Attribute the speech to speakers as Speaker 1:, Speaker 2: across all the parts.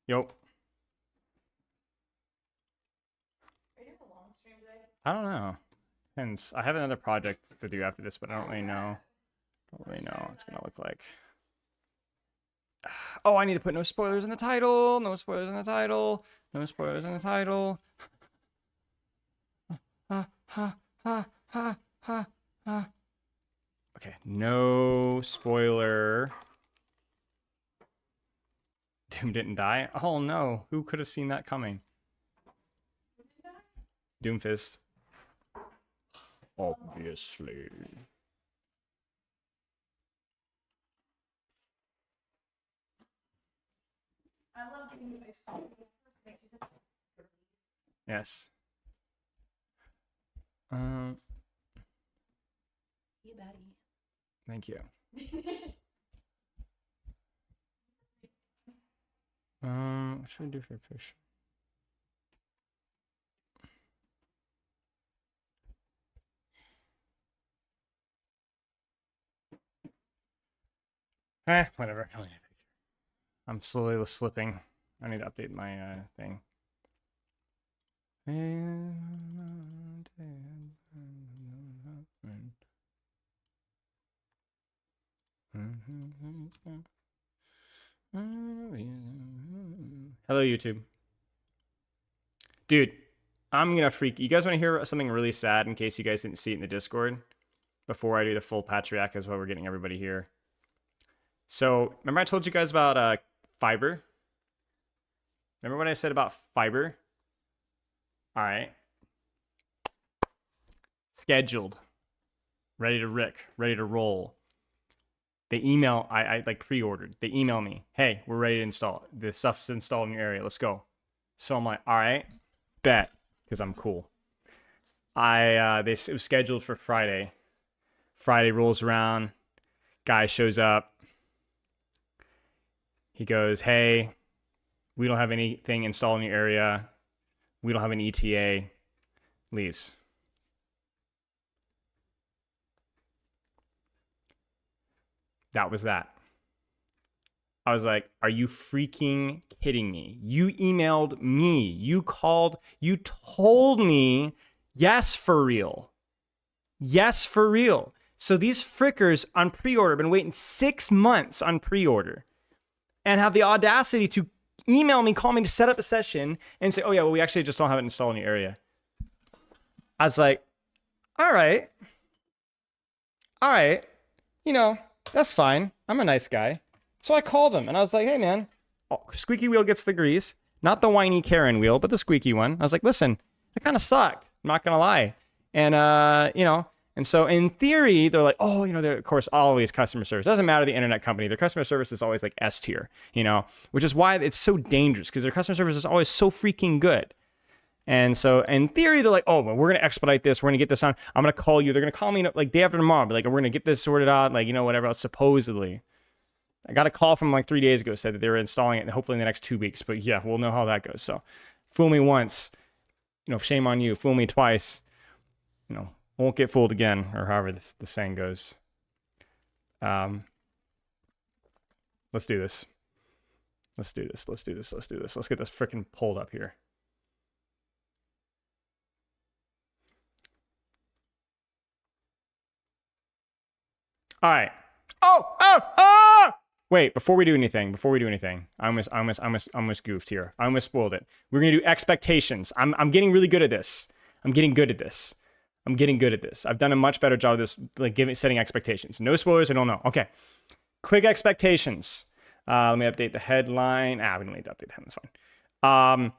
Speaker 1: Yo. I don't know. Hence, I have another project to do after this, but I don't really know. Don't really know what it's gonna look like. Oh, I need to put no spoilers in the title. No spoilers in the title. No spoilers in the title. Ha ha ha ha ha ha. Okay, no spoiler. Doom didn't die. Oh no, who could have seen that coming? Doomfist. Obviously.
Speaker 2: I love giving you ice cream.
Speaker 1: Yes.
Speaker 2: Be a baddie.
Speaker 1: Thank you. What should we do for fish? Whatever. I'm slowly slipping. I need to update my thing. Hello, YouTube. Dude, I'm gonna freak. You guys want to hear something really sad in case you guys didn't see it in the Discord? Before I do the full patch react as well, we're getting everybody here. So, remember I told you guys about fiber? Remember what I said about fiber? All right. Scheduled. Ready to rick. Ready to roll. They email, I like pre-ordered. They email me, hey, we're ready to install it. The stuff's installed in your area. Let's go. So I'm like, all right, bet, because I'm cool. It was scheduled for Friday. Friday rolls around. Guy shows up. He goes, hey, we don't have anything installed in your area. We don't have an ETA. Leaves. That was that. I was like, are you freaking kidding me? You emailed me. You called. You told me, yes, for real. Yes, for real. So these frickers on pre-order have been waiting 6 months on pre-order and have the audacity to email me, call me to set up a session and say, oh yeah, well, we actually just don't have it installed in your area. I was like, all right. All right. You know, that's fine. I'm a nice guy. So I called him and I was like, hey man, squeaky wheel gets the grease. Not the whiny Karen wheel, but the squeaky one. I was like, listen, it kind of sucked. I'm not going to lie. And, you know, and so in theory, they're like, oh, you know, they're, of course, always customer service. Doesn't matter the internet company. Their customer service is always like S tier, you know, which is why it's so dangerous because their customer service is always so freaking good. And so in theory, they're like, oh, well, we're going to expedite this. We're going to get this on. I'm going to call you. They're going to call me like day after tomorrow. Be like, we're going to get this sorted out. Like, you know, whatever else, supposedly. I got a call from like 3 days ago, said that they were installing it and hopefully in the next 2 weeks. But yeah, we'll know how that goes. So fool me once, you know, shame on you. Fool me twice, you know, won't get fooled again, or however the saying goes. Let's do this. Let's do this. Let's do this. Let's do this. Let's get this freaking pulled up here. All right. Oh! Wait, before we do anything, I almost goofed here. I almost spoiled it. We're gonna do expectations. I'm getting really good at this. I'm getting good at this. I've done a much better job of this, like setting expectations. No spoilers, I don't know. Okay. Quick expectations. Let me update the headline. We don't need to update the headline, that's fine.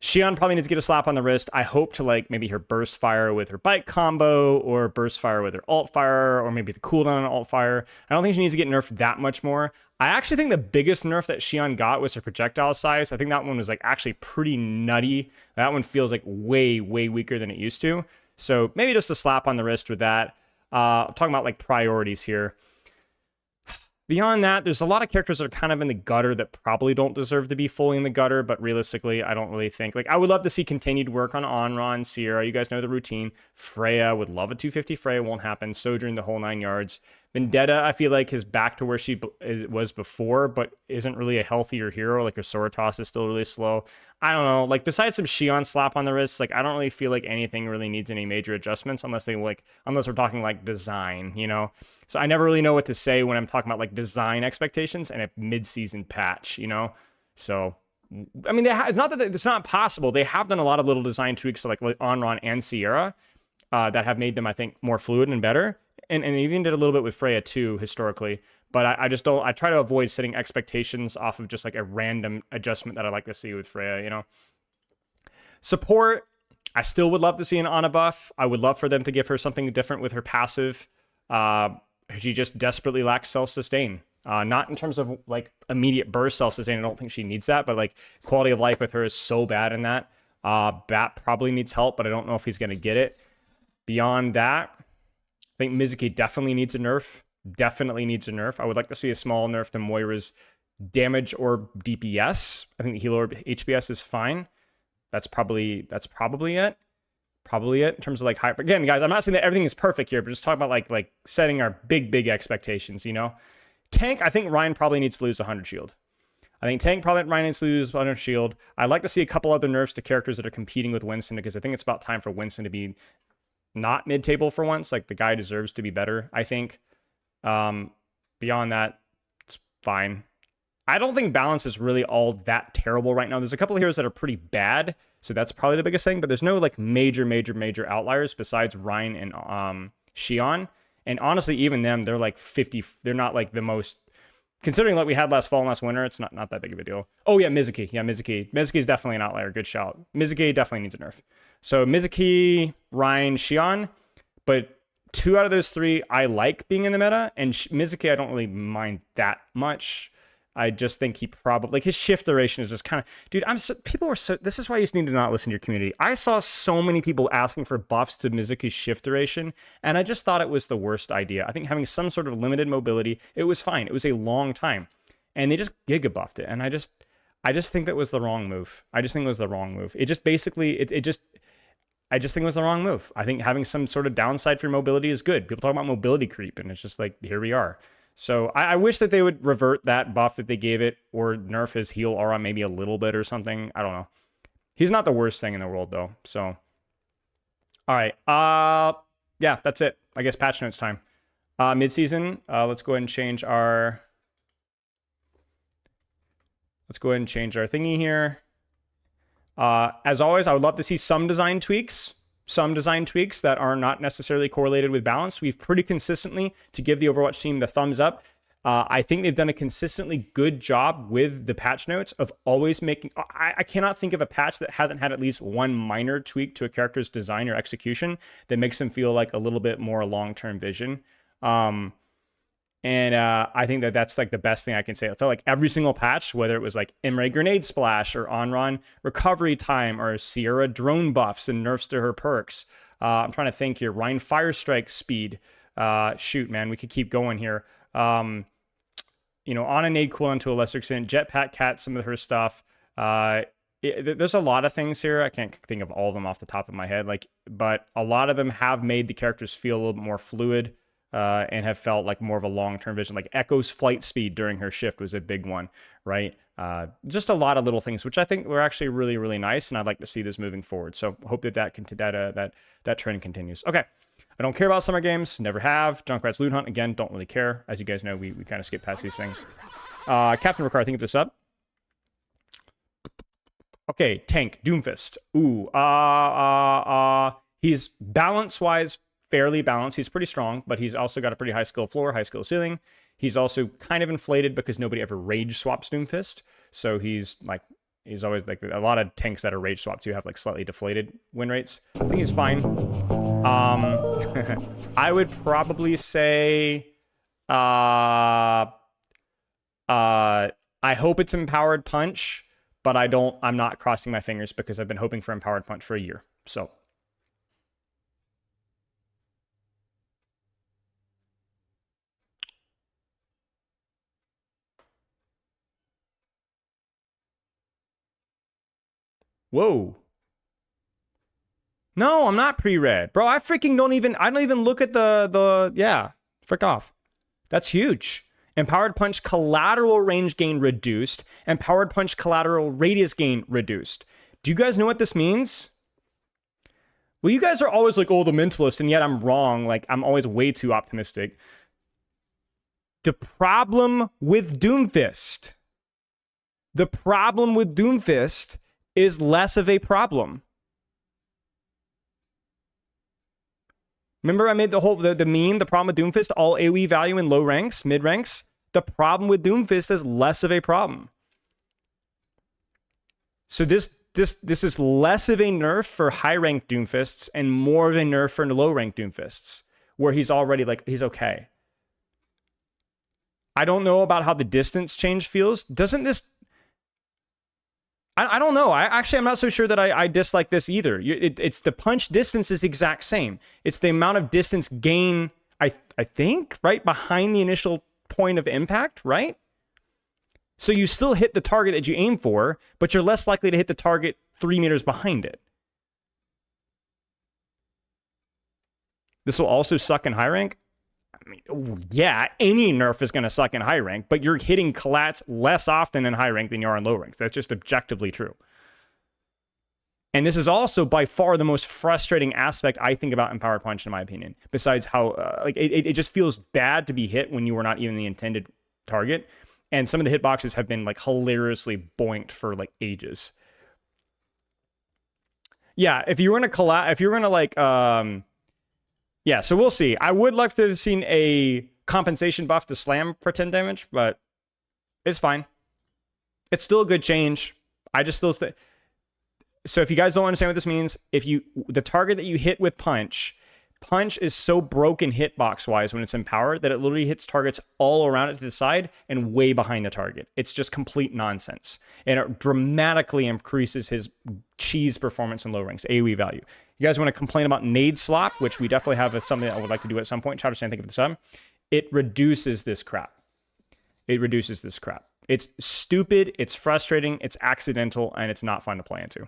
Speaker 1: Xion probably needs to get a slap on the wrist. I hope to like maybe her burst fire with her bike combo or burst fire with her alt fire or maybe the cooldown on alt fire. I don't think she needs to get nerfed that much more. I actually think the biggest nerf that Xion got was her projectile size. I think that one was like actually pretty nutty. That one feels like way, way weaker than it used to. So maybe just a slap on the wrist with that. I'm talking about like priorities here. Beyond that, there's a lot of characters that are kind of in the gutter that probably don't deserve to be fully in the gutter, but realistically, I don't really think. Like, I would love to see continued work on Onron, Sierra. You guys know the routine. Freya, would love a 250 Freya, won't happen. Sojourn, the whole 9 yards. Vendetta, I feel like, is back to where she was before, but isn't really a healthier hero. Like her Soritos is still really slow. I don't know. Like besides some Shion slap on the wrist, like I don't really feel like anything really needs any major adjustments unless we're talking like design, you know. So I never really know what to say when I'm talking about like design expectations and a mid-season patch, you know. So I mean, it's not that it's not possible. They have done a lot of little design tweaks to like Onron and Sierra that have made them, I think, more fluid and better. And even did a little bit with Freya too, historically. But I just don't, I try to avoid setting expectations off of just like a random adjustment that I like to see with Freya, you know? Support, I still would love to see an Ana buff. I would love for them to give her something different with her passive. She just desperately lacks self-sustain. Not in terms of like immediate burst self-sustain. I don't think she needs that, but like quality of life with her is so bad in that. Bat probably needs help, but I don't know if he's going to get it. Beyond that, I think Mizuki definitely needs a nerf. Definitely needs a nerf. I would like to see a small nerf to Moira's damage or DPS. I think the heal or HPS is fine. That's probably it. Probably it in terms of like hype. Again, guys, I'm not saying that everything is perfect here, but just talking about like setting our big expectations, you know? Tank, I think Ryan probably needs to lose 100 shield. I think Tank probably Ryan needs to lose 100 shield. I'd like to see a couple other nerfs to characters that are competing with Winston because I think it's about time for Winston to be not mid-table for once. Like the guy deserves to be better, I think. Beyond that, it's fine. I don't think balance is really all that terrible right now. There's a couple of heroes that are pretty bad, so that's probably the biggest thing, but there's no like major outliers besides Ryan and Shion. And honestly, even them, they're like 50. They're not like the most, considering what we had last fall and last winter, it's not that big of a deal. Oh yeah, Mizuki. Yeah, Mizuki. Mizuki is definitely an outlier. Good shout. Mizuki definitely needs a nerf. So Mizuki, Ryan, Shion, but 2 out of those 3 I like being in the meta, and Mizuki I don't really mind that much. I just think he probably, like his shift duration is just kind of, dude, this is why you just need to not listen to your community. I saw so many people asking for buffs to Mizuki's shift duration, and I just thought it was the worst idea. I think having some sort of limited mobility, it was fine. It was a long time, and they just giga buffed it, and I just think that was the wrong move. I just think it was the wrong move. It just basically, I just think it was the wrong move. I think having some sort of downside for mobility is good. People talk about mobility creep, and it's just like, here we are. So I wish that they would revert that buff that they gave it, or nerf his heal aura maybe a little bit or something. I don't know. He's not the worst thing in the world, though. So, all right. Yeah, that's it. I guess patch notes time. Mid-season, let's go ahead and change our... Let's go ahead and change our thingy here. As always, I would love to see some design tweaks that are not necessarily correlated with balance. We've pretty consistently, to give the Overwatch team the thumbs up, I think they've done a consistently good job with the patch notes of always making... I cannot think of a patch that hasn't had at least one minor tweak to a character's design or execution that makes them feel like a little bit more long-term vision. And I think that that's like the best thing I can say. I felt like every single patch, whether it was like Imre Grenade Splash or Onron recovery time or Sierra drone buffs and nerfs to her perks. I'm trying to think here. Ryan Fire Strike speed. Shoot, man, we could keep going here. You know, Ana nade cooldown to a lesser extent. Jetpack Cat, some of her stuff. There's a lot of things here. I can't think of all of them off the top of my head. But a lot of them have made the characters feel a little bit more fluid. And have felt like more of a long-term vision. Like Echo's flight speed during her shift was a big one, right? Just a lot of little things, which I think were actually really, really nice, and I'd like to see this moving forward. So hope that trend continues. Okay, I don't care about summer games, never have. Junkrat's Loot Hunt, again, don't really care. As you guys know, we kind of skip past these things. Captain Ricard, think of this up. Okay, Tank, Doomfist. Ooh, he's balance-wise fairly balanced. He's pretty strong, but he's also got a pretty high skill floor, high skill ceiling. He's also kind of inflated because nobody ever rage swaps Doomfist. So he's always like a lot of tanks that are rage swapped too have like slightly deflated win rates. I think he's fine. I would probably say I hope it's Empowered Punch, but I'm not crossing my fingers because I've been hoping for Empowered Punch for a year. So whoa. No, I'm not pre-read. Bro, I don't even look at yeah. Frick off. That's huge. Empowered Punch collateral range gain reduced. Empowered Punch collateral radius gain reduced. Do you guys know what this means? Well, you guys are always like, oh, the mentalist, and yet I'm wrong. Like, I'm always way too optimistic. The problem with Doomfist. The problem with Doomfist is less of a problem. Remember I made the meme, the problem with Doomfist, all AoE value in low ranks, mid ranks? The problem with Doomfist is less of a problem. So this is less of a nerf for high ranked Doomfists and more of a nerf for low ranked Doomfists, where he's already like, he's okay. I don't know about how the distance change feels. Doesn't this... I don't know. I'm not so sure that I dislike this either. It's the punch distance is the exact same. It's the amount of distance gain, I think, right? Behind the initial point of impact, right? So you still hit the target that you aim for, but you're less likely to hit the target 3 meters behind it. This will also suck in high rank. I mean, yeah, any nerf is going to suck in high rank, but you're hitting collats less often in high rank than you are in low rank. That's just objectively true. And this is also by far the most frustrating aspect I think about Empowered Punch, in my opinion. Besides how it just feels bad to be hit when you were not even the intended target. And some of the hitboxes have been like hilariously boinked for like ages. Yeah, if you were gonna like yeah, so we'll see. I would like to have seen a compensation buff to slam for 10 damage, but it's fine. It's still a good change. I just still think... So if you guys don't understand what this means, the target that you hit with Punch is so broken hitbox-wise when it's empowered that it literally hits targets all around it to the side and way behind the target. It's just complete nonsense. And it dramatically increases his cheese performance in low ranks, AoE value. You guys want to complain about nade slop, which we definitely have something that I would like to do at some point. Chowder saying, think of the sub. It reduces this crap. It reduces this crap. It's stupid, it's frustrating, it's accidental, and it's not fun to play into.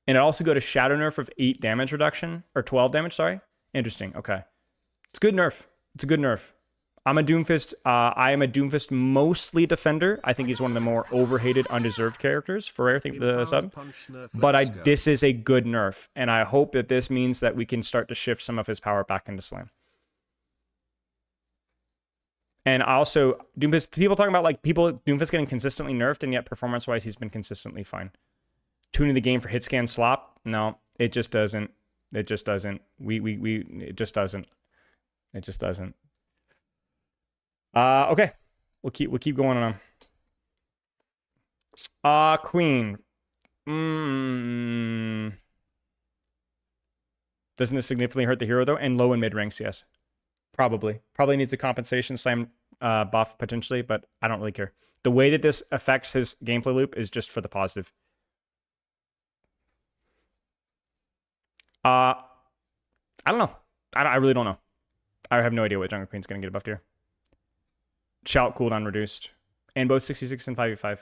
Speaker 1: And it also go to Shadow Nerf of 8 damage reduction, or 12 damage, sorry. Interesting, okay. It's a good nerf. It's a good nerf. I'm a Doomfist. I am a Doomfist mostly defender. I think he's one of the more overhated, undeserved characters for Rare. Thank you for the sub. But this is a good nerf, and I hope that this means that we can start to shift some of his power back into Slam. And also, Doomfist, people talking about like Doomfist getting consistently nerfed, and yet performance-wise, he's been consistently fine. Tuning the game for hit scan slop? No, it just doesn't. It just doesn't. It just doesn't. It just doesn't. Okay, we'll keep going on. Queen. Doesn't this significantly hurt the hero though? And low and mid ranks, yes. Probably needs a compensation slam buff potentially, but I don't really care. The way that this affects his gameplay loop is just for the positive. I don't know. I really don't know. I have no idea what Jungle Queen's gonna get buffed here. Shout cooldown reduced. And both 66 and 5v5.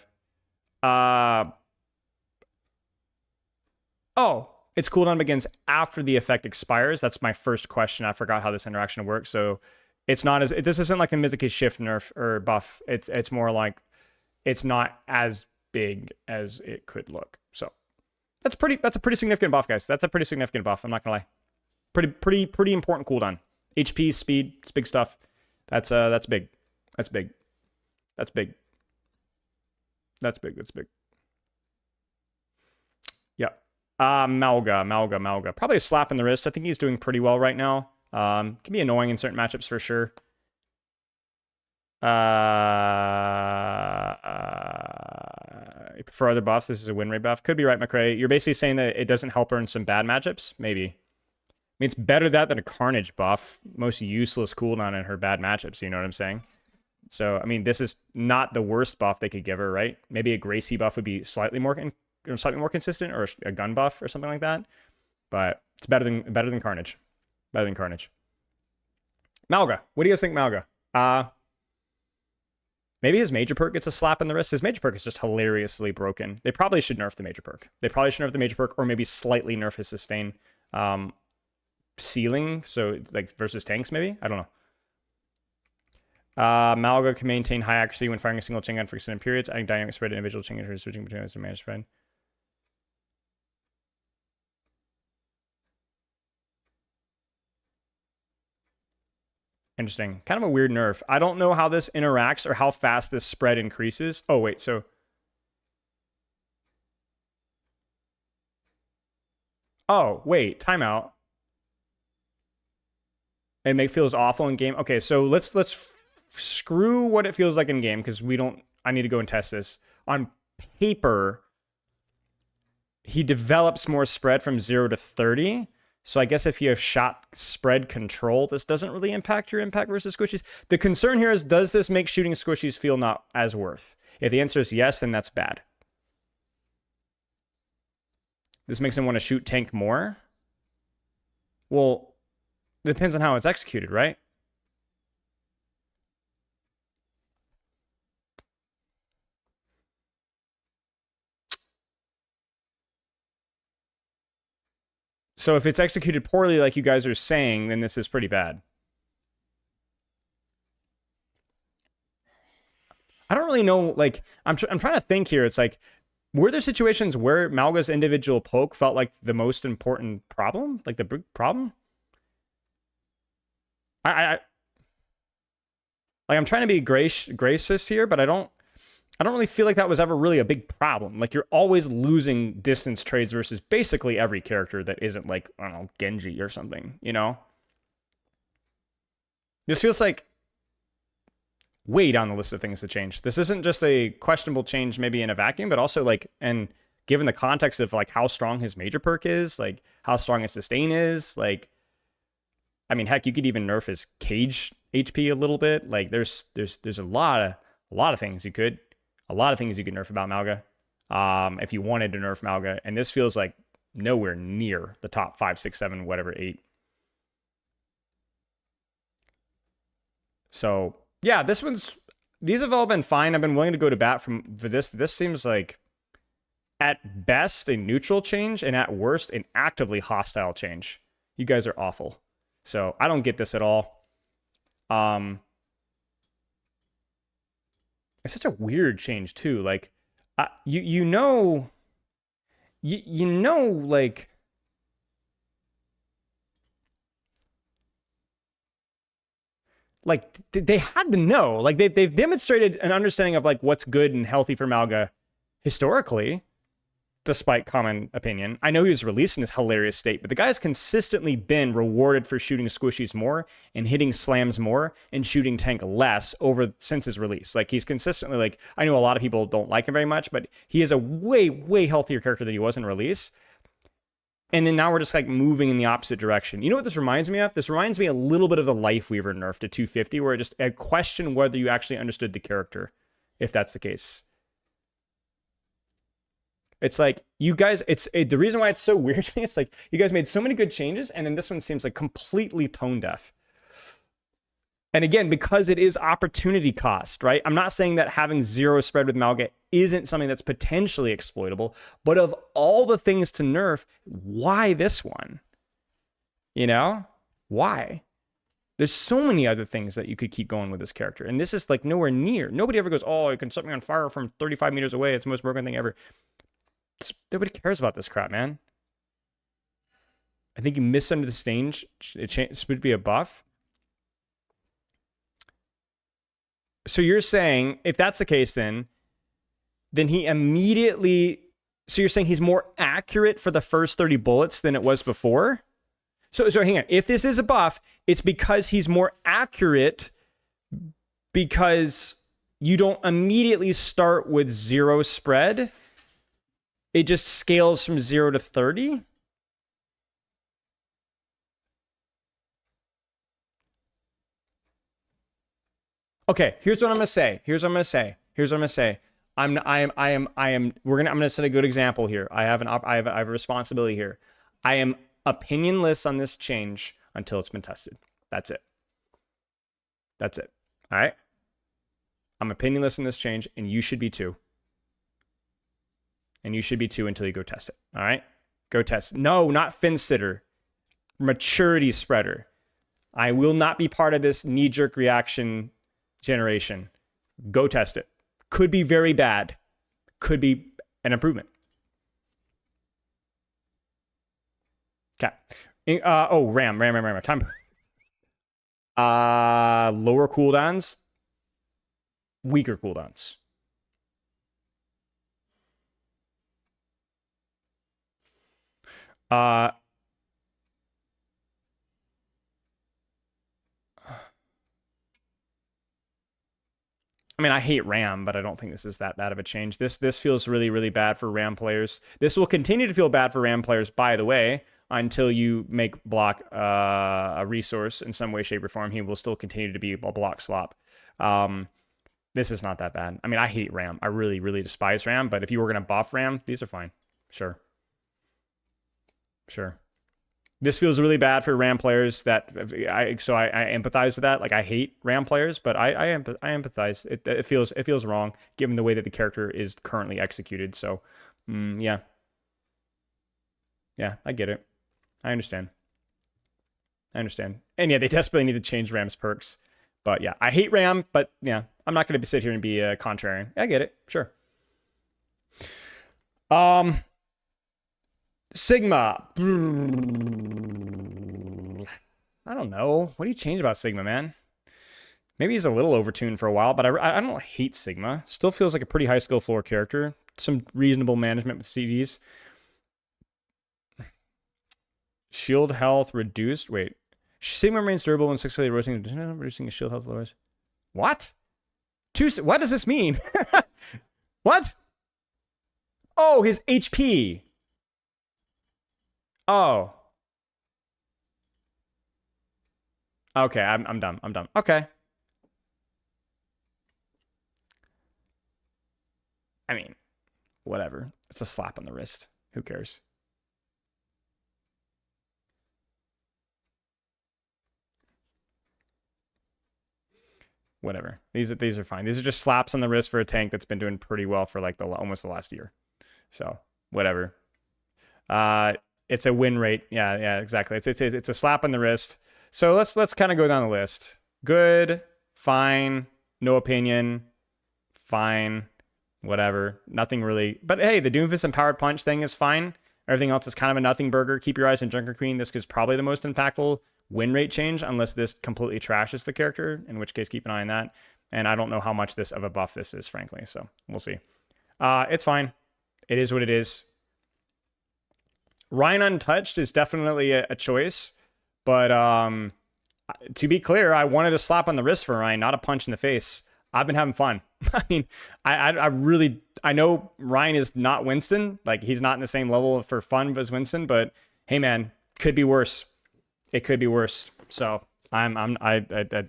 Speaker 1: Oh, its cooldown begins after the effect expires. That's my first question. I forgot how this interaction works. So it's not as... This isn't like the Mizuki shift nerf or buff. It's more like it's not as big as it could look. So that's a pretty significant buff, guys. That's a pretty significant buff. I'm not gonna lie. Pretty important cooldown. HP, speed, it's big stuff. That's big. That's big. That's big. That's big. That's big. Yeah. Malga. Probably a slap in the wrist. I think he's doing pretty well right now. Can be annoying in certain matchups for sure. For other buffs, this is a win rate buff. Could be right, McRae. You're basically saying that it doesn't help her in some bad matchups? Maybe. I mean, it's better that than a Carnage buff. Most useless cooldown in her bad matchups, you know what I'm saying? So, I mean, this is not the worst buff they could give her, right? Maybe a Gracie buff would be slightly more consistent, or a gun buff or something like that. But it's better than Carnage. Better than Carnage. Malga. What do you guys think, Malga? Maybe his major perk gets a slap in the wrist. His major perk is just hilariously broken. They probably should nerf the major perk. Or maybe slightly nerf his sustain ceiling. So, like, versus tanks, maybe? I don't know. Malga can maintain high accuracy when firing a single chain gun for extended periods. Adding dynamic spread to individual chain guns, switching between and managed spread. Interesting. Kind of a weird nerf. I don't know how this interacts or how fast this spread increases. Oh, wait, so... Oh, wait, timeout. It feels awful in game. Okay, so let's screw what it feels like in game, because I need to go and test this. On paper, he develops more spread from 0 to 30. So I guess if you have shot spread control, this doesn't really impact your impact versus squishies. The concern here is, does this make shooting squishies feel not as worth? If the answer is yes, then that's bad. This makes him want to shoot tank more. Well, it depends on how it's executed, right? So if it's executed poorly, like you guys are saying, then this is pretty bad. I don't really know, like, I'm trying to think here. It's like, were there situations where Malga's individual poke felt like the most important problem? Like the big problem? Like, I'm trying to be gracious here, but I don't really feel like that was ever really a big problem. Like, you're always losing distance trades versus basically every character that isn't like, I don't know, Genji or something, you know? This feels like way down the list of things to change. This isn't just a questionable change maybe in a vacuum, but also like, and given the context of like how strong his major perk is, like how strong his sustain is, like, I mean, heck, you could even nerf his cage HP a little bit. Like there's a lot of things you could nerf about Malga. If you wanted to nerf Malga, and this feels like nowhere near the top 5, 6, 7, whatever, 8. So yeah, these have all been fine. I've been willing to go to bat for this. This seems like at best a neutral change, and at worst an actively hostile change. You guys are awful. So I don't get this at all. It's such a weird change too. Like, you know, like, they had to know. Like they've demonstrated an understanding of like what's good and healthy for Malga historically. Despite common opinion. I know he was released in his hilarious state, but the guy's consistently been rewarded for shooting squishies more and hitting slams more and shooting tank less since his release. Like, he's consistently, like, I know a lot of people don't like him very much, but he is a way, way healthier character than he was in release. And then now we're just like moving in the opposite direction. You know what this reminds me of? This reminds me a little bit of the Lifeweaver nerf to 250, where I question whether you actually understood the character, if that's the case. It's like, you guys, the reason why it's so weird to me, it's like, you guys made so many good changes, and then this one seems like completely tone deaf. And again, because it is opportunity cost, right? I'm not saying that having 0 spread with Malga isn't something that's potentially exploitable, but of all the things to nerf, why this one? You know? Why? There's so many other things that you could keep going with this character, and this is like nowhere near. Nobody ever goes, oh, you can set me on fire from 35 meters away. It's the most broken thing ever. Nobody cares about this crap, man. I think you misunderstood. It should be a buff. So you're saying, if that's the case, then he immediately... So you're saying he's more accurate for the first 30 bullets than it was before? So hang on. If this is a buff, it's because he's more accurate, because you don't immediately start with 0 spread. It just scales from 0 to 30. Okay, here's what I'm gonna say. I'm gonna set a good example here. I have a responsibility here. I am opinionless on this change until it's been tested. That's it. All right. I'm opinionless on this change, and you should be too. And you should be too until you go test it. All right? Go test. No, not fin sitter. Maturity spreader. I will not be part of this knee-jerk reaction generation. Go test it. Could be very bad. Could be an improvement. Okay. Oh, RAM. Time. Lower cooldowns. Weaker cooldowns. I mean, I hate RAM, but I don't think this is that bad of a change. This feels really, really bad for RAM players. This will continue to feel bad for RAM players, by the way, until you make block a resource in some way, shape, or form. He will still continue to be a block slop. This is not that bad. I mean, I hate RAM. I really, really despise RAM, but if you were going to buff RAM, these are fine. Sure. This feels really bad for RAM players that I empathize with that. Like, I hate RAM players, but I empathize. It feels wrong given the way that the character is currently executed. So, yeah, I get it. I understand. And yeah, they desperately need to change RAM's perks. But yeah, I hate RAM, but yeah, I'm not going to sit here and be contrarian. I get it. Sure. Sigma. I don't know. What do you change about Sigma, man? Maybe he's a little overtuned for a while, but I don't hate Sigma. Still feels like a pretty high skill floor character. Some reasonable management with CDs. Shield health reduced. Wait. Sigma remains durable when successfully reducing his shield health lowers. What? What does this mean? What? Oh, his HP. Oh. Okay, I'm done. Okay. I mean, whatever. It's a slap on the wrist. Who cares? Whatever. These are fine. These are just slaps on the wrist for a tank that's been doing pretty well for like almost the last year. So, whatever. It's a win rate. Yeah, exactly. It's a slap on the wrist. So let's kind of go down the list. Good, fine, no opinion, fine, whatever. Nothing really. But hey, the Doomfist Empowered Punch thing is fine. Everything else is kind of a nothing burger. Keep your eyes on Junker Queen. This is probably the most impactful win rate change, unless this completely trashes the character, in which case keep an eye on that. And I don't know how much this of a buff this is, frankly. So we'll see. It's fine. It is what it is. Rein Untouched is definitely a choice, but to be clear, I wanted a slap on the wrist for Rein, not a punch in the face. I've been having fun. I mean, I know Rein is not Winston, like he's not in the same level for fun as Winston, but hey, man, could be worse. It could be worse. So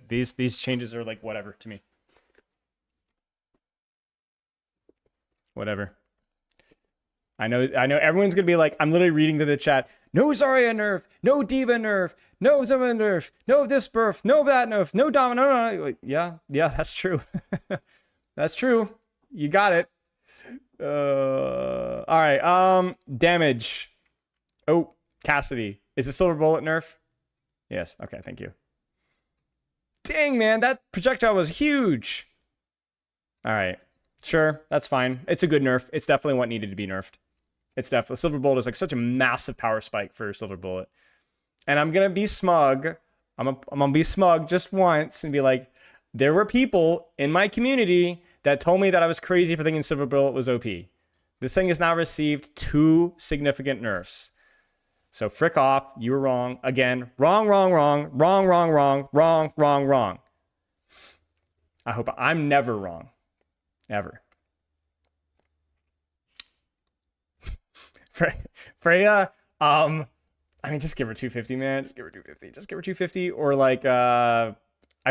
Speaker 1: these changes are like whatever to me. Whatever. I know everyone's gonna be like, I'm literally reading to the chat. No Zarya nerf, no D.Va nerf, no Zoma nerf, no this nerf, no that nerf, no Domino. No. Like, yeah, that's true. That's true. You got it. All right. Damage. Oh, Cassidy. Is it Silver Bullet nerf? Yes. Okay. Thank you. Dang, man, that projectile was huge. All right. Sure, that's fine. It's a good nerf. It's definitely what needed to be nerfed. It's definitely Silver Bullet is like such a massive power spike for Silver Bullet. And I'm gonna be smug. I'm gonna be smug just once and be like, there were people in my community that told me that I was crazy for thinking Silver Bullet was OP. This thing has now received 2 significant nerfs. So frick off. You were wrong. Again, wrong. I hope I'm never wrong. Ever. Freya, I mean, just give her 250, man. Just give her 250. Or like, I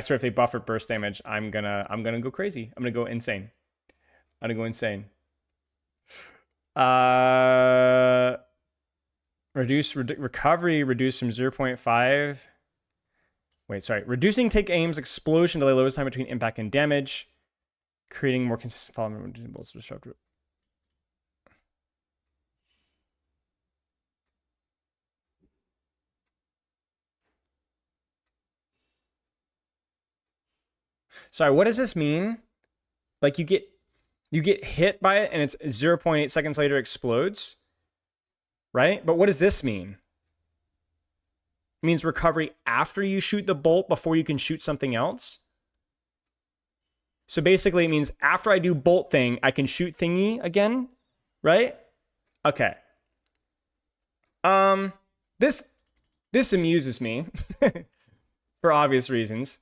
Speaker 1: swear if they buff her burst damage, I'm gonna go crazy. I'm gonna go insane. Recovery reduced from 0.5. Wait, sorry. Reducing take aims explosion delay lowest time between impact and damage. Creating more consistent follow reducing bolts disruptor. Sorry, what does this mean? Like you get hit by it and it's 0.8 seconds later explodes, right? But what does this mean? It means recovery after you shoot the bolt before you can shoot something else. So basically it means after I do bolt thing, I can shoot thingy again, right? Okay. This amuses me for obvious reasons.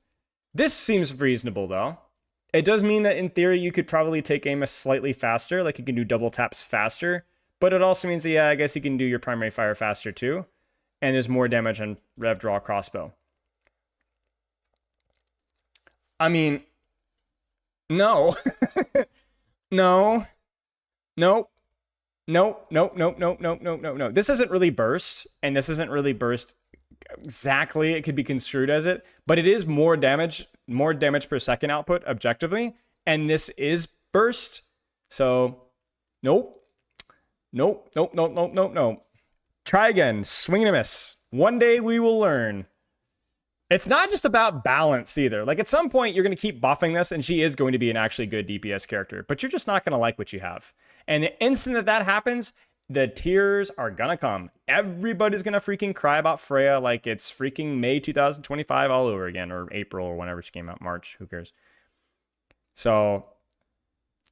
Speaker 1: This seems reasonable though. It does mean that in theory you could probably take aim slightly faster, like you can do double taps faster, but it also means that, yeah, I guess you can do your primary fire faster too. And there's more damage on rev draw crossbow. I mean, no. No. Nope. Nope. Nope. Nope. Nope. Nope. Nope. Nope. No. This isn't really burst, and this isn't really burst exactly. It could be construed as it, but it is more damage per second output objectively, and this is burst. So, nope. Nope. Nope. Nope. Nope. Nope. Nope. Try again. Swing and a miss. One day we will learn. It's not just about balance either. Like at some point you're going to keep buffing this and she is going to be an actually good DPS character, but you're just not going to like what you have. And the instant that that happens, the tears are going to come. Everybody's going to freaking cry about Freya like it's freaking May 2025 all over again, or April or whenever she came out, March, who cares? So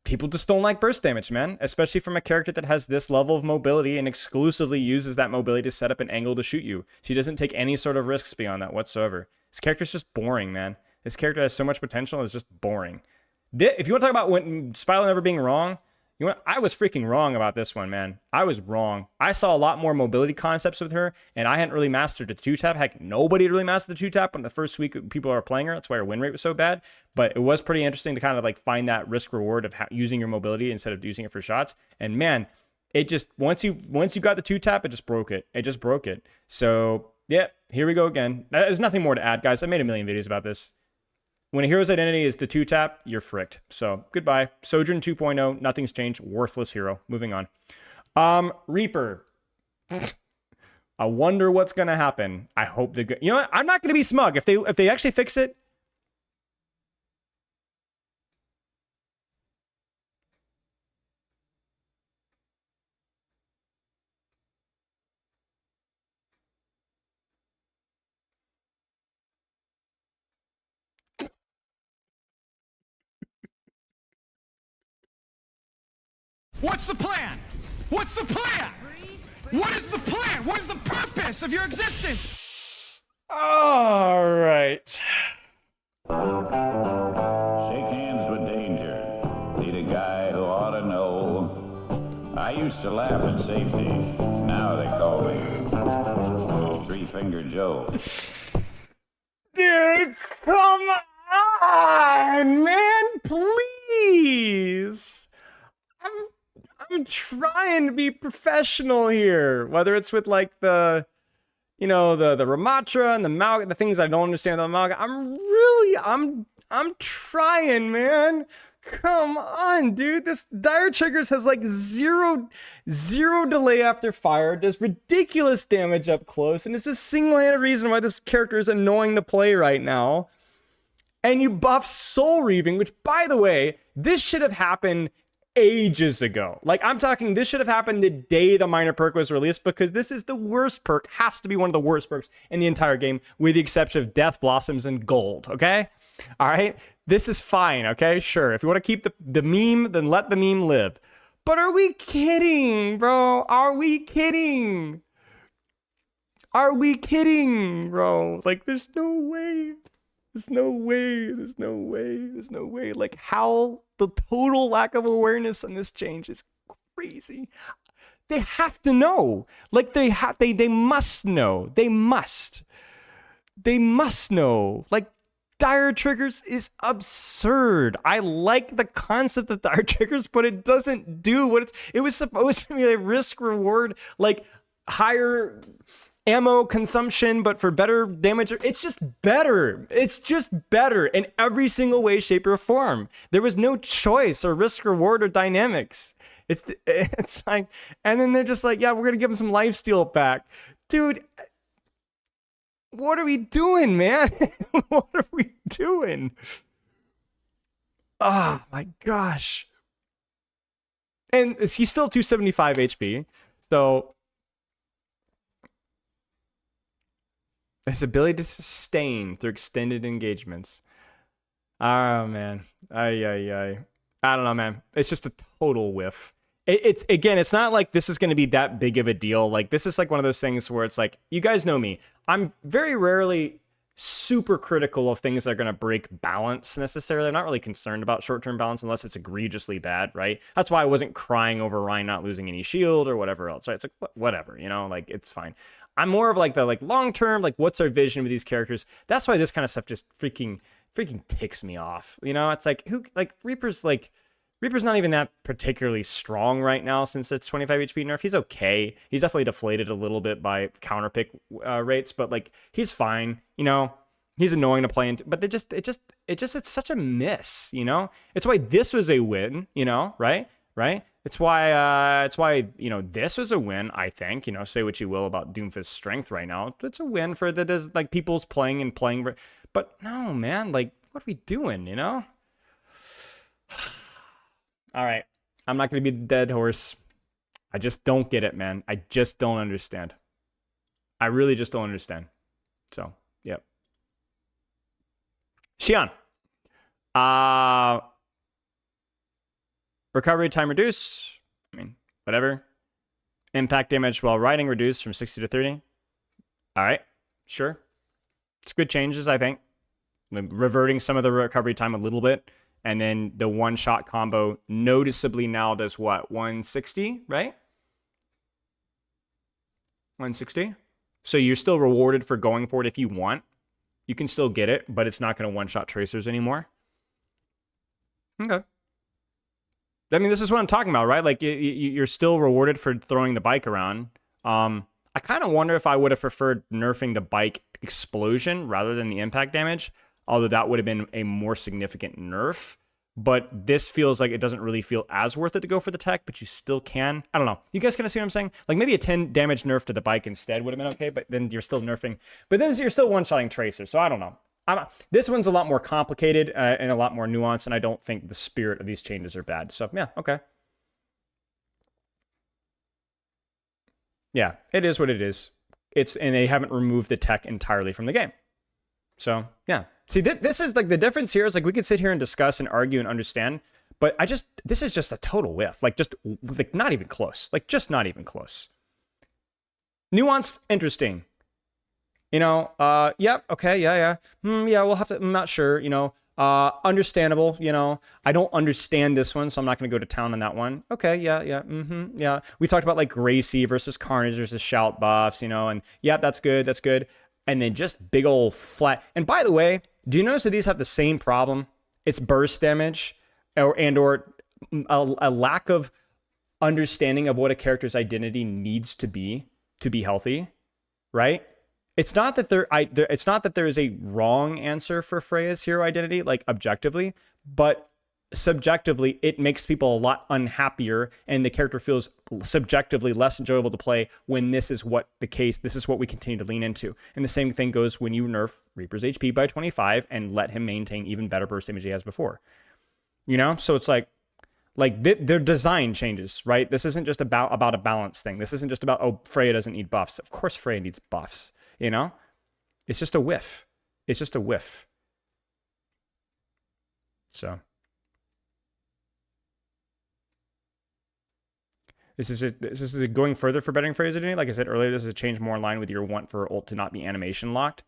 Speaker 1: people just don't like burst damage, man, especially from a character that has this level of mobility and exclusively uses that mobility to set up an angle to shoot you. She doesn't take any sort of risks beyond that whatsoever. This character's just boring, man. This character has so much potential, it's just boring. If you want to talk about when Spyro never being wrong, I was freaking wrong about this one, man. I was wrong. I saw a lot more mobility concepts with her, and I hadn't really mastered the 2-tap. Heck, nobody really mastered the 2-tap when the first week people are playing her. That's why her win rate was so bad. But it was pretty interesting to kind of like find that risk reward of using your mobility instead of using it for shots. And man, it just once you got the 2-tap, it just broke it. It just broke it. So yeah, here we go again. There's nothing more to add, guys. I made a million videos about this. When a hero's identity is the 2-tap, you're fricked. So goodbye. Sojourn 2.0, nothing's changed. Worthless hero. Moving on. Reaper. I wonder what's gonna happen. I hope they. You know what? I'm not gonna be smug if they actually fix it.
Speaker 3: What's the plan? What's the plan? What is the plan? What is the purpose of your existence?
Speaker 1: All right.
Speaker 4: Shake hands with danger. Need a guy who ought to know. I used to laugh at safety. Now they call me Three-Finger Joe.
Speaker 1: Dude, come on, man, please. I'm trying to be professional here, whether it's with like the Ramatra and the Malga, the things I don't understand about Malga. I'm trying, man. Come on, dude. This Dire Triggers has like zero delay after fire, does ridiculous damage up close, and it's a single-handed reason why this character is annoying to play right now. And you buff Soul Reaving, which, by the way, this should have happened ages ago. Like, I'm talking, this should have happened the day the minor perk was released, because this is the worst perk, has to be one of the worst perks in the entire game, with the exception of Death Blossoms and Gold, okay? All right? This is fine, okay? Sure. If you want to keep the meme, then let the meme live. But are we kidding, bro? Are we kidding? Are we kidding, bro? Like, there's no way. There's no way. There's no way. There's no way. Like, how the total lack of awareness on this change is crazy. They have to know. Like, they must know. They must know. Like, Dire Triggers is absurd. I like the concept of Dire Triggers, but it doesn't do what it was supposed to be. A risk reward, like higher ammo consumption, but for better damage. It's just better. It's just better in every single way, shape, or form. There was no choice or risk reward or dynamics. It's like, and then they're just like, yeah, we're gonna give them some lifesteal back, dude. What are we doing, man? What are we doing? Oh my gosh. And he's still 275 HP. So his ability to sustain through extended engagements. Oh man. I don't know, man. It's just a total whiff. It's again, it's not like this is going to be that big of a deal. Like, this is like one of those things where it's like, you guys know me. I'm very rarely super critical of things that are going to break balance necessarily. I'm not really concerned about short-term balance unless it's egregiously bad, right? That's why I wasn't crying over Ryan not losing any shield or whatever else, right? It's like, whatever, you know, like, it's fine. I'm more of like the like long-term, like, what's our vision with these characters? That's why this kind of stuff just freaking ticks me off. You know, it's like, who, like, Reaper's not even that particularly strong right now since it's 25 HP nerf. He's okay. He's definitely deflated a little bit by counter pick rates, but like, he's fine. You know, he's annoying to play into, but it's such a miss. You know, it's why this was a win. You know, right? It's why you know, this was a win. I think, you know, say what you will about Doomfist's strength right now. It's a win for the like people's playing, but no, man, like, what are we doing? You know. All right. I'm not going to be the dead horse. I just don't get it, man. I just don't understand. I really just don't understand. So, yep. Xian. Recovery time reduced. I mean, whatever. Impact damage while riding reduced from 60 to 30. All right. Sure. It's good changes, I think. Reverting some of the recovery time a little bit. And then the one-shot combo noticeably now does what? 160, right? 160? So you're still rewarded for going for it if you want. You can still get it, but it's not going to one-shot tracers anymore. Okay. I mean, this is what I'm talking about, right? Like, you're still rewarded for throwing the bike around. I kind of wonder if I would have preferred nerfing the bike explosion rather than the impact damage. Although that would have been a more significant nerf. But this feels like it doesn't really feel as worth it to go for the tech, but you still can. I don't know. You guys kind of see what I'm saying? Like, maybe a 10 damage nerf to the bike instead would have been okay, but then you're still nerfing. But then you're still one-shotting tracers, so I don't know. This one's a lot more complicated and a lot more nuanced, and I don't think the spirit of these changes are bad. So, yeah, okay. Yeah, it is what it is. And they haven't removed the tech entirely from the game. So, yeah. See, this is like the difference here is like we could sit here and discuss and argue and understand, but this is just a total whiff. Like, just like not even close. Like, just not even close. Nuanced, interesting. You know, yep, okay, yeah. Yeah, we'll have to, I'm not sure, you know. Understandable, you know. I don't understand this one, so I'm not going to go to town on that one. Okay, yeah. We talked about like Gracie versus Carnage versus Shout buffs, you know, and yeah, that's good. And then just big old flat. And by the way, do you notice that these have the same problem? It's burst damage or a lack of understanding of what a character's identity needs to be healthy, right? It's not that there is a wrong answer for Freya's hero identity, like objectively, but subjectively, it makes people a lot unhappier, and the character feels subjectively less enjoyable to play when this is what the case. This is what we continue to lean into. And the same thing goes when you nerf Reaper's HP by 25 and let him maintain even better burst damage he has before. You know, so it's like their design changes, right? This isn't just about a balance thing. This isn't just about, oh, Freya doesn't need buffs. Of course Freya needs buffs, you know? It's just a whiff. So This is going further for bettering Freya's identity. Like I said earlier, this is a change more in line with your want for her ult to not be animation locked.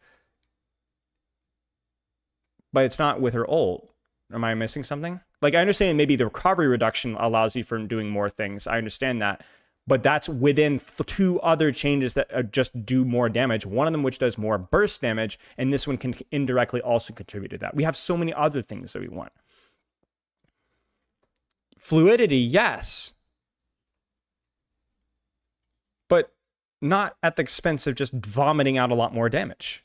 Speaker 1: But it's not with her ult. Am I missing something? Like, I understand maybe the recovery reduction allows you from doing more things. I understand that. But that's within two other changes that just do more damage. One of them which does more burst damage, and this one can indirectly also contribute to that. We have so many other things that we want. Fluidity, yes. But not at the expense of just vomiting out a lot more damage.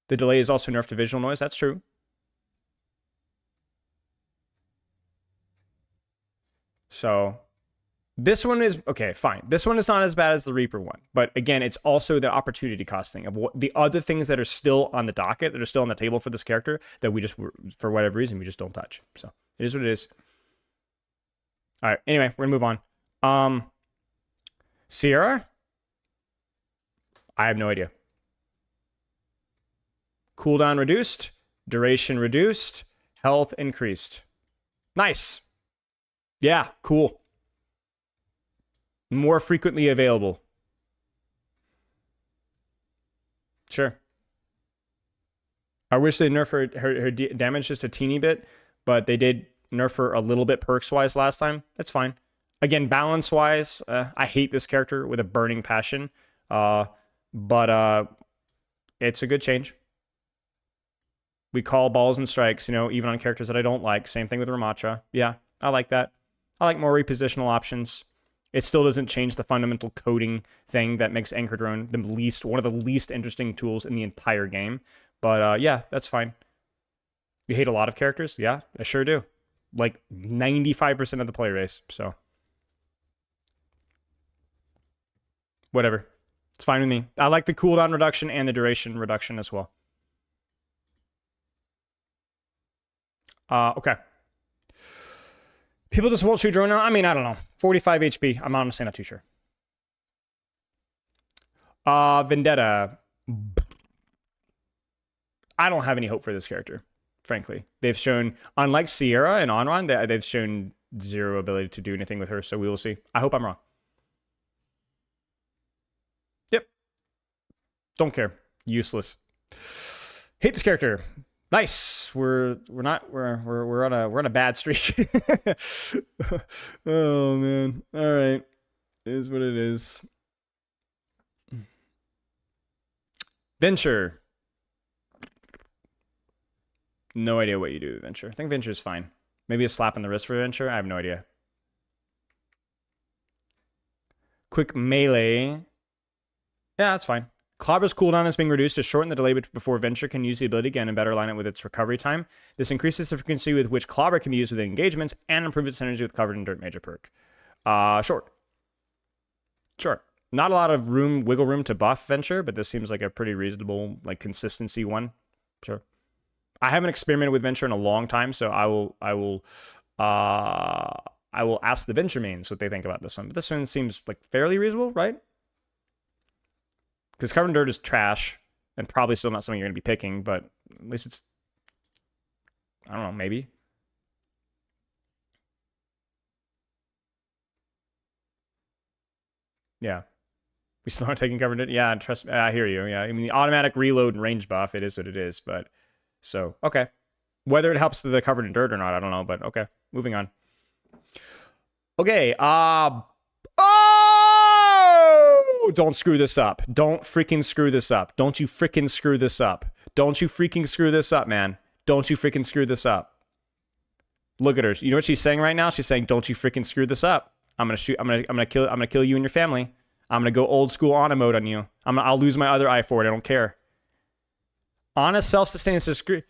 Speaker 1: The delay is also nerfed to visual noise. That's true. So, This one is okay, fine. This one is not as bad as the Reaper one, but again, it's also the opportunity cost thing of what the other things that are still on the docket, that are still on the table for this character that we just, for whatever reason, we just don't touch. So it is what it is. All right. Anyway, we're gonna move on. Sierra. I have no idea. Cooldown reduced, duration reduced, health increased. Nice. Yeah, cool. More frequently available. Sure. I wish they nerfed her damage just a teeny bit, but they did nerf her a little bit perks-wise last time. That's fine. Again, balance-wise, I hate this character with a burning passion, but it's a good change. We call balls and strikes, you know, even on characters that I don't like. Same thing with Ramattra. Yeah, I like that. I like more repositional options. It still doesn't change the fundamental coding thing that makes Anchor Drone one of the least interesting tools in the entire game. But yeah, that's fine. You hate a lot of characters? Yeah, I sure do. Like 95% of the player base, so. Whatever. It's fine with me. I like the cooldown reduction and the duration reduction as well. Okay. People just won't shoot drone now? I mean, I don't know. 45 HP. I'm honestly not too sure. Vendetta. I don't have any hope for this character, frankly. They've shown, unlike Sierra and Onron, they've shown zero ability to do anything with her, so we will see. I hope I'm wrong. Yep. Don't care. Useless. Hate this character. Nice. We're on a bad streak. Oh man. All right. It is what it is. Venture. No idea what you do with Venture. I think Venture's fine. Maybe a slap in the wrist for Venture. I have no idea. Quick melee. Yeah, that's fine. Clobbre's cooldown is being reduced to shorten the delay before Venture can use the ability again and better align it with its recovery time. This increases the frequency with which Clobber can be used within engagements and improves its synergy with Covered in Dirt major perk. Short. Not a lot of wiggle room to buff Venture, but this seems like a pretty reasonable, like, consistency one. Sure. I haven't experimented with Venture in a long time, so I will ask the Venture mains what they think about this one. But this one seems like fairly reasonable, right? Because Covered in Dirt is trash, and probably still not something you're going to be picking, but at least it's, I don't know, maybe. Yeah. We still aren't taking Covered in Dirt? Yeah, trust me, I hear you. Yeah, I mean, the automatic reload and range buff, it is what it is, but, so, okay. Whether it helps the Covered in Dirt or not, I don't know, but okay. Moving on. Okay, don't screw this up. Don't freaking screw this up. Don't you freaking screw this up. Don't you freaking screw this up, man. Don't you freaking screw this up. Look at her. You know what she's saying right now? She's saying, "Don't you freaking screw this up. I'm gonna shoot. I'm gonna kill you and your family. I'm gonna go old school Ana mode on you. I'll lose my other eye for it. I don't care." Ana self-sustains to screw.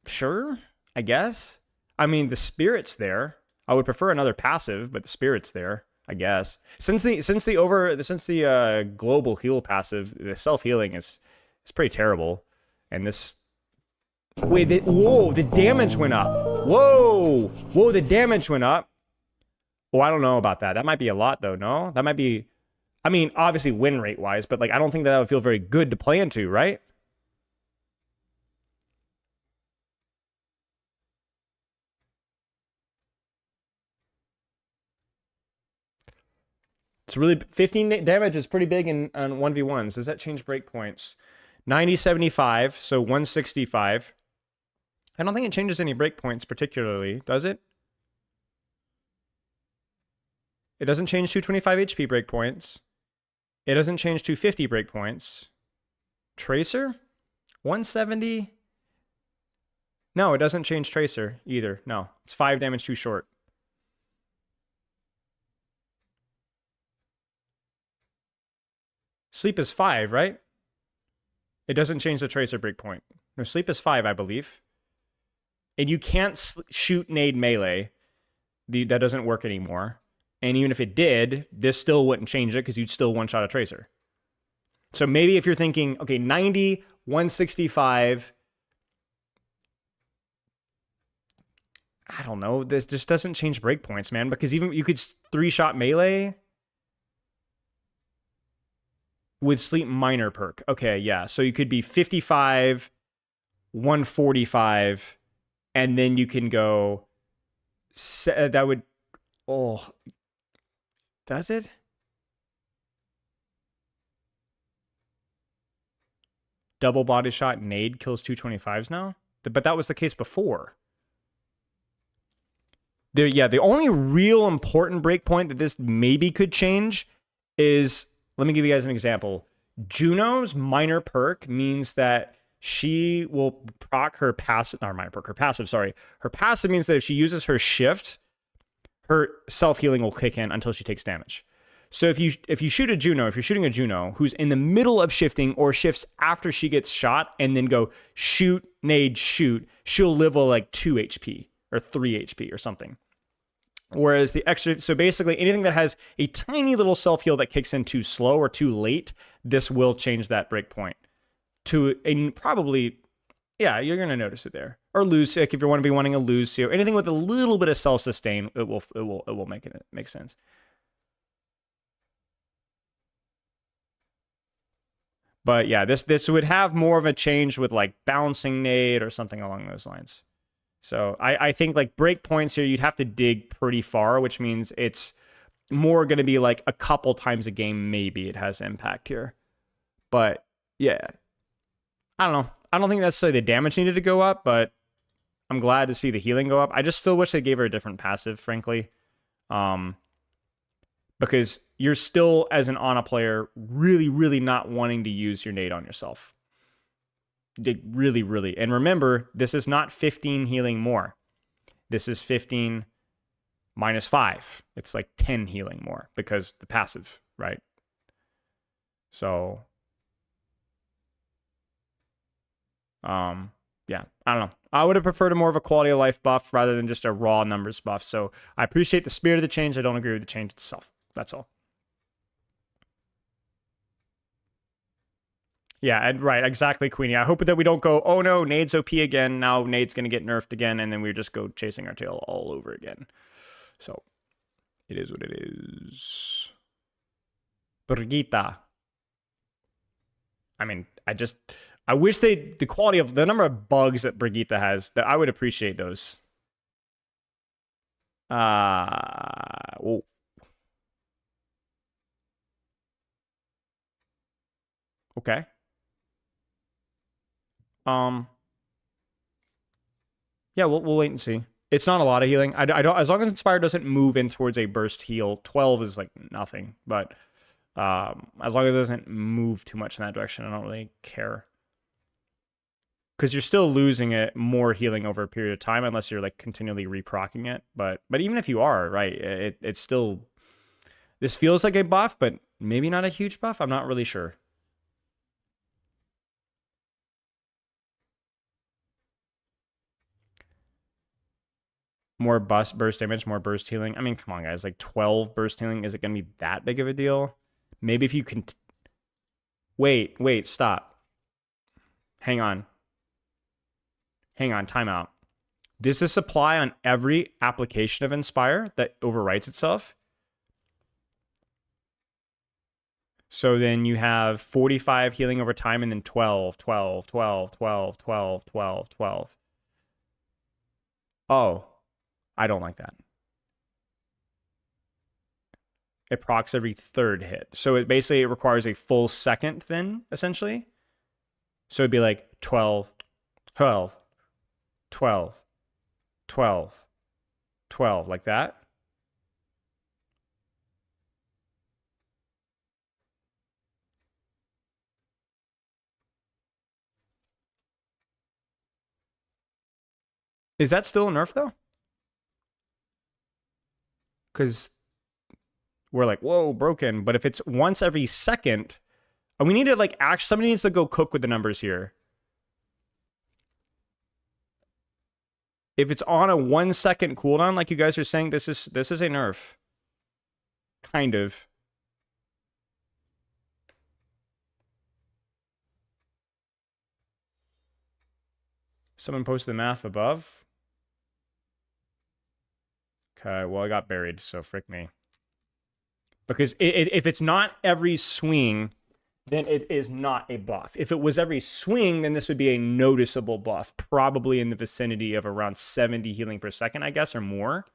Speaker 1: Sure, I guess. I mean, the spirit's there. I would prefer another passive, but the spirit's there, I guess. Since the global heal passive, the self-healing is pretty terrible. And this, wait, whoa, the damage went up. Whoa, the damage went up. Oh, I don't know about that. That might be a lot though, no? That might be, I mean, obviously win rate wise, but like I don't think that would feel very good to play into, right? It's really 15 damage is pretty big on 1v1s. Does that change breakpoints? 90, 75, so 165. I don't think it changes any breakpoints particularly, does it? It doesn't change 225 HP breakpoints. It doesn't change 250 breakpoints. Tracer? 170? No, it doesn't change Tracer either. No, it's 5 damage too short. Sleep is 5, right? It doesn't change the Tracer breakpoint. No, sleep is 5, I believe. And you can't shoot nade melee. That doesn't work anymore. And even if it did, this still wouldn't change it because you'd still one-shot a tracer. So maybe if you're thinking, okay, 90, 165... I don't know. This just doesn't change breakpoints, man. Because even you could 3-shot melee with sleep minor perk. Okay, yeah. So you could be 55, 145, and then you can go. That would. Oh, does it? Double body shot nade kills 225s now, but that was the case before. The only real important breakpoint that this maybe could change is, let me give you guys an example. Juno's minor perk means that she will proc her passive, not minor perk, her passive, sorry. Her passive means that if she uses her shift, her self-healing will kick in until she takes damage. So if you shoot a Juno, if you're shooting a Juno who's in the middle of shifting or shifts after she gets shot and then go shoot, nade, shoot, she'll level like 2 HP. Or 3 HP or something. Whereas the extra, so basically anything that has a tiny little self-heal that kicks in too slow or too late, this will change that breakpoint to a probably, yeah, you're going to notice it there. Or lose, like if you're want to be wanting a lose, so anything with a little bit of self-sustain, it will make sense. But yeah, this would have more of a change with like bouncing nade or something along those lines. So I think like breakpoints here, you'd have to dig pretty far, which means it's more going to be like a couple times a game, maybe it has impact here. But yeah, I don't know. I don't think necessarily the damage needed to go up, but I'm glad to see the healing go up. I just still wish they gave her a different passive, frankly. Because you're still, as an Ana player, really, really not wanting to use your nade on yourself. Really, really. And remember, this is not 15 healing more. This is 15 minus 5. It's like 10 healing more because the passive, right? So, yeah, I don't know. I would have preferred a more of a quality of life buff rather than just a raw numbers buff. So I appreciate the spirit of the change. I don't agree with the change itself. That's all. Yeah, right, exactly, Queenie. I hope that we don't go, oh no, nade's OP again. Now nade's going to get nerfed again, and then we just go chasing our tail all over again. So, it is what it is. Brigitte. I mean, I wish the quality of, the number of bugs that Brigitte has, that I would appreciate those. Oh. Okay. Yeah, we'll wait and see. It's not a lot of healing. I don't, as long as Inspire doesn't move in towards a burst heal, 12 is like nothing. But as long as it doesn't move too much in that direction, I don't really care. Because you're still losing it more healing over a period of time, unless you're like continually reprocking it. But even if you are, right, it's still, this feels like a buff, but maybe not a huge buff. I'm not really sure. More burst damage, more burst healing. I mean, come on, guys. Like 12 burst healing, is it going to be that big of a deal? Maybe if you can... Wait, stop. Hang on, timeout. Does this apply on every application of Inspire that overwrites itself? So then you have 45 healing over time and then 12, 12, 12, 12, 12, 12, 12. Oh. I don't like that. It procs every third hit. So it basically requires a full second then, essentially. So it'd be like 12, 12, 12, 12, 12, like that. Is that still a nerf though? Because we're like, whoa, broken. But if it's once every second, and we need to like, somebody needs to go cook with the numbers here. If it's on a 1 second cooldown, like you guys are saying, this is a nerf. Kind of. Someone posted the math above. Okay, well, I got buried, so frick me. Because if it's not every swing, then it is not a buff. If it was every swing, then this would be a noticeable buff, probably in the vicinity of around 70 healing per second, I guess, or more.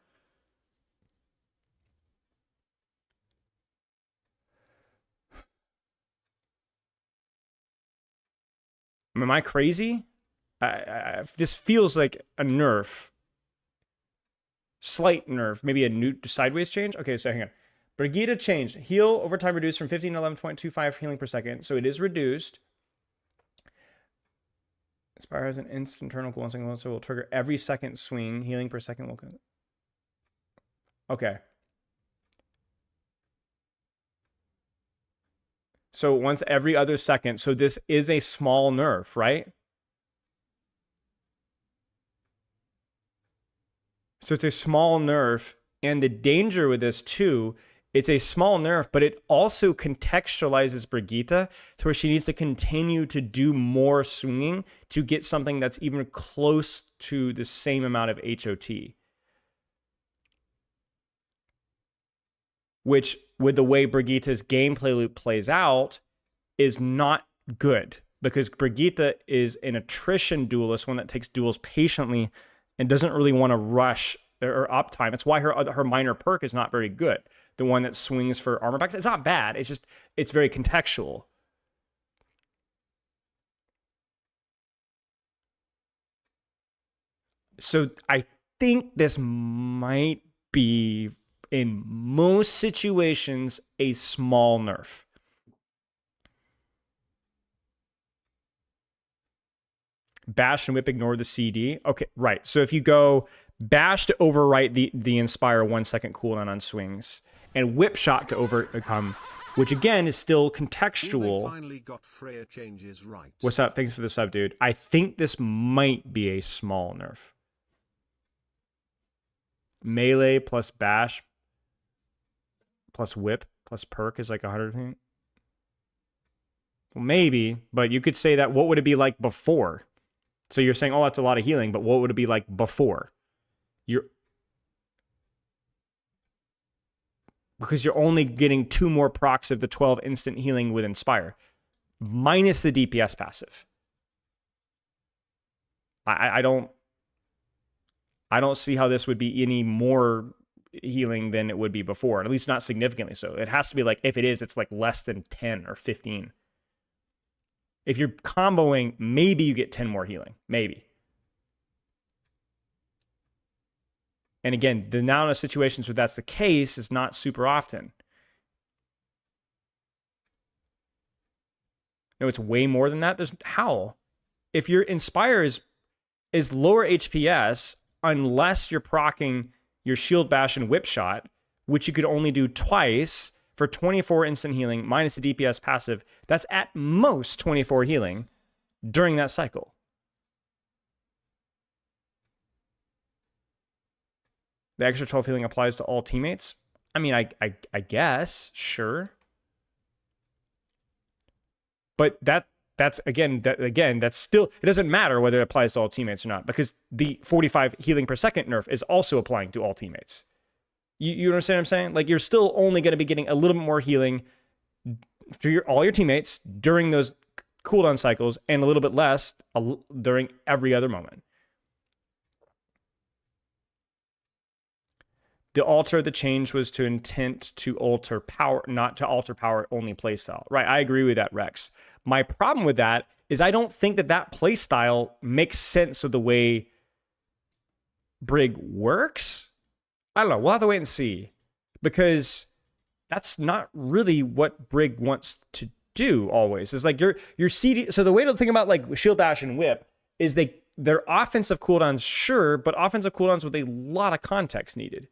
Speaker 1: Am I crazy? This feels like a nerf. Slight nerf, maybe a new sideways change. Okay, so hang on. Brigitte changed. Heal over time reduced from 15 to 11.25 healing per second. So it is reduced. Inspire has an instant internal cooldown single, so will trigger every second swing. Healing per second will... Okay. So once every other second. So this is a small nerf, right? So it's a small nerf. And the danger with this too, it's a small nerf, but it also contextualizes Brigitte to where she needs to continue to do more swinging to get something that's even close to the same amount of HOT. Which, with the way Brigitte's gameplay loop plays out, is not good. Because Brigitte is an attrition duelist, one that takes duels patiently and doesn't really want to rush or uptime. It's why her minor perk is not very good. The one that swings for armor packs, it's not bad. It's just, it's very contextual. So I think this might be, in most situations, a small nerf. Bash and whip ignore the CD. Okay, right. So if you go bash to overwrite the Inspire 1 second cooldown on swings, and whip shot to overcome, which again is still contextual.
Speaker 5: Finally got Freya changes right.
Speaker 1: What's up? Thanks for the sub, dude. I think this might be a small nerf. Melee plus bash plus whip plus perk is like 100. Well, maybe, but you could say that. What would it be like before? So you're saying, oh, that's a lot of healing, but what would it be like before? Because you're only getting 2 more procs of the 12 instant healing with Inspire, minus the DPS passive. I don't see how this would be any more healing than it would be before, at least not significantly so. It has to be like, if it is, it's like less than 10 or 15. If you're comboing, maybe you get 10 more healing. Maybe. And again, the amount of situations where that's the case is not super often. No, it's way more than that. There's how? If your Inspire is lower HPS, unless you're proccing your Shield Bash and Whip Shot, which you could only do twice for 24 instant healing minus the DPS passive, that's at most 24 healing during that cycle. The extra 12 healing applies to all teammates. I mean, I guess, sure. But that's still, it doesn't matter whether it applies to all teammates or not, because the 45 healing per second nerf is also applying to all teammates. You understand what I'm saying? Like, you're still only going to be getting a little bit more healing to all your teammates during those cooldown cycles, and a little bit less during every other moment. The change was to intent to alter power, not to alter power only playstyle. Right, I agree with that, Rex. My problem with that is I don't think that playstyle makes sense with the way Brig works. I don't know. We'll have to wait and see, because that's not really what Brig wants to do always. It's like your CD. So the way to think about like Shield Bash and Whip is they're offensive cooldowns, sure, but offensive cooldowns with a lot of context needed.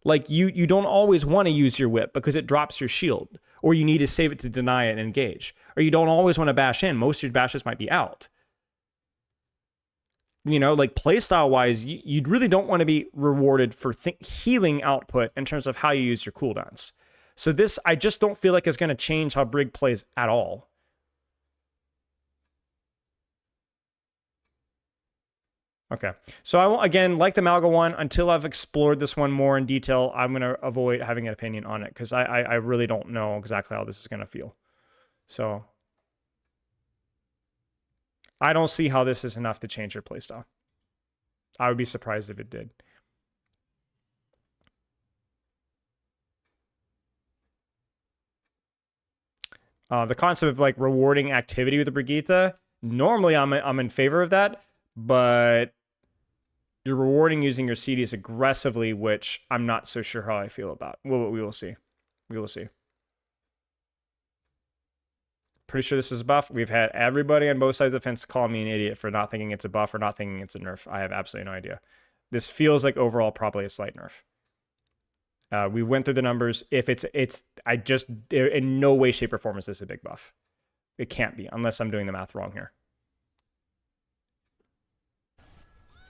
Speaker 1: Like you don't always want to use your whip because it drops your shield, or you need to save it to deny it and engage, or you don't always want to bash in. Most of your bashes might be out. you know, like playstyle wise, you really don't want to be rewarded for healing output in terms of how you use your cooldowns. So this, I just don't feel like is going to change how Brig plays at all. Okay, so I won't, again, like the Malga one, until I've explored this one more in detail, I'm going to avoid having an opinion on it, because I really don't know exactly how this is going to feel. So I don't see how this is enough to change your playstyle. I would be surprised if it did. The concept of like rewarding activity with the Brigitte, normally I'm in favor of that, but you're rewarding using your CDs aggressively, which I'm not so sure how I feel about. Well, we will see. We will see. Pretty sure this is a buff. We've had everybody on both sides of the fence call me an idiot for not thinking it's a buff or not thinking it's a nerf. I have absolutely no idea. This feels like overall probably a slight nerf. We went through the numbers. If I just, in no way, shape, or form is this a big buff. It can't be, unless I'm doing the math wrong here.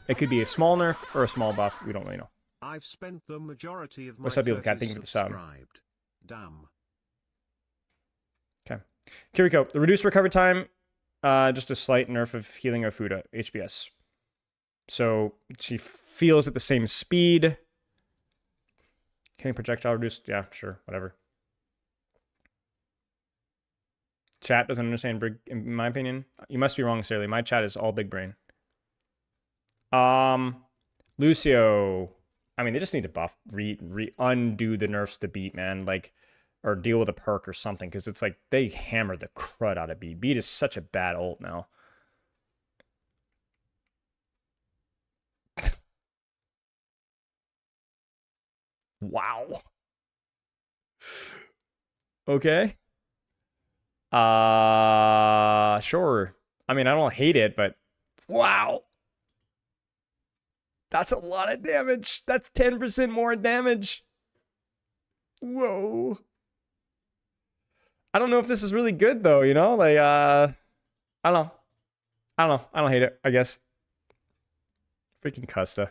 Speaker 1: It could be a small nerf or a small buff. We don't really know.
Speaker 5: I've spent the majority of my
Speaker 1: What's up, people? Cat, thank you for the sub.
Speaker 5: subscribed. Damn.
Speaker 1: Okay. Kiriko, the reduced recovery time, just a slight nerf of healing Ofuda, HBS. So she feels at the same speed. Healing projectile reduced, yeah, sure, whatever. Chat doesn't understand Brig, in my opinion. You must be wrong, Sarah. My chat is all big brain. Lucio. I mean, they just need to buff, undo the nerfs to beat, man. Like, or deal with a perk or something, because it's like they hammered the crud out of beat. Beat is such a bad ult now. Wow. Okay. Sure. I mean, I don't hate it, but wow. That's a lot of damage. That's 10% more damage. Whoa. I don't know if this is really good though, you know? Like I don't know. I don't hate it, I guess. Freaking Custa.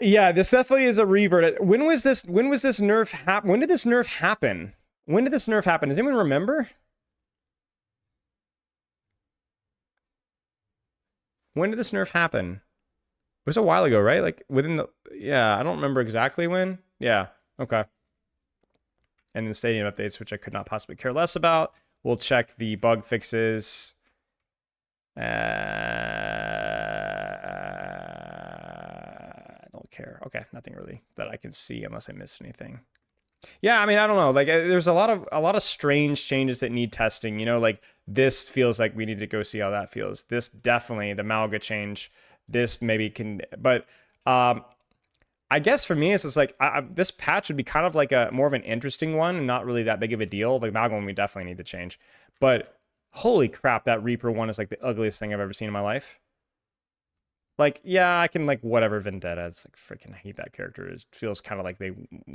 Speaker 1: Yeah, this definitely is a revert. When was this nerf happen? When did this nerf happen? When did this nerf happen? Does anyone remember? When did this nerf happen? It was a while ago, right? Like within the, yeah, I don't remember exactly when. Yeah, okay. And then stadium updates, which I could not possibly care less about. We'll check the bug fixes. I don't care. Okay, nothing really that I can see unless I missed anything. Yeah, I mean, I don't know. Like, there's a lot of strange changes that need testing. You know, like this feels like we need to go see how that feels. This definitely, the Malga change. This maybe can, but I guess for me, it's just like this patch would be kind of like a more of an interesting one, and not really that big of a deal. The Malga one we definitely need to change, but holy crap, that Reaper one is like the ugliest thing I've ever seen in my life. Like, yeah, I can like whatever Vendetta. It's like freaking hate that character. It feels kind of like they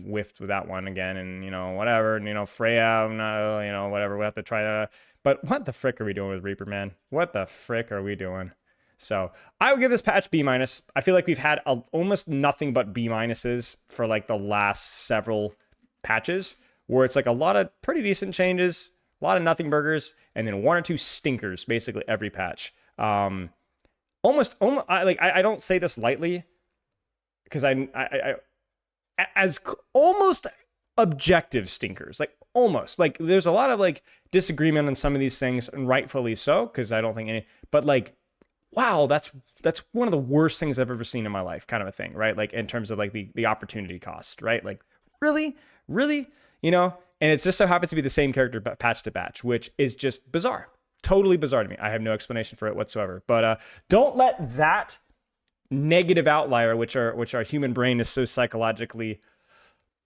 Speaker 1: whiffed with that one again, and you know whatever. And, you know Freya, no, you know whatever. We have to try that. But what the frick are we doing with Reaper, man? What the frick are we doing? So I would give this patch B-. I feel like we've had almost nothing but B-minuses for like the last several patches, where it's like a lot of pretty decent changes, a lot of nothing burgers, and then one or two stinkers basically every patch. Almost, I don't say this lightly, because I as almost objective stinkers, like almost, like there's a lot of like disagreement on some of these things, and rightfully so, because I don't think any, but like, wow, that's one of the worst things I've ever seen in my life, kind of a thing, right? Like in terms of like the opportunity cost, right? Like really, you know, and it just so happens to be the same character patch to patch, which is just bizarre. Totally bizarre to me. I have no explanation for it whatsoever. But don't let that negative outlier, which our human brain is so psychologically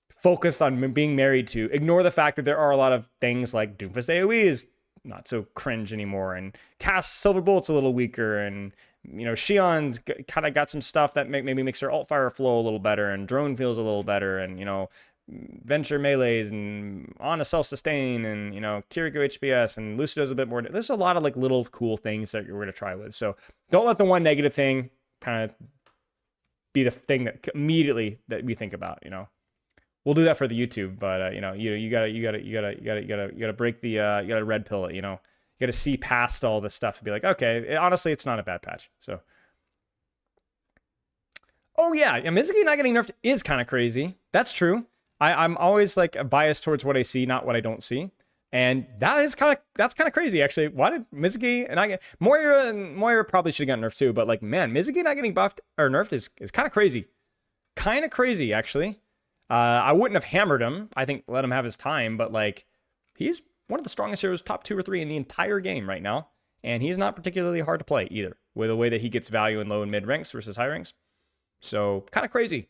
Speaker 1: focused on being married to, ignore the fact that there are a lot of things like Doomfist AoE is not so cringe anymore, and Cast Silver Bullet's a little weaker, and you know Shion's kind of got some stuff that maybe makes her alt fire flow a little better, and Drone feels a little better, and you know venture melees and on a self-sustain and, you know, Kiriko HPS and Lucido's a bit more. There's a lot of like little cool things that you're going to try with. So don't let the one negative thing kind of be the thing that immediately that we think about, you know. We'll do that for the YouTube, but you know, you gotta break the you gotta red pill it, you know. You gotta see past all this stuff and be like, okay, honestly, it's not a bad patch. So, oh yeah, Mizuki not getting nerfed is kind of crazy. That's true. I'm always like biased towards what I see, not what I don't see, and that's kind of crazy actually. Why did Mizuki and I get Moira probably should have gotten nerfed too, but like man, Mizuki not getting buffed or nerfed is kind of crazy, actually. I wouldn't have hammered him. I think let him have his time, but like he's one of the strongest heroes, top 2 or 3 in the entire game right now, and he's not particularly hard to play either, with the way that he gets value in low and mid ranks versus high ranks. So kind of crazy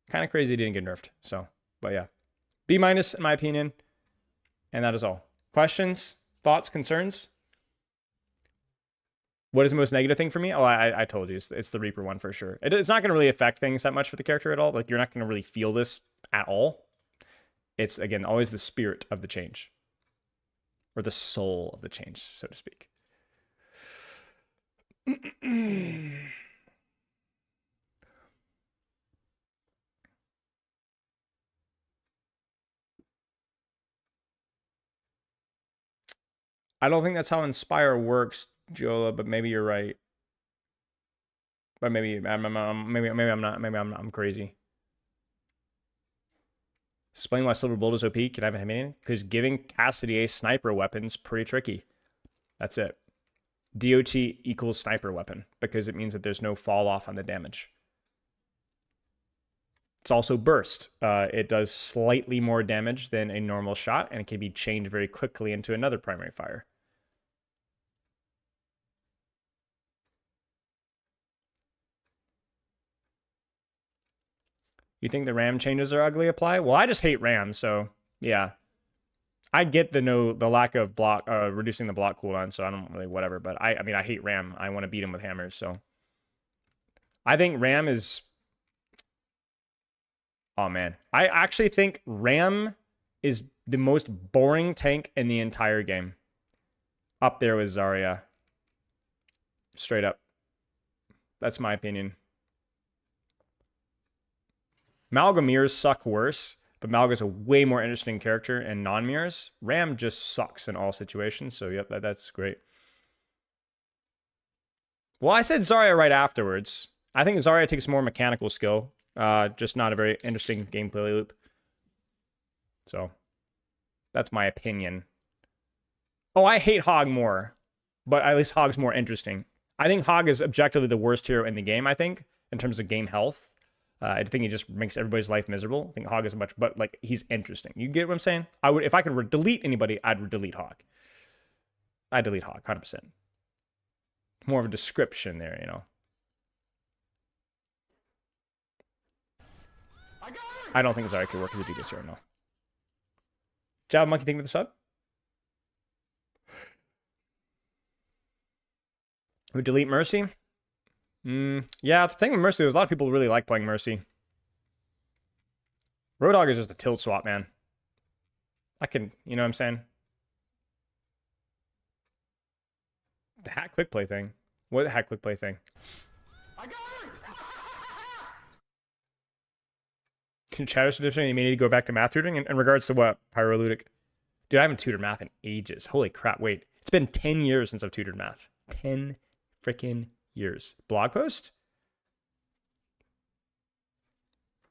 Speaker 1: he didn't get nerfed. So, but yeah, B- in my opinion, and that is all. Questions, thoughts, concerns? What is the most negative thing for me? Oh, I told you, it's the Reaper one for sure. It's not going to really affect things that much for the character at all. Like, you're not going to really feel this at all. It's, again, always the spirit of the change. Or the soul of the change, so to speak. I don't think that's how Inspire works, Jola, but maybe you're right. But maybe I'm not. Maybe I'm crazy. Explain why Silver Bolt is OP. Can I have a opinion? Because giving Cassidy a sniper weapon's pretty tricky. That's it. DOT equals sniper weapon because it means that there's no fall off on the damage. It's also burst. It does slightly more damage than a normal shot, and it can be chained very quickly into another primary fire. You think the RAM changes are ugly apply? Well, I just hate RAM, so yeah. I get the lack of block reducing the block cooldown, so I don't really whatever, but I mean I hate RAM. I want to beat him with hammers, so I think RAM is oh man. I actually think RAM is the most boring tank in the entire game. Up there with Zarya. Straight up. That's my opinion. Malga mirrors suck worse, but Malga's a way more interesting character in non-mirrors. Ram just sucks in all situations, so yep, that's great. Well, I said Zarya right afterwards. I think Zarya takes more mechanical skill, just not a very interesting gameplay loop. So, that's my opinion. Oh, I hate Hog more, but at least Hog's more interesting. I think Hog is objectively the worst hero in the game, I think, in terms of game health. I think he just makes everybody's life miserable. I think Hog is much, but like he's interesting. You get what I'm saying? I would, if I could delete anybody, I'd delete Hog. I'd delete Hog, 100%. More of a description there, you know. I don't think Zarya could work as a DPS hero, no. Java Monkey, thank you for the sub. Would delete Mercy? Yeah, the thing with Mercy, there's a lot of people who really like playing Mercy. Roadhog is just a tilt swap, man. I can, you know what I'm saying? The hack quick play thing. What the hack quick play thing? Can chatter suggestion you may need to go back to math tutoring? In regards to what? Pyrolytic? Dude, I haven't tutored math in ages. Holy crap, wait. It's been 10 years since I've tutored math. 10 freaking years. Blog post?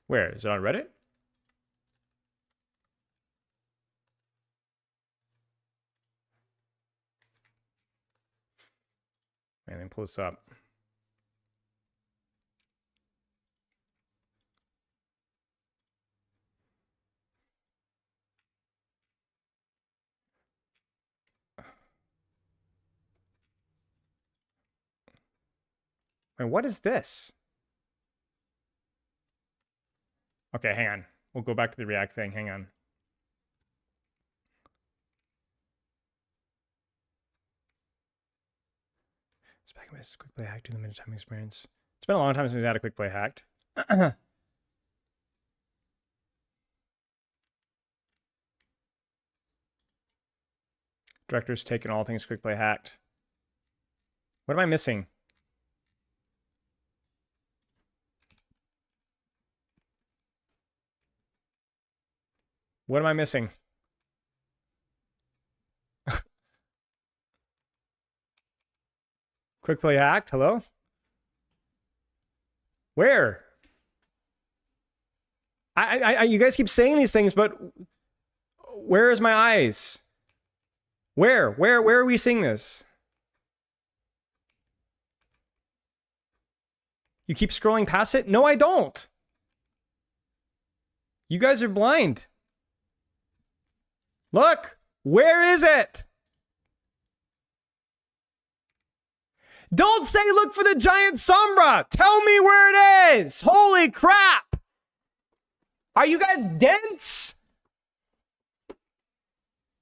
Speaker 1: Where? Is it on Reddit? Man, let me pull this up. Wait, what is this? Okay, hang on. We'll go back to the React thing. Hang on. Specumist, quick play hack, 2 minute time experience. It's been a long time since we've had a quick play hacked. Director's taken all things quick play hacked. What am I missing? What am I missing? Quick play hacked? Hello? Where? You guys keep saying these things, but where is my eyes? Where are we seeing this? You keep scrolling past it? No, I don't. You guys are blind. Look, where is it? Don't say look for the giant Sombra. Tell me where it is. Holy crap. Are you guys dense?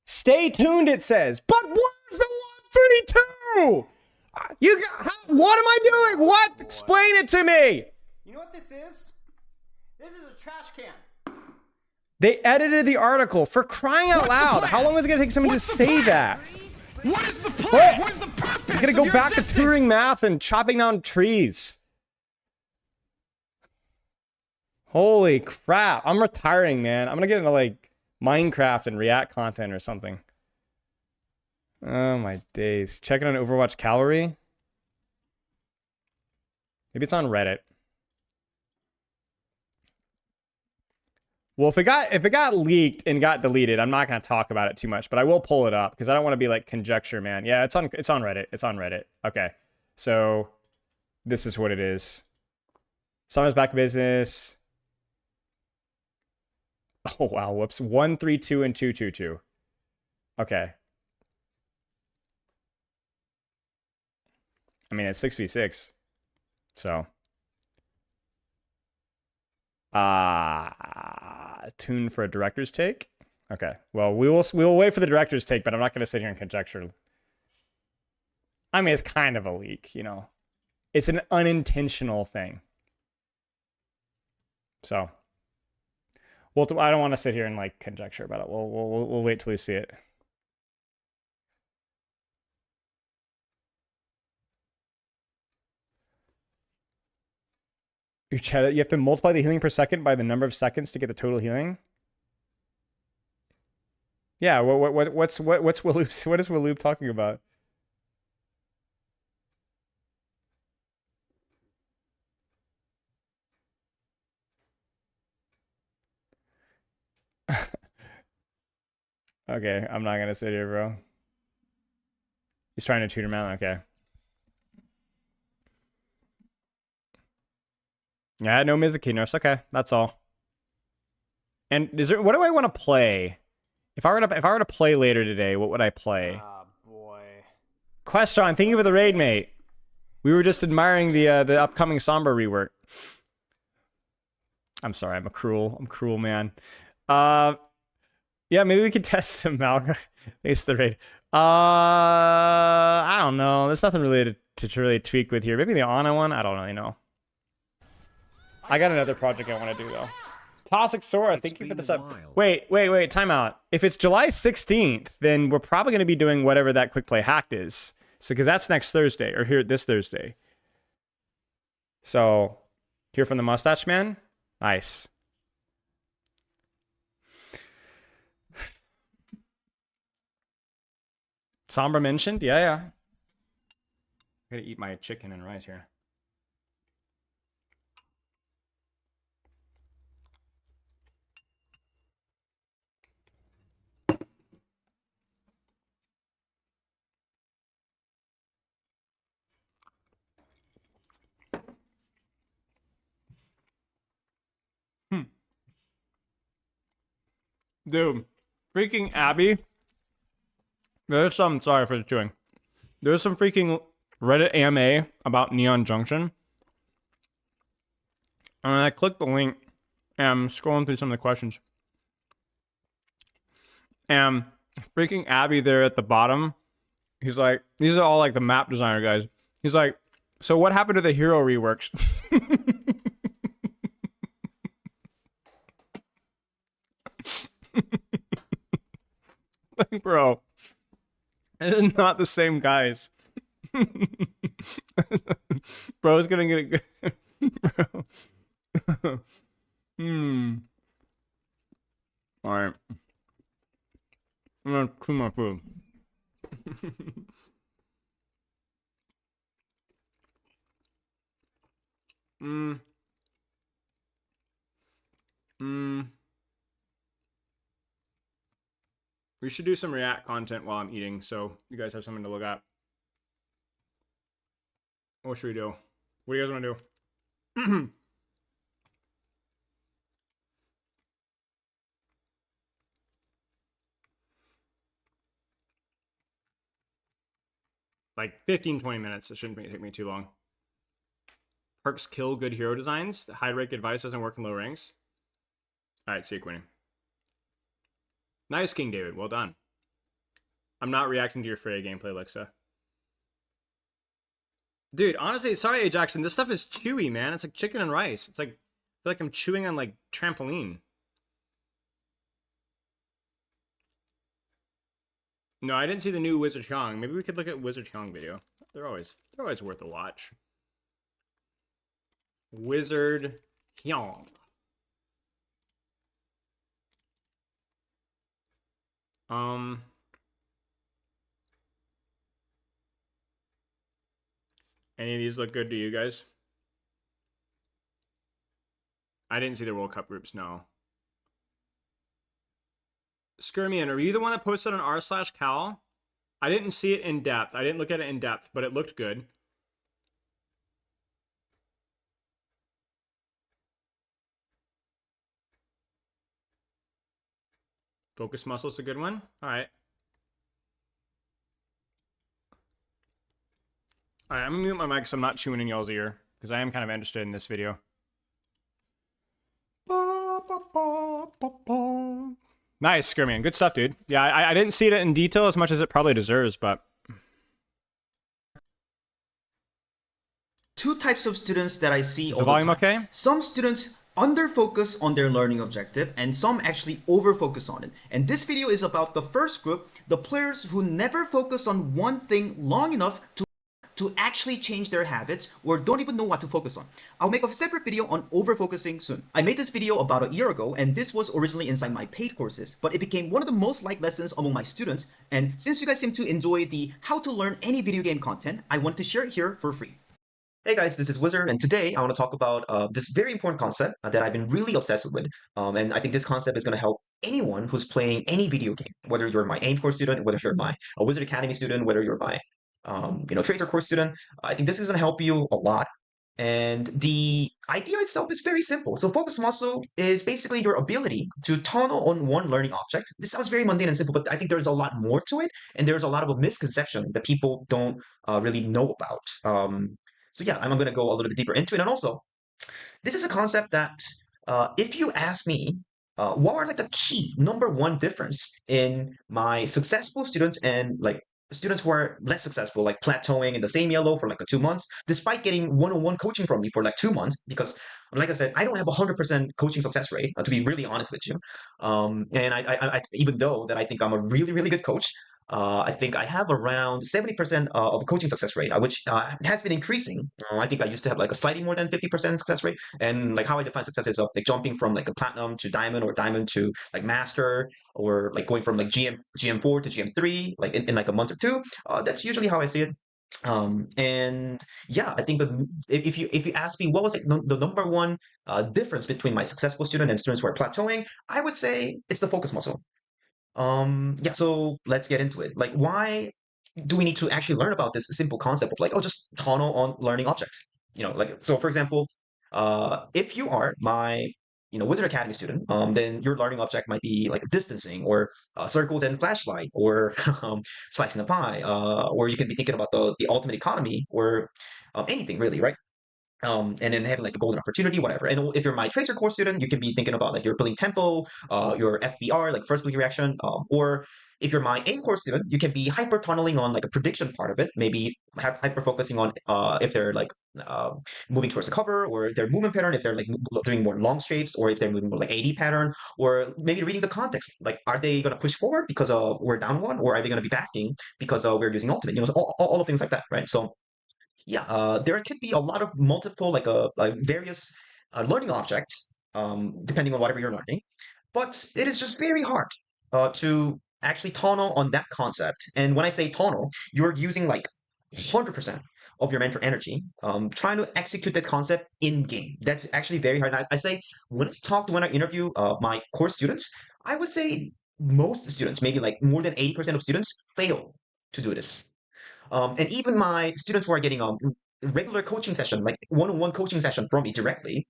Speaker 1: Stay tuned, it says. But where's the 132? What am I doing? What? Explain it to me.
Speaker 6: You know what this is? This is a trash can.
Speaker 1: They edited the article for crying out loud. How long is it going to take someone to say that?
Speaker 3: What is the plan? What is the purpose?
Speaker 1: I'm going to go back to tutoring math and chopping down trees. Holy crap. I'm retiring, man. I'm going to get into like Minecraft and React content or something. Oh my days. Checking on Overwatch Calorie. Maybe it's on Reddit. Well, if it got leaked and got deleted, I'm not going to talk about it too much, but I will pull it up because I don't want to be like conjecture, man. Yeah, it's on Reddit. It's on Reddit. Okay. So this is what it is. Summer's back in business. Oh wow, whoops. 132 and 222. Okay. I mean, it's 6v6. So tune for a director's take. Okay. Well, we will wait for the director's take, but I'm not going to sit here and conjecture. I mean, it's kind of a leak, you know. It's an unintentional thing. So, well, I don't want to sit here and like conjecture about it. We'll wait till we see it. Your chat, you have to multiply the healing per second by the number of seconds to get the total healing. Yeah, what's Waloop? What is Waloop talking about? Okay, I'm not gonna sit here, bro. He's trying to tutor him out. Okay. Yeah, no Mizuki nurse. Okay, that's all. And is there? What do I want to play? If I were to play later today, what would I play?
Speaker 6: Oh boy.
Speaker 1: Question. Thank you for the raid, mate. We were just admiring the upcoming Sombra rework. I'm sorry. I'm cruel, man. Yeah, maybe we could test them out. Thanks for the raid. I don't know. There's nothing really to really tweak with here. Maybe the Ana one. I don't really know. I got another project I want to do though. Toxic Sora, thank you for the sub. Wait, time out. If it's July 16th, then we're probably going to be doing whatever that quick play hacked is. So, because that's next Thursday, or here this Thursday. So, hear from the Mustache Man? Nice. Sombra mentioned? Yeah. I gotta eat my chicken and rice here. Dude, freaking Abby. There's some, sorry for chewing. There's some freaking Reddit AMA about Neon Junction. And I clicked the link and I'm scrolling through some of the questions. And freaking Abby there at the bottom, he's like, these are all like the map designer guys. He's like, so what happened to the hero reworks? Like, bro, It's not the same guys. Bro's gonna get a good. Bro. All right. I'm gonna chew my food. We should do some React content while I'm eating, so you guys have something to look at. What should we do? What do you guys want to do? Like 15, 20 minutes. It shouldn't take me too long. Perks kill good hero designs. High rank advice doesn't work in low ranks. All right, see you, Quinny. Nice, King David. Well done. I'm not reacting to your Freya gameplay, Alexa. Dude, honestly, sorry, Ajaxon. This stuff is chewy, man. It's like chicken and rice. It's like, I feel like I'm chewing on like trampoline. No, I didn't see the new Wizard Hyung. Maybe we could look at Wizard Hyung video. They're always worth a watch. Wizard Hyung. Any of these look good to you guys? I didn't see the World Cup groups, no. Skirmian, are you the one that posted on r/Cal? I didn't see it in depth. I didn't look at it in depth, but it looked good. Focus muscle's a good one. All right. All right, I'm gonna mute my mic so I'm not chewing in y'all's ear because I am kind of interested in this video. Nice, Skirmian. Good stuff, dude. Yeah, I didn't see it in detail as much as it probably deserves, but...
Speaker 7: Two types of students that I see
Speaker 1: Is
Speaker 7: all
Speaker 1: the volume
Speaker 7: the time.
Speaker 1: okay?
Speaker 7: Some students under-focus on their learning objective, and some actually over-focus on it. And this video is about the first group, the players who never focus on one thing long enough to actually change their habits or don't even know what to focus on. I'll make a separate video on over-focusing soon. I made this video about a year ago, and this was originally inside my paid courses, but it became one of the most liked lessons among my students, and since you guys seem to enjoy the how to learn any video game content, I wanted to share it here for free. Hey guys, this is Wizard, and today I want to talk about this very important concept that I've been really obsessed with, and I think this concept is going to help anyone who's playing any video game, whether you're my AIM course student, whether you're my Wizard Academy student, whether you're my Tracer course student. I think this is going to help you a lot. And the idea itself is very simple. So focus muscle is basically your ability to tunnel on one learning object. This sounds very mundane and simple, but I think there's a lot more to it, and there's a lot of a misconception that people don't really know about. So yeah, I'm going to go a little bit deeper into it. And also, this is a concept that if you ask me, what are like the key number one difference in my successful students and like students who are less successful, like plateauing in the same yellow for like 2 months, despite getting one-on-one coaching from me for like 2 months, because like I said, I don't have a 100% coaching success rate, to be really honest with you. And I even though that I think I'm a really, really good coach, I think I have around 70% of a coaching success rate, which has been increasing. I think I used to have like a slightly more than 50% success rate. And like how I define success is like jumping from like a platinum to diamond, or diamond to like master, or like going from like GM4 to GM3, like in like a month or two. That's usually how I see it. And yeah, I think if you ask me what was the number one difference between my successful student and students who are plateauing, I would say it's the focus muscle. Yeah, so let's get into it. Like, why do we need to actually learn about this simple concept of like, oh, just tunnel on learning objects? Like, so for example, if you are my, Wizard Academy student, then your learning object might be like distancing, or circles and flashlight, or slicing a pie, or you can be thinking about the ultimate economy, or anything really, right? And then having like a golden opportunity, whatever. And if you're my Tracer course student, you can be thinking about like your building tempo, your FBR, like first building reaction, or if you're my A core student, you can be hyper tunneling on like a prediction part of it, maybe hyper focusing on if they're like uh, moving towards the cover, or their movement pattern, if they're like doing more long shapes, or if they're moving more like AD pattern, or maybe reading the context. Like, are they going to push forward because we're down one, or are they going to be backing because we're using ultimate? You know, so all of things like that, right? So yeah, there could be a lot of multiple like various learning objects depending on whatever you're learning, but it is just very hard to actually tunnel on that concept. And when I say tunnel, you're using like 100% of your mental energy trying to execute that concept in game. That's actually very hard. And I say when I interview my core students, I would say most students, maybe like more than 80% of students, fail to do this. And even my students who are getting regular coaching session, like one-on-one coaching session from me directly,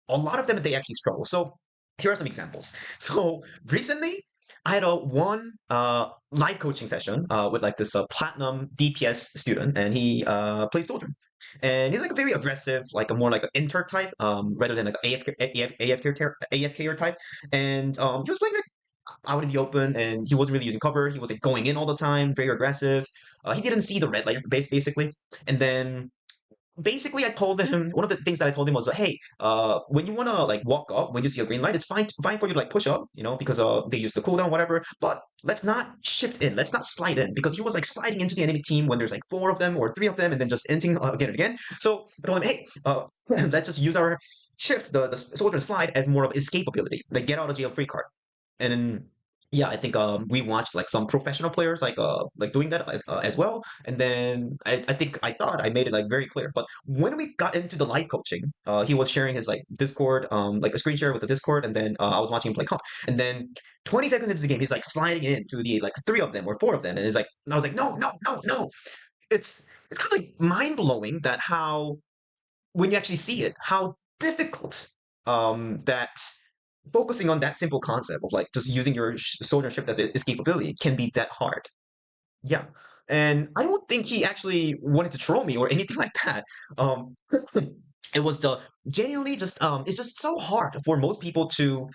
Speaker 7: a lot of them, they actually struggle. So here are some examples. So recently, I had a one live coaching session with like this platinum DPS student, and he plays soldier. And he's like a very aggressive, like a more like an inter type, rather than like AFK type. And he was playing like out in the open, and he wasn't really using cover. He was like going in all the time, very aggressive. He didn't see the red light basically. And then basically I told him, one of the things that I told him was, hey, when you want to like walk up when you see a green light, it's fine for you to like push up, you know, because they use the cooldown, whatever, but let's not shift in, let's not slide in, because he was like sliding into the enemy team when there's like 4 of them or 3 of them, and then just ending again and again. So I told him, hey, let's just use our shift, the soldier slide, as more of escapability, like get out of jail free card. And then yeah, I think we watched like some professional players like doing that as well. And then I thought I made it like very clear. But when we got into the live coaching, he was sharing his like Discord, like a screen share with the Discord, and then I was watching him play comp. And then 20 seconds into the game, he's like sliding into the like 3 of them or 4 of them, and it's like, and I was like, no, no, no, no. It's kind of like mind blowing that how, when you actually see it, how difficult that focusing on that simple concept of like just using your soldier shift as its capability can be that hard. Yeah. And I don't think he actually wanted to troll me or anything like that. It was genuinely just it's just so hard for most people to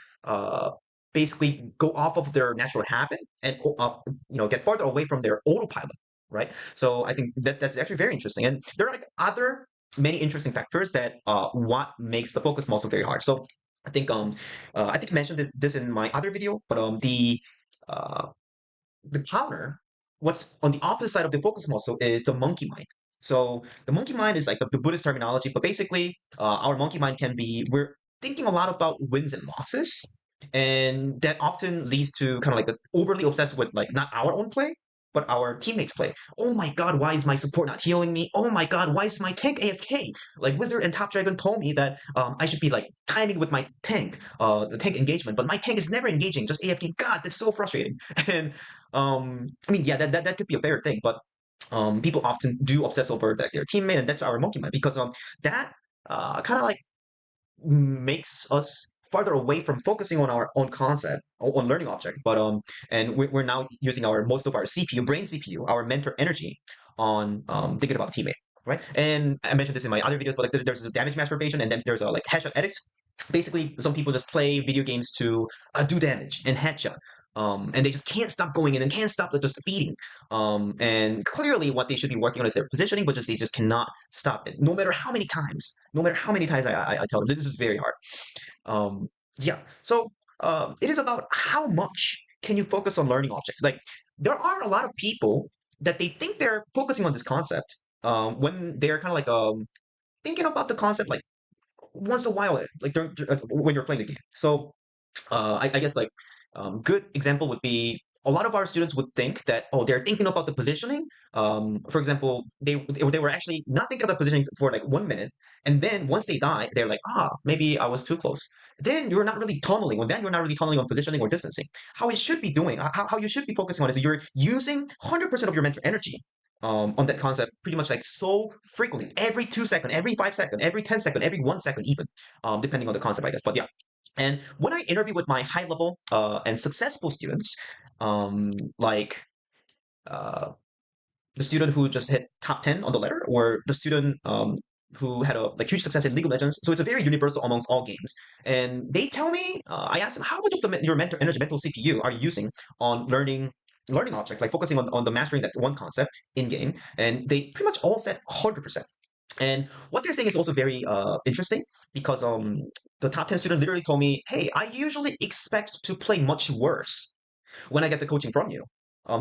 Speaker 7: basically go off of their natural habit and get farther away from their autopilot, right? So I think that's actually very interesting. And there are like other many interesting factors that what makes the focus muscle very hard. So I think I mentioned this in my other video, but uh, the counter, what's on the opposite side of the focus muscle, is the monkey mind. So the monkey mind is like the Buddhist terminology, but basically our monkey mind can be, we're thinking a lot about wins and losses, and that often leads to kind of like overly obsessed with like not our own play, but our teammates play. Oh my god, why is my support not healing me? Oh my god, why is my tank AFK? Like Wizard and Top Dragon told me that I should be like timing with my tank, the tank engagement, but my tank is never engaging, just AFK. God, that's so frustrating. And I mean, yeah, that could be a fair thing, but people often do obsess over like their teammate, and that's our monkey mind, because that kind of like makes us farther away from focusing on our own concept, on learning object. But and we're now using most of our CPU, brain CPU, our mental energy on thinking about teammate, right? And I mentioned this in my other videos, but like there's a damage masturbation, and then there's a like headshot addicts. Basically, some people just play video games to do damage and headshot. And they just can't stop going in and can't stop just feeding. And clearly what they should be working on is their positioning, but they just cannot stop it. No matter how many times, I tell them, this is very hard. Yeah, so it is about how much can you focus on learning objects. Like, there are a lot of people that they think they're focusing on this concept when they're kind of like thinking about the concept like once a while, like when you're playing the game. So I guess like good example would be, a lot of our students would think that, oh, they're thinking about the positioning. For example, they were actually not thinking about positioning for like 1 minute, and then once they die, they're like, maybe I was too close. Then you're not really tunneling. Well, then you're not really tunneling on positioning or distancing. How it should be doing, how you should be focusing on is you're using 100% of your mental energy on that concept pretty much like so frequently, every 2 seconds, every 5 seconds, every 10 seconds, every 1 second even, depending on the concept, I guess. But yeah. And when I interview with my high level and successful students, like the student who just hit top 10 on the ladder, or the student who had a like huge success in League of Legends, so it's a very universal amongst all games. And they tell me, I asked them, how much of your mental energy, mental CPU are you using on learning learning object, like focusing on the mastering that one concept in game, and they pretty much all said 100%. And what they're saying is also very interesting because the top 10 student literally told me, hey, I usually expect to play much worse when I get the coaching from you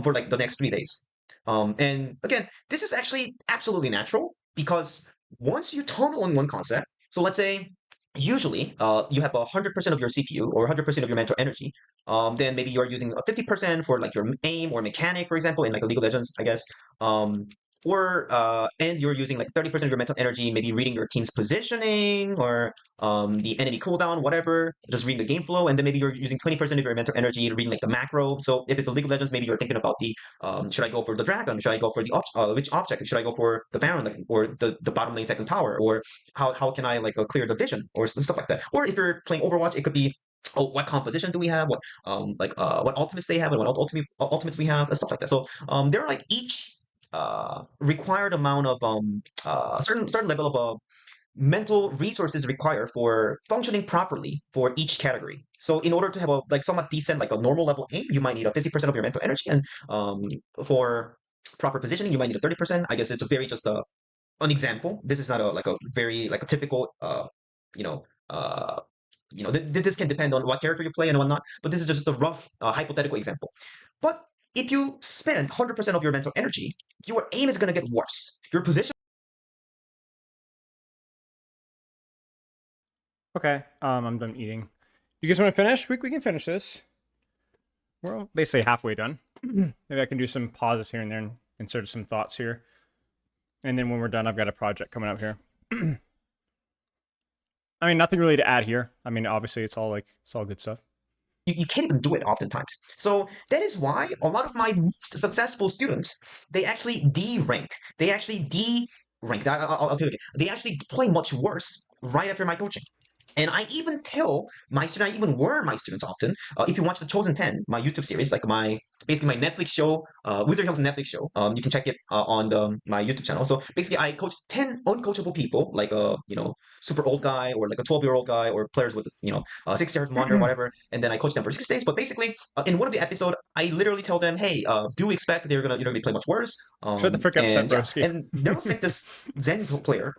Speaker 7: for like the next 3 days. And again, this is actually absolutely natural because once you tunnel on one concept, so let's say usually you have 100% of your CPU or 100% of your mental energy, then maybe you're using 50% for like your aim or mechanic, for example, in like a League of Legends, I guess. Or and you're using like 30% of your mental energy, maybe reading your team's positioning or the enemy cooldown, whatever, just reading the game flow, and then maybe you're using 20% of your mental energy reading like the macro. So if it's the League of Legends, maybe you're thinking about the should I go for the dragon? Should I go for the which object? Should I go for the baron, like, or the bottom lane second tower? Or how can I like clear the vision or stuff like that? Or if you're playing Overwatch, it could be, oh, what composition do we have? What what ultimates they have and what ultimates we have and stuff like that. So there are like each required amount of certain level of mental resources required for functioning properly for each category. So in order to have a like somewhat decent, like a normal level aim, you might need a 50% of your mental energy, and for proper positioning, you might need a 30%. I guess it's a very just an example. This is not a like a very like a typical you know this can depend on what character you play and whatnot, but this is just a rough hypothetical example. But if you spend 100% of your mental energy, your aim is going to get worse. Your position.
Speaker 1: Okay, I'm done eating. You guys want to finish? We can finish this. We're basically halfway done. Maybe I can do some pauses here and there and insert some thoughts here. And then when we're done, I've got a project coming up here. I mean, nothing really to add here. I mean, obviously, it's all good stuff.
Speaker 7: You can't even do it oftentimes. So that is why a lot of my most successful students, they actually D-rank. They actually D-rank. I'll tell you again. They actually play much worse right after my coaching. And I even tell my students, I even warn my students often, if you watch The Chosen 10, my YouTube series, like basically my Netflix show, Wizard Hill's Netflix show, you can check it on my YouTube channel. So basically I coach 10 uncoachable people, like a, super old guy or like a 12-year-old guy or players with, 60 Hz monitor or whatever. And then I coach them for 6 days. But basically in one of the episodes, I literally tell them, hey, do expect that you're going to play much worse.
Speaker 1: Shut the frick up, Broski.
Speaker 7: And there was like this Zen player,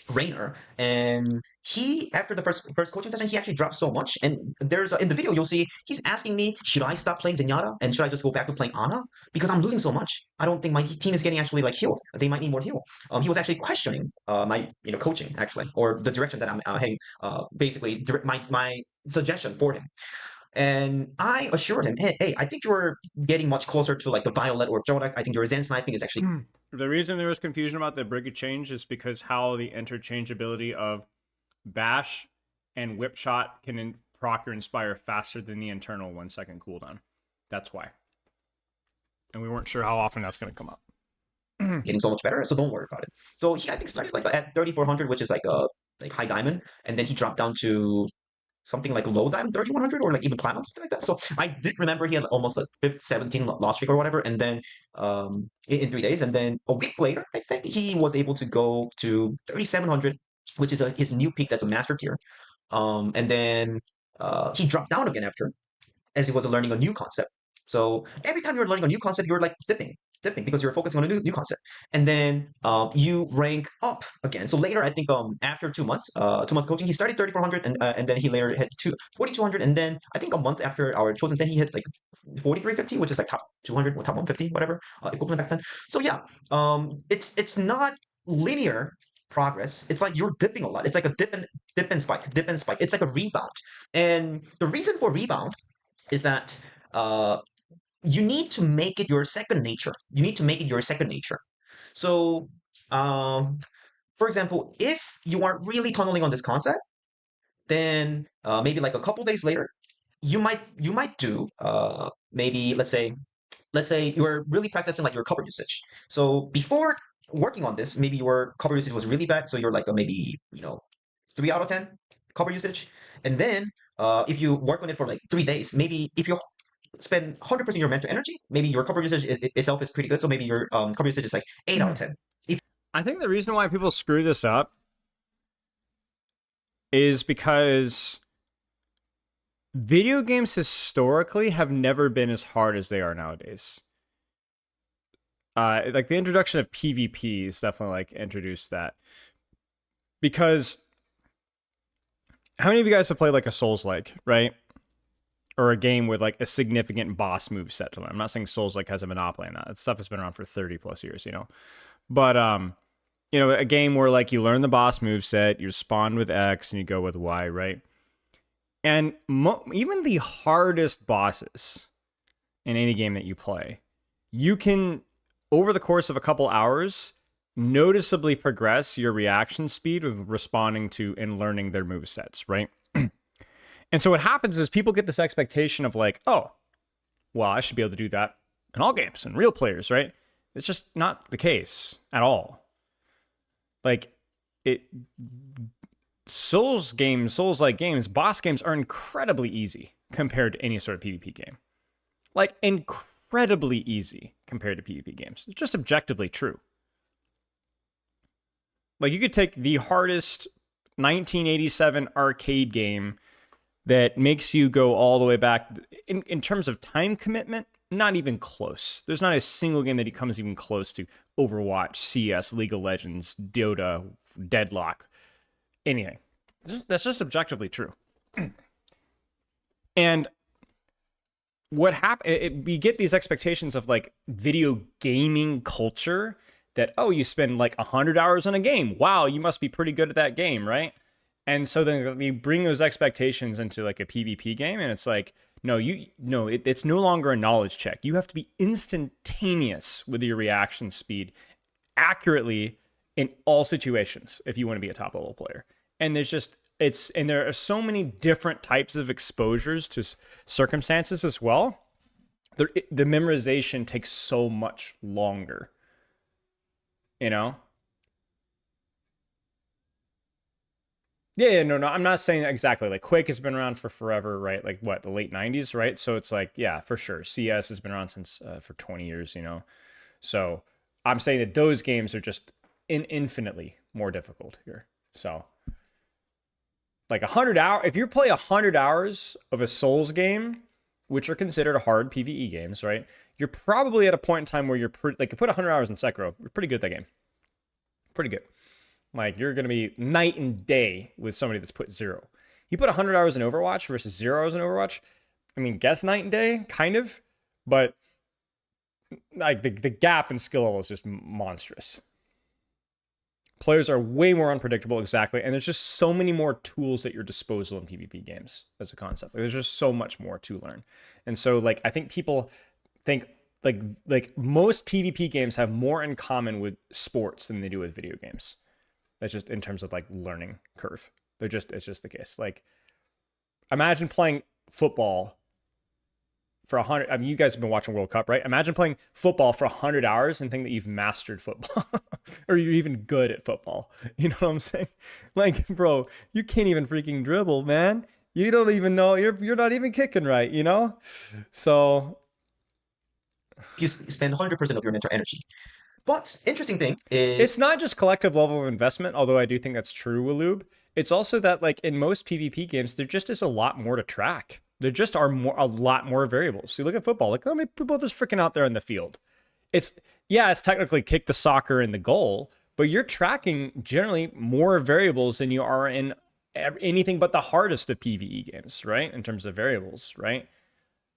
Speaker 7: Rainer, and he, after the first coaching session, he actually dropped so much. And there's in the video you'll see he's asking me, should I stop playing Zenyatta and should I just go back to playing Ana because I'm losing so much? I don't think my team is getting actually like healed. They might need more heal. He was actually questioning my coaching actually, or the direction that I'm heading. Basically, my suggestion for him. And I assured him, hey, I think you're getting much closer to like the Violet or Jodak. I think your Zen sniping is actually.
Speaker 1: The reason there was confusion about the Brigade change is because how the interchangeability of Bash and Whip Shot can proc or inspire faster than the internal 1 second cooldown. That's why. And we weren't sure how often that's going to come up.
Speaker 7: Getting so much better, so don't worry about it. So he, I think, started like at 3400, which is like high diamond, and then he dropped down to something like low diamond 3100 or like even platinum, something like that. So I did remember he had almost a 17 loss streak or whatever, and then in 3 days, and then a week later, I think he was able to go to 3700, which is his new peak. That's a master tier. And then he dropped down again after, as he was learning a new concept. So every time you're learning a new concept, you're like dipping because you're focusing on a new concept, and then you rank up again. So later, I think after 2 months, 2 months coaching, he started 3400, and then he later hit 4200, and then I think a month after our chosen, then he hit like 4350, which is like top 200 or top 150, whatever equivalent back then. So yeah, it's not linear progress. It's like you're dipping a lot. It's like a dip and spike. It's like a rebound, and the reason for rebound is that you need to make it your second nature. So, for example, if you are really tunneling on this concept, then maybe like a couple days later, you might do maybe let's say you're really practicing like your cover usage. So before working on this, maybe your cover usage was really bad, so you're like maybe 3 out of 10 cover usage, and then if you work on it for like 3 days, maybe if you spend 100% of your mental energy, maybe your cover usage itself is pretty good, so maybe your cover usage is like 8 out of 10.
Speaker 1: I think the reason why people screw this up is because video games historically have never been as hard as they are nowadays. Like the introduction of PvP is definitely like introduced that. Because how many of you guys have played like a Souls-like, right? Or a game with like a significant boss move set to learn? I'm not saying Souls-like has a monopoly on that. That stuff has been around for 30 plus years, you know. But you know, a game where like you learn the boss move set, you spawn with X and you go with Y, right? And even the hardest bosses in any game that you play, you can, over the course of a couple hours, noticeably progress your reaction speed with responding to and learning their move sets, right? And so what happens is people get this expectation of like, oh, well, I should be able to do that in all games and real players, right? It's just not the case at all. Like Souls-like games, boss games are incredibly easy compared to any sort of PvP game. Like incredibly easy compared to PvP games. It's just objectively true. Like you could take the hardest 1987 arcade game that makes you go all the way back in terms of time commitment, not even close. There's not a single game that comes even close to Overwatch, CS, League of Legends, Dota, Deadlock, anything. That's just objectively true. And what happened, we get these expectations of like video gaming culture that, oh, you spend like 100 hours on a game. Wow, you must be pretty good at that game, right? And so then you bring those expectations into like a PvP game, and it's like, no, it's no longer a knowledge check. You have to be instantaneous with your reaction speed, accurately in all situations if you want to be a top level player. And there are so many different types of exposures to circumstances as well. The memorization takes so much longer, you know? Yeah, no, I'm not saying exactly. Like Quake has been around for forever, right? Like what, the late 90s, right? So it's like, yeah, for sure. CS has been around since for 20 years, you know? So I'm saying that those games are just infinitely more difficult here. So like 100 hours, if you play 100 hours of a Souls game, which are considered hard PvE games, right? You're probably at a point in time where you're like, you put 100 hours in Sekiro, you're pretty good at that game. Pretty good. Like, you're going to be night and day with somebody that's put 0. You put 100 hours in Overwatch versus 0 hours in Overwatch. I mean, guess night and day, kind of. But, like, the gap in skill level is just monstrous. Players are way more unpredictable, exactly. And there's just so many more tools at your disposal in PvP games as a concept. Like, there's just so much more to learn. And so, like, I think people think, like most PvP games have more in common with sports than they do with video games. That's just in terms of like learning curve. It's just the case. Like, imagine playing football for 100. I mean, you guys have been watching World Cup, right? Imagine playing football for 100 hours and think that you've mastered football or you're even good at football. You know what I'm saying? Like, bro, you can't even freaking dribble, man. You don't even know. You're not even kicking right, you know? So
Speaker 7: you spend 100% of your mental energy. But interesting thing is,
Speaker 1: it's not just collective level of investment, although I do think that's true, Waloob. It's also that, like, in most PvP games, there just is a lot more to track. There just are a lot more variables. So you look at football, like, how many people are just freaking out there in the field? It's technically kick the soccer and the goal, but you're tracking generally more variables than you are in anything but the hardest of PvE games, right? In terms of variables, right?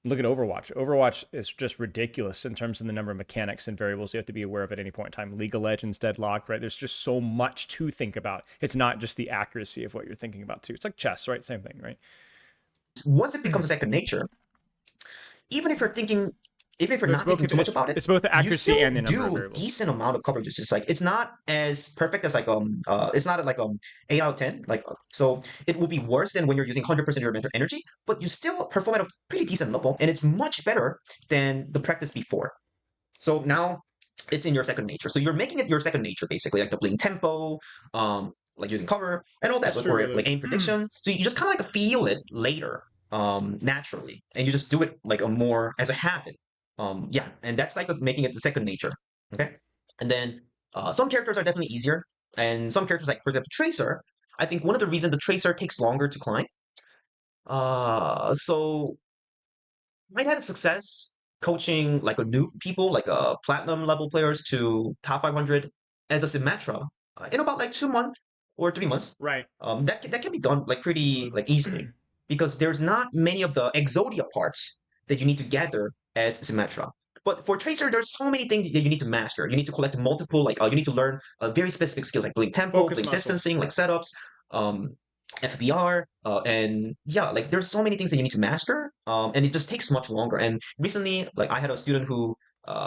Speaker 1: Look at Overwatch. Overwatch is just ridiculous in terms of the number of mechanics and variables you have to be aware of at any point in time. League of Legends, Deadlock, right? There's just so much to think about. It's not just the accuracy of what you're thinking about, too. It's like chess, right? Same thing, right?
Speaker 7: Once it becomes a second nature, even if you're not thinking too much about it,
Speaker 1: it's both the accuracy and the number of
Speaker 7: do
Speaker 1: variables.
Speaker 7: Decent amount of coverage. It's just like, it's not as perfect as like it's not like 8 out of 10. Like so it will be worse than when you're using 100% of your mental energy, but you still perform at a pretty decent level, and it's much better than the practice before. So now it's in your second nature. So you're making it your second nature, basically, like doubling tempo, like using cover and all that, or like aim prediction. So you just kind of like feel it later, naturally, and you just do it like more as a habit. Yeah, and that's like making it the second nature. Okay, and then some characters are definitely easier, and some characters, like for example Tracer. I think one of the reasons the Tracer takes longer to climb So I had a success coaching like a new people, like platinum level players to top 500 as a Symmetra in about like 2 months or 3 months.
Speaker 1: Right.
Speaker 7: That can be done like pretty like easily because there's not many of the Exodia parts that you need to gather as Symmetra. But for Tracer, there's so many things that you need to master. You need to collect multiple, like you need to learn very specific skills like blink tempo,
Speaker 1: Focus
Speaker 7: blink
Speaker 1: muscle.
Speaker 7: distancing, like setups, FBR, and yeah, like there's so many things that you need to master, and it just takes much longer. And recently, like I had a student who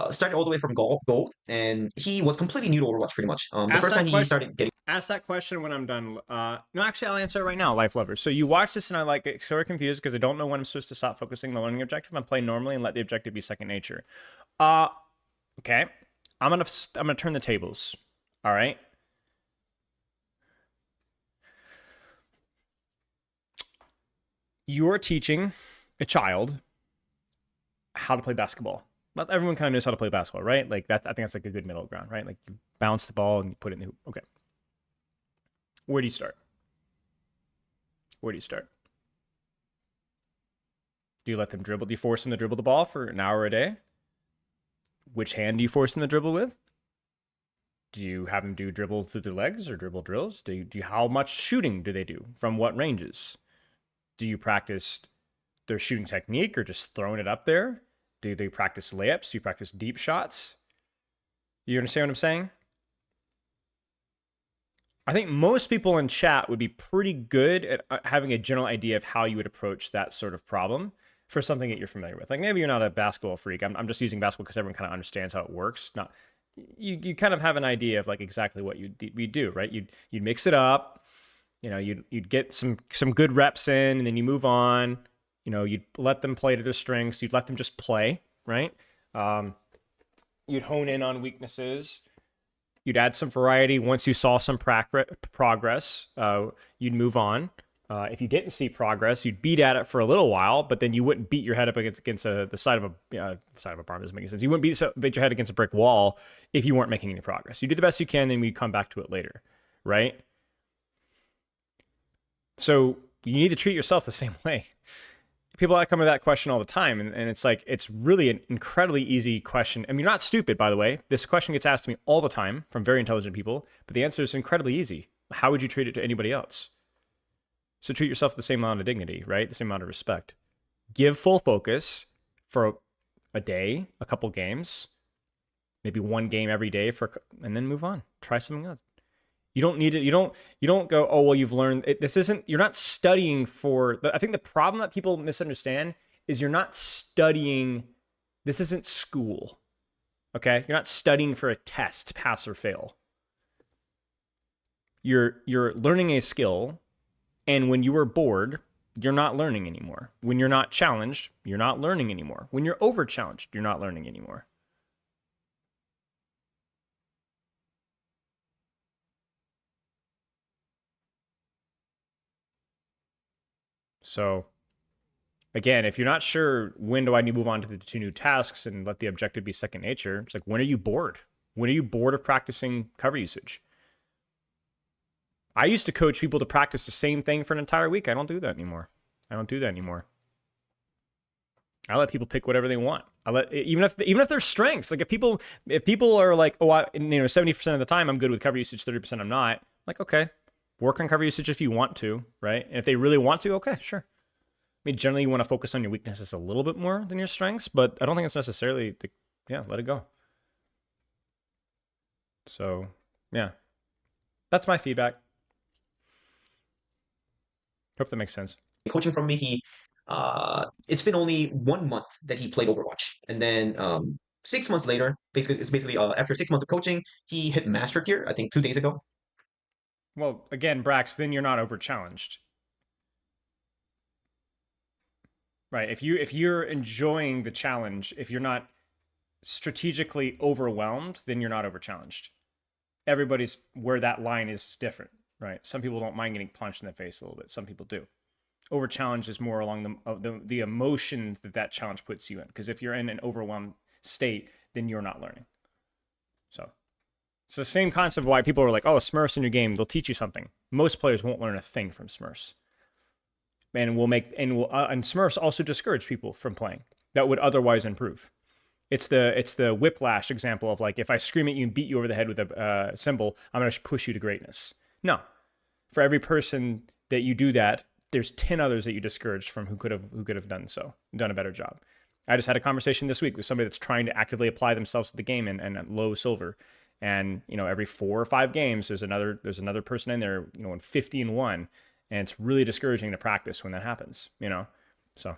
Speaker 7: started all the way from gold, and he was completely new to Overwatch pretty much. The
Speaker 1: Ask
Speaker 7: first
Speaker 1: that
Speaker 7: time he
Speaker 1: question.
Speaker 7: started getting
Speaker 1: Ask that question when I'm done. No, actually, I'll answer it right now, Life Lovers. So you watch this and I like get sort of confused because I don't know when I'm supposed to stop focusing on the learning objective. I'm playing normally and let the objective be second nature. Okay. I'm gonna turn the tables. All right. You're teaching a child how to play basketball. Not everyone kind of knows how to play basketball, right? Like that. I think that's like a good middle ground, right? Like you bounce the ball and you put it in the hoop. Okay. Where do you start? Where do you start? Do you let them dribble? Do you force them to dribble the ball for an hour a day? Which hand do you force them to dribble with? Do you have them do dribble through their legs or dribble drills? How much shooting do they do? From what ranges? Do you practice their shooting technique or just throwing it up there? Do they practice layups? Do you practice deep shots? You understand what I'm saying? I think most people in chat would be pretty good at having a general idea of how you would approach that sort of problem for something that you're familiar with. Like maybe you're not a basketball freak. I'm just using basketball because everyone kind of understands how it works. Not you kind of have an idea of like exactly what you do, right? You'd mix it up. You know, you'd get some good reps in, and then you move on. You know, you'd let them play to their strengths. You'd let them just play, right? You'd hone in on weaknesses. You'd add some variety. Once you saw some progress, you'd move on. If you didn't see progress, you'd beat at it for a little while, but then you wouldn't beat your head up against the side of a barn. Doesn't make sense. You wouldn't beat your head against a brick wall if you weren't making any progress. You do the best you can, then we come back to it later, right? So you need to treat yourself the same way. People that come with that question all the time, and it's like, it's really an incredibly easy question. I mean, you're not stupid, by the way. This question gets asked to me all the time from very intelligent people, but the answer is incredibly easy. How would you treat it to anybody else? So treat yourself with the same amount of dignity, right? The same amount of respect. Give full focus for a day, a couple games, maybe one game every day and then move on. Try something else. You don't need it. You don't go, oh, well, you've learned it. You're not studying for, I think the problem that people misunderstand is you're not studying. This isn't school. Okay. You're not studying for a test, pass or fail. You're learning a skill. And when you are bored, you're not learning anymore. When you're not challenged, you're not learning anymore. When you're over challenged, you're not learning anymore. So again, if you're not sure when do I need to move on to the 2 new tasks and let the objective be second nature, it's like, when are you bored? When are you bored of practicing cover usage? I used to coach people to practice the same thing for an entire week. I don't do that anymore. I let people pick whatever they want. Even if their strengths, like if people are like, oh, 70% of the time I'm good with cover usage, 30% I'm not. Like, okay, work on cover usage if you want to, right? And if they really want to, okay, sure. I mean, generally you want to focus on your weaknesses a little bit more than your strengths, but I don't think it's necessarily, let it go. So, yeah, that's my feedback. Hope that makes sense.
Speaker 7: Coaching from me, it's been only 1 month that he played Overwatch, and then 6 months later, basically after 6 months of coaching, he hit master tier. I think 2 days ago.
Speaker 1: Well, again, Brax, then you're not over challenged, right? If you're enjoying the challenge, if you're not strategically overwhelmed, then you're not over challenged. Everybody's where that line is different. Right. Some people don't mind getting punched in the face a little bit. Some people do. Over challenge is more along the emotion that challenge puts you in. Because if you're in an overwhelmed state, then you're not learning. So it's the same concept of why people are like, oh, Smurfs in your game, they'll teach you something. Most players won't learn a thing from Smurfs. and and Smurfs also discourage people from playing that would otherwise improve. It's the whiplash example of like, if I scream at you and beat you over the head with a cymbal, I'm going to push you to greatness. No, for every person that you do that, there's 10 others that you discouraged from who could have done a better job. I just had a conversation this week with somebody that's trying to actively apply themselves to the game and at low silver. And, every 4 or 5 games, there's another person in there, in 50-1. And it's really discouraging to practice when that happens, so.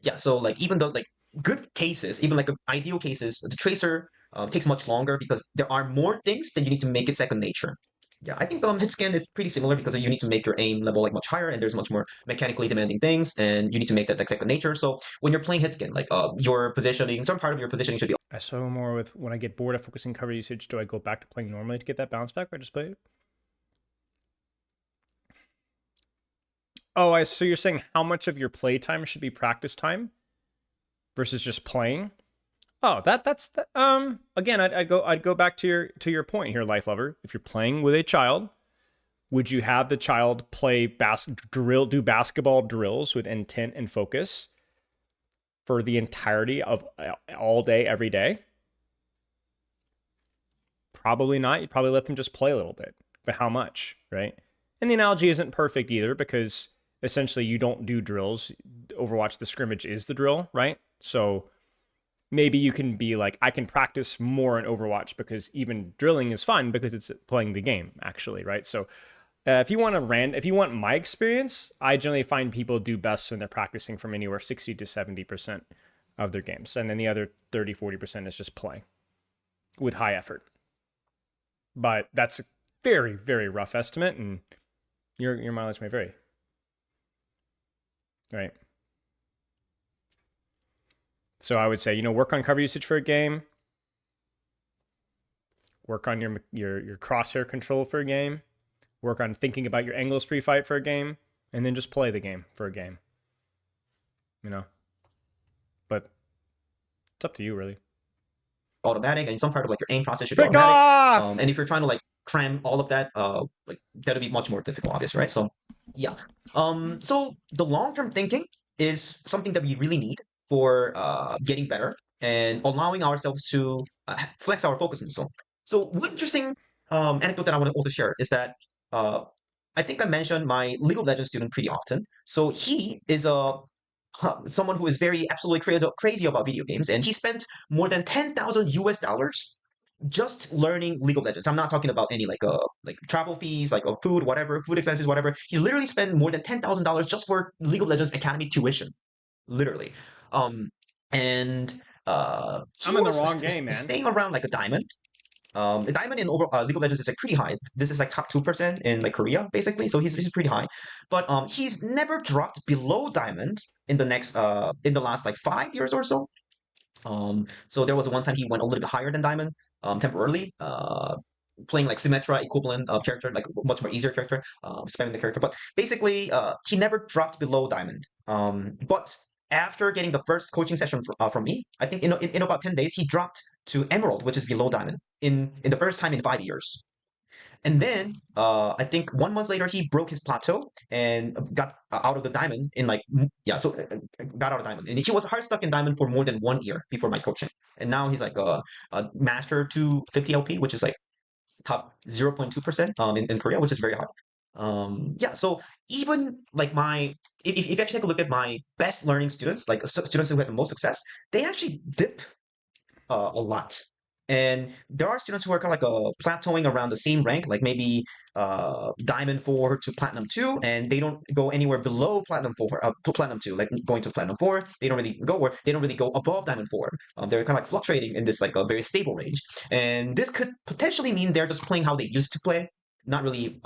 Speaker 7: Yeah, so like, even though like good cases, even like ideal cases, the tracer takes much longer because there are more things that you need to make it second nature. Yeah, I think hit scan is pretty similar because you need to make your aim level like much higher, and there's much more mechanically demanding things, and you need to make that like second nature. So when you're playing hit scan, like your positioning, some part of your positioning should be.
Speaker 1: I struggle more with when I get bored of focusing cover usage. Do I go back to playing normally to get that bounce back, or just play it? Oh, so you're saying how much of your play time should be practice time versus just playing? Oh, that's again, I'd go back to your point here, Life Lover. If you're playing with a child, would you have the child play do basketball drills with intent and focus for the entirety of all day, every day? Probably not. You'd probably let them just play a little bit, but how much, right? And the analogy isn't perfect either, because essentially you don't do drills. Overwatch, the scrimmage is the drill, right? So maybe you can be like, I can practice more in Overwatch because even drilling is fun because it's playing the game, actually, right? So if you want my experience, I generally find people do best when they're practicing from anywhere 60 to 70% of their games. And then the other 30, 40% is just playing with high effort. But that's a very, very rough estimate, and your mileage may vary. Right. So I would say, work on cover usage for a game. Work on your crosshair control for a game. Work on thinking about your angles pre-fight for a game, and then just play the game for a game. But it's up to you, really.
Speaker 7: Automatic, and some part of like your aim process should
Speaker 1: Pick
Speaker 7: be automatic.
Speaker 1: off!
Speaker 7: And if you're trying to like cram all of that, like that'll be much more difficult, obviously, right? So yeah. So the long-term thinking is something that we really need for getting better and allowing ourselves to flex our focus muscle. So one interesting anecdote that I want to also share is that I think I mentioned my League of Legends student pretty often. So he is someone who is very absolutely crazy about video games, and he spent more than 10,000 US dollars just learning League of Legends. I'm not talking about any like travel fees, like food, whatever, food expenses, whatever. He literally spent more than $10,000 just for League of Legends Academy tuition, literally. And
Speaker 1: I'm in the wrong game, man.
Speaker 7: Staying around like a diamond. The diamond in League of Legends is like pretty high. This is like top 2% in like Korea, basically. So he's pretty high, but he's never dropped below diamond in the last like 5 years or so. So there was one time he went a little bit higher than diamond temporarily, playing like Symmetra equivalent character, like much more easier character, spamming the character. But basically, he never dropped below diamond. But after getting the first coaching session from me, I think in about 10 days, he dropped to Emerald, which is below diamond, in the first time in 5 years. And then I think 1 month later, he broke his plateau and got out of the diamond in like, so got out of diamond. And he was hard stuck in diamond for more than 1 year before my coaching. And now he's like a master 250 LP, which is like top 0.2% in Korea, which is very high. So even like if you actually take a look at my best learning students, like students who had the most success, they actually dip a lot. And there are students who are kind of like plateauing around the same rank, like maybe Diamond 4 to Platinum 2, and they don't go anywhere below Platinum 4 to Platinum 2, like going to Platinum 4. They don't really go above Diamond 4. They're kind of like fluctuating in this like a very stable range. And this could potentially mean they're just playing how they used to play, not really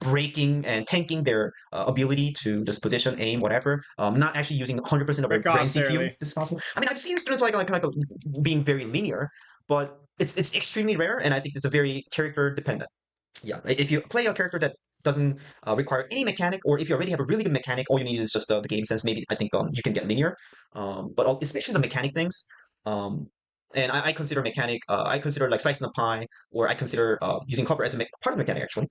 Speaker 7: breaking and tanking their ability to just position, aim, whatever. Not actually using 100% of their brain CPU as possible. I mean, I've seen students like being very linear, but it's extremely rare, and I think it's a very character dependent. Yeah, if you play a character that doesn't require any mechanic, or if you already have a really good mechanic, all you need is just the game sense. Maybe I think you can get linear, but especially the mechanic things. And I consider mechanic. I consider like slicing the pie, or I consider using cover as part of the mechanic actually.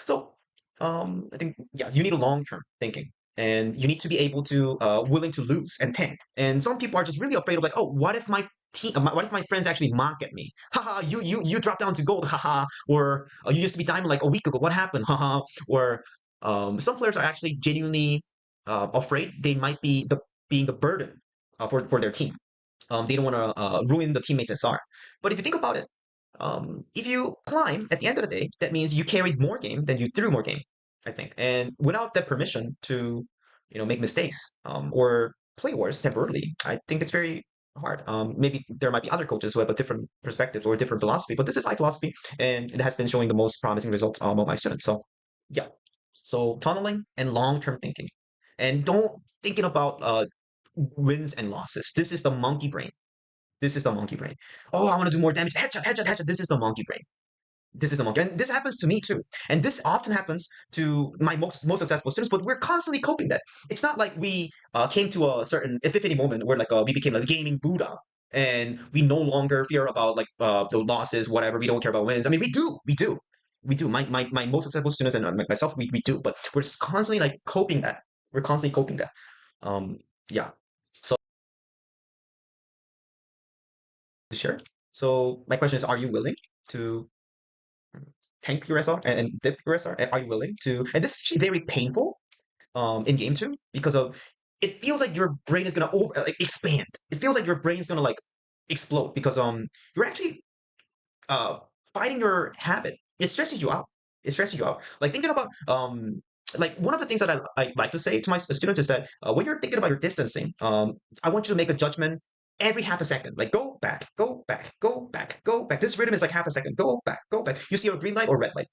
Speaker 7: So I think, yeah, you need a long-term thinking, and you need to be able to willing to lose and tank. And some people are just really afraid of like, oh, what if my team, what if my friends actually mock at me? Haha, you dropped down to gold, haha. Or you used to be diamond like a week ago. What happened? Haha. Or some players are actually genuinely afraid they might be being the burden for their team. They don't want to ruin the teammates' SR. But if you think about it, if you climb at the end of the day, that means you carried more game than you threw more game, I think. And without that permission to, make mistakes or play wars temporarily, I think it's very hard. Maybe there might be other coaches who have a different perspective or a different philosophy, but this is my philosophy, and it has been showing the most promising results among my students. So, yeah. So tunneling and long-term thinking, and don't thinking about wins and losses. This is the monkey brain. This is the monkey brain. Oh, I want to do more damage. Headshot, headshot, headshot. This is the monkey brain. This is the monkey. And this happens to me too. And this often happens to my most successful students, but we're constantly coping that. It's not like we came to a certain epiphany moment where like we became like a gaming Buddha and we no longer fear about like the losses, whatever. We don't care about wins. I mean, we do. We do. We do. My most successful students and myself, we do. But we're just constantly like coping that. We're constantly coping that. Um, yeah. So sure. So my question is, are you willing to tank your SR and dip your SR? Are you willing to? And this is actually very painful in game two because of it feels like your brain is gonna expand. It feels like your brain is gonna like explode because you're actually uh fighting your habit. It stresses you out. It stresses you out. Like thinking about like one of the things that I like to say to my students is that when you're thinking about your distancing, I want you to make a judgment every half a second. Like go back, go back, go back, go back. This rhythm is like half a second. Go back, go back. You see a green light or red light.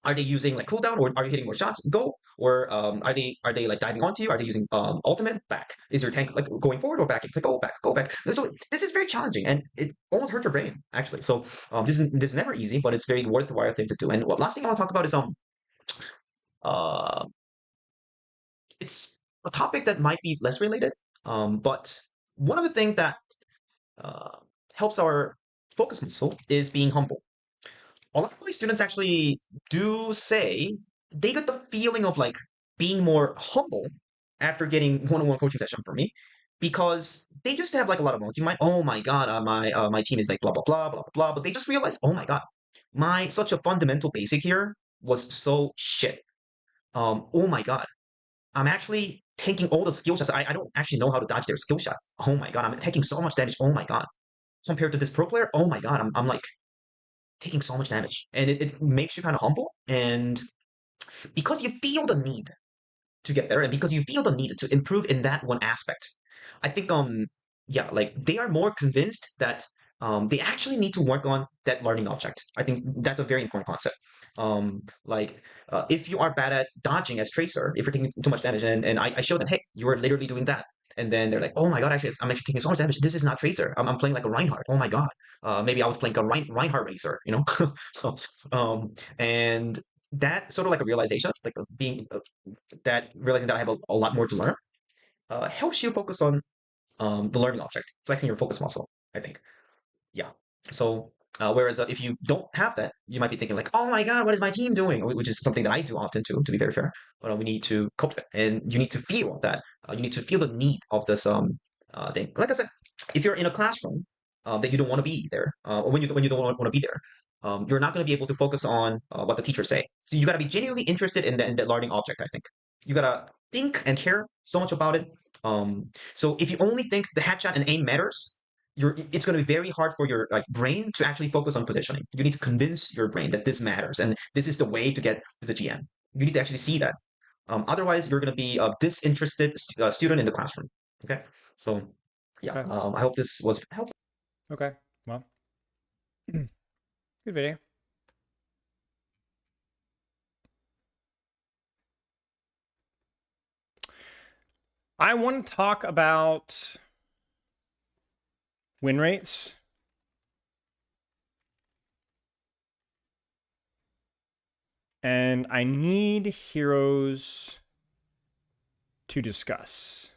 Speaker 7: Are they using like cooldown or are you hitting more shots? Go. Or are they like diving onto you? Are they using ultimate? Back. Is your tank like going forward or back? It's like go back, go back. So this is very challenging and it almost hurts your brain actually. So this is never easy, but it's very worthwhile thing to do. And what last thing I want to talk about is uh it's a topic that might be less related. But one of the things that uh helps our focus muscle is being humble. A lot of my students actually do say they get the feeling of like being more humble after getting one-on-one coaching session from me because they used to have like a lot of monkey mind. Oh my god, my team is like blah blah blah blah blah, but they just realized, oh my god, my such a fundamental basic here was so shit. Oh my god, I'm actually taking all the skill shots. I don't actually know how to dodge their skill shot. Oh my god, I'm taking so much damage. Oh my god, compared to this pro player, oh my god, I'm like taking so much damage, and it makes you kind of humble, and because you feel the need to get better, and because you feel the need to improve in that one aspect, I think yeah, like they are more convinced that they actually need to work on that learning object. I think that's a very important concept. Like if you are bad at dodging as tracer, if you're taking too much damage, and I show them, hey, you are literally doing that. And then they're like, oh my god, actually, I'm actually taking so much damage. This is not Tracer. I'm playing like a Reinhardt. Oh my god. Maybe I was playing a Reinhardt Racer, you know? And that sort of like a realization, like being that realizing that I have a lot more to learn, helps you focus on the learning object, flexing your focus muscle, I think. Yeah. So, whereas if you don't have that, you might be thinking like, "Oh my God, what is my team doing?" Which is something that I do often too, to be very fair. But we need to cope with it, and you need to feel that. You need to feel the need of this thing. Like I said, if you're in a classroom that you don't want to be there, or when you don't want to be there, you're not going to be able to focus on what the teachers say. So you got to be genuinely interested in the learning object. I think you got to think and care so much about it. So if you only think the headshot and aim matters, it's going to be very hard for your like brain to actually focus on positioning. You need to convince your brain that this matters and this is the way to get to the GM. You need to actually see that. Otherwise, you're going to be a disinterested student in the classroom. Okay, so yeah,
Speaker 1: Okay.
Speaker 7: I hope this was helpful.
Speaker 1: Okay. Well, good video. I want to talk about win rates. And I need heroes to discuss.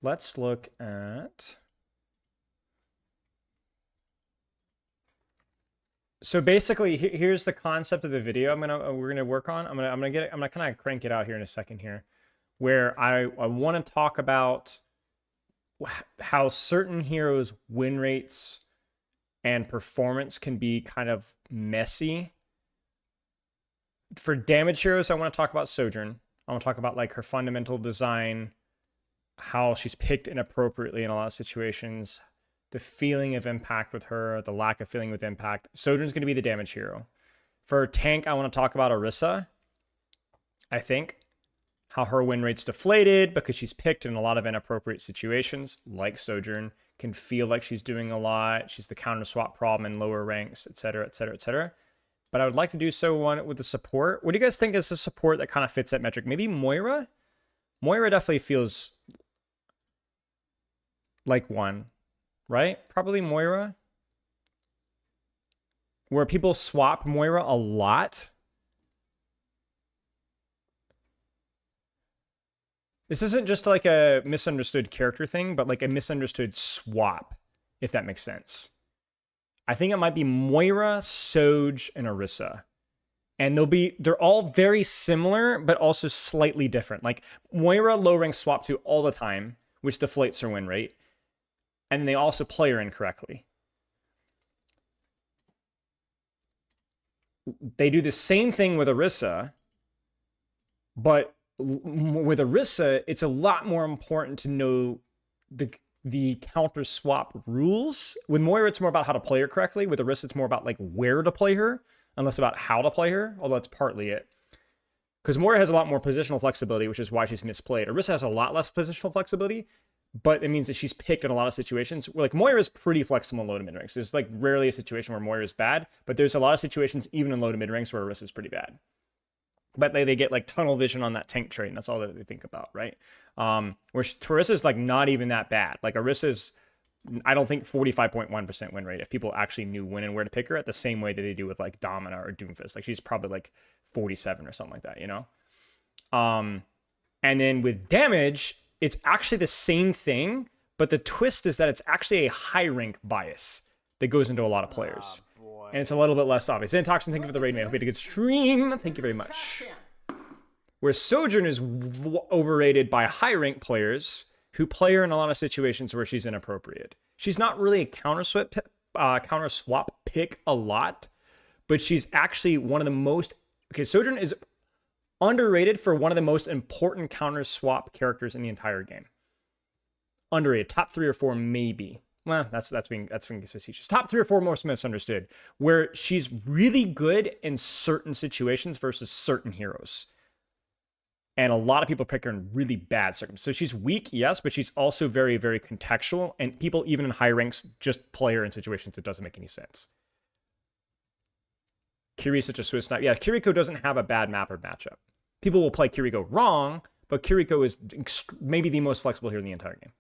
Speaker 1: Let's look at So basically, here's the concept of the video we're gonna work on. I'm gonna kind of crank it out here in a second here, where I want to talk about how certain heroes' win rates and performance can be kind of messy. For damage heroes, I want to talk about Sojourn. I want to talk about like her fundamental design, how she's picked inappropriately in a lot of situations, the feeling of impact with her, the lack of feeling with impact. Sojourn's going to be the damage hero. For tank, I want to talk about Orisa. I think how her win rate's deflated because she's picked in a lot of inappropriate situations, like Sojourn, can feel like she's doing a lot. She's the counter swap problem in lower ranks, etc., etc., etc. But I would like to do so one with the support. What do you guys think is the support that kind of fits that metric? Maybe Moira? Moira definitely feels like one, right? Probably Moira. Where people swap Moira a lot. This isn't just like a misunderstood character thing, but like a misunderstood swap, if that makes sense. I think it might be Moira, Soj, and Orisa. And they're all very similar, but also slightly different. Like Moira low rank swap to all the time, which deflates her win rate. And they also play her incorrectly. They do the same thing with Orisa, but with Orisa, it's a lot more important to know the counter swap rules. With Moira, it's more about how to play her correctly. With Orisa, it's more about like where to play her, and less about how to play her, although that's partly it. Because Moira has a lot more positional flexibility, which is why she's misplayed. Orisa has a lot less positional flexibility, but it means that she's picked in a lot of situations. Like Moira is pretty flexible in low to mid ranks. There's like rarely a situation where Moira is bad, but there's a lot of situations even in low to mid ranks where Orisa is pretty bad. But they get like tunnel vision on that tank trait, and that's all that they think about, right? Where Orisa's like not even that bad. Like Orisa's, I don't think 45.1% win rate if people actually knew when and where to pick her at the same way that they do with like Domina or Doomfist. Like she's probably like 47 or something like that, you know? And then with damage, it's actually the same thing, but the twist is that it's actually a high rank bias that goes into a lot of players. And it's a little bit less obvious. Xantoxin, thank you for the raid, man. Hope you had a good stream. Thank you very much. Where Sojourn is overrated by high rank players who play her in a lot of situations where she's inappropriate. She's not really a counter swap pick a lot, but she's actually one of the most... Okay, Sojourn is underrated for one of the most important counter swap characters in the entire game. Underrated. Top 3 or 4 maybe. Well, that's being facetious. Top 3 or 4 most misunderstood, where she's really good in certain situations versus certain heroes. And a lot of people pick her in really bad circumstances. So she's weak, yes, but she's also very, very contextual. And people, even in high ranks, just play her in situations that doesn't make any sense. Kiri is such a Swiss knife. Yeah, Kiriko doesn't have a bad map or matchup. People will play Kiriko wrong, but Kiriko is maybe the most flexible here in the entire game.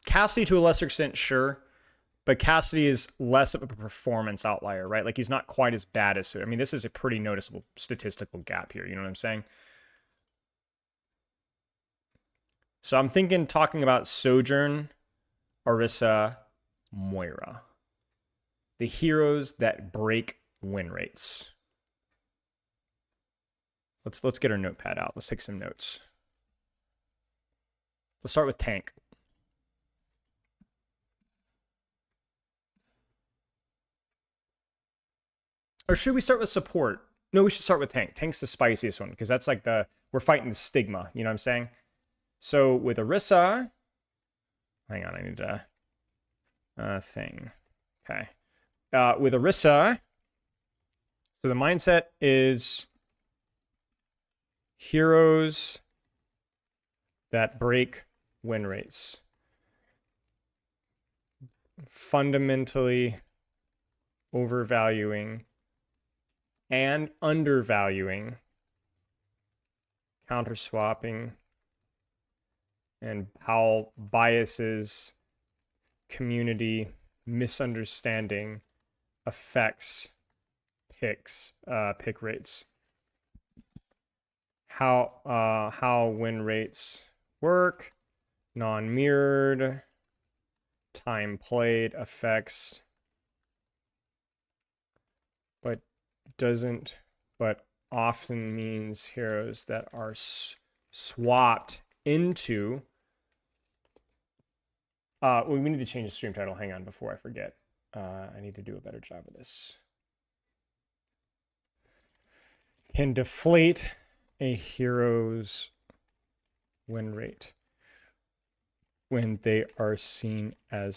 Speaker 1: Cassidy, to a lesser extent, sure. But Cassidy is less of a performance outlier, right? Like, he's not quite as bad as... I mean, this is a pretty noticeable statistical gap here. You know what I'm saying? So I'm talking about Sojourn, Orisa, Moira. The heroes that break win rates. Let's get our notepad out. Let's take some notes. Let's start with tank. Or should we start with support? No, we should start with tank. Tank's the spiciest one because that's like we're fighting the stigma. You know what I'm saying? So with Orisa, hang on, I need a thing. Okay. With Orisa, so the mindset is heroes that break win rates. Fundamentally overvaluing and undervaluing, counter swapping, and how biases, community misunderstanding affects pick rates. How win rates work. Non-mirrored. Time played effects. But often means heroes that are swapped into. We need to change the stream title. Hang on, before I forget. I need to do a better job of this. Can deflate a hero's win rate when they are seen as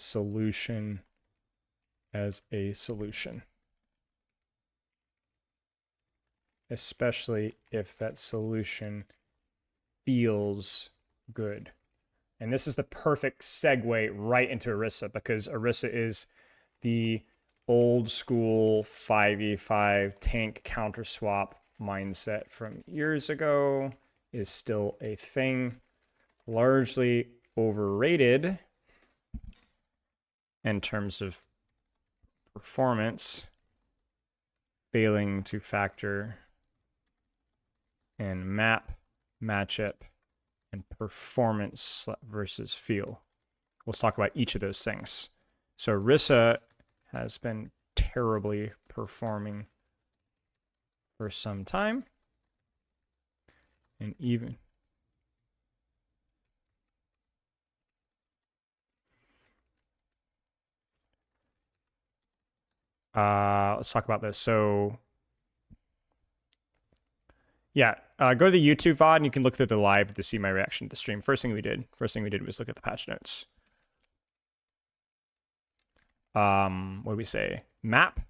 Speaker 1: a solution. Especially if that solution feels good. And this is the perfect segue right into Orisa, because Orisa is the old school 5v5 tank counter swap mindset from years ago, is still a thing, largely overrated in terms of performance, failing to factor in map, matchup, and performance versus feel. Let's talk about each of those things. So Orisa has been terribly performing for some time. And even let's talk about this. So yeah, go to the YouTube VOD and you can look through the live to see my reaction to the stream. First thing we did was look at the patch notes. What do we say? Map.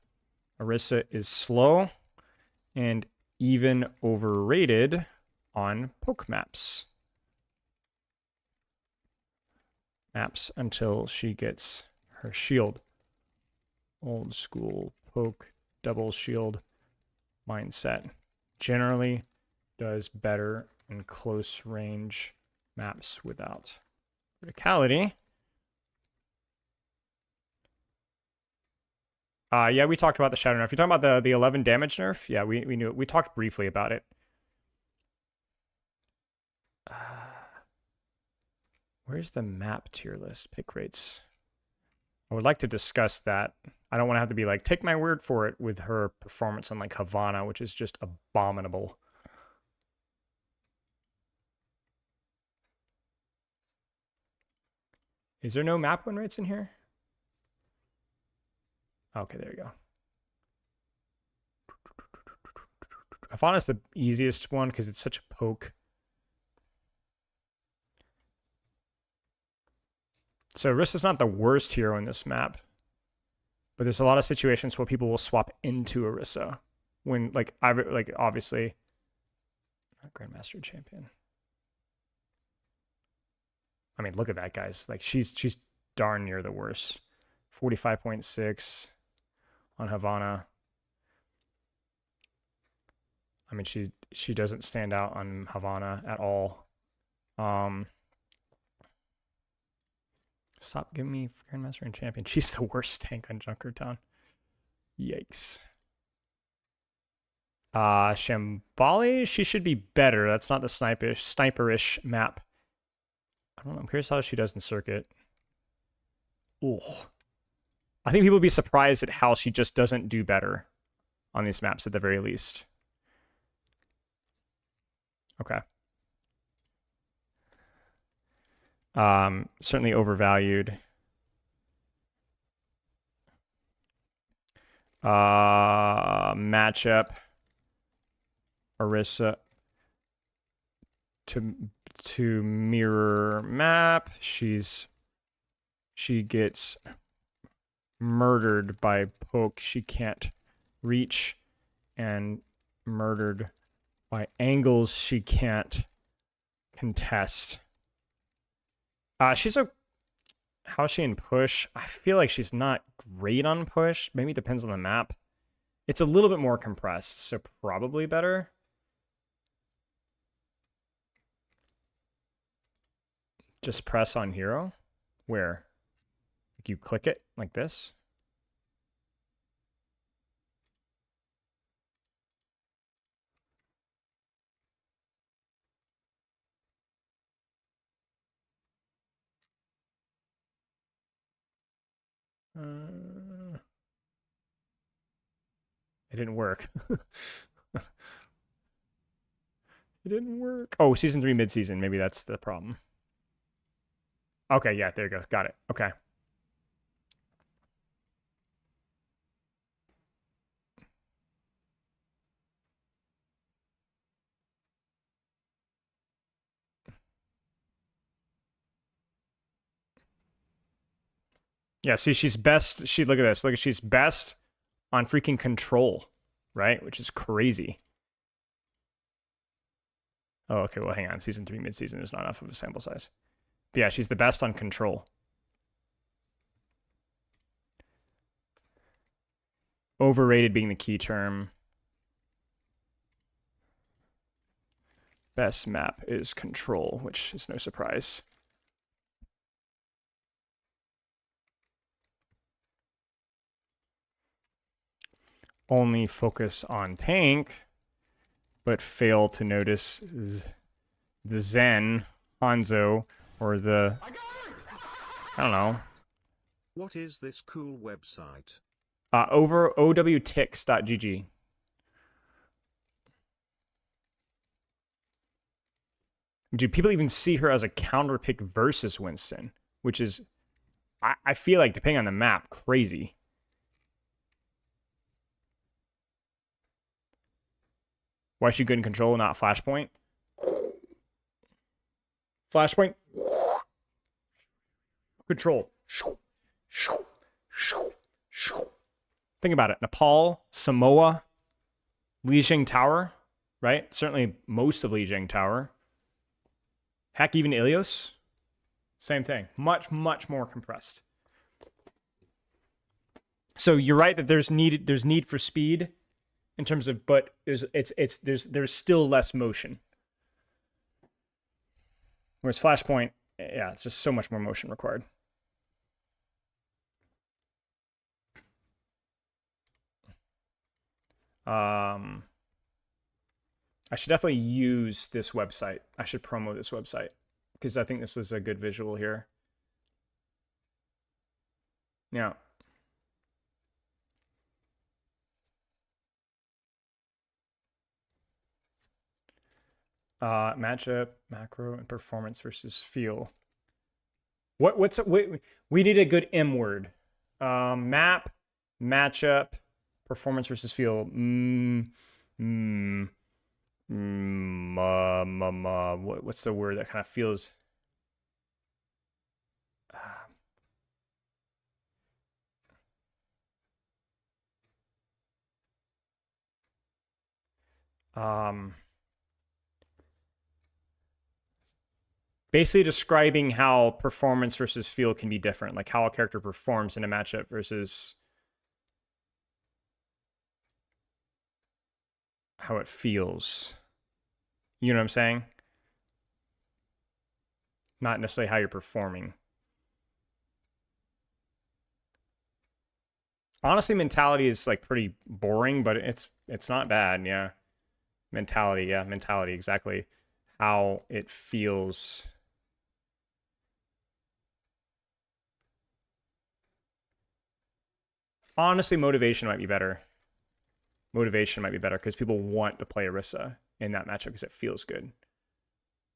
Speaker 1: Orisa is slow and even overrated on poke maps. Maps until she gets her shield. Old school poke double shield mindset. Generally does better in close range maps without verticality. Yeah, we talked about the shadow nerf. You're talking about the 11 damage nerf? Yeah, we knew it. We talked briefly about it. Where's the map tier list pick rates? I would like to discuss that. I don't want to have to be like, take my word for it with her performance on like Havana, which is just abominable. Is there no map win rates in here? Okay, there you go. Havana's the easiest one because it's such a poke. So Orisa's not the worst hero in this map, but there's a lot of situations where people will swap into Orisa when, like, obviously, not Grandmaster champion. I mean, look at that, guys. Like, she's darn near the worst. 45.6 on Havana. I mean, she doesn't stand out on Havana at all. Stop giving me Grandmaster and Champion. She's the worst tank on Junkertown. Yikes. Shambali, she should be better. That's not the sniperish map. I don't know. I'm curious how she does in circuit. Oh. I think people would be surprised at how she just doesn't do better on these maps at the very least. Okay. Certainly overvalued. Matchup. Orisa to mirror map. She gets murdered by poke she can't reach and murdered by angles she can't contest. How's she in push? I feel like she's not great on push. Maybe it depends on the map. It's a little bit more compressed, so probably better. Just press on hero? Where? Like you click it like this? It didn't work. It didn't work. Oh, season 3 mid-season. Maybe that's the problem. Okay, yeah, there you go. Got it. Okay. Yeah, see, she's best. Look at this. Look, she's best on freaking control, right? Which is crazy. Oh, okay. Well, hang on. Season 3 mid-season is not enough of a sample size. But yeah, she's the best on control. Overrated being the key term. Best map is control, which is no surprise. Only focus on tank, but fail to notice the Zen, Hanzo, or the, I don't know.
Speaker 5: What is this cool website?
Speaker 1: Over owtix.gg. Do people even see her as a counter pick versus Winston? Which is, I feel like, depending on the map, crazy. Why is she good in control, not Flashpoint? Flashpoint. Control. Think about it. Nepal, Samoa, Lijiang Tower, right? Certainly most of Lijiang Tower. Heck, even Ilios. Same thing. Much, much more compressed. So you're right that there's need for speed in terms of, but there's still less motion. Whereas Flashpoint, yeah, it's just so much more motion required. I should definitely use this website. I should promo this website because I think this is a good visual here. Yeah. Matchup, macro, and performance versus feel. We need a good M word. Map, matchup, performance versus feel. What's the word that kind of feels? Basically describing how performance versus feel can be different, like how a character performs in a matchup versus how it feels. You know what I'm saying? Not necessarily how you're performing. Honestly, mentality is like pretty boring, but it's not bad, yeah. Mentality, exactly. How it feels. Honestly, motivation might be better. Motivation might be better because people want to play Orisa in that matchup because it feels good.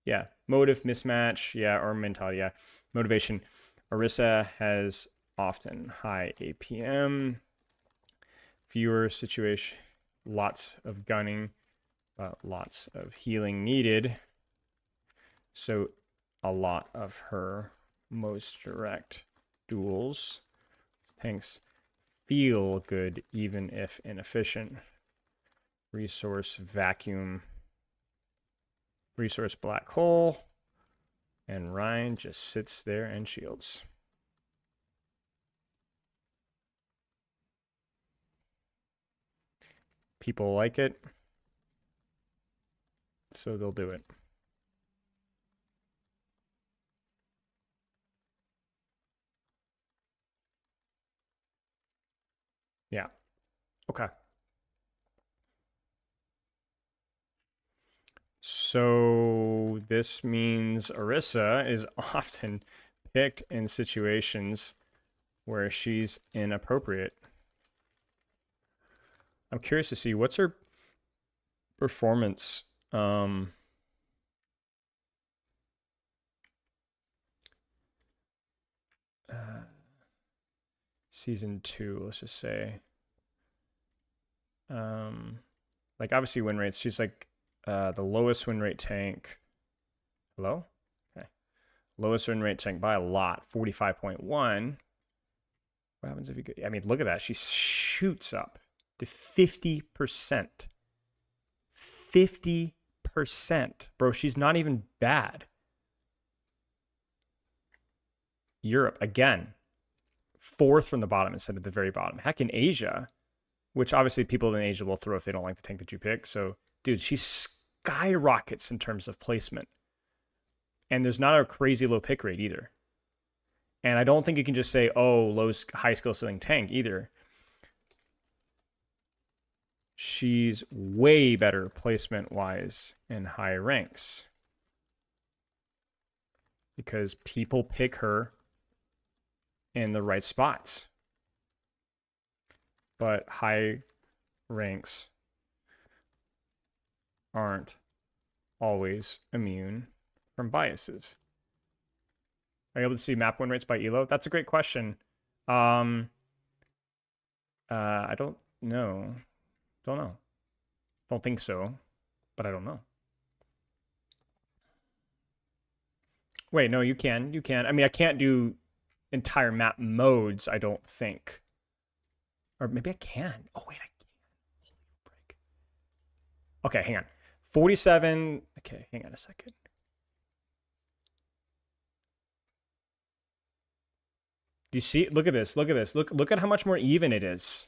Speaker 1: Yeah, motive mismatch, yeah, or mentality, yeah. Motivation. Orisa has often high APM, fewer situation, lots of gunning, but lots of healing needed. So a lot of her most direct duels, tanks, feel good even if inefficient. Resource vacuum, resource black hole, and Ryan just sits there and shields. People like it, so they'll do it. Yeah. Okay. So this means Orisa is often picked in situations where she's inappropriate. I'm curious to see what's her performance. Season 2, let's just say. Like obviously win rates. She's like the lowest win rate tank. Hello? Okay. Lowest win rate tank by a lot, 45.1. What happens if you get, I mean, look at that. She shoots up to 50%. 50%. Bro, she's not even bad. Europe, again, 4th from the bottom instead of the very bottom. Heck, in Asia, which obviously people in Asia will throw if they don't like the tank that you pick. So, dude, she skyrockets in terms of placement. And there's not a crazy low pick rate either. And I don't think you can just say, oh, high skill ceiling tank either. She's way better placement-wise in high ranks. Because people pick her in the right spots. But high ranks aren't always immune from biases. Are you able to see map win rates by elo? That's a great question. I don't know. Don't know. Don't think so, but I don't know. Wait, no, you can. You can. I mean, I can't do entire map modes, I don't think. Or maybe I can. Oh, wait, I can. Holy break. Okay, hang on. 47. Okay, hang on a second. Do you see? Look at this. Look at this. Look at how much more even it is.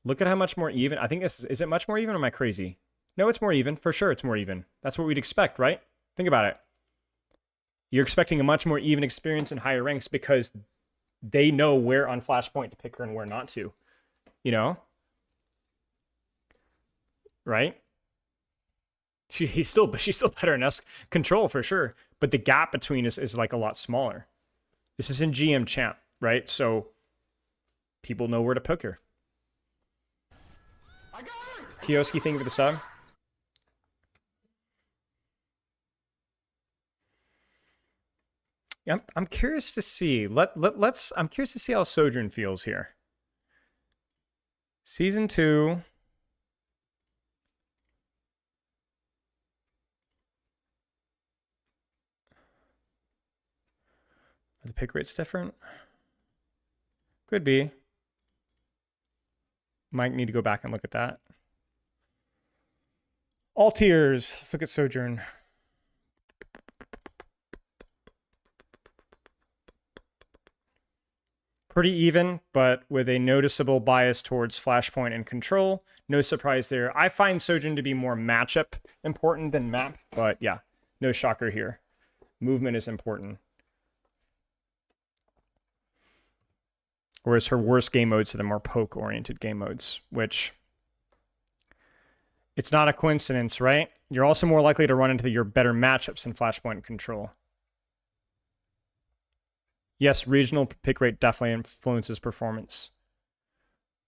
Speaker 1: Look at how much more even. I think this is it much more even or am I crazy? No, it's more even. For sure it's more even. That's what we'd expect, right? Think about it. You're expecting a much more even experience in higher ranks because they know where on Flashpoint to pick her and where not to. You know? Right? She's still better in control for sure. But the gap between us is like a lot smaller. This is in GM champ, right? So people know where to pick her. Kioski, thank you for the sub. Yeah, I'm curious to see. I'm curious to see how Sojourn feels here. Season 2. Are the pick rates different? Could be. Might need to go back and look at that. All tiers. Let's look at Sojourn. Pretty even, but with a noticeable bias towards Flashpoint and control. No surprise there. I find Sojourn to be more matchup important than map, but yeah, no shocker here. Movement is important. Whereas her worst game modes are the more poke-oriented game modes, which it's not a coincidence, right? You're also more likely to run into your better matchups in Flashpoint control. Yes, regional pick rate definitely influences performance.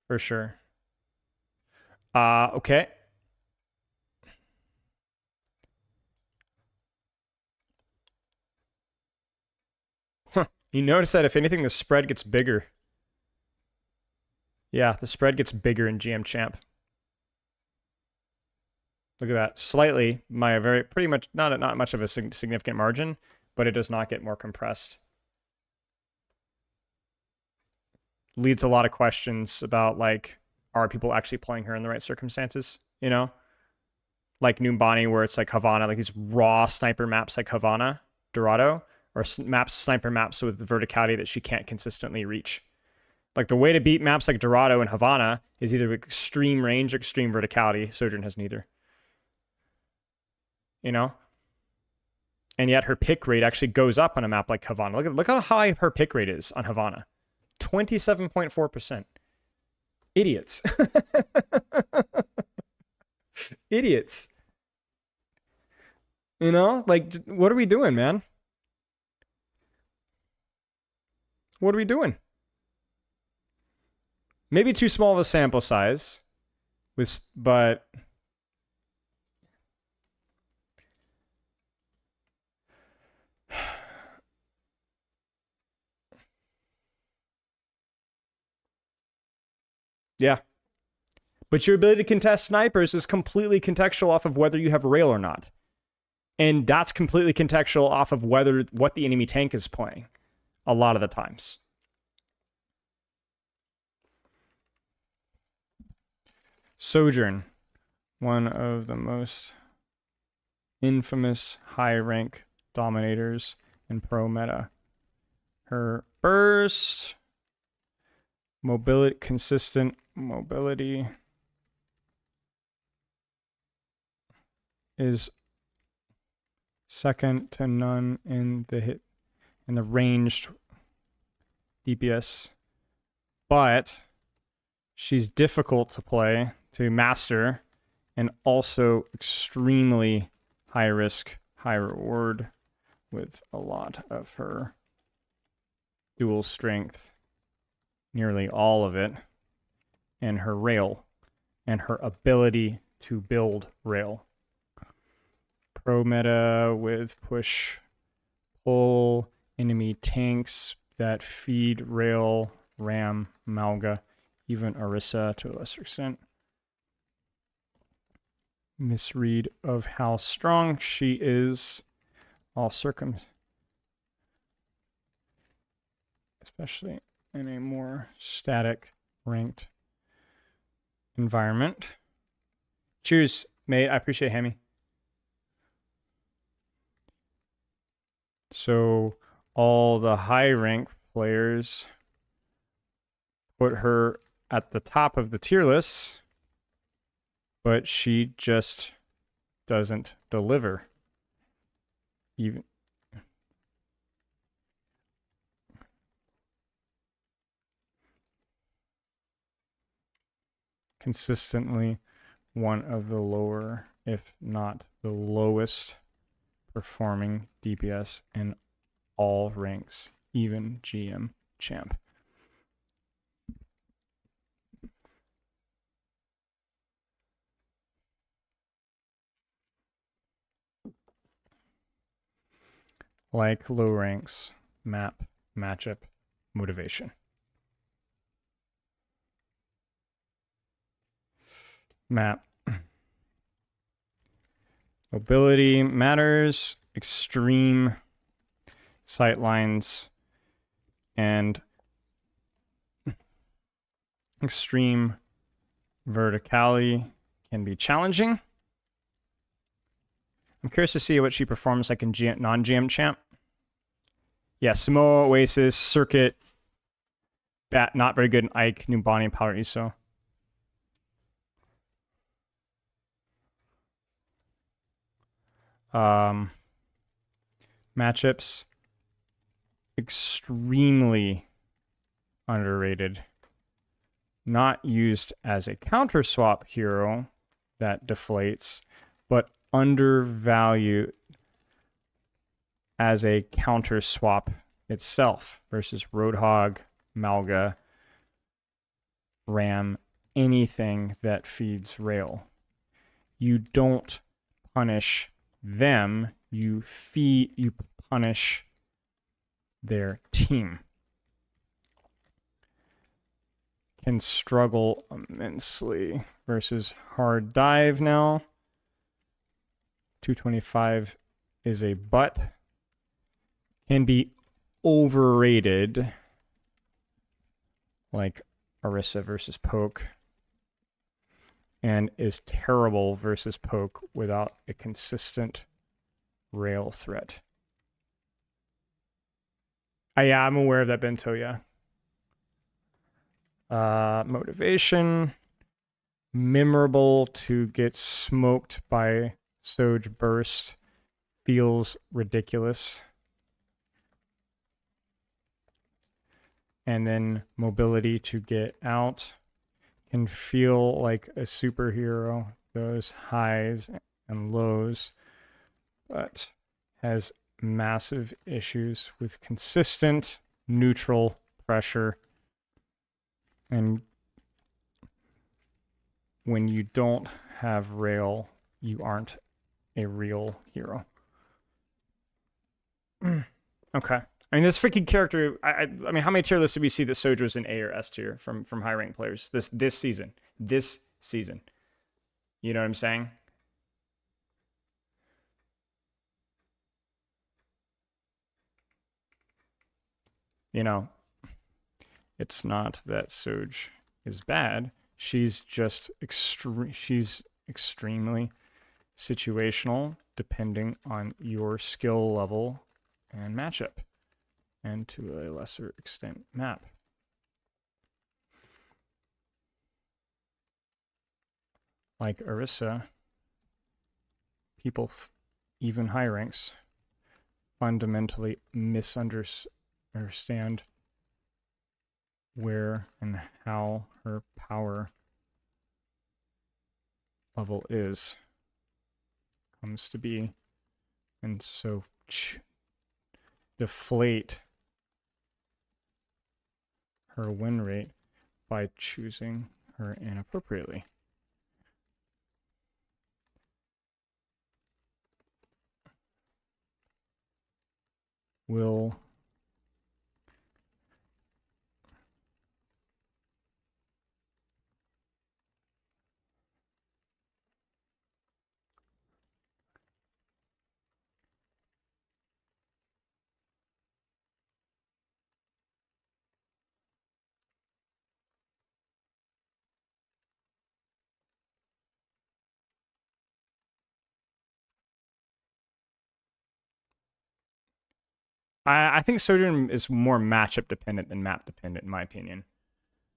Speaker 1: For sure. Okay. Huh. You notice that if anything, the spread gets bigger. Yeah, the spread gets bigger in GM champ. Look at that. Slightly, pretty much, not much of a significant margin, but it does not get more compressed. Leads to a lot of questions about, like, are people actually playing her in the right circumstances? You know? Like Numbani, where it's like Havana, like these raw sniper maps like Havana, Dorado, or sniper maps with verticality that she can't consistently reach. Like, the way to beat maps like Dorado and Havana is either extreme range or extreme verticality. Sojourn has neither. You know? And yet her pick rate actually goes up on a map like Havana. Look how high her pick rate is on Havana. 27.4%. Idiots. Idiots. You know? Like, what are we doing, man? What are we doing? Maybe too small of a sample size, but yeah. But your ability to contest snipers is completely contextual off of whether you have rail or not. And that's completely contextual off of what the enemy tank is playing a lot of the times. Sojourn, one of the most infamous high rank dominators in pro meta. Her burst, mobility, consistent mobility is second to none in the ranged DPS, but she's difficult to play, to master, and also extremely high risk, high reward with a lot of her dual strength, nearly all of it, and her rail, and her ability to build rail. Pro meta with push, pull, enemy tanks that feed rail, Ram, Malga, even Orisa to a lesser extent. Misread of how strong she is, all especially in a more static ranked environment. Cheers, mate. I appreciate it, Hammy. So all the high rank players put her at the top of the tier list, but she just doesn't deliver. Even consistently one of the lower, if not the lowest, performing DPS in all ranks, even GM champ. Like low ranks, matchup, motivation. Map. Mobility matters, extreme sight lines, and extreme verticality can be challenging. I'm curious to see what she performs like in non-GM champ. Yeah, Samoa, Oasis, Circuit, Bat, not very good in Ike, Numbani, and Power ESO. Matchups, extremely underrated. Not used as a counter swap hero that deflates, but undervalued as a counter swap itself versus Roadhog, Malga, Ram, anything that feeds rail. You don't punish them, you punish their team. Can struggle immensely versus Hard Dive now. 225 is a butt. Can be overrated, like Orisa versus Poke, and is terrible versus Poke without a consistent rail threat. Yeah, I'm aware of that, Bento, yeah. Motivation. Memorable to get smoked by Soj Burst. Feels ridiculous. And then mobility to get out. Can feel like a superhero. Those highs and lows. But has massive issues with consistent neutral pressure and When you don't have rail, you aren't a real hero. Okay. I mean, this freaking character. I mean, how many tier lists did we see that Sojo's in A or S tier from high ranked players this season? This season. You know what I'm saying? You know, it's not that Soj is bad. She's just she's extremely situational, depending on your skill level and matchup, and to a lesser extent, map. Like Orisa, people, even high ranks, fundamentally misunderstand where and how her power level comes to be, and so deflate her win rate by choosing her inappropriately. Will I think Sojourn is more matchup dependent than map dependent, in my opinion.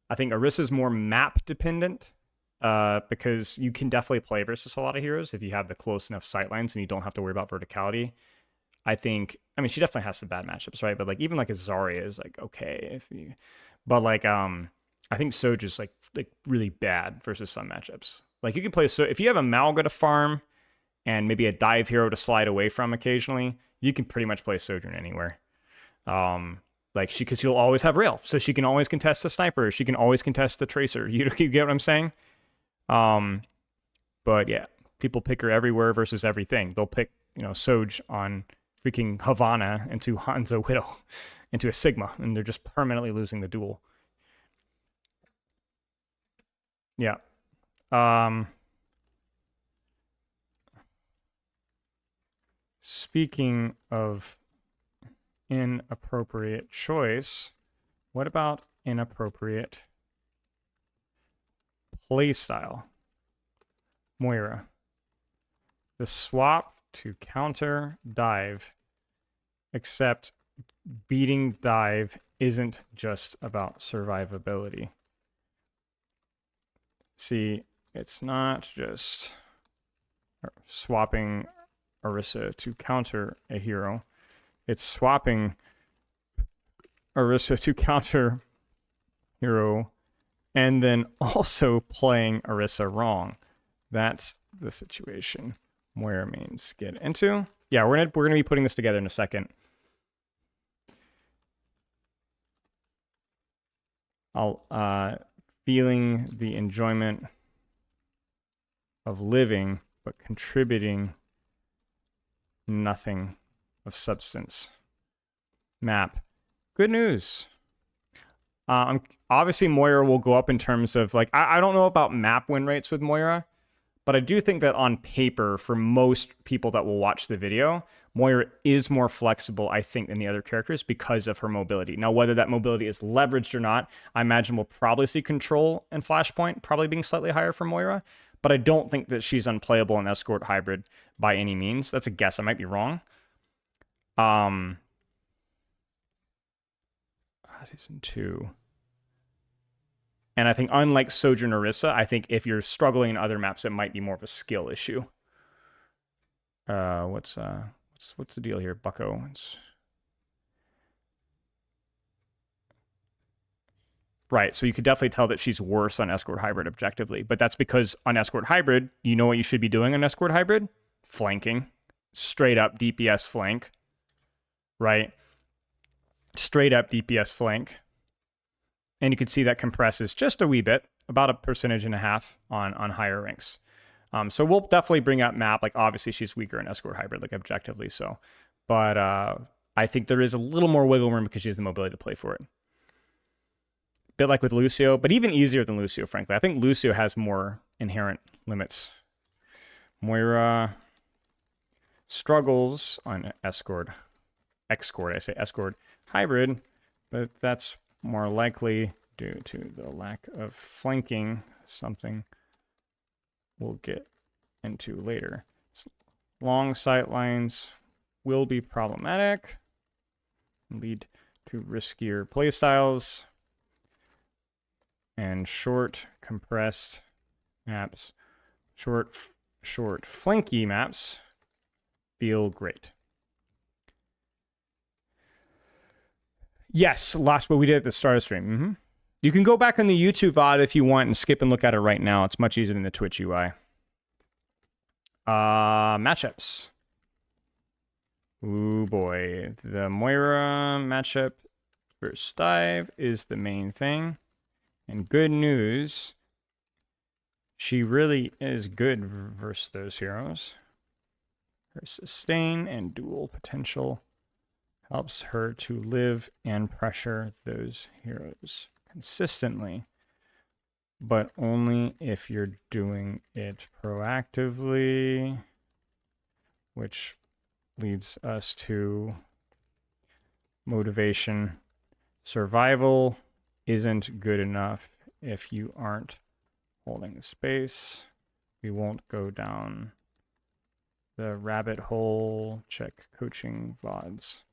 Speaker 1: I think Orisa is more map dependent because you can definitely play versus a lot of heroes if you have the close enough sightlines and you don't have to worry about verticality. I mean, she definitely has some bad matchups, right? But like even like a Zarya is like okay if you, but like I think Soj is like really bad versus some matchups. Like you can play if you have a Malga to farm and maybe a dive hero to slide away from occasionally, you can pretty much play Sojourn anywhere. Because you'll always have rail, so she can always contest the sniper. She can always contest the tracer. You get what I'm saying? But yeah, people pick her everywhere versus everything. They'll pick Soj on freaking Havana into Hanzo Widow into a Sigma, and they're just permanently losing the duel. Yeah. Speaking of inappropriate choice, what about inappropriate playstyle? Moira. The swap to counter dive, except beating dive isn't just about survivability. See, it's not just swapping Orisa to counter a hero. It's swapping Orisa to counter hero and then also playing Orisa wrong. That's the situation Moira mains get into. Yeah, we're gonna be putting this together in a second. Feeling the enjoyment of living, but contributing nothing of substance. Map. Good news. Obviously, Moira will go up in terms of, like, I don't know about map win rates with Moira, but I do think that on paper, for most people that will watch the video, Moira is more flexible, I think, than the other characters because of her mobility. Now, whether that mobility is leveraged or not, I imagine we'll probably see Control and Flashpoint probably being slightly higher for Moira, but I don't think that she's unplayable in Escort Hybrid by any means. That's a guess. I might be wrong. Season 2. And I think unlike Sojourn Orisa, I think if you're struggling in other maps, it might be more of a skill issue. What's the deal here, Bucko? Right, so you could definitely tell that she's worse on Escort Hybrid objectively, but that's because on Escort Hybrid, you know what you should be doing on Escort Hybrid? Flanking. Straight up DPS flank. Right? Straight up DPS flank. And you can see that compresses just a wee bit about a percentage and a half on higher ranks. So we'll definitely bring up Map. Like obviously she's weaker in Escort Hybrid, like objectively so. But I think there is a little more wiggle room because she has the mobility to play for it. Bit like with Lucio, but even easier than Lucio, frankly. I think Lucio has more inherent limits. Moira struggles on Escort Hybrid, but that's more likely due to the lack of flanking, something we'll get into later. Long sight lines will be problematic, lead to riskier playstyles, and short compressed maps, short flanky maps feel great. Yes, last what we did at the start of stream. You can go back on the YouTube VOD if you want and skip and look at it right now. It's much easier than the Twitch UI. Matchups. Ooh boy, the Moira matchup versus Dive is the main thing. And good news, she really is good versus those heroes. Her sustain and dual potential helps her to live and pressure those heroes consistently, but only if you're doing it proactively, which leads us to motivation. Survival isn't good enough if you aren't holding the space. We won't go down the rabbit hole, check coaching VODs,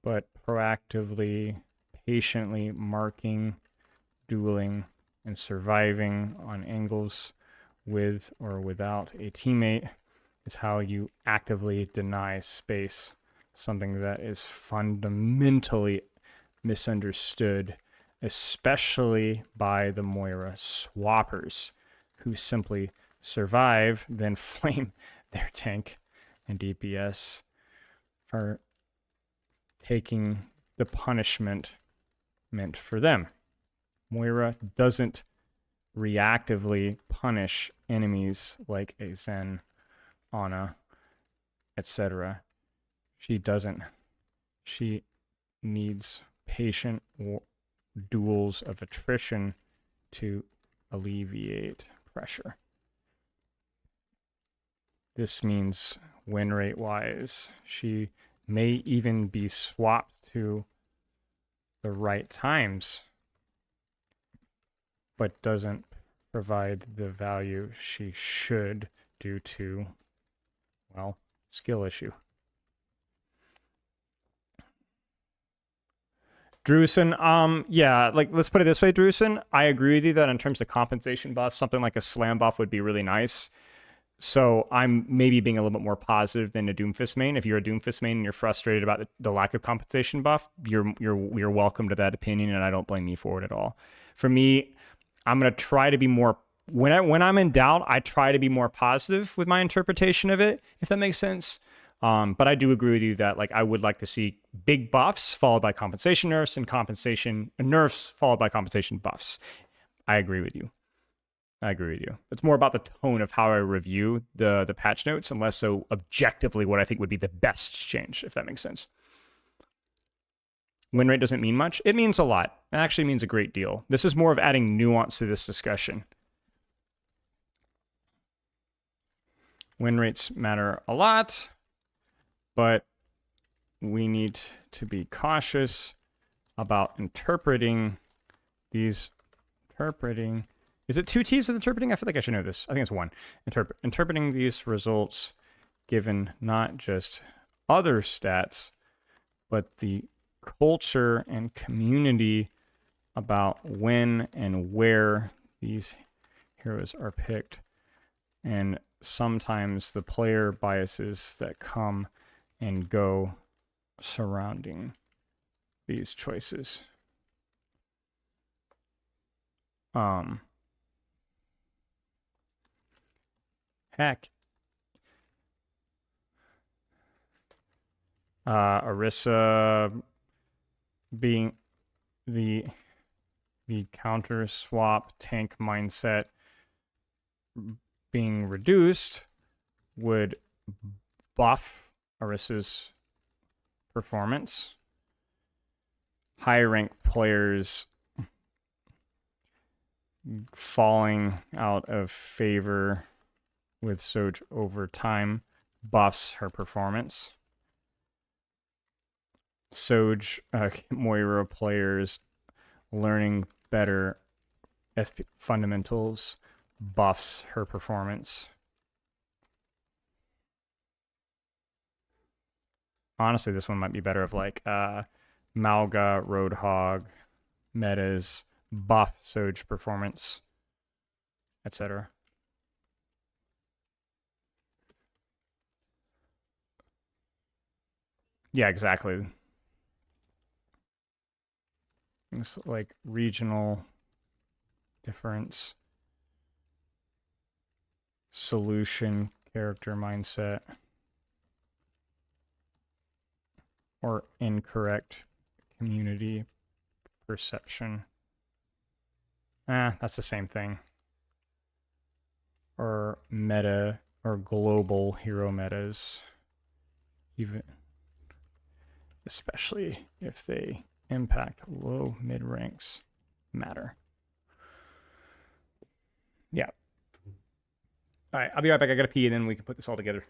Speaker 1: but proactively, patiently marking, dueling, and surviving on angles with or without a teammate is how you actively deny space, something that is fundamentally misunderstood, especially by the Moira swappers, who simply survive, then flame their tank and DPS for taking the punishment meant for them. Moira doesn't reactively punish enemies like a Zen, Ana, etc. She doesn't. She needs patient duels of attrition to alleviate pressure. This means win rate wise, she may even be swapped to the right times, but doesn't provide the value she should due to, well, skill issue. Drusen, yeah, like let's put it this way, Drusen. I agree with you that in terms of compensation buff, something like a slam buff would be really nice. So I'm maybe being a little bit more positive than a Doomfist main. If you're a Doomfist main and you're frustrated about the lack of compensation buff, you're welcome to that opinion, and I don't blame you for it at all. For me, I'm gonna try to be more when I'm in doubt. I try to be more positive with my interpretation of it, if that makes sense. But I do agree with you that like I would like to see big buffs followed by compensation nerfs and compensation nerfs followed by compensation buffs. I agree with you. It's more about the tone of how I review the patch notes and less so objectively what I think would be the best change, if that makes sense. Win rate doesn't mean much. It means a lot. It actually means a great deal. This is more of adding nuance to this discussion. Win rates matter a lot, but we need to be cautious about interpreting these. Is it 2 T's with interpreting? I feel like I should know this. I think it's 1. Interpreting these results given not just other stats, but the culture and community about when and where these heroes are picked, and sometimes the player biases that come and go surrounding these choices. Heck, Orisa being the the counter swap tank mindset being reduced would buff Orisa's performance. High ranked players falling out of favor with Soj over time buffs her performance. Soj Moira players learning better SP fundamentals buffs her performance. Honestly, this one might be better if like Malga, Roadhog, metas buff Soj performance, etc. Yeah, exactly. It's like regional difference, solution, character mindset, or incorrect community perception. That's the same thing. Or meta or global hero metas, even especially if they impact low mid ranks matter. Yeah. All right, I'll be right back. I gotta pee and then we can put this all together.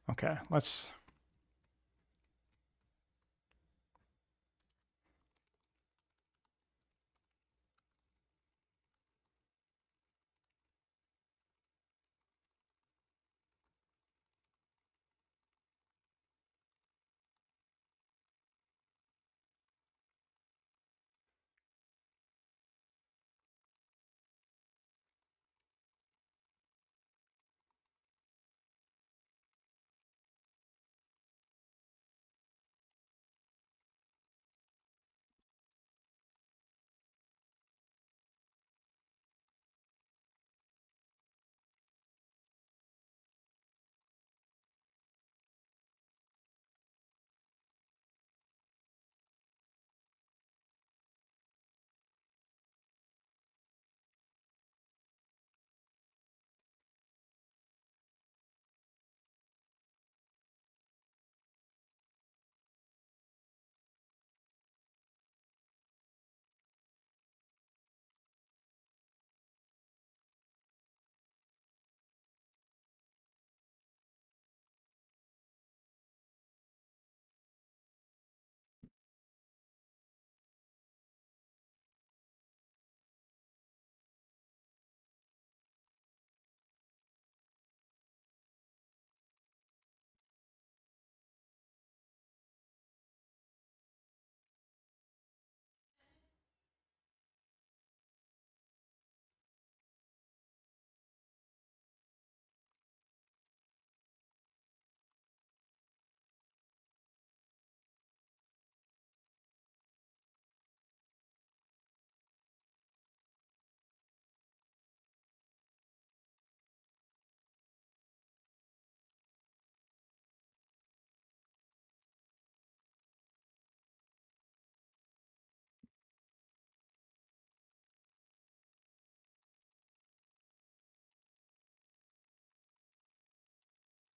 Speaker 1: Okay, let's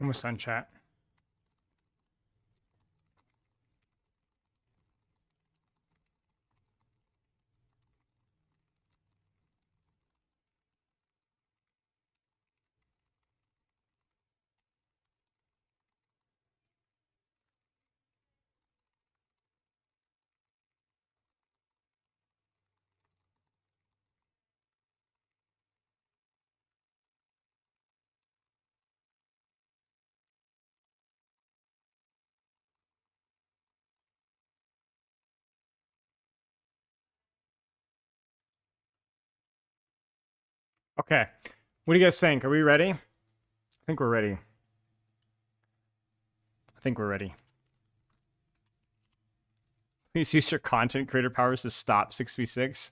Speaker 1: Almost done, chat. Okay. What do you guys think? Are we ready? I think we're ready. I think we're ready. Please use your content creator powers to stop 6v6.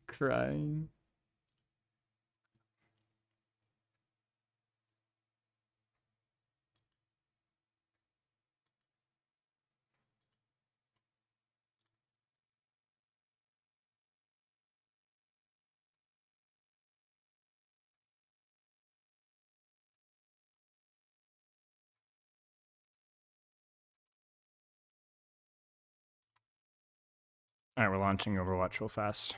Speaker 1: Crying. All right, we're launching Overwatch real fast.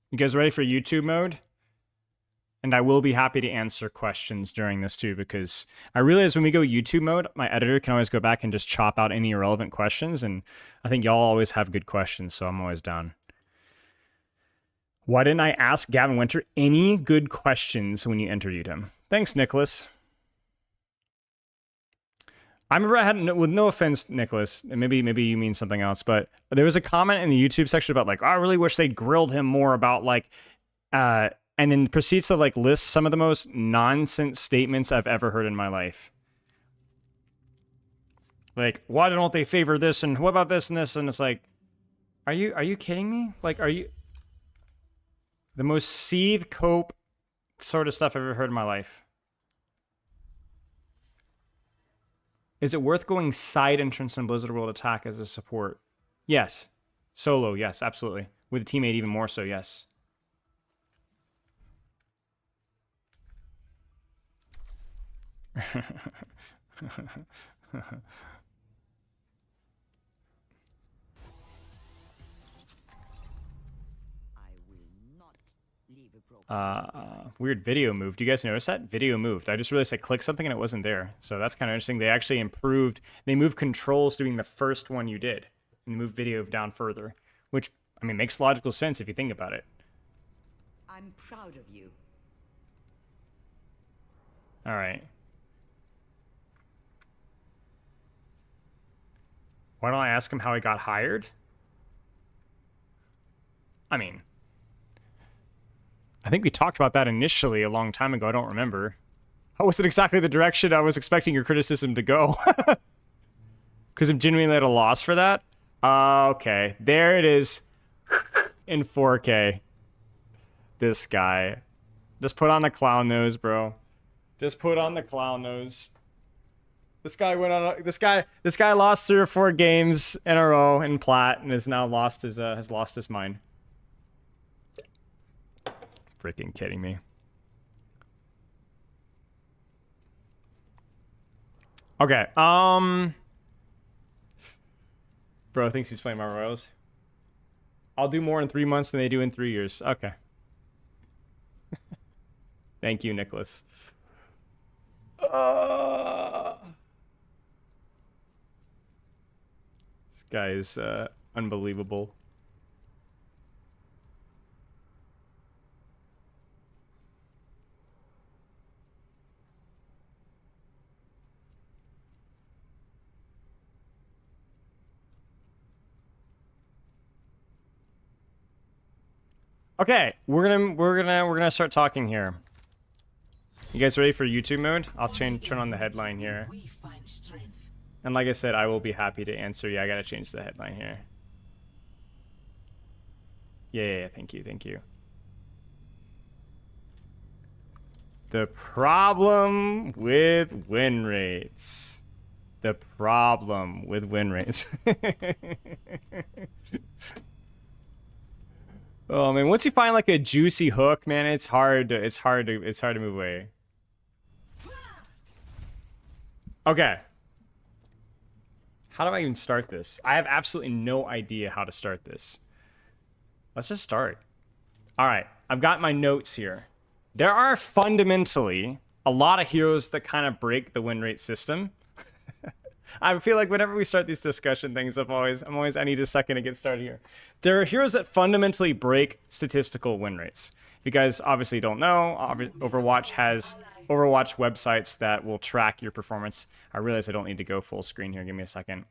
Speaker 1: You guys ready for YouTube mode? And I will be happy to answer questions during this too, because I realize when we go YouTube mode, my editor can always go back and just chop out any irrelevant questions. And I think y'all always have good questions, so I'm always down. Why didn't I ask Gavin Winter any good questions when you interviewed him? Thanks, Nicholas. I remember I had, with no offense, Nicholas, and maybe you mean something else, but there was a comment in the YouTube section about like, oh, I really wish they'd grilled him more about like, and then proceeds to like list some of the most nonsense statements I've ever heard in my life. Like, why don't they favor this, and what about this and this? And it's like, are you kidding me? Like, are you the most seethe cope sort of stuff I've ever heard in my life? Is it worth going side entrance in Blizzard World Attack as a support? Yes. Solo, yes, absolutely. With a teammate, even more so, yes. Weird video moved. Do you guys notice that? Video moved. I just realized I clicked something and it wasn't there. So that's kind of interesting. They actually improved. They moved controls doing the first one you did. And they moved video down further. Which, I mean, makes logical sense if you think about it.
Speaker 8: I'm proud of you.
Speaker 1: Alright. Why don't I ask him how he got hired? I mean, I think we talked about that initially a long time ago. I don't remember. How was it exactly the direction I was expecting your criticism to go? Because I'm genuinely at a loss for that? Okay. There it is. In 4K. This guy. Just put on the clown nose, bro. Just put on the clown nose. This guy went on. This guy lost 3 or 4 games in a row in plat and has now lost his mind. Freaking kidding me. Okay. Bro thinks he's playing my Royals. I'll do more in 3 months than they do in 3 years. Okay. Thank you, Nicholas. This guy is unbelievable. Okay, we're gonna start talking here. You guys ready for YouTube mode? I'll turn on the headline here. And like I said, I will be happy to answer. Yeah, I gotta change the headline here. Yeah, thank you. The problem with win rates. The problem with win rates. Oh man, once you find like a juicy hook, man, it's hard to move away. Okay. How do I even start this? I have absolutely no idea how to start this. Let's just start. All right, I've got my notes here. There are fundamentally a lot of heroes that kind of break the win rate system. I feel like whenever we start these discussion things, I need a second to get started here. There are heroes that fundamentally break statistical win rates. If you guys obviously don't know, Overwatch has Overwatch websites that will track your performance. I realize I don't need to go full screen here. Give me a second.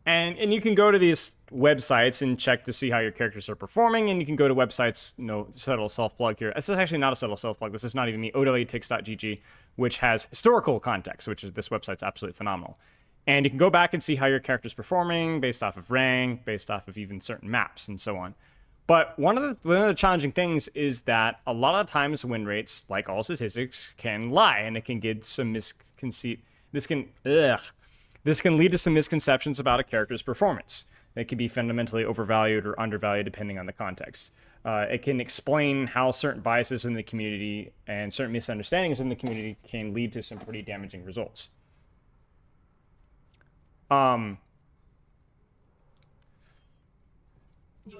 Speaker 1: And you can go to these websites and check to see how your characters are performing. And you can go to websites, no subtle self-plug here. This is actually not a subtle self-plug. This is not even me. OWTix.gg, which has historical context, which is this website's absolutely phenomenal. And you can go back and see how your character's performing based off of rank, based off of even certain maps and so on. But one of the challenging things is that a lot of times win rates, like all statistics, can lie, and it can get some misconceit. This can lead to some misconceptions about a character's performance. It can be fundamentally overvalued or undervalued depending on the context. It can explain how certain biases in the community and certain misunderstandings in the community can lead to some pretty damaging results.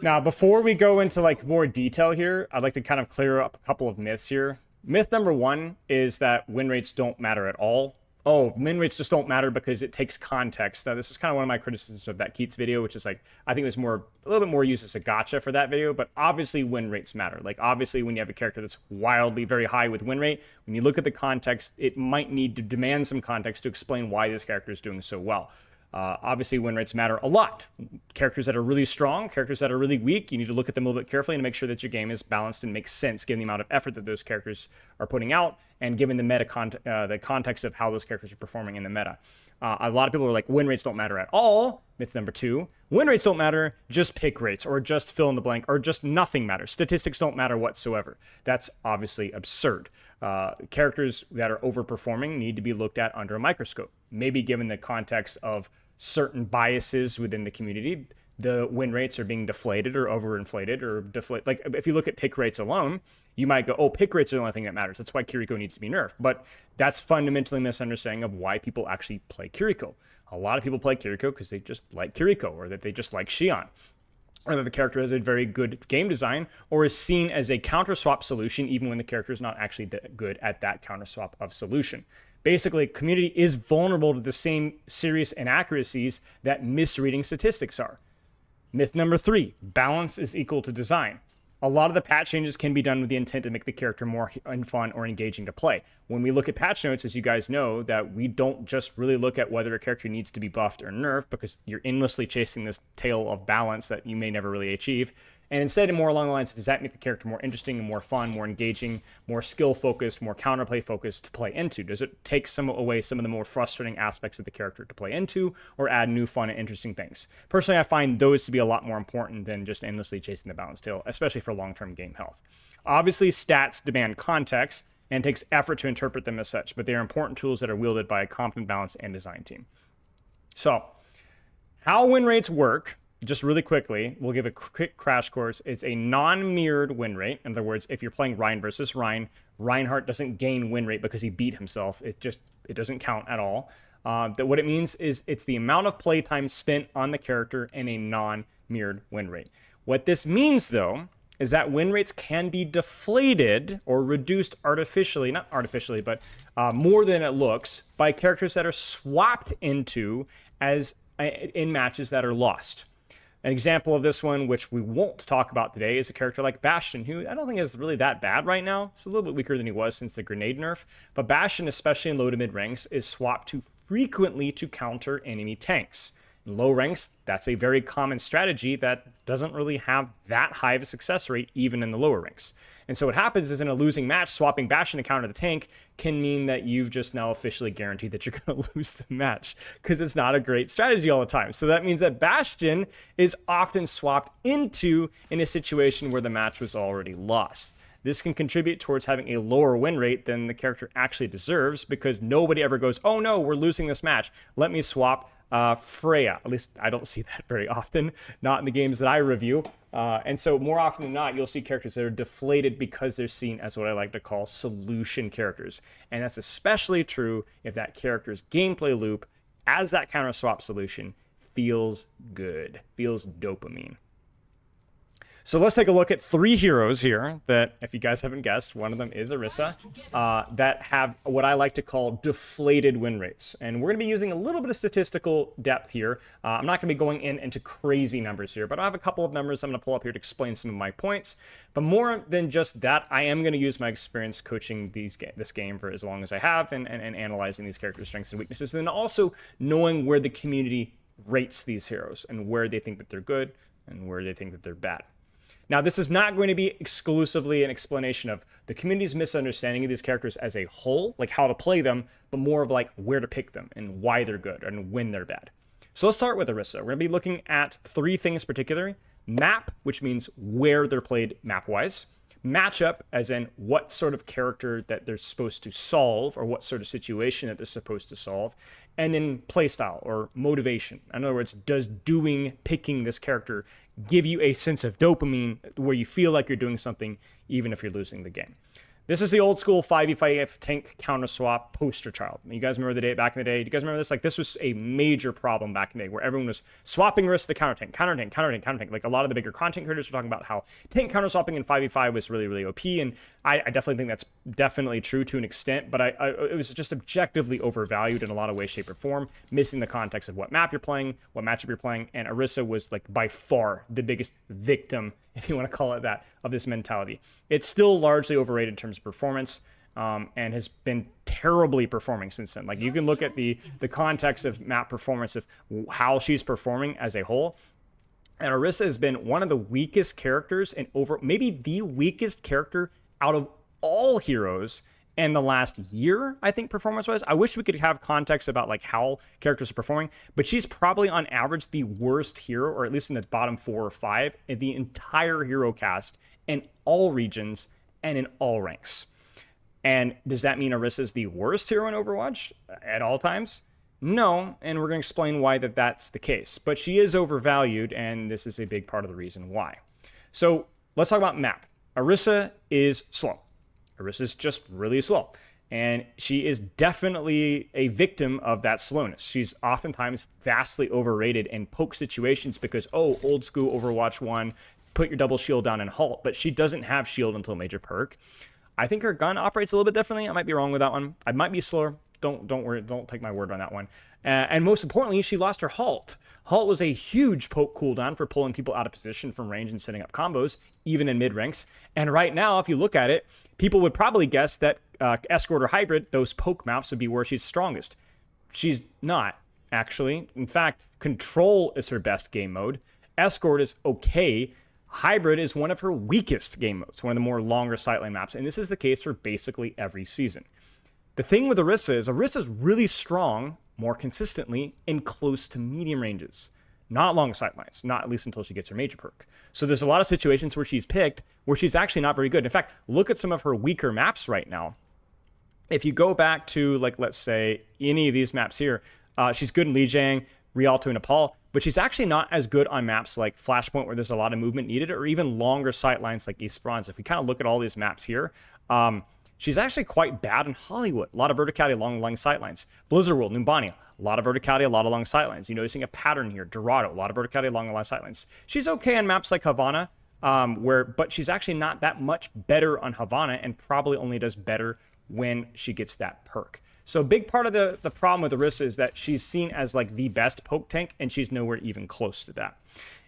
Speaker 1: Now, before we go into like more detail here, I'd like to kind of clear up a couple of myths here. Myth number one is that win rates don't matter at all. Oh, win rates just don't matter because it takes context. Now, this is kind of one of my criticisms of that Keats video, which is like, I think it was a little bit more used as a gotcha for that video, but obviously win rates matter. Like, obviously when you have a character that's wildly very high with win rate, when you look at the context, it might need to demand some context to explain why this character is doing so well. Obviously, win rates matter a lot. Characters that are really strong, characters that are really weak, you need to look at them a little bit carefully and make sure that your game is balanced and makes sense given the amount of effort that those characters are putting out and given the context of how those characters are performing in the meta. A lot of people are like, win rates don't matter at all. Myth number two, win rates don't matter, just pick rates or just fill in the blank or just nothing matters. Statistics don't matter whatsoever. That's obviously absurd. Characters that are overperforming need to be looked at under a microscope. Maybe given the context of certain biases within the community, the win rates are being deflated or overinflated or deflate. Like if you look at pick rates alone, you might go, oh, pick rates are the only thing that matters. That's why Kiriko needs to be nerfed. But that's fundamentally a misunderstanding of why people actually play Kiriko. A lot of people play Kiriko because they just like Kiriko or that they just like Xion, or that the character has a very good game design or is seen as a counter swap solution even when the character is not actually good at that counter swap of solution. Basically, community is vulnerable to the same serious inaccuracies that misreading statistics are. Myth number three, balance is equal to design. A lot of the patch changes can be done with the intent to make the character more fun or engaging to play. When we look at patch notes, as you guys know, that we don't just really look at whether a character needs to be buffed or nerfed because you're endlessly chasing this tail of balance that you may never really achieve. And instead, more along the lines, does that make the character more interesting and more fun, more engaging, more skill-focused, more counterplay-focused to play into? Does it take away some of the more frustrating aspects of the character to play into or add new, fun, and interesting things? Personally, I find those to be a lot more important than just endlessly chasing the balance tail, especially for long-term game health. Obviously, stats demand context and takes effort to interpret them as such, but they are important tools that are wielded by a competent balance and design team. So, how win rates work, just really quickly, we'll give a quick crash course. It's a non-mirrored win rate. In other words, if you're playing Rein versus Rein, Reinhardt doesn't gain win rate because he beat himself. It doesn't count at all. That what it means is it's the amount of playtime spent on the character in a non-mirrored win rate. What this means, though, is that win rates can be deflated or reduced artificially, not artificially, but more than it looks, by characters that are swapped into in matches that are lost. An example of this one, which we won't talk about today, is a character like Bastion, who I don't think is really that bad right now. It's a little bit weaker than he was since the grenade nerf. But Bastion, especially in low to mid ranks, is swapped too frequently to counter enemy tanks. In low ranks, that's a very common strategy that doesn't really have that high of a success rate, even in the lower ranks. And so what happens is in a losing match, swapping Bastion to counter the tank can mean that you've just now officially guaranteed that you're going to lose the match because it's not a great strategy all the time. So that means that Bastion is often swapped into in a situation where the match was already lost. this can contribute towards having a lower win rate than the character actually deserves, because nobody ever goes, oh no, we're losing this match, let me swap Freya. At least I don't see that very often, not in the games that I review. And so more often than not, you'll see characters that are deflated because they're seen as what I like to call solution characters. And that's especially true if that character's gameplay loop as that counter swap solution feels good, feels dopamine. So let's take a look at 3 heroes here that, if you guys haven't guessed, one of them is Orisa, that have what I like to call deflated win rates. And we're going to be using a little bit of statistical depth here. I'm not going to be going into crazy numbers here, but I have a couple of numbers I'm going to pull up here to explain some of my points. But more than just that, I am going to use my experience coaching this game for as long as I have and analyzing these characters' strengths and weaknesses, and then also knowing where the community rates these heroes and where they think that they're good and where they think that they're bad. Now, this is not going to be exclusively an explanation of the community's misunderstanding of these characters as a whole, like how to play them, but more of like where to pick them and why they're good and when they're bad. So let's start with Orisa. We're going to be looking at 3 things particularly. Map, which means where they're played map-wise. Matchup, as in what sort of character that they're supposed to solve or what sort of situation that they're supposed to solve. And then playstyle or motivation. In other words, does picking this character give you a sense of dopamine where you feel like you're doing something even if you're losing the game? This is the old school 5v5 tank counter swap poster child. You guys remember the day back in the day? Do you guys remember this? Like, this was a major problem back in the day where everyone was swapping risks to counter tank, counter tank, counter tank, counter tank. Like, a lot of the bigger content creators were talking about how tank counter swapping in 5v5 was really, really OP. And I definitely think that's definitely true to an extent, but it was just objectively overvalued in a lot of ways, shape, or form, missing the context of what map you're playing, what matchup you're playing. And Orisa was like by far the biggest victim, if you want to call it that, of this mentality. It's still largely overrated in terms of performance, and has been terribly performing since then. Like, you can look at the context of map performance of how she's performing as a whole, and Orisa has been one of the weakest characters and maybe the weakest character out of all heroes in the last year, I think, performance-wise. I wish we could have context about like how characters are performing, but she's probably on average the worst hero, or at least in the bottom 4 or 5 in the entire hero cast in all regions and in all ranks. And does that mean Orisa is the worst hero in Overwatch at all times? No, and we're going to explain why that's the case. But she is overvalued, and this is a big part of the reason why. So let's talk about map. Orisa is slow. Orisa is just really slow. And she is definitely a victim of that slowness. She's oftentimes vastly overrated in poke situations because, oh, old school Overwatch 1, put your double shield down and halt. But she doesn't have shield until major perk. I think her gun operates a little bit differently. I might be wrong with that one. I might be slower. Don't worry. Don't take my word on that one. And most importantly, she lost her halt. Halt was a huge poke cooldown for pulling people out of position from range and setting up combos, even in mid ranks. And right now, if you look at it, people would probably guess that Escort or Hybrid, those poke maps, would be where she's strongest. She's not, actually. In fact, Control is her best game mode. Escort is okay. Hybrid is one of her weakest game modes, one of the more longer sightline maps, and this is the case for basically every season. The thing with Orisa's really strong, more consistently, in close to medium ranges. Not long sightlines, not at least until she gets her major perk. So there's a lot of situations where she's picked where she's actually not very good. In fact, look at some of her weaker maps right now. If you go back to, like, let's say, any of these maps here, she's good in Lijiang, Rialto, and Nepal, but she's actually not as good on maps like Flashpoint, where there's a lot of movement needed, or even longer sightlines like East Bronze. If we kind of look at all these maps here, she's actually quite bad in Hollywood. A lot of verticality along long sightlines. Blizzard World, Numbani, a lot of verticality, a lot of long sightlines. You're noticing a pattern here. Dorado, a lot of verticality along the long sightlines. She's okay on maps like Havana, but she's actually not that much better on Havana, and probably only does better when she gets that perk. So a big part of the problem with Orisa is that she's seen as like the best poke tank, and she's nowhere even close to that.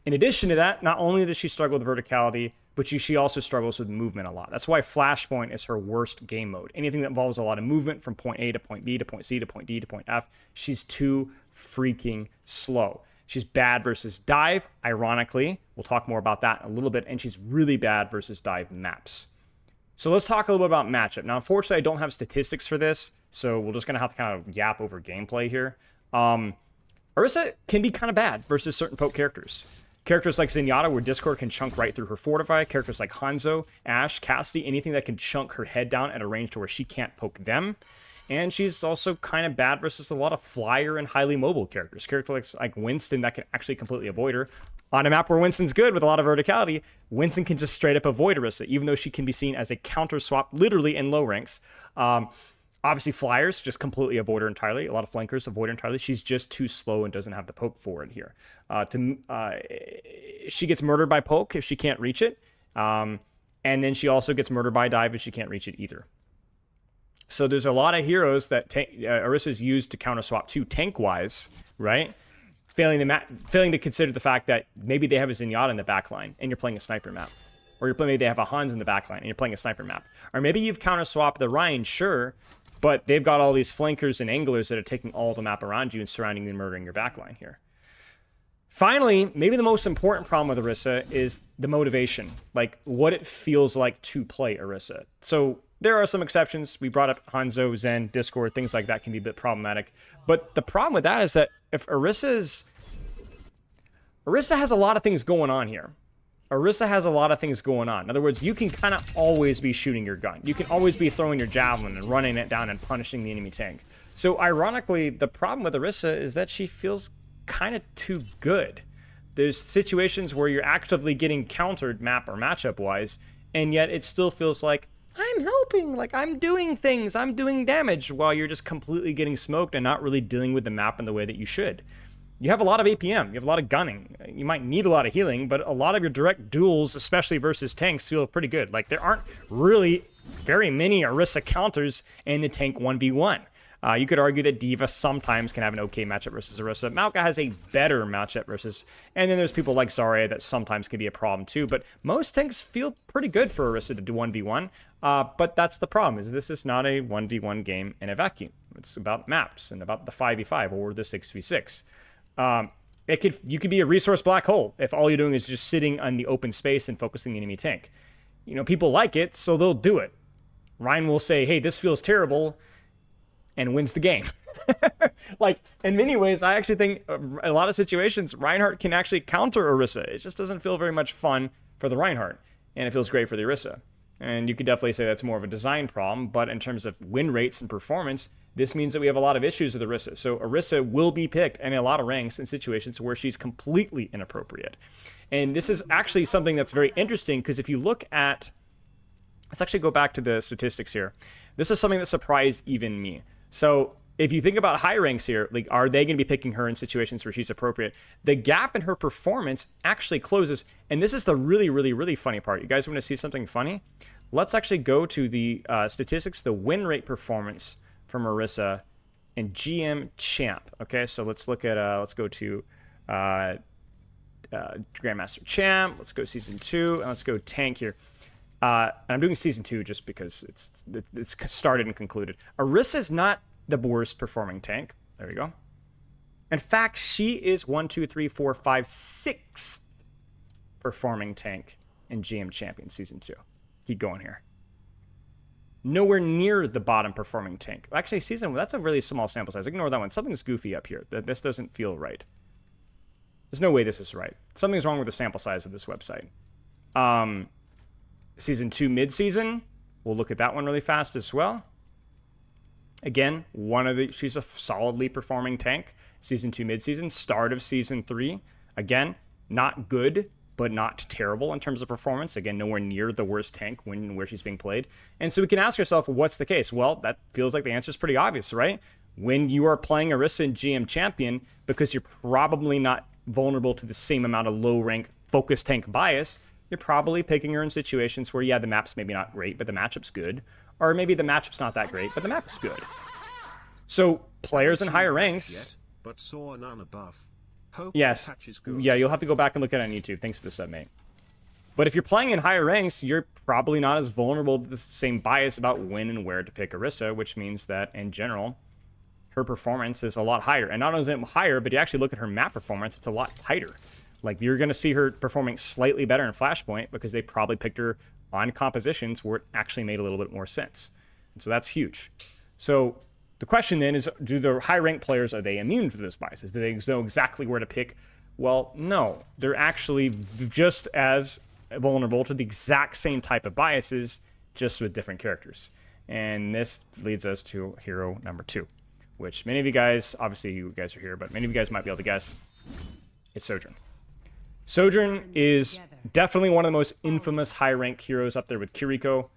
Speaker 1: In addition to that, not only does she struggle with verticality, but she also struggles with movement a lot. That's why Flashpoint is her worst game mode. Anything that involves a lot of movement from point A to point B to point C to point D to point F, she's too freaking slow. She's bad versus dive, ironically. We'll talk more about that in a little bit. And she's really bad versus dive maps. So let's talk a little bit about matchup. Now, unfortunately, I don't have statistics for this, so we're just going to have to kind of yap over gameplay here. Orisa can be kind of bad versus certain poke characters. Characters like Zenyatta, where Discord can chunk right through her Fortify. Characters like Hanzo, Ashe, Cassidy, anything that can chunk her head down at a range to where she can't poke them. And she's also kind of bad versus a lot of flyer and highly mobile characters. Characters like Winston that can actually completely avoid her. On a map where Winston's good with a lot of verticality, Winston can just straight up avoid Orisa, even though she can be seen as a counter swap literally in low ranks. Obviously, flyers just completely avoid her entirely. A lot of flankers avoid her entirely. She's just too slow and doesn't have the poke forward here. She gets murdered by poke if she can't reach it. And then she also gets murdered by dive if she can't reach it either. So there's a lot of heroes that Orisa's used to counter swap to tank-wise, right? Failing to consider the fact that maybe they have a Zenyatta in the backline and you're playing a sniper map. Or maybe they have a Hans in the backline and you're playing a sniper map. Or maybe you've counter swapped the Rein, sure, but they've got all these flankers and anglers that are taking all the map around you and surrounding you and murdering your backline here. Finally, maybe the most important problem with Orisa is the motivation, like what it feels like to play Orisa. So there are some exceptions. We brought up Hanzo, Zen, Discord, things like that can be a bit problematic. But the problem with that is that if Orisa has a lot of things going on here. Orisa has a lot of things going on. In other words, you can kind of always be shooting your gun. You can always be throwing your javelin and running it down and punishing the enemy tank. So ironically, the problem with Orisa is that she feels kind of too good. There's situations where you're actively getting countered map or matchup wise, and yet it still feels like I'm helping, like I'm doing things, I'm doing damage, while you're just completely getting smoked and not really dealing with the map in the way that you should. You have a lot of APM, you have a lot of gunning, you might need a lot of healing, but a lot of your direct duels, especially versus tanks, feel pretty good. Like there aren't really very many Orisa counters in the tank 1v1. You could argue that D.Va sometimes can have an okay matchup versus Orisa. Maoka has a better matchup versus... And then there's people like Zarya that sometimes can be a problem too. But most tanks feel pretty good for Orisa to do 1v1. But that's the problem, is this is not a 1v1 game in a vacuum. It's about maps and about the 5v5 or the 6v6. You could be a resource black hole if all you're doing is just sitting on the open space and focusing the enemy tank. You know, people like it, so they'll do it. Rein will say, hey, this feels terrible, and wins the game. Like, in many ways, I actually think a lot of situations, Reinhardt can actually counter Orisa. It just doesn't feel very much fun for the Reinhardt, and it feels great for the Orisa. And you could definitely say that's more of a design problem, but in terms of win rates and performance, this means that we have a lot of issues with Orisa. So Orisa will be picked in a lot of ranks in situations where she's completely inappropriate. And this is actually something that's very interesting, because if you look at... Let's actually go back to the statistics here. This is something that surprised even me. So if you think about high ranks here, like, are they going to be picking her in situations where she's appropriate? The gap in her performance actually closes. And this is the really, really, really funny part. You guys want to see something funny? Let's actually go to the statistics, the win rate performance from Orisa and GM Champ. Okay, so let's look at, let's go to Grandmaster Champ. Let's go Season 2, and let's go Tank here. And I'm doing Season 2 just because it's started and concluded. Orisa is not the worst performing tank. There we go. In fact, she is 6th performing tank in GM Champion Season 2. Keep going here. Nowhere near the bottom performing tank. Actually, that's a really small sample size. Ignore that one. Something's goofy up here. This doesn't feel right. There's no way this is right. Something's wrong with the sample size of this website. Season 2 mid-season, we'll look at that one really fast as well. Again, she's a solidly performing tank. Season 2 mid-season, start of Season 3. Again, not good, but not terrible in terms of performance. Again, nowhere near the worst tank where she's being played. And so we can ask ourselves, what's the case? Well, that feels like the answer is pretty obvious, right? When you are playing Orisa in GM Champion, because you're probably not vulnerable to the same amount of low-rank focus tank bias, you're probably picking her in situations where, yeah, the map's maybe not great, but the matchup's good. Or maybe the matchup's not that great, but the map is good. So, players in higher ranks...
Speaker 5: But saw none above. Hope
Speaker 1: yes. Yeah, you'll have to go back and look at it on YouTube. Thanks for the sub, mate. But if you're playing in higher ranks, you're probably not as vulnerable to the same bias about when and where to pick Orisa, which means that, in general, her performance is a lot higher. And not only is it higher, but you actually look at her map performance, it's a lot tighter. Like, you're going to see her performing slightly better in Flashpoint because they probably picked her on compositions where it actually made a little bit more sense. And so that's huge. So the question then is, do the high-ranked players, are they immune to those biases? Do they know exactly where to pick Well, no. They're actually just as vulnerable to the exact same type of biases, just with different characters. And this leads us to hero number 2, which many of you guys, obviously you guys are here, but many of you guys might be able to guess. It's Sojourn. Sojourn is definitely one of the most infamous high-rank heroes up there with Kiriko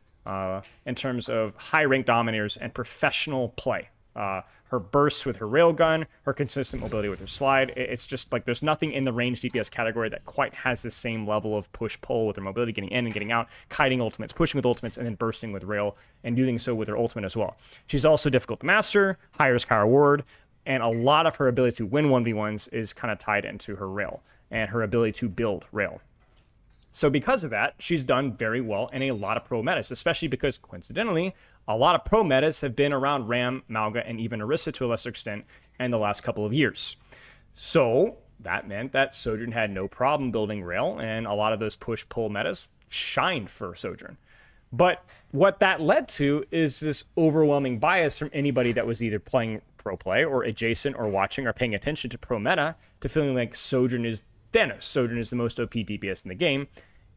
Speaker 1: in terms of high-rank dominators and professional play. Her bursts with her railgun, her consistent mobility with her slide. It's just like there's nothing in the range DPS category that quite has the same level of push-pull with her mobility, getting in and getting out, kiting ultimates, pushing with ultimates, and then bursting with rail, and doing so with her ultimate as well. She's also difficult to master, high risk, high reward, and a lot of her ability to win 1v1s is kind of tied into her rail and her ability to build rail. So because of that, she's done very well in a lot of pro metas, especially because, coincidentally, a lot of pro metas have been around Ram, Mauga, and even Orisa to a lesser extent in the last couple of years. So that meant that Sojourn had no problem building rail, and a lot of those push-pull metas shined for Sojourn. But what that led to is this overwhelming bias from anybody that was either playing pro play or adjacent or watching or paying attention to pro meta to feeling like Sojourn is Thanos. Sojourn is the most OP DPS in the game,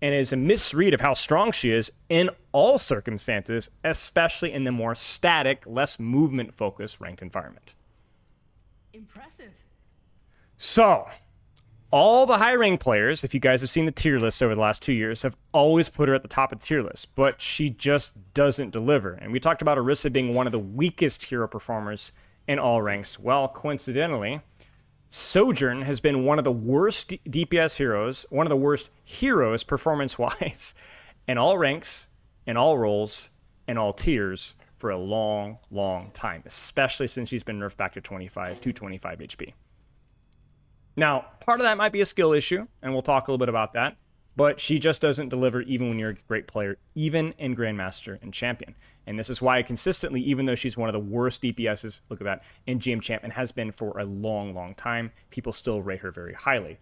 Speaker 1: and it is a misread of how strong she is in all circumstances, especially in the more static, less movement-focused ranked environment.
Speaker 2: Impressive.
Speaker 1: So, all the high-rank players, if you guys have seen the tier lists over the last 2 years, have always put her at the top of the tier list, but she just doesn't deliver. And we talked about Orisa being one of the weakest hero performers in all ranks. Well, coincidentally, Sojourn has been one of the worst DPS heroes, one of the worst heroes performance-wise in all ranks, in all roles, in all tiers for a long, long time, especially since she's been nerfed back to 25 HP. Now, part of that might be a skill issue, and we'll talk a little bit about that, but she just doesn't deliver even when you're a great player, even in Grandmaster and Champion. And this is why consistently, even though she's one of the worst DPSs, look at that, in GM Champ, and has been for a long, long time, people still rate her very highly.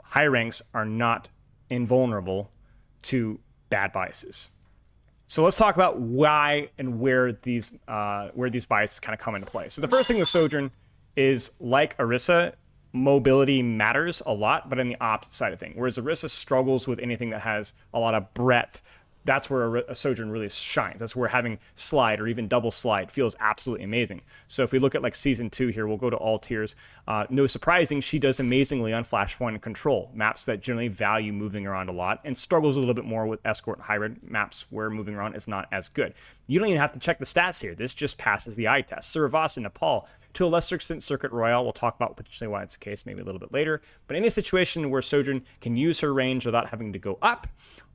Speaker 1: High ranks are not invulnerable to bad biases. So let's talk about why and where these biases kind of come into play. So the first thing with Sojourn is, like Orisa, mobility matters a lot, but on the opposite side of things. Whereas Orisa struggles with anything that has a lot of breadth, that's where a Sojourn really shines. That's where having slide or even double slide feels absolutely amazing. So if we look at like season 2 here, we'll go to all tiers. No surprising, she does amazingly on Flashpoint and Control, maps that generally value moving around a lot, and struggles a little bit more with Escort and Hybrid maps where moving around is not as good. You don't even have to check the stats here. This just passes the eye test. Suravas and Nepal, to a lesser extent Circuit Royale, we'll talk about potentially why it's the case maybe a little bit later, but any situation where Sojourn can use her range without having to go up,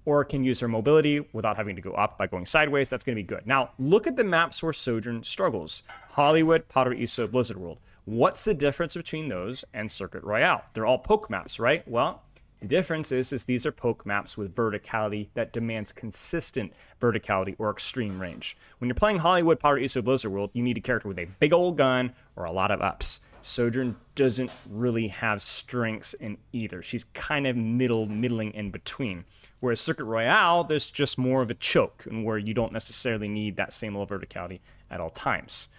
Speaker 1: or can use her mobility without having to go up by going sideways, that's going to be good. Now, look at the maps where Sojourn struggles. Hollywood, Powder Iso, Blizzard World. What's the difference between those and Circuit Royale? They're all poke maps, right? Well, the difference is these are poke maps with verticality that demands consistent verticality or extreme range. When you're playing Hollywood, Powder Iso, Blizzard World, you need a character with a big old gun or a lot of ups. Sojourn doesn't really have strengths in either. She's kind of middling in between. Whereas Circuit Royale, there's just more of a choke, and where you don't necessarily need that same level of verticality at all times.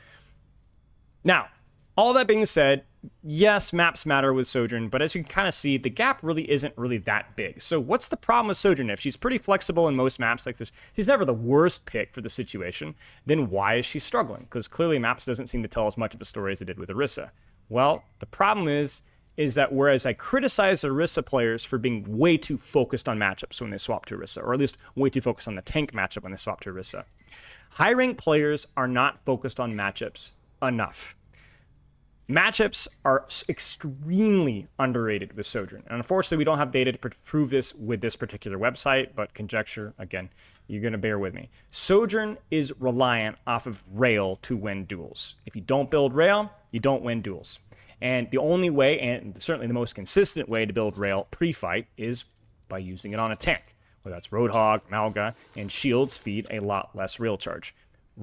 Speaker 1: Now, all that being said, yes, maps matter with Sojourn, but as you can kind of see, the gap really isn't really that big. So what's the problem with Sojourn? If she's pretty flexible in most maps like this, she's never the worst pick for the situation, then why is she struggling? Because clearly maps doesn't seem to tell as much of a story as it did with Orisa. Well, the problem is that whereas I criticize Orisa players for being way too focused on matchups when they swap to Orisa, or at least way too focused on the tank matchup when they swap to Orisa, high-rank players are not focused on matchups enough. Matchups are extremely underrated with Sojourn. And unfortunately, we don't have data to prove this with this particular website, but conjecture, again, you're going to bear with me. Sojourn is reliant off of rail to win duels. If you don't build rail, you don't win duels. And the only way, and certainly the most consistent way to build rail pre-fight is by using it on a tank. Whether that's Roadhog, Mauga, and shields feed a lot less rail charge.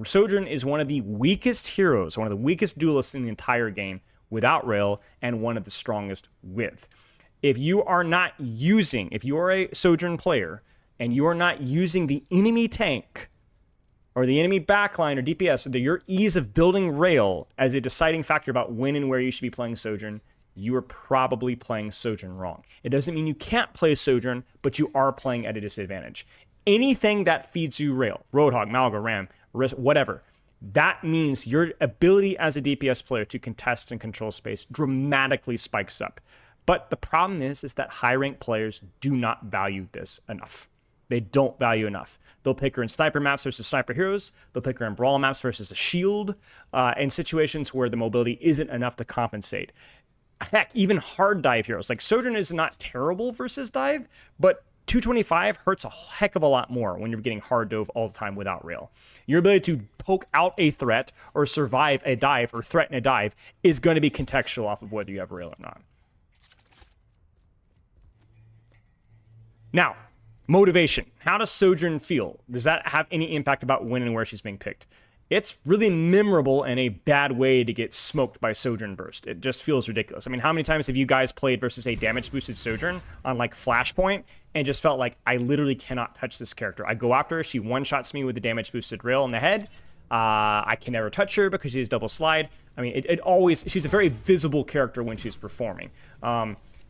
Speaker 1: Sojourn is one of the weakest heroes, one of the weakest duelists in the entire game without rail, and one of the strongest with. If you are a Sojourn player, and you are not using the enemy tank, or the enemy backline or DPS, your ease of building rail as a deciding factor about when and where you should be playing Sojourn, you are probably playing Sojourn wrong. It doesn't mean you can't play Sojourn, but you are playing at a disadvantage. Anything that feeds you rail, Roadhog, Malga, Ram, whatever, that means your ability as a DPS player to contest and control space dramatically spikes up. But the problem is that high-ranked players do not value this enough. They don't value enough. They'll pick her in sniper maps versus sniper heroes. They'll pick her in brawl maps versus a shield, in situations where the mobility isn't enough to compensate. Heck, even hard dive heroes. Like Sojourn is not terrible versus dive, but 225 hurts a heck of a lot more when you're getting hard dove all the time without rail. Your ability to poke out a threat or survive a dive or threaten a dive is going to be contextual off of whether you have rail or not. Now, motivation. How does Sojourn feel? Does that have any impact about when and where she's being picked? It's really memorable and a bad way to get smoked by Sojourn Burst. It just feels ridiculous. I mean, how many times have you guys played versus a damage boosted Sojourn on like Flashpoint and just felt like, I literally cannot touch this character. I go after her, she one-shots me with the damage boosted rail in the head. I can never touch her because she has double slide. I mean, it always, she's a very visible character when she's performing.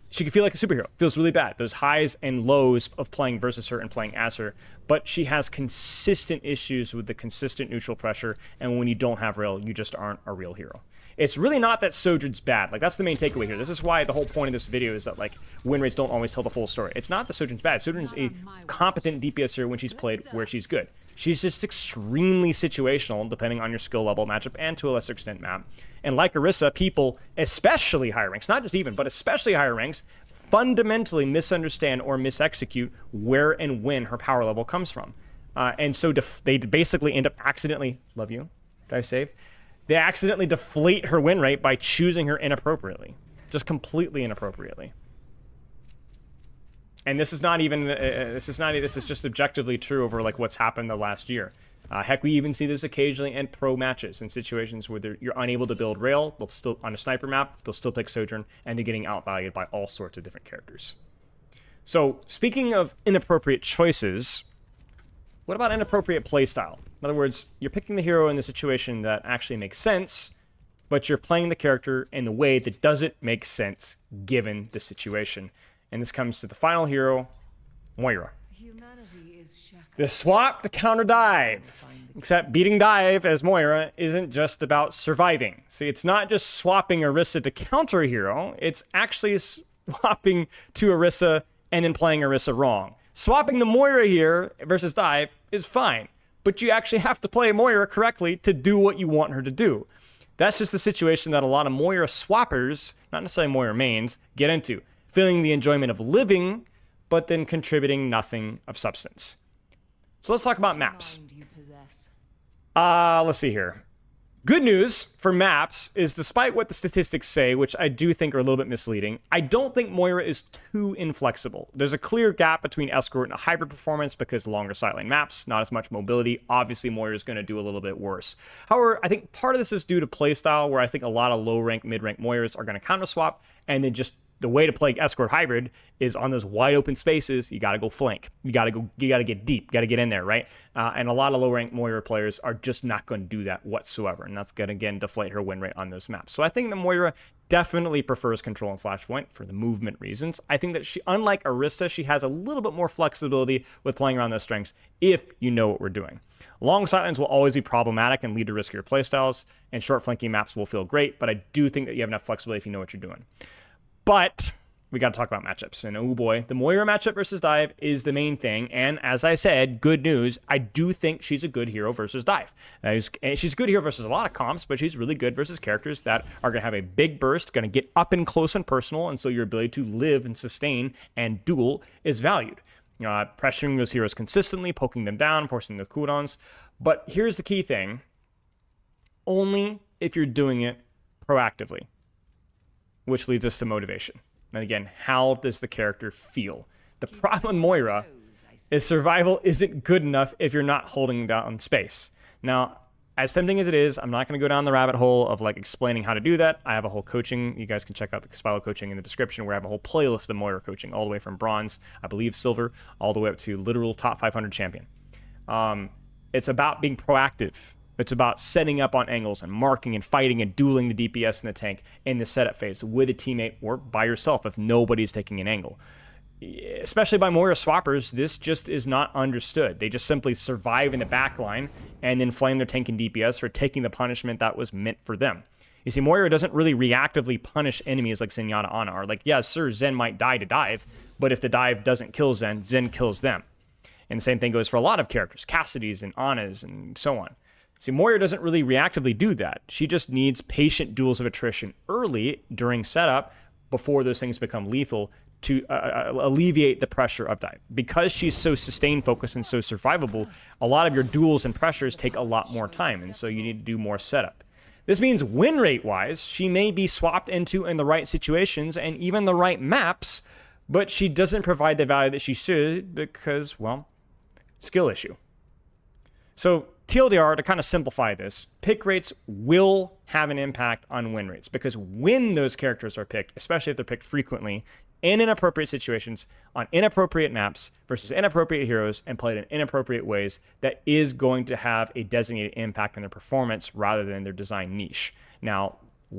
Speaker 1: She can feel like a superhero. Feels really bad. Those highs and lows of playing versus her and playing as her. But she has consistent issues with the consistent neutral pressure. And when you don't have rail, you just aren't a real hero. It's really not that Sojourn's bad. Like, that's the main takeaway here. This is why the whole point of this video is that, like, win rates don't always tell the full story. It's not that Sojourn's bad. Sojourn's a competent DPS hero when she's played where she's good. She's just extremely situational, depending on your skill level, matchup, and to a lesser extent map. And like Orisa, people, especially higher ranks, not just even, but especially higher ranks, fundamentally misunderstand or misexecute where and when her power level comes from. And so they basically end up accidentally, love you, dive save, they accidentally deflate her win rate by choosing her inappropriately. Just completely inappropriately. And this is not even, this is just objectively true over like what's happened the last year. Heck, we even see this occasionally in pro matches in situations where you're unable to build rail. They'll still, on a sniper map, they'll still pick Sojourn, and they're getting outvalued by all sorts of different characters. So, speaking of inappropriate choices, what about inappropriate playstyle? In other words, you're picking the hero in the situation that actually makes sense, but you're playing the character in the way that doesn't make sense given the situation. And this comes to the final hero, Moira. The swap to counter dive. Except beating dive as Moira isn't just about surviving. See, it's not just swapping Orisa to counter a hero. It's actually swapping to Orisa and then playing Orisa wrong. Swapping to Moira here versus dive is fine. But you actually have to play Moira correctly to do what you want her to do. That's just the situation that a lot of Moira swappers, not necessarily Moira mains, get into. Feeling the enjoyment of living, but then contributing nothing of substance. So let's talk about maps. Let's see here. Good news for maps is despite what the statistics say, which I do think are a little bit misleading, I don't think Moira is too inflexible. There's a clear gap between Escort and a hybrid performance because longer sidelane maps, not as much mobility. Obviously, Moira is going to do a little bit worse. However, I think part of this is due to playstyle, where I think a lot of low-rank, mid-rank Moiras are going to counter-swap, and then just the way to play Escort Hybrid is on those wide open spaces. You got to go flank. You got to get deep. You got to get in there, right? And a lot of low rank Moira players are just not going to do that whatsoever, and that's going to again deflate her win rate on those maps. So I think that Moira definitely prefers control and Flashpoint for the movement reasons. I think that she, unlike Orisa, she has a little bit more flexibility with playing around those strengths if you know what we're doing. Long sightlines will always be problematic and lead to riskier playstyles, and short flanking maps will feel great, but I do think that you have enough flexibility if you know what you're doing. But we got to talk about matchups. And oh boy, the Moira matchup versus dive is the main thing. And as I said, good news, I do think she's a good hero versus dive. She's a good hero versus a lot of comps, but she's really good versus characters that are going to have a big burst, going to get up and close and personal. And so your ability to live and sustain and duel is valued. Pressuring those heroes consistently, poking them down, forcing the cooldowns. But here's the key thing. Only if you're doing it proactively. Which leads us to motivation. And again, how does the character feel? The problem with Moira is survival isn't good enough if you're not holding down space. Now, as tempting as it is, I'm not going to go down the rabbit hole of like explaining how to do that. I have a whole coaching. You guys can check out the Caspalo coaching in the description, where I have a whole playlist of Moira coaching, all the way from bronze, I believe silver, all the way up to literal top 500 champion. It's about being proactive It's about setting up on angles and marking and fighting and dueling the DPS in the tank in the setup phase with a teammate or by yourself if nobody's taking an angle. Especially by Moira swappers, this just is not understood. They just simply survive in the backline and then flame their tank and DPS for taking the punishment that was meant for them. You see, Moira doesn't really reactively punish enemies like Zenyatta Ana are. Like, yeah, sir, Zen might die to dive, but if the dive doesn't kill Zen, Zen kills them. And the same thing goes for a lot of characters, Cassidy's and Ana's and so on. See, Moira doesn't really reactively do that. She just needs patient duels of attrition early during setup before those things become lethal to alleviate the pressure of dive. Because she's so sustain focused and so survivable, a lot of your duels and pressures take a lot more time, and so you need to do more setup. This means win rate wise, she may be swapped into in the right situations and even the right maps, but she doesn't provide the value that she should because, well, skill issue. So TLDR, to kind of simplify this, pick rates will have an impact on win rates because when those characters are picked, especially if they're picked frequently in inappropriate situations on inappropriate maps versus inappropriate heroes and played in inappropriate ways, that is going to have a designated impact on their performance rather than their design niche. Now,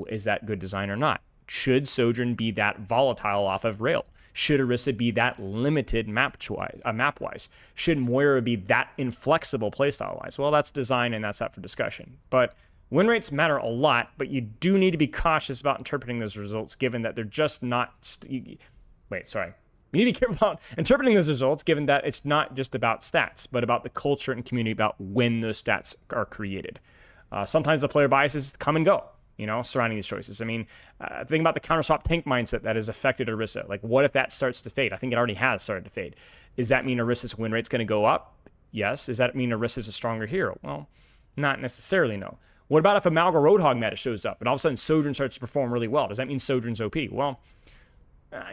Speaker 1: is that good design or not? Should Sojourn be that volatile off of rail? Should Orisa be that limited map-wise? Should Moira be that inflexible playstyle-wise? Well, that's design and that's up for discussion. But win rates matter a lot, but you do need to be cautious about interpreting those results given that they're just not... You need to be careful about interpreting those results given that it's not just about stats, but about the culture and community about when those stats are created. Sometimes the player biases come and go, surrounding these choices. I mean, think about the counter-swap tank mindset that has affected Orisa. Like, what if that starts to fade? I think it already has started to fade. Does that mean Orisa's win rate's going to go up? Yes. Does that mean Orisa's a stronger hero? Well, not necessarily, no. What about if a Malga Roadhog meta shows up and all of a sudden Sojourn starts to perform really well? Does that mean Sojourn's OP? Well,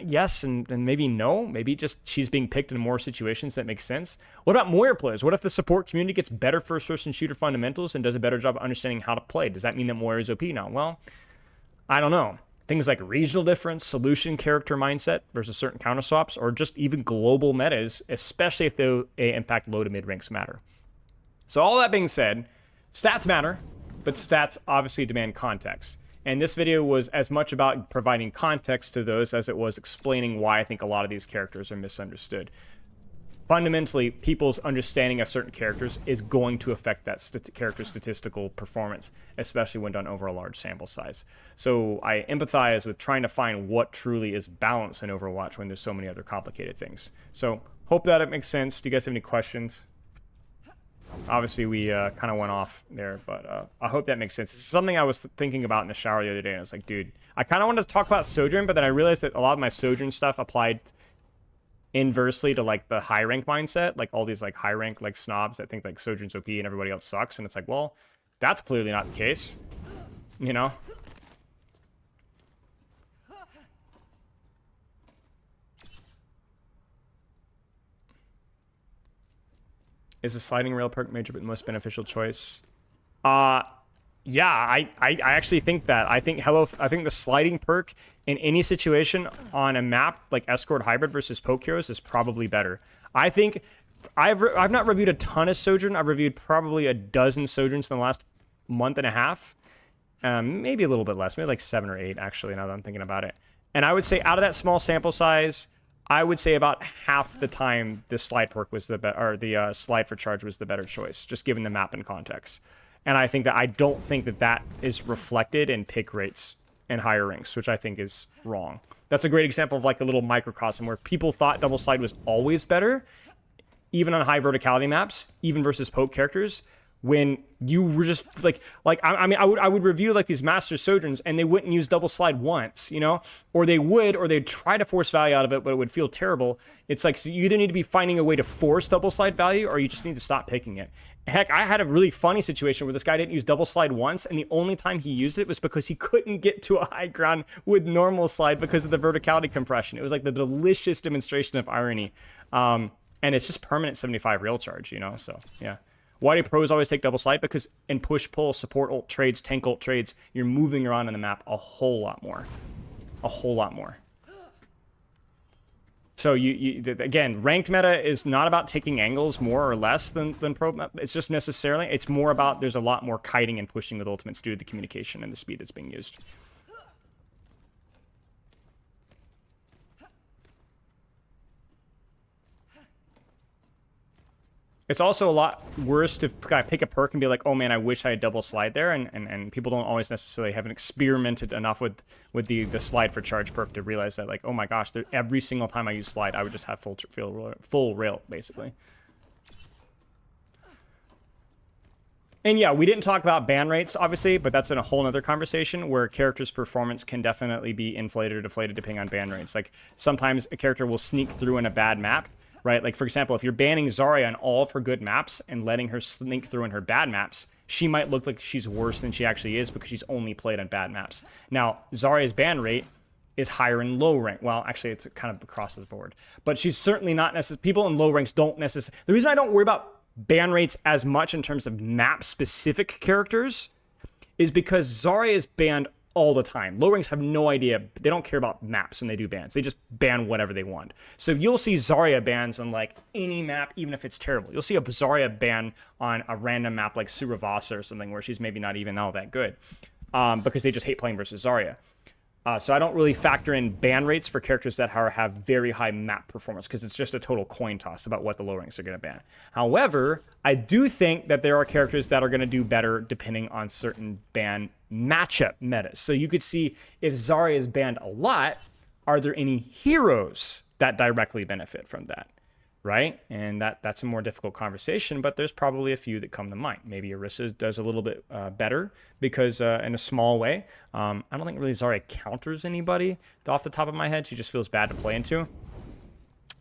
Speaker 1: yes and maybe no. Maybe just she's being picked in more situations that make sense. What about Moira players? What if the support community gets better first-person shooter fundamentals and does a better job of understanding how to play? Does that mean that Moira is OP now? Well, I don't know. Things like regional difference, solution character mindset versus certain counter swaps, or just even global metas, especially if they impact low to mid ranks matter. So all that being said, stats matter, but stats obviously demand context. And this video was as much about providing context to those as it was explaining why I think a lot of these characters are misunderstood. Fundamentally, people's understanding of certain characters is going to affect that character's statistical performance, especially when done over a large sample size. So I empathize with trying to find what truly is balance in Overwatch when there's so many other complicated things. So hope that it makes sense. Do you guys have any questions? Obviously, we kind of went off there, but I hope that makes sense. It's something I was thinking about in the shower the other day, and I was like, dude, I kind of wanted to talk about Sojourn, but then I realized that a lot of my Sojourn stuff applied inversely to like the high rank mindset, like all these like high rank like snobs that think like Sojourn's OP and everybody else sucks, and it's like, well, that's clearly not the case, Is the sliding rail perk major but most beneficial choice? Yeah, I actually think that. I think the sliding perk in any situation on a map like Escort Hybrid versus Poke Heroes is probably better. I think I've not reviewed a ton of Sojourn. I've reviewed probably a dozen Sojourns in the last month and a half. Maybe a little bit less, maybe like 7 or 8 actually, now that I'm thinking about it. And I would say out of that small sample size, I would say about half the time the slide perk was the slide for charge was the better choice, just given the map and context. And I think that I don't think that is reflected in pick rates and higher ranks, which I think is wrong. That's a great example of like a little microcosm where people thought double slide was always better, even on high verticality maps, even versus poke characters, when you were just I would review like these master Sojourns and they wouldn't use double slide once, or they'd try to force value out of it, but it would feel terrible. It's like, so you either need to be finding a way to force double slide value or you just need to stop picking it. Heck, I had a really funny situation where this guy didn't use double slide once, and the only time he used it was because he couldn't get to a high ground with normal slide because of the verticality compression. It was like the delicious demonstration of irony. And it's just permanent 75 rail charge, so yeah. Why do pros always take double slide? Because in push-pull, support ult trades, tank ult trades, you're moving around on the map a whole lot more. A whole lot more. So again, ranked meta is not about taking angles more or less than pro meta. It's just necessarily, it's more about there's a lot more kiting and pushing with ultimates due to the communication and the speed that's being used. It's also a lot worse to pick a perk and be like, oh man, I wish I had double slide there, and people don't always necessarily haven't experimented enough with the slide for charge perk to realize that, like, oh my gosh, every single time I use slide, I would just have full rail, basically. And yeah, we didn't talk about ban rates, obviously, but that's in a whole nother conversation where a character's performance can definitely be inflated or deflated depending on ban rates. Like, sometimes a character will sneak through in a bad map, right? Like, for example, if you're banning Zarya on all of her good maps and letting her sneak through in her bad maps, she might look like she's worse than she actually is because she's only played on bad maps. Now, Zarya's ban rate is higher in low rank. Well, actually, it's kind of across the board. But she's certainly not necessarily... People in low ranks don't necessarily... The reason I don't worry about ban rates as much in terms of map-specific characters is because Zarya is banned all the time. Low ranks have no idea. They don't care about maps when they do bans. They just ban whatever they want. So you'll see Zarya bans on like any map, even if it's terrible. You'll see a Zarya ban on a random map like Suravasa or something where she's maybe not even all that good because they just hate playing versus Zarya. So I don't really factor in ban rates for characters that have very high map performance because it's just a total coin toss about what the low ranks are going to ban. However, I do think that there are characters that are going to do better depending on certain ban matchup metas. So you could see if Zarya is banned a lot, are there any heroes that directly benefit from that? Right? And that's a more difficult conversation, but there's probably a few that come to mind. Maybe Orisa does a little bit better because in a small way. I don't think really Zarya counters anybody off the top of my head. She just feels bad to play into.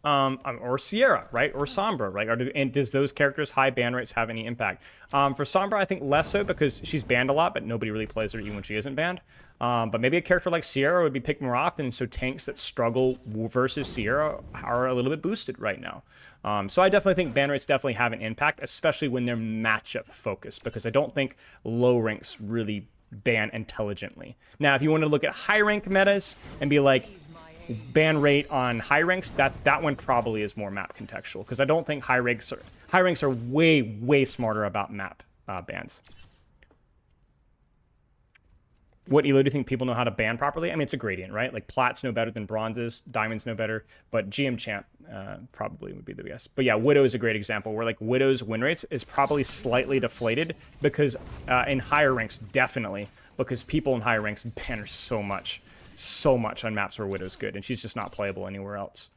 Speaker 1: Or Sierra, right? Or Sombra, right? And does those characters' high ban rates have any impact? For Sombra, I think less so because she's banned a lot, but nobody really plays her even when she isn't banned. But maybe a character like Sierra would be picked more often, so tanks that struggle versus Sierra are a little bit boosted right now. So I definitely think ban rates definitely have an impact, especially when they're matchup focused, because I don't think low ranks really ban intelligently. Now, if you want to look at high rank metas and be like, ban rate on high ranks, that one probably is more map contextual, because I don't think high ranks are way smarter about map bans. What elo do you think people know how to ban properly? I mean, it's a gradient, right? Like plats know better than bronzes, diamonds know better, but GM champ probably would be the best. But yeah, Widow is a great example where like Widow's win rates is probably slightly deflated because in higher ranks, definitely, because people in higher ranks ban her so much on maps where Widow's good, and she's just not playable anywhere else.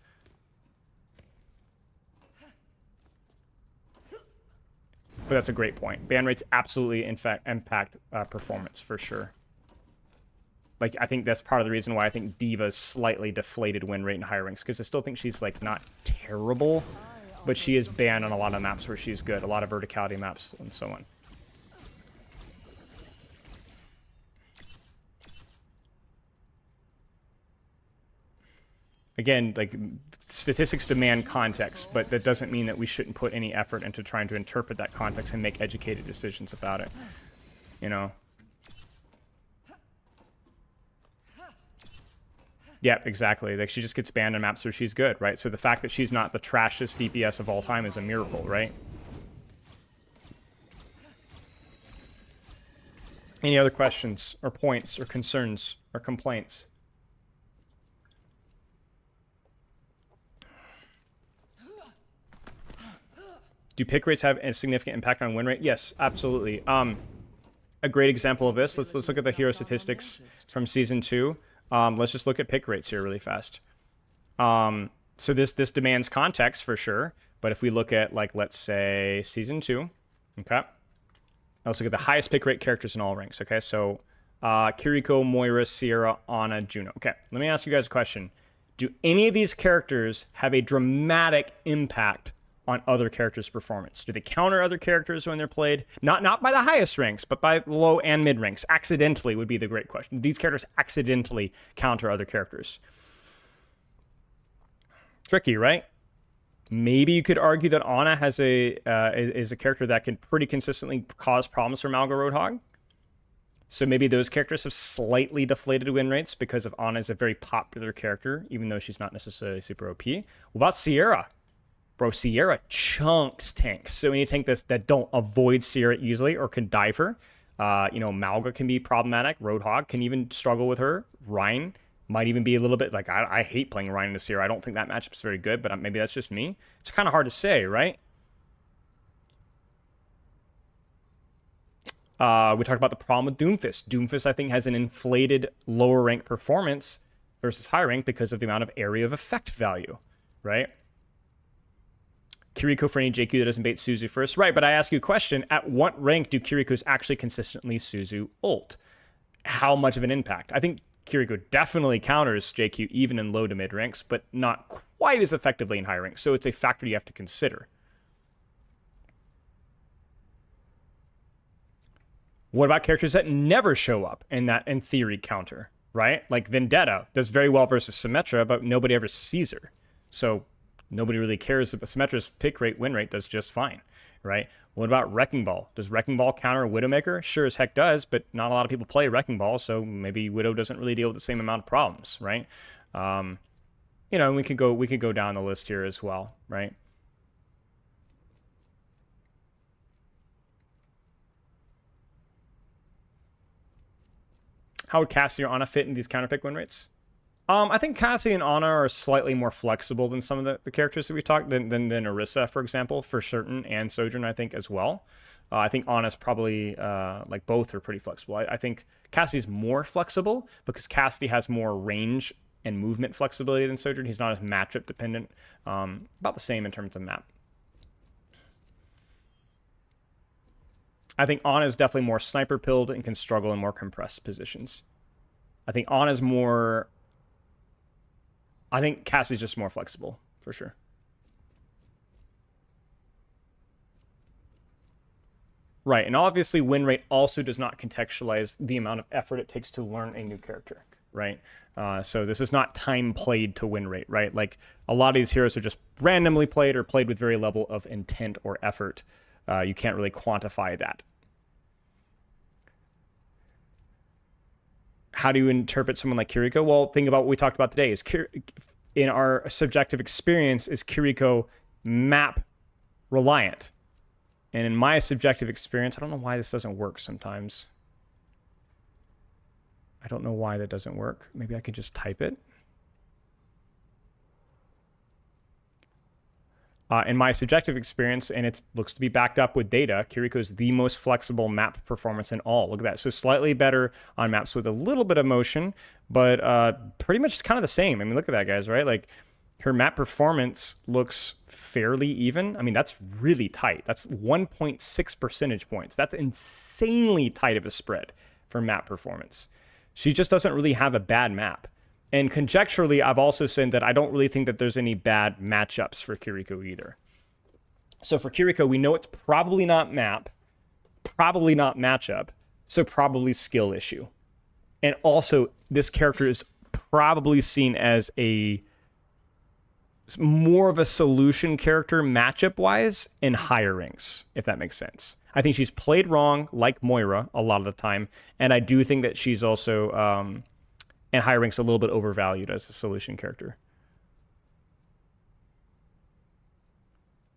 Speaker 1: But that's a great point. Ban rates absolutely impact performance for sure. Like, I think that's part of the reason why I think D.Va's slightly deflated win rate in higher ranks, because I still think she's, like, not terrible, but she is banned on a lot of maps where she's good, a lot of verticality maps and so on. Again, like, statistics demand context, but that doesn't mean that we shouldn't put any effort into trying to interpret that context and make educated decisions about it, you know? Yeah, exactly. Like, she just gets banned on maps where she's good, right? So the fact that she's not the trashiest DPS of all time is a miracle, right? Any other questions or points or concerns or complaints? Do pick rates have a significant impact on win rate? Yes, absolutely. A great example of this, let's look at the hero statistics from Season 2. Let's just look at pick rates here really fast. So this demands context for sure. But if we look at, like, let's say Season 2, okay? Let's look at the highest pick rate characters in all ranks, okay? So Kiriko, Moira, Sierra, Ana, Juno. Okay, let me ask you guys a question. Do any of these characters have a dramatic impact on other characters' performance? Do they counter other characters when they're played? Not by the highest ranks, but by low and mid ranks. Accidentally would be the great question. These characters accidentally counter other characters. Tricky, right? Maybe you could argue that Ana has is a character that can pretty consistently cause problems for Malga Roadhog. So maybe those characters have slightly deflated win rates because of Ana is a very popular character, even though she's not necessarily super OP. What about Sierra? Bro, Sierra chunks tanks. So any tank that don't avoid Sierra easily or can dive her. Malga can be problematic. Roadhog can even struggle with her. Rein might even be a little bit like, I hate playing Rein into Sierra. I don't think that matchup's very good, but maybe that's just me. It's kind of hard to say, right? We talked about the problem with Doomfist. Doomfist, I think, has an inflated lower rank performance versus high rank because of the amount of area of effect value, right? Kiriko for any JQ that doesn't bait Suzu first. Right, but I ask you a question. At what rank do Kirikos actually consistently Suzu ult? How much of an impact? I think Kiriko definitely counters JQ even in low to mid ranks, but not quite as effectively in high ranks. So it's a factor you have to consider. What about characters that never show up in that, in theory, counter, right? Like Vendetta does very well versus Symmetra, but nobody ever sees her. So nobody really cares. But Symmetra's pick rate, win rate does just fine, right? What about Wrecking Ball? Does Wrecking Ball counter Widowmaker? Sure as heck does, but not a lot of people play Wrecking Ball, so maybe Widow doesn't really deal with the same amount of problems, right? And we could go down the list here as well, right? How would Cassie or Ana fit in these counterpick win rates? I think Cassie and Ana are slightly more flexible than some of the characters that we talked, than Orisa, for example, for certain, and Sojourn, I think, as well. I think Ana's probably, both are pretty flexible. I think Cassie's more flexible because Cassie has more range and movement flexibility than Sojourn. He's not as matchup dependent. About the same in terms of map. I think Ana is definitely more sniper pilled and can struggle in more compressed positions. I think Ana's more... I think Cassie's just more flexible, for sure. Right, and obviously win rate also does not contextualize the amount of effort it takes to learn a new character, right? So this is not time played to win rate, right? Like, a lot of these heroes are just randomly played or played with very level of intent or effort. You can't really quantify that. How do you interpret someone like Kiriko? Well, think about what we talked about today. In our subjective experience, is Kiriko map reliant? And in my subjective experience, I don't know why this doesn't work sometimes. I don't know why that doesn't work. Maybe I could just type it. In my subjective experience, and it looks to be backed up with data, Kiriko is the most flexible map performance in all. Look at that. So slightly better on maps with a little bit of motion, but pretty much kind of the same. I mean, look at that, guys, right? Like, her map performance looks fairly even. I mean, that's really tight. That's 1.6 percentage points. That's insanely tight of a spread for map performance. She just doesn't really have a bad map. And conjecturally, I've also said that I don't really think that there's any bad matchups for Kiriko either. So for Kiriko, we know it's probably not map, probably not matchup, so probably skill issue. And also, this character is probably seen as more of a solution character matchup-wise in higher ranks, if that makes sense. I think she's played wrong, like Moira, a lot of the time, and I do think that she's also... and higher ranks a little bit overvalued as a solution character.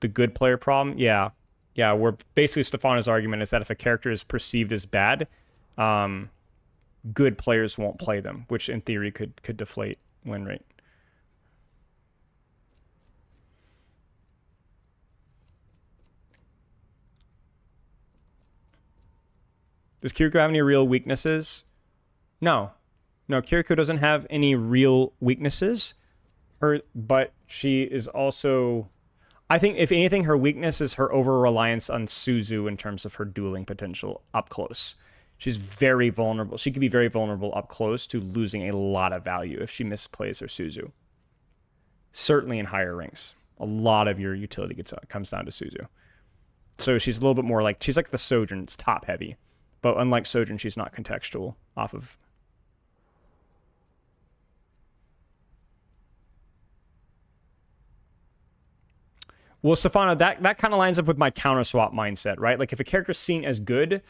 Speaker 1: The good player problem? Yeah. Yeah, where basically Stefano's argument is that if a character is perceived as bad, good players won't play them, which in theory could deflate win rate. Does Kiriko have any real weaknesses? No. No, Kiriko doesn't have any real weaknesses. But she is also... I think, if anything, her weakness is her over-reliance on Suzu in terms of her dueling potential up close. She's very vulnerable. She could be very vulnerable up close to losing a lot of value if she misplays her Suzu. Certainly in higher ranks. A lot of your utility comes down to Suzu. So she's a little bit more like... She's like the Sojourn. It's top-heavy. But unlike Sojourn, she's not contextual off of... Well, Stefano, that kind of lines up with my counter swap mindset, right? Like, if a character's seen as good,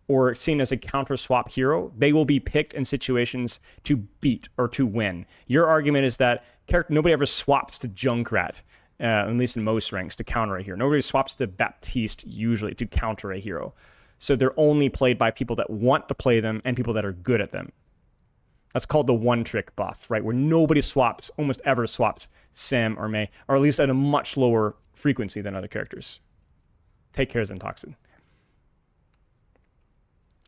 Speaker 1: or seen as a counter swap hero, they will be picked in situations to beat or to win. Your argument is that nobody ever swaps to Junkrat, at least in most ranks, to counter a hero. Nobody swaps to Baptiste usually to counter a hero. So they're only played by people that want to play them and people that are good at them. That's called the one-trick buff, right? Where nobody swaps, almost ever swaps Sim or Mei, or at least at a much lower frequency than other characters. Take care, Zentoxin.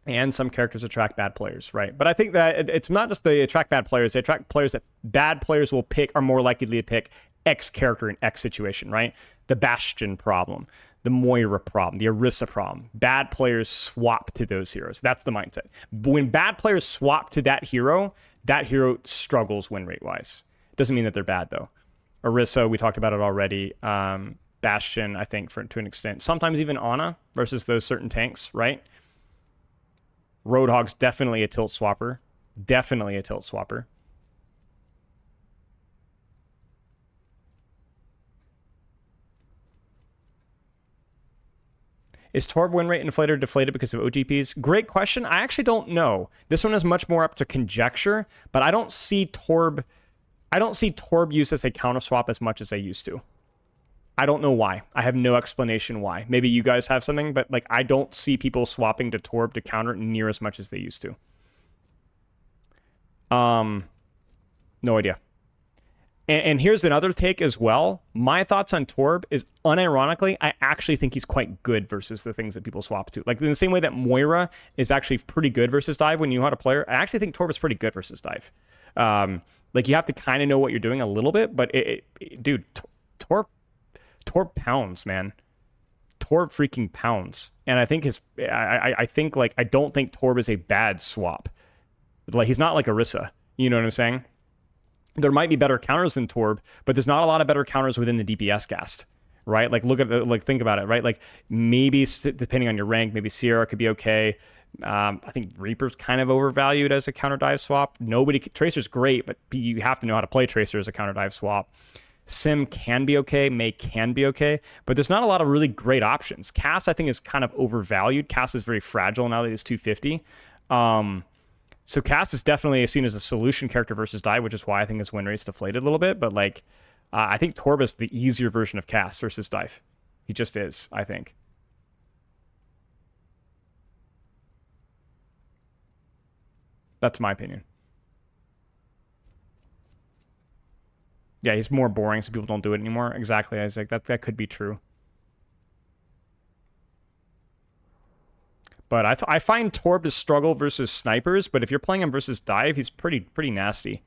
Speaker 1: And some characters attract bad players, right? But I think that it's not just they attract bad players. They attract players that bad players will pick, are more likely to pick X character in X situation, right? The Bastion problem, the Moira problem, the Orisa problem. Bad players swap to those heroes. That's the mindset. When bad players swap to that hero struggles win rate-wise. Doesn't mean that they're bad, though. Orisa, we talked about it already. Bastion, I think, to an extent. Sometimes even Ana versus those certain tanks, right? Roadhog's definitely a tilt swapper. Definitely a tilt swapper. Is Torb win rate inflated or deflated because of OGPs? Great question. I actually don't know. This one is much more up to conjecture, but I don't see Torb used as a counter swap as much as they used to. I don't know why. I have no explanation why. Maybe you guys have something, but like I don't see people swapping to Torb to counter near as much as they used to. No idea. And here's another take as well. My thoughts on Torb is, unironically, I actually think he's quite good versus the things that people swap to. Like in the same way that Moira is actually pretty good versus dive when you know how to play her, I actually think Torb is pretty good versus dive. Like you have to kind of know what you're doing a little bit, but dude, Torb pounds, man. Torb freaking pounds. And I think I don't think Torb is a bad swap. Like he's not like Orisa. You know what I'm saying? There might be better counters than Torb, but there's not a lot of better counters within the DPS cast, right? Like think about it, right? Like maybe depending on your rank, maybe Sierra could be okay. I think Reaper's kind of overvalued as a counter dive swap. Tracer's great, but you have to know how to play Tracer as a counter dive swap. Sim can be okay, Mei can be okay, but there's not a lot of really great options. Cass, I think, is kind of overvalued. Cass is very fragile now that he's 250. So Cass is definitely seen as a solution character versus dive, which is why I think his win rate's deflated a little bit. But like, I think Torb is the easier version of Cass versus dive. He just is, I think. That's my opinion. Yeah, he's more boring, so people don't do it anymore. Exactly, Isaac. That could be true. But I find Torb to struggle versus snipers, but if you're playing him versus dive, he's pretty nasty.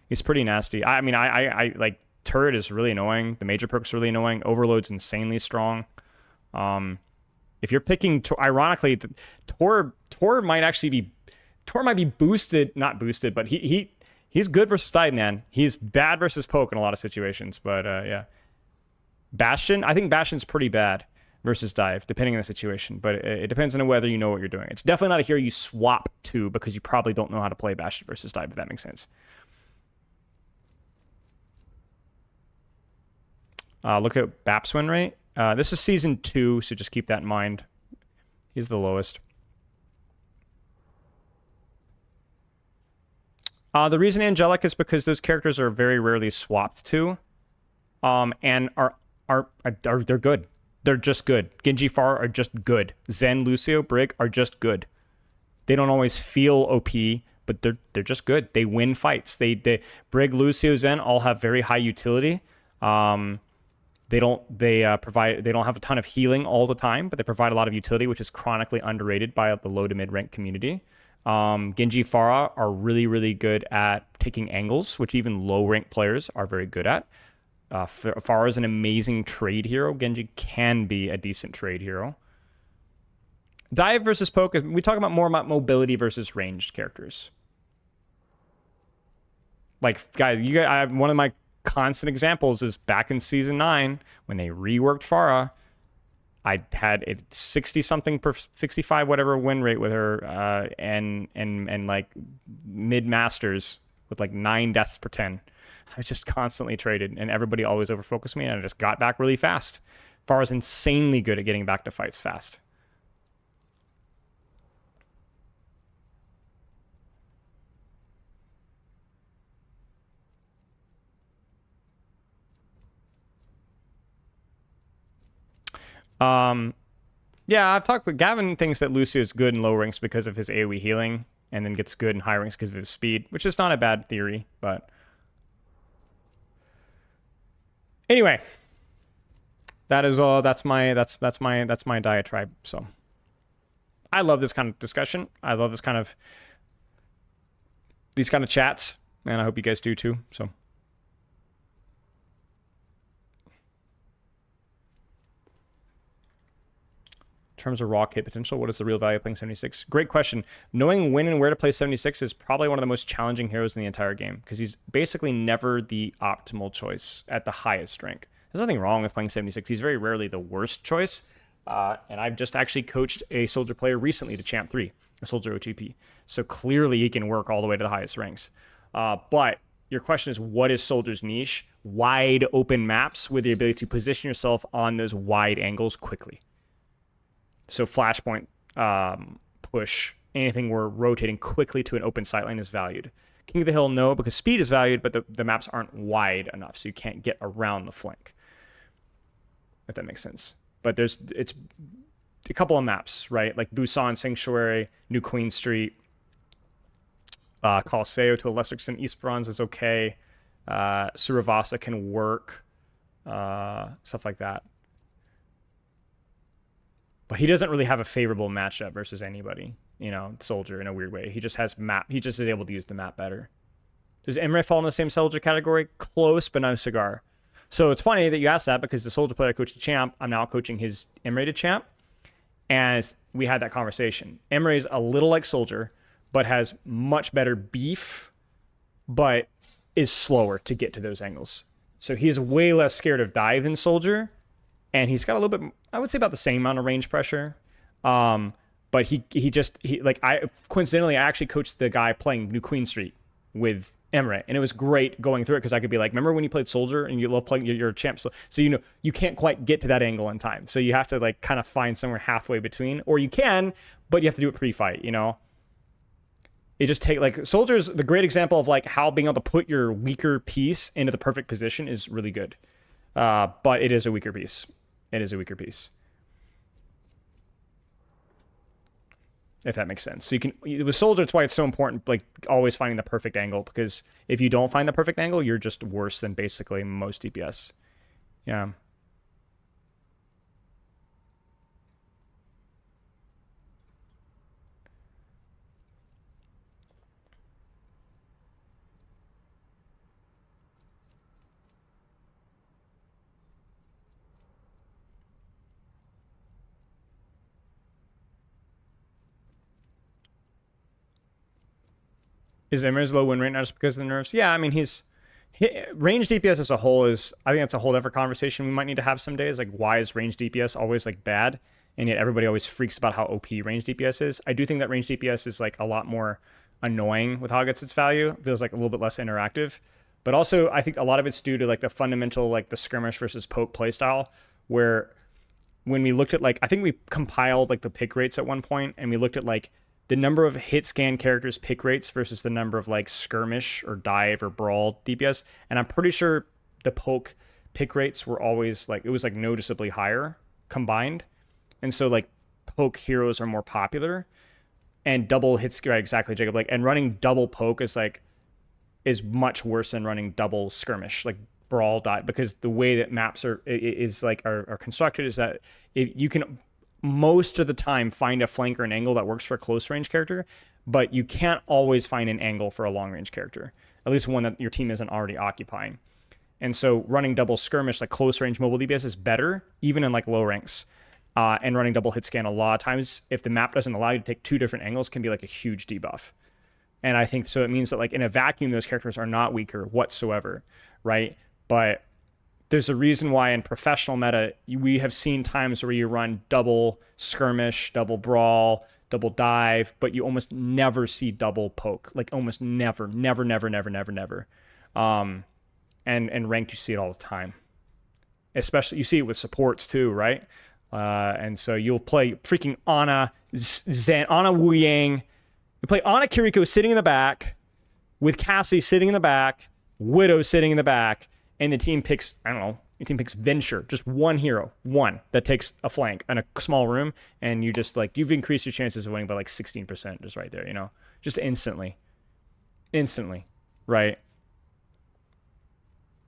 Speaker 1: He's pretty nasty. I mean, I like turret is really annoying. The major perk's really annoying. Overload's insanely strong. If you're picking, ironically, Torb might be boosted, not boosted, but he's good versus dive, man. He's bad versus poke in a lot of situations, but yeah. Bastion, I think Bastion's pretty bad versus dive, depending on the situation, but it depends on whether you know what you're doing. It's definitely not a hero you swap to because you probably don't know how to play Bastion versus dive, if that makes sense. Look at Bap's win rate. This is season 2, so just keep that in mind. He's the lowest. The reason Angelic is because those characters are very rarely swapped to, and they're good. They're just good. Genji, Pharah are just good. Zen, Lucio, Brig are just good. They don't always feel OP, but they're just good. They win fights. They Brig, Lucio, Zen all have very high utility. They don't have a ton of healing all the time, but they provide a lot of utility, which is chronically underrated by the low to mid rank community. Genji, Pharah are really, really good at taking angles, which even low rank players are very good at. Pharah is an amazing trade hero. Genji can be a decent trade hero. Dive versus poke, we talk about more about mobility versus ranged characters. Like, guys, one of my constant examples is back in season 9 when they reworked Pharah. I had a 60-something per 65 whatever win rate with her, and like mid masters with like 9 deaths per 10. I was just constantly traded, and everybody always overfocused me, and I just got back really fast. Pharah's insanely good at getting back to fights fast. Yeah, I've talked with Gavin. Thinks that Lucio is good in low ranks because of his AoE healing, and then gets good in high ranks because of his speed, which is not a bad theory. But anyway, that is all. That's my diatribe. So I love this kind of discussion. I love these kind of chats, and I hope you guys do too. So. In terms of raw hit potential, what is the real value of playing 76? Great question. Knowing when and where to play 76 is probably one of the most challenging heroes in the entire game, because he's basically never the optimal choice at the highest rank. There's nothing wrong with playing 76. He's very rarely the worst choice. And I've just actually coached a soldier player recently to champ 3, a soldier OTP. So clearly he can work all the way to the highest ranks. But your question is, what is soldier's niche? Wide open maps with the ability to position yourself on those wide angles quickly. So flashpoint, push, anything where rotating quickly to an open sightline is valued. King of the Hill, no, because speed is valued, but the maps aren't wide enough, so you can't get around the flank. If that makes sense. But it's a couple of maps, right? Like Busan Sanctuary, New Queen Street, Colosseo to a lesser extent, East Bronze is okay. Suravasa can work, stuff like that. But he doesn't really have a favorable matchup versus anybody, soldier in a weird way. He just has he just is able to use the map better. Does Emre fall in the same soldier category? Close, but no cigar. So it's funny that you asked that, because the soldier player I coached to champ, I'm now coaching his Emre to champ. And we had that conversation. Emre is a little like soldier, but has much better beef, but is slower to get to those angles. So he's way less scared of dive than soldier. And he's got a little bit, I would say about the same amount of range pressure. But coincidentally, I actually coached the guy playing New Queen Street with Emre. And it was great going through it, because I could be like, remember when you played soldier and you love playing your champ? So you can't quite get to that angle in time. So you have to kind of find somewhere halfway between, or you can, but you have to do it pre-fight, It just soldier's the great example of how being able to put your weaker piece into the perfect position is really good. But it is a weaker piece. It is a weaker piece. If that makes sense. So with soldier, it's why it's so important, always finding the perfect angle, because if you don't find the perfect angle, you're just worse than basically most DPS. Yeah. Is Emre's low win rate not just because of the nerfs? Yeah, I mean, range DPS as a whole I think that's a whole other conversation we might need to have some days. Why is range DPS always bad? And yet everybody always freaks about how OP range DPS is. I do think that range DPS is a lot more annoying with how it gets its value. It feels a little bit less interactive. But also, I think a lot of it's due to the fundamental, the skirmish versus poke playstyle, where when we looked at I think we compiled the pick rates at one point, and we looked at the number of hit scan characters pick rates versus the number of skirmish or dive or brawl DPS. And I'm pretty sure the poke pick rates were always it was noticeably higher combined. And so poke heroes are more popular, and double hit scan, exactly, Jacob, and running double poke is much worse than running double skirmish, brawl dive, because the way that maps are constructed is that if you can most of the time find a flank or an angle that works for a close range character, but you can't always find an angle for a long range character, at least one that your team isn't already occupying. And so running double skirmish, close range mobile DPS, is better even in low ranks. And running double hit scan a lot of times, if the map doesn't allow you to take 2 different angles, can be a huge debuff. And I think so it means that in a vacuum, those characters are not weaker whatsoever, right? But there's a reason why in professional meta, we have seen times where you run double skirmish, double brawl, double dive, but you almost never see double poke. Almost never. And ranked, you see it all the time. Especially, you see it with supports too, right? And so you'll play freaking Ana, Ana Wu Yang. You play Ana Kiriko sitting in the back, with Cassie sitting in the back, Widow sitting in the back, and the team picks, I don't know, Your team picks Venture, just one hero, one that takes a flank in a small room, and you just like you've increased your chances of winning by like 16% just right there, you know, just instantly, right?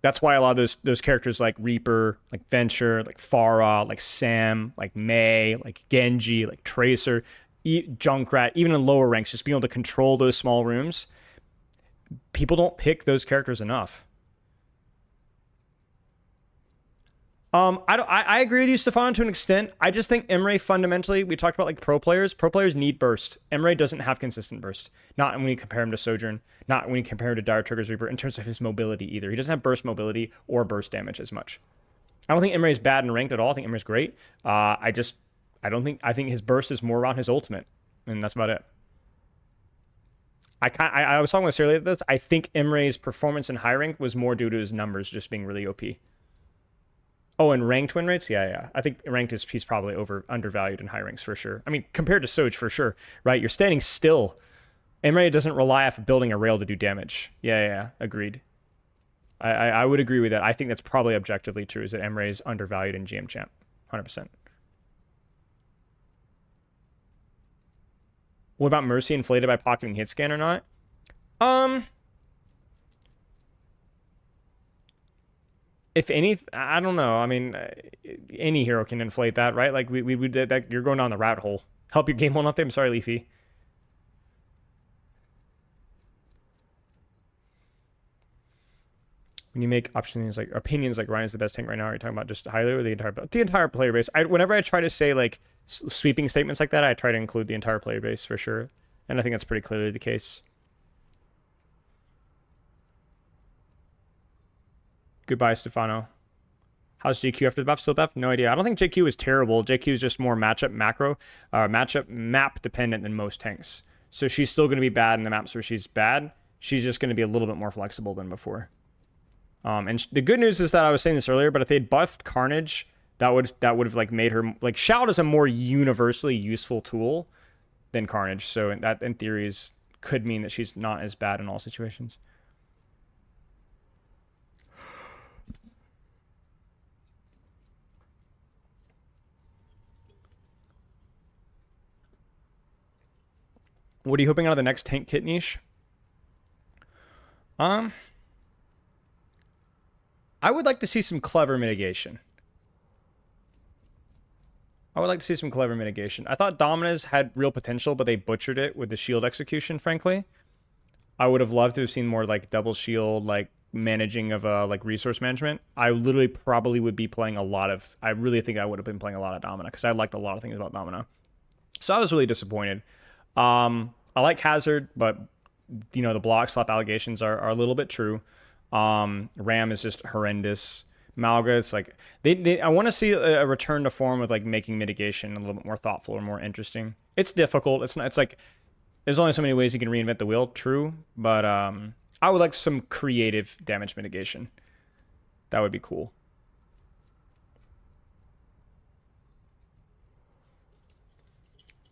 Speaker 1: That's why a lot of those characters like Reaper, like Venture, like Pharah, like Sam, like Mei, like Genji, like Tracer, Junkrat, even in lower ranks, just being able to control those small rooms. People don't pick those characters enough. I agree with you, Stefan, to an extent. I just think Emre fundamentally, we talked about like pro players. Pro players need burst. Emre doesn't have consistent burst. Not when you compare him to Sojourn. Not when you compare him to Dire Trigger's Reaper in terms of his mobility either. He doesn't have burst mobility or burst damage as much. I don't think Emre is bad in ranked at all. I think Emre is great. I think his burst is more around his ultimate, and that's about it. I was talking with Sarah about this. I think Emre's performance in high rank was more due to his numbers just being really OP. Oh, and ranked win rates? Yeah. I think ranked he's probably undervalued in high ranks for sure. I mean, compared to Soj for sure, right? You're standing still. Emre doesn't rely off of building a rail to do damage. Yeah. Agreed. I would agree with that. I think that's probably objectively true, is that Emre is undervalued in GM Champ. 100%. What about Mercy inflated by pocketing hit scan or not? If any, I don't know. I mean, any hero can inflate that, right? Like we did that. You're going down the rat hole. Help your game one update. I'm sorry, Leafy. When you make opinions like Ryan is the best tank right now, are you talking about just highly or the entire player base? Whenever I try to say like sweeping statements like that, I try to include the entire player base for sure, and I think that's pretty clearly the case. Goodbye, Stefano. How's JQ after the buff? Still buff? No idea. I don't think JQ is terrible. JQ is just more matchup map dependent than most tanks. So she's still going to be bad in the maps where she's bad. She's just going to be a little bit more flexible than before. And the good news is that I was saying this earlier, but if they'd buffed Carnage, that would have like made her like Shout is a more universally useful tool than Carnage. So that in theory could mean that she's not as bad in all situations. What are you hoping out of the next tank kit niche? I would like to see some clever mitigation. I thought Dominus had real potential, but they butchered it with the shield execution, frankly. I would have loved to have seen more like double shield, like managing of like resource management. I literally probably would be playing I really think I would have been playing a lot of Domina because I liked a lot of things about Domina. So I was really disappointed. I like Hazard, but you know, the block slap allegations are a little bit true. Ram is just horrendous. Malga, it's like I want to see a return to form with like making mitigation a little bit more thoughtful or more interesting. It's difficult. It's like there's only so many ways you can reinvent the wheel. True, but I would like some creative damage mitigation. That would be cool.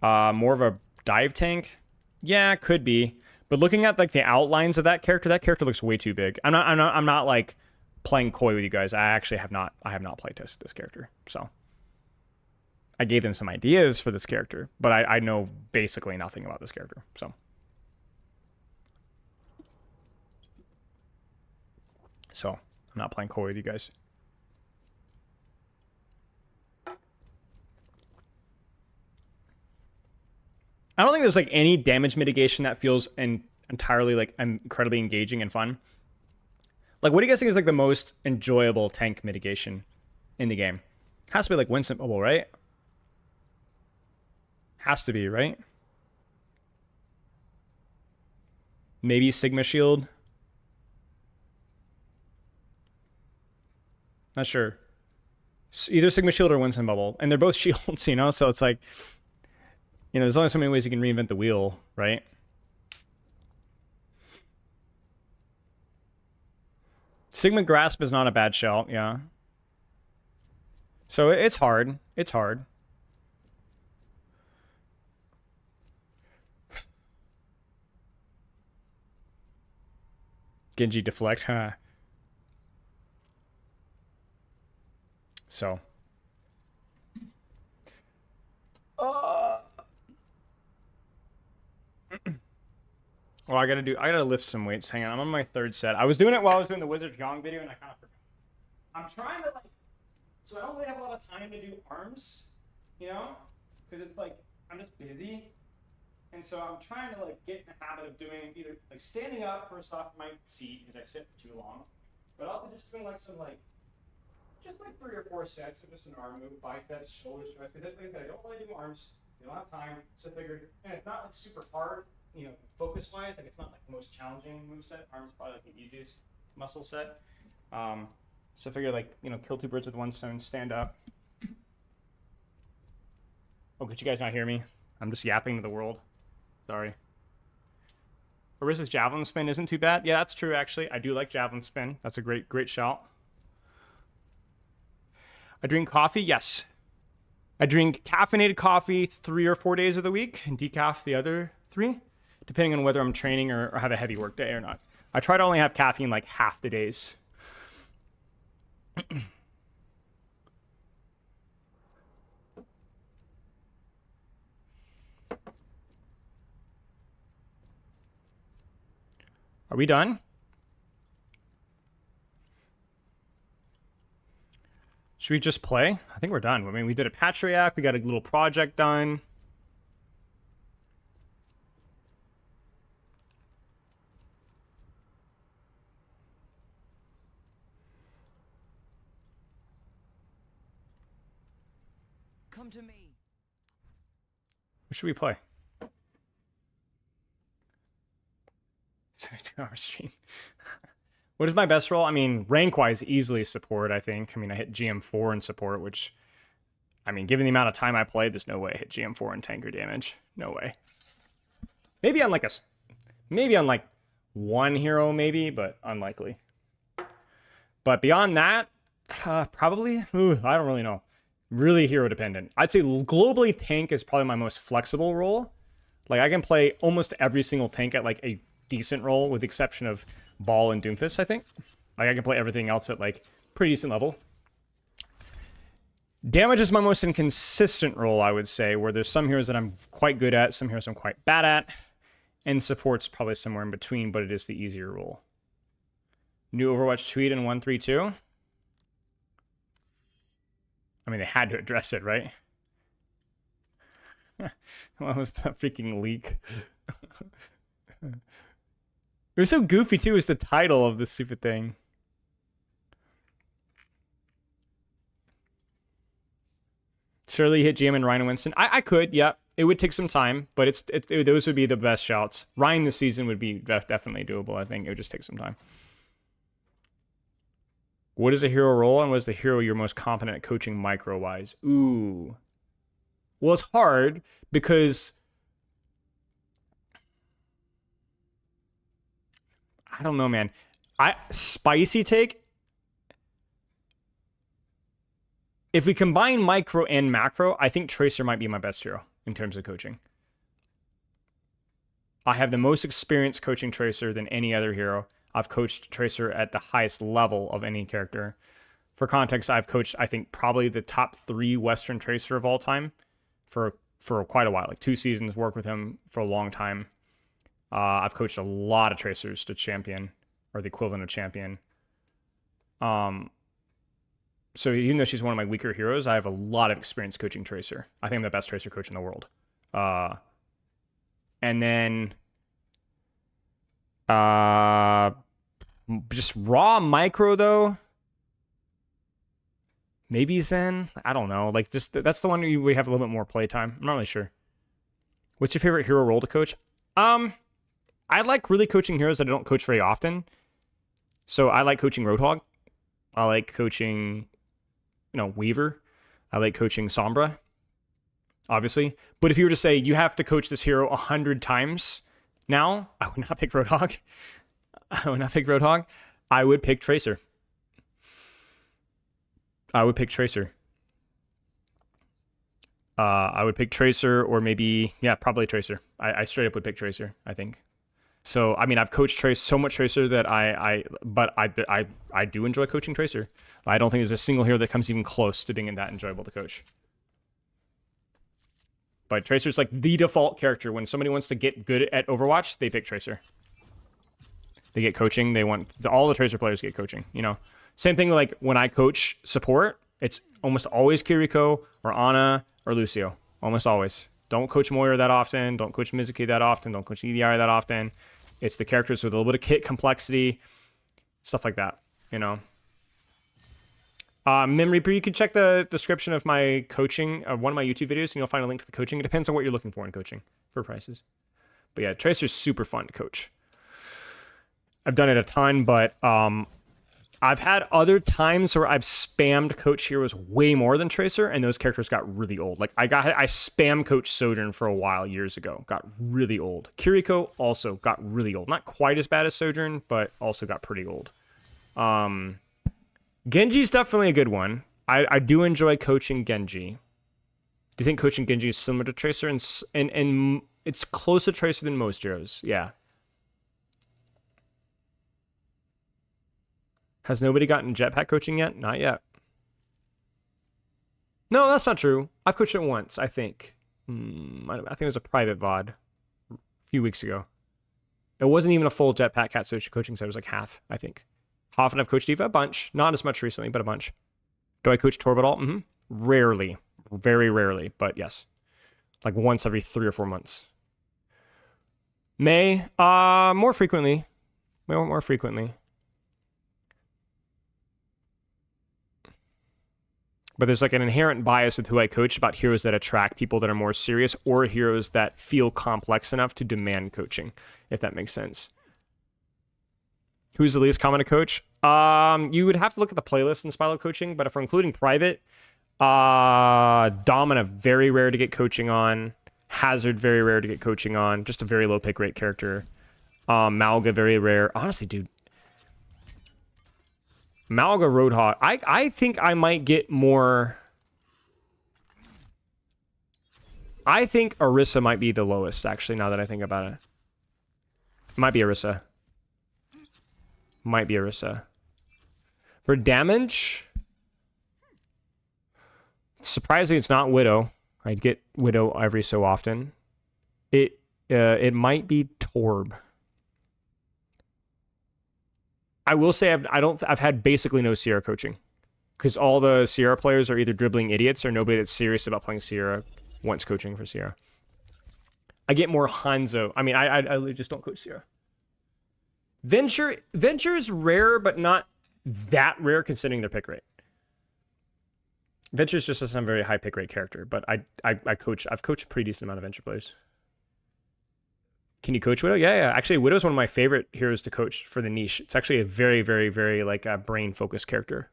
Speaker 1: More of a dive tank. Yeah, could be. But looking at like the outlines of that character looks way too big. I'm not like playing coy with you guys. I have not play tested this character. So I gave them some ideas for this character, but I know basically nothing about this character. So I'm not playing coy with you guys. I don't think there's like any damage mitigation that feels entirely like incredibly engaging and fun. Like, what do you guys think is like the most enjoyable tank mitigation in the game? Has to be like Winston Bubble, right? Has to be, right? Maybe Sigma Shield. Not sure. Either Sigma Shield or Winston Bubble, and they're both shields, you know. So it's like, you know, there's only so many ways you can reinvent the wheel, right? Sigma Grasp is not a bad shout, yeah. So it's hard. It's hard. Genji deflect, huh? So. Well, I gotta lift some weights. Hang on, I'm on my third set. I was doing it while I was doing the Wizard Yang video, and I kind of forgot. I'm trying to so I don't really have a lot of time to do arms, you know, because it's like I'm just busy, and so I'm trying to get in the habit of doing either standing up first off my seat because I sit for too long, but also just doing some just 3 or 4 sets of just an arm move, biceps, shoulders, chest. Because I don't really do arms. You don't have time, so I figured, and it's not super hard. Focus wise, it's not the most challenging move set. Arms probably the easiest muscle set. So I figured kill 2 birds with 1 stone, stand up. Oh, could you guys not hear me? I'm just yapping to the world. Sorry. Arista's javelin spin isn't too bad. Yeah, that's true actually. I do like javelin spin. That's a great shout. I drink coffee, yes. I drink caffeinated coffee 3 or 4 days of the week and decaf the other 3. Depending on whether I'm training or have a heavy work day or not. I try to only have caffeine half the days. Are we done? Should we just play? I think we're done. I mean, we did a Patriarch. We got a little project done.
Speaker 8: Come to me.
Speaker 1: What should we play? Sorry, 2-hour stream. What is my best role? I mean, rank-wise, easily support, I think. I mean, I hit GM4 in support, which, I mean, given the amount of time I played, there's no way I hit GM4 in tanker damage. No way. Maybe on one hero, maybe, but unlikely. But beyond that, probably, I don't really know. Really hero dependent. I'd say globally tank is probably my most flexible role. I can play almost every single tank at a decent role, with the exception of Ball and Doomfist, I think. I can play everything else at pretty decent level. Damage is my most inconsistent role, I would say, where there's some heroes that I'm quite good at, some heroes I'm quite bad at, and support's probably somewhere in between, but it is the easier role. New Overwatch tweet in 132. I mean, they had to address it, right? What was that freaking leak? It was so goofy, too, is the title of this stupid thing. Surely hit GM and Ryan and Winston. I could, yeah. It would take some time, but those would be the best shouts. Ryan this season would be definitely doable, I think. It would just take some time. What is a hero role, and what is the hero you're most competent at coaching micro-wise? Ooh. Well, it's hard because I don't know, man. Spicy take. If we combine micro and macro, I think Tracer might be my best hero in terms of coaching. I have the most experience coaching Tracer than any other hero. I've coached Tracer at the highest level of any character. For context, I've coached, I think, probably the top 3 Western Tracer of all time for quite a while. 2 seasons, worked with him for a long time. I've coached a lot of Tracers to champion, or the equivalent of champion. So even though she's one of my weaker heroes, I have a lot of experience coaching Tracer. I think I'm the best Tracer coach in the world. And then just raw micro though. Maybe Zen. I don't know. Just that's the one we have a little bit more playtime. I'm not really sure. What's your favorite hero role to coach? I like really coaching heroes that I don't coach very often. So I like coaching Roadhog. I like coaching, Weaver. I like coaching Sombra, obviously. But if you were to say you have to coach this hero 100 times now, I would not pick Roadhog. I would pick Tracer. I would pick Tracer. Or maybe, probably Tracer. I straight up would pick Tracer, I think. So I mean, I've coached Tracer so much Tracer that I do enjoy coaching Tracer. I don't think there's a single hero that comes even close to being that enjoyable to coach. But Tracer's like the default character. When somebody wants to get good at Overwatch, they pick Tracer. They get coaching. They want all the Tracer players get coaching. You know, same thing like when I coach support, it's almost always Kiriko or Ana or Lucio. Almost always. Don't coach Moira that often. Don't coach Mizuki that often. Don't coach EDI that often. It's the characters with a little bit of kit complexity, stuff like that. You know. Mim Reaper, you can check the description of my coaching of one of my YouTube videos, and you'll find a link to the coaching. It depends on what you're looking for in coaching for prices. But yeah, Tracer's super fun to coach. I've done it a ton, but I've had other times where I've spammed coach heroes way more than Tracer, and those characters got really old. Like I spam coach Sojourn for a while years ago, got really old. Kiriko also got really old. Not quite as bad as Sojourn, but also got pretty old. Genji's definitely a good one. I do enjoy coaching Genji. Do you think coaching Genji is similar to Tracer? And it's closer to Tracer than most heroes. Yeah. Has nobody gotten jetpack coaching yet? Not yet. No, that's not true. I've coached it once, I think. I think it was a private VOD a few weeks ago. It wasn't even a full jetpack cat coaching set. It was like half, I think. How often I've coached D.Va? A bunch. Not as much recently, but a bunch. Do I coach Torb at all? Rarely. Very rarely, but yes. Like once every 3 or 4 months. May, more frequently. More frequently. But there's like an inherent bias with who I coach about heroes that attract people that are more serious or heroes that feel complex enough to demand coaching, if that makes sense. Who's the least common to coach? You would have to look at the playlist in Spilo coaching, but if we're including private, Domina very rare to get coaching on. Hazard very rare to get coaching on. Just a very low pick rate character. Malga very rare. Honestly, dude. Malga Roadhog. I think I might get more. I think Orisa might be the lowest, actually, now that I think about it. Might be Orisa. Might be Orisa. For damage, surprisingly, it's not Widow. I'd get Widow every so often. It might be Torb. I will say I've had basically no Sierra coaching, because all the Sierra players are either dribbling idiots or nobody that's serious about playing Sierra wants coaching for Sierra. I get more Hanzo. I mean, I just don't coach Sierra. Venture is rare, but not that rare considering their pick rate. Venture's just doesn't have a very high pick rate character, but I've coached a pretty decent amount of Venture players. Can you coach Widow? Yeah. Actually, Widow's one of my favorite heroes to coach for the niche. It's actually a very, very, very like a brain focused character.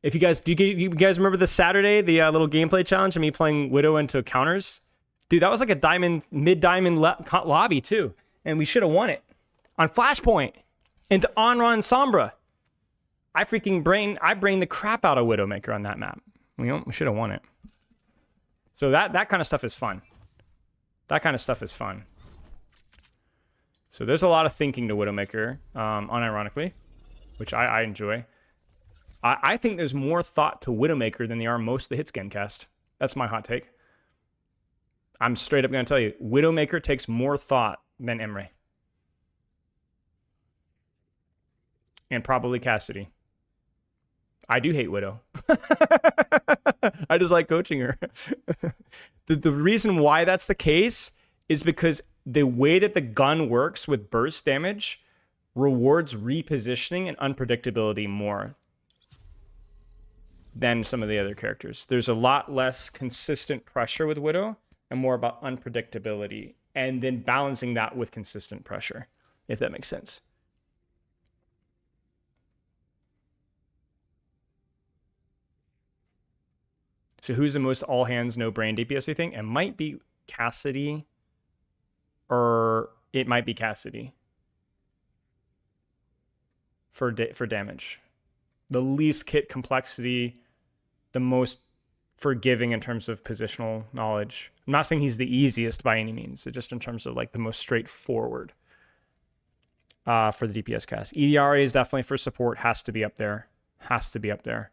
Speaker 1: If you guys you guys remember the Saturday, the little gameplay challenge of me playing Widow into counters? Dude, that was like a mid-diamond lobby too, and we should have won it on Flashpoint into Onra and Sombra. I brained the crap out of Widowmaker on that map. We should have won it. So that kind of stuff is fun. That kind of stuff is fun. So there's a lot of thinking to Widowmaker, unironically, which I enjoy. I think there's more thought to Widowmaker than there are most of the hits Gencast. That's my hot take. I'm straight up going to tell you, Widowmaker takes more thought than Emre. And probably Cassidy. I do hate Widow. I just like coaching her. The reason why that's the case is because the way that the gun works with burst damage rewards repositioning and unpredictability more than some of the other characters. There's a lot less consistent pressure with Widow and more about unpredictability, and then balancing that with consistent pressure, if that makes sense. So who's the most all hands, no brain DPS, you think? It might be Cassidy, or it might be Cassidy for damage. The least kit complexity, the most forgiving in terms of positional knowledge. I'm not saying he's the easiest by any means, just in terms of like the most straightforward. for the DPS cast. EDRA is definitely for support. Has to be up there. Has to be up there.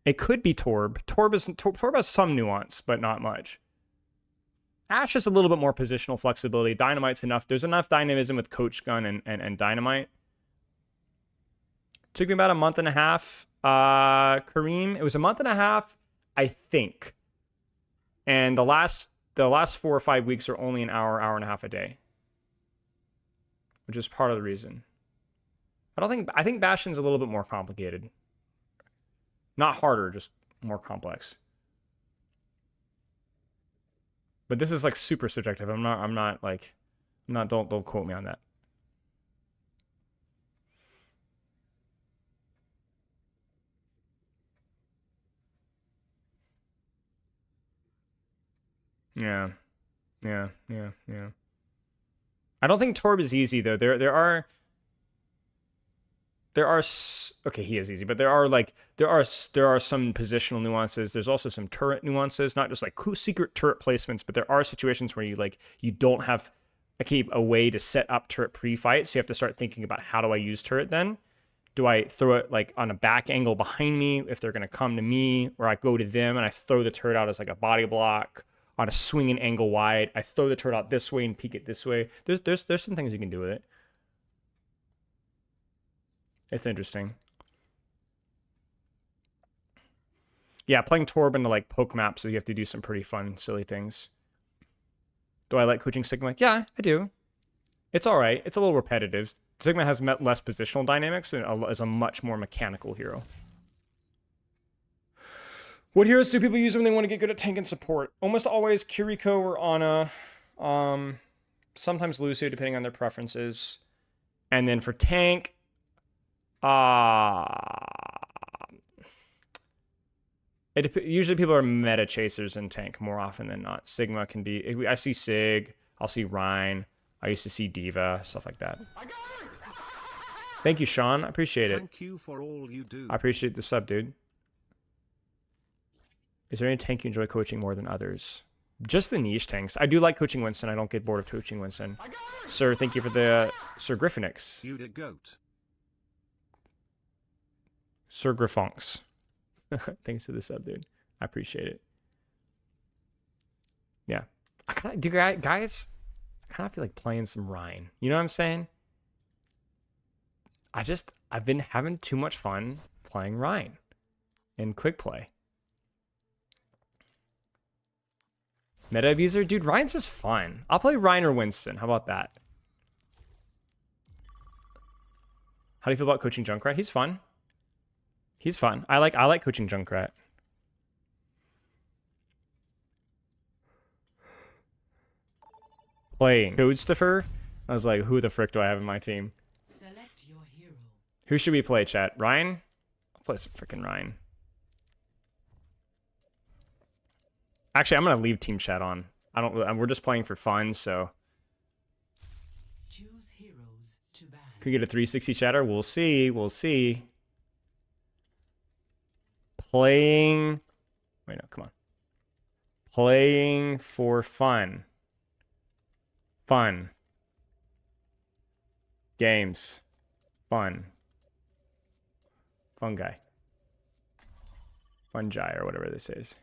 Speaker 1: It could be Torb. Torb has some nuance, but not much. Ashe has a little bit more positional flexibility. Dynamite's enough. There's enough dynamism with Coach Gun and Dynamite. Took me about a month and a half. Kareem, it was a month and a half, I think. And the last 4 or 5 weeks are only an hour and a half a day, which is part of the reason. I think Bastion's a little bit more complicated. Not harder, just more complex. But this is like super subjective. Don't quote me on that. Yeah. I don't think Torb is easy though. There are okay, he is easy, but there are some positional nuances. There's also some turret nuances, not just like cool secret turret placements, but there are situations where you don't have a way to set up turret pre-fight, so you have to start thinking about how do I use turret then? Do I throw it like on a back angle behind me if they're gonna come to me, or I go to them and I throw the turret out as like a body block on a swinging angle wide? I throw the turret out this way and peek it this way. There's some things you can do with it. It's interesting. Yeah, playing Torb into like poke maps, so you have to do some pretty fun, silly things. Do I like coaching Sigma? Yeah, I do. It's all right. It's a little repetitive. Sigma has less positional dynamics and is a much more mechanical hero. What heroes do people use when they want to get good at tank and support? Almost always Kiriko or Ana. Sometimes Lucio, depending on their preferences. And then for tank, usually people are meta chasers in tank more often than not. Sigma can be. I see Sig. I'll see Rhine. I used to see Diva, stuff like that. Thank you, Sean. I appreciate it.
Speaker 5: Thank you for all you do.
Speaker 1: I appreciate the sub, dude. Is there any tank you enjoy coaching more than others? Just the niche tanks. I do like coaching Winston. I don't get bored of coaching Winston. Sir, thank you for the Sir Griffinix.
Speaker 5: You the goat.
Speaker 1: Sir Griffonks. Thanks for the sub, dude. I appreciate it. Yeah. Guys, I kind of feel like playing some Rhine. You know what I'm saying? I've been having too much fun playing Rhine in quick play. Meta abuser? Dude, Rhine's just fun. I'll play Rhine or Winston. How about that? How do you feel about coaching Junkrat? He's fun. He's fun. I like coaching Junkrat. Playing Codestuffer? I was like, who the frick do I have in my team?
Speaker 8: Select your hero.
Speaker 1: Who should we play, chat? Rhine? I'll play some freaking Rhine. Actually, I'm gonna leave team chat on. We're just playing for fun, so.
Speaker 8: Choose heroes to ban.
Speaker 1: Could we get a 360 chatter? We'll see. We'll see. Playing. Wait, no, come on. Playing for fun. Fun. Games. Fun. Fungi. Fungi, or whatever this is.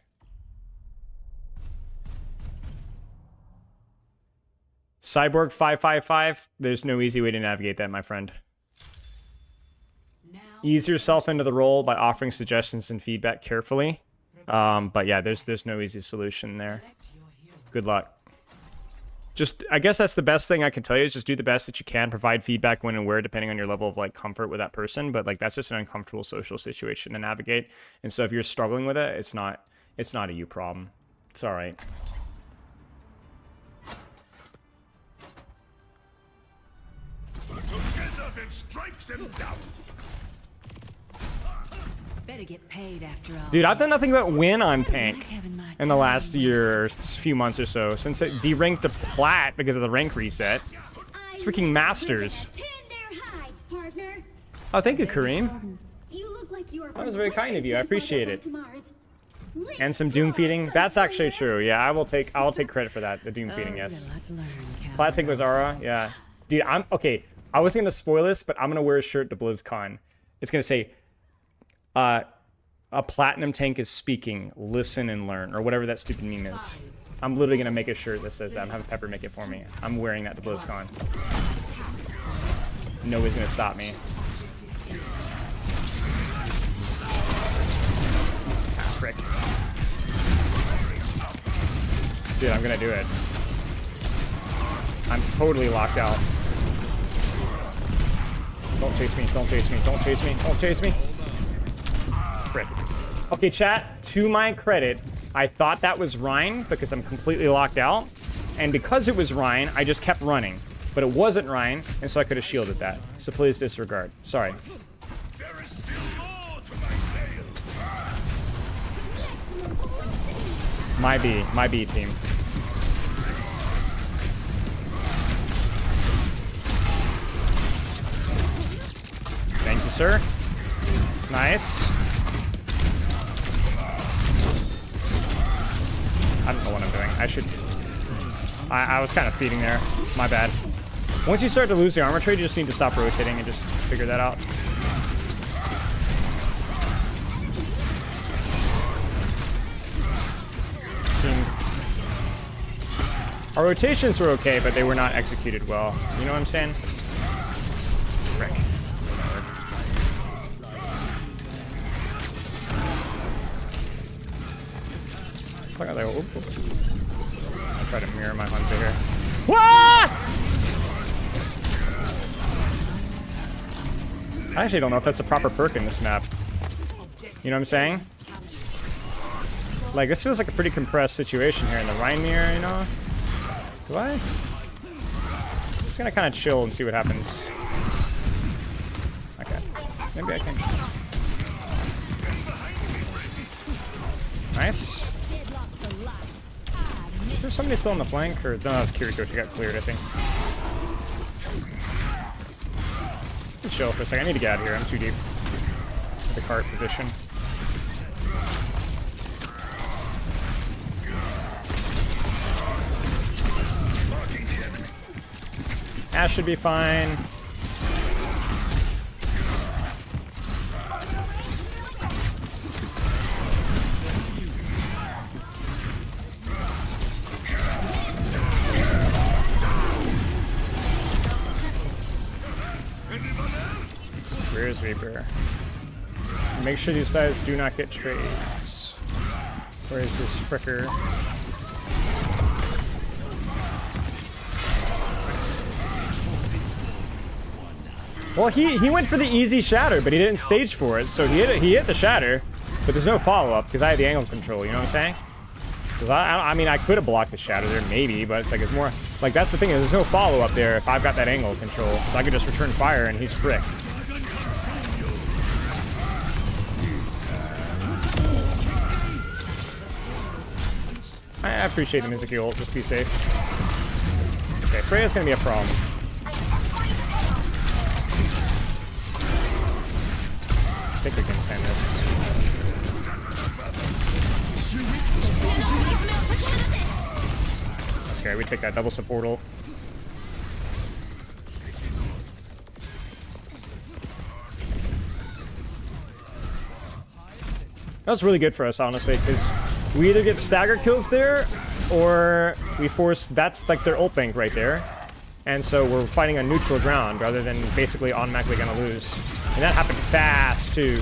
Speaker 1: Cyborg 555. There's no easy way to navigate that, my friend.
Speaker 8: Now
Speaker 1: Ease yourself into the role by offering suggestions and feedback carefully. But yeah, there's no easy solution there.
Speaker 8: select your hero.
Speaker 1: Good luck. Just, I guess that's the best thing I can tell you is just do the best that you can. Provide feedback when and where, depending on your level of like comfort with that person. But like that's just an uncomfortable social situation to navigate. And so if you're struggling with it, it's not a you problem. It's all right.
Speaker 8: Better get paid after all.
Speaker 1: Dude, I've done nothing but win on tank
Speaker 8: Like having my
Speaker 1: in the
Speaker 8: time
Speaker 1: last year, or
Speaker 8: wasted.
Speaker 1: few months or so, since it deranked the plat because of the rank reset. It's freaking Masters. Oh, thank you, Kareem.
Speaker 2: That
Speaker 1: was very kind of you. I appreciate it. And some doom feeding. That's actually true. Yeah, I'll take credit for that. The doom feeding, yes.
Speaker 8: You'll have to learn,
Speaker 1: Plat tank
Speaker 8: cowboy.
Speaker 1: was Aura. Yeah, dude, okay. I wasn't gonna spoil this, but I'm gonna wear a shirt to BlizzCon. It's gonna say, a platinum tank is speaking, listen and learn, or whatever that stupid meme is. I'm literally gonna make a shirt that says that. I'm having Pepper make it for me. I'm wearing that to BlizzCon. Nobody's gonna stop me. Ah, frick. Dude, I'm gonna do it. I'm totally locked out. Don't chase me, don't chase me, don't chase me, don't chase me. Frick. Okay, chat, to my credit, I thought that was Rein because I'm completely locked out. And because it was Rein, I just kept running. But it wasn't Rein, and so I could have shielded that. So please disregard. Sorry.
Speaker 3: There is still more to my tale.
Speaker 1: My B team. Thank you, sir. Nice. I don't know what I'm doing. I should... I was kind of feeding there. My bad. Once you start to lose the armor trade, you just need to stop rotating and just figure that out. Our rotations were okay, but they were not executed well. You know what I'm saying? Frick. Look at that. I'll try to mirror my Hunter here. Wah! I actually don't know if that's a proper perk in this map. You know what I'm saying? Like, this feels like a pretty compressed situation here in the Rein mirror, you know? Do I? Just gonna kind of chill and see what happens. Okay. Maybe I can. Nice. Is there somebody still on the flank? Or no, that was Kiriko. She got cleared, I think. Let's chill for a second. I need to get out of here. I'm too deep. At the cart position. Ash should be fine. Where's Reaper? Make sure these guys do not get trades. Where is this fricker? Well, he went for the easy shatter, but he didn't stage for it, so he hit the shatter, but there's no follow-up because I had the angle control, you know what I'm saying? So I mean, I could have blocked the shatter there, maybe, but it's like, it's more, like, that's the thing, there's no follow-up there if I've got that angle control, so I could just return fire and he's fricked. I appreciate the Mizuki ult, just be safe. Okay, Freya's gonna be a problem. I think we can defend this. Okay, we take that double support ult. That was really good for us, honestly, because we either get stagger kills there, or we force, that's like their ult bank right there. And so we're fighting on neutral ground rather than basically automatically gonna lose. And that happened fast, too.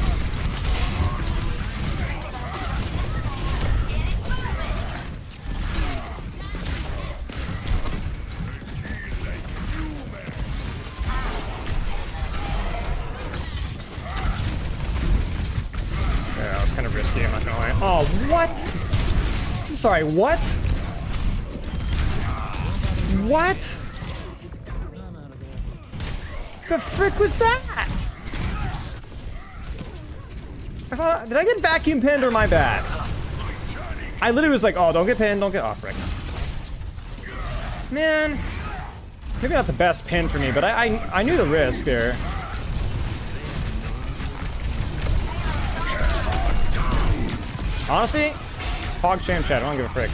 Speaker 1: Yeah, that was kind of risky, I'm not gonna lie. Oh, what? I'm sorry, what? What? The frick was that? I thought, did I get vacuum pinned or my bad? I literally was like, oh, don't get pinned, don't get off, frick. Man, maybe not the best pin for me, but I knew the risk there. Honestly, PogChamp chat, I don't give a frick.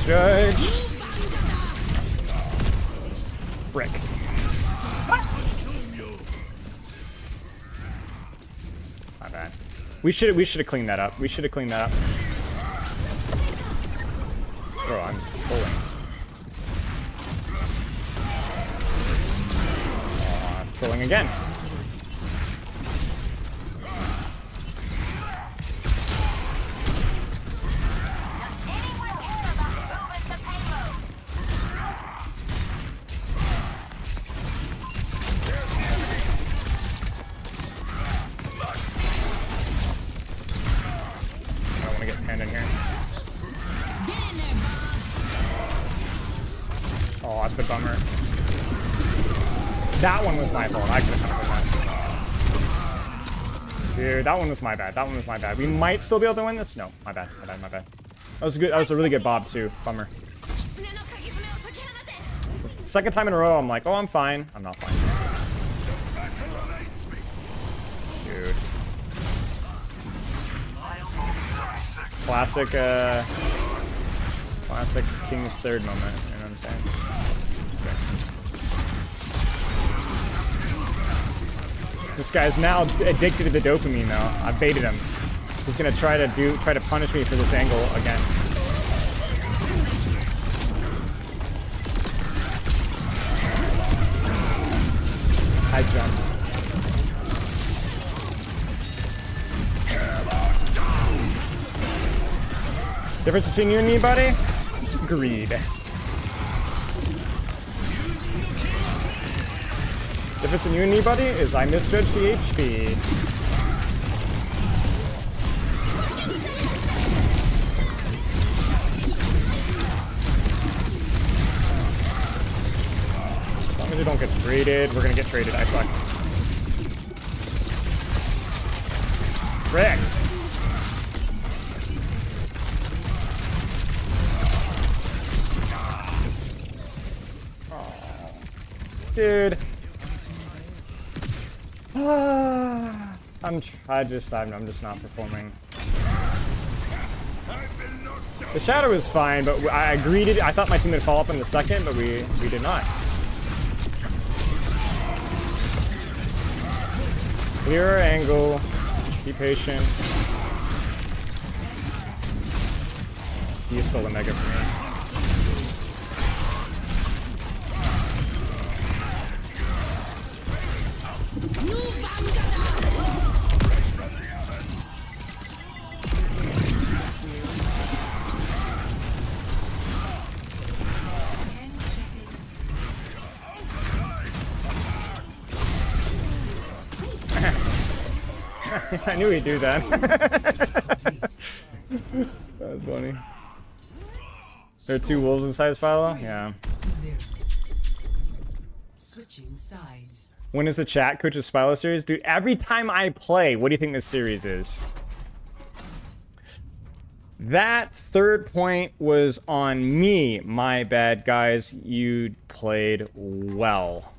Speaker 1: Misjudge. Frick. My bad. We should have cleaned that up. We should have cleaned that up. Bro, I'm trolling. Oh, I'm trolling again. I don't want to get pinned in here. Oh, that's a bummer. That one was my fault. I could have done that. Dude, that one was my bad. That one was my bad. We might still be able to win this. No, my bad. My bad. My bad. That was good. That was a really good bob too. Bummer. Second time in a row, I'm like, oh, I'm fine. I'm not fine. Dude. Classic. Classic King's Third moment. You know what I'm saying? This guy's now addicted to the dopamine though. I baited him. He's gonna try to punish me for this angle again. I jumped. Difference between you and me, buddy? Greed. Difference in you and me, buddy, is I misjudged the HP. As long as we don't get traded, we're gonna get traded. I suck. Frick. Oh. Dude. I'm just not performing. The shadow is fine, but I agreed I thought my team would follow up in the second, but we did not. Clear our angle. Be patient. He stole a mega for me. I knew he'd do that. That was funny. There are two wolves inside his Philo? Yeah.
Speaker 8: Switching sides.
Speaker 1: When is the chat coach's Philo series? Dude, every time I play, what do you think this series is? That third point was on me. My bad, guys. You played well.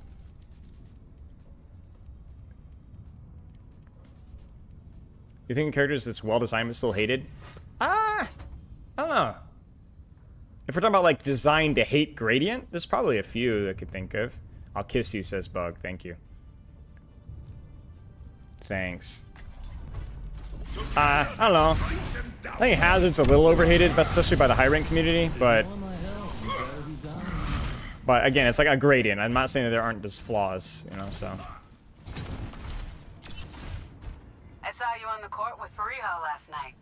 Speaker 1: You think characters that's well designed but still hated? I don't know. If we're talking about like designed to hate gradient, there's probably a few I could think of. I'll kiss you, says Bug. Thank you. Thanks. I don't know. I think Hazard's a little overhated, especially by the high rank community, but again, it's like a gradient. I'm not saying that there aren't just flaws, you know, so.
Speaker 9: I saw you on the court with Fariha last night.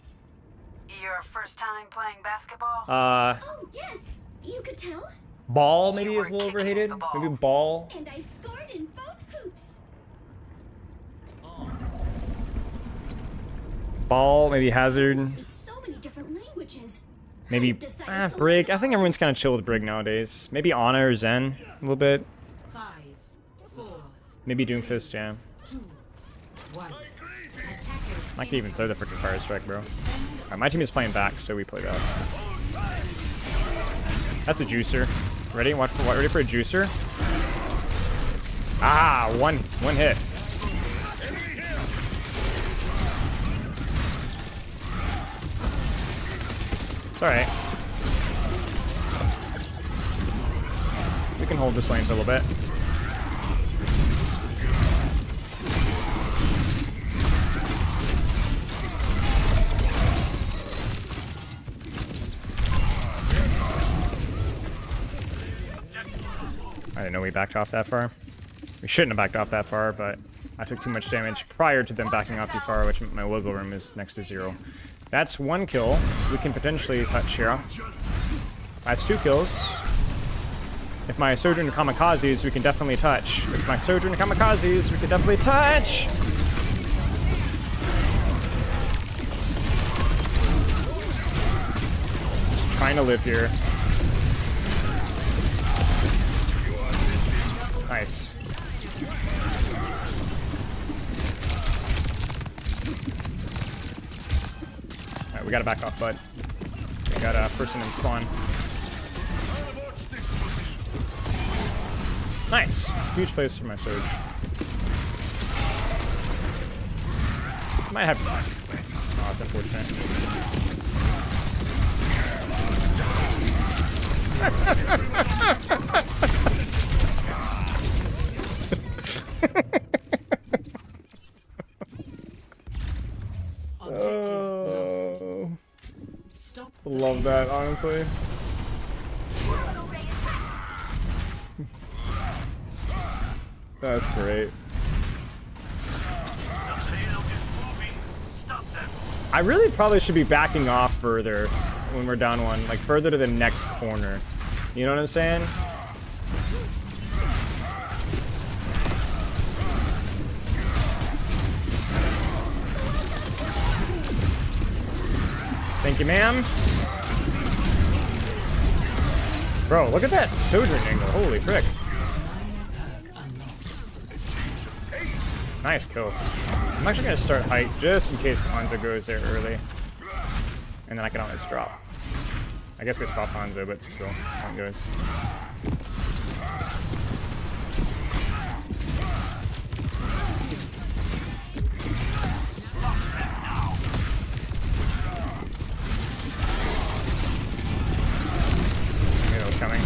Speaker 9: Your first time playing basketball?
Speaker 2: Oh, yes! You could tell.
Speaker 1: Ball maybe is a little overhated. Maybe ball.
Speaker 2: And I scored in both hoops.
Speaker 1: Ball, maybe Hazard.
Speaker 2: Speak so many different languages.
Speaker 1: Maybe Brig. I think everyone's kind of chill with Brig nowadays. Maybe Ana or Zen a little bit.
Speaker 8: 5, 4,
Speaker 1: Maybe Doomfist, yeah.
Speaker 8: 2, 1.
Speaker 1: I could even throw the freaking Fire Strike, bro. Alright, my team is playing back, so we play that. That's a juicer. Ready? Ready for a juicer? Ah, one hit. It's alright. We can hold this lane for a little bit. I didn't know we backed off that far. We shouldn't have backed off that far, but I took too much damage prior to them backing off too far, which meant my wiggle room is next to 0. That's 1 kill. We can potentially touch here. That's 2 kills. If my Sojourn Kamikazes, we can definitely touch. If my Sojourn Kamikazes, we can definitely touch! Just trying to live here. Nice. Alright, we gotta back off, bud. We got a person in spawn. Nice. Huge place for my Surge. Might have... Oh, it's unfortunate. Oh, love that, honestly. That's great. I really probably should be backing off further when we're down 1, like further to the next corner. You know what I'm saying? Thank you, ma'am. Bro, look at that Sojourn angle. Holy frick. Nice kill. I'm actually going to start height just in case Hanzo goes there early. And then I can always drop. I guess I swap Hanzo, but still, one goes. Coming.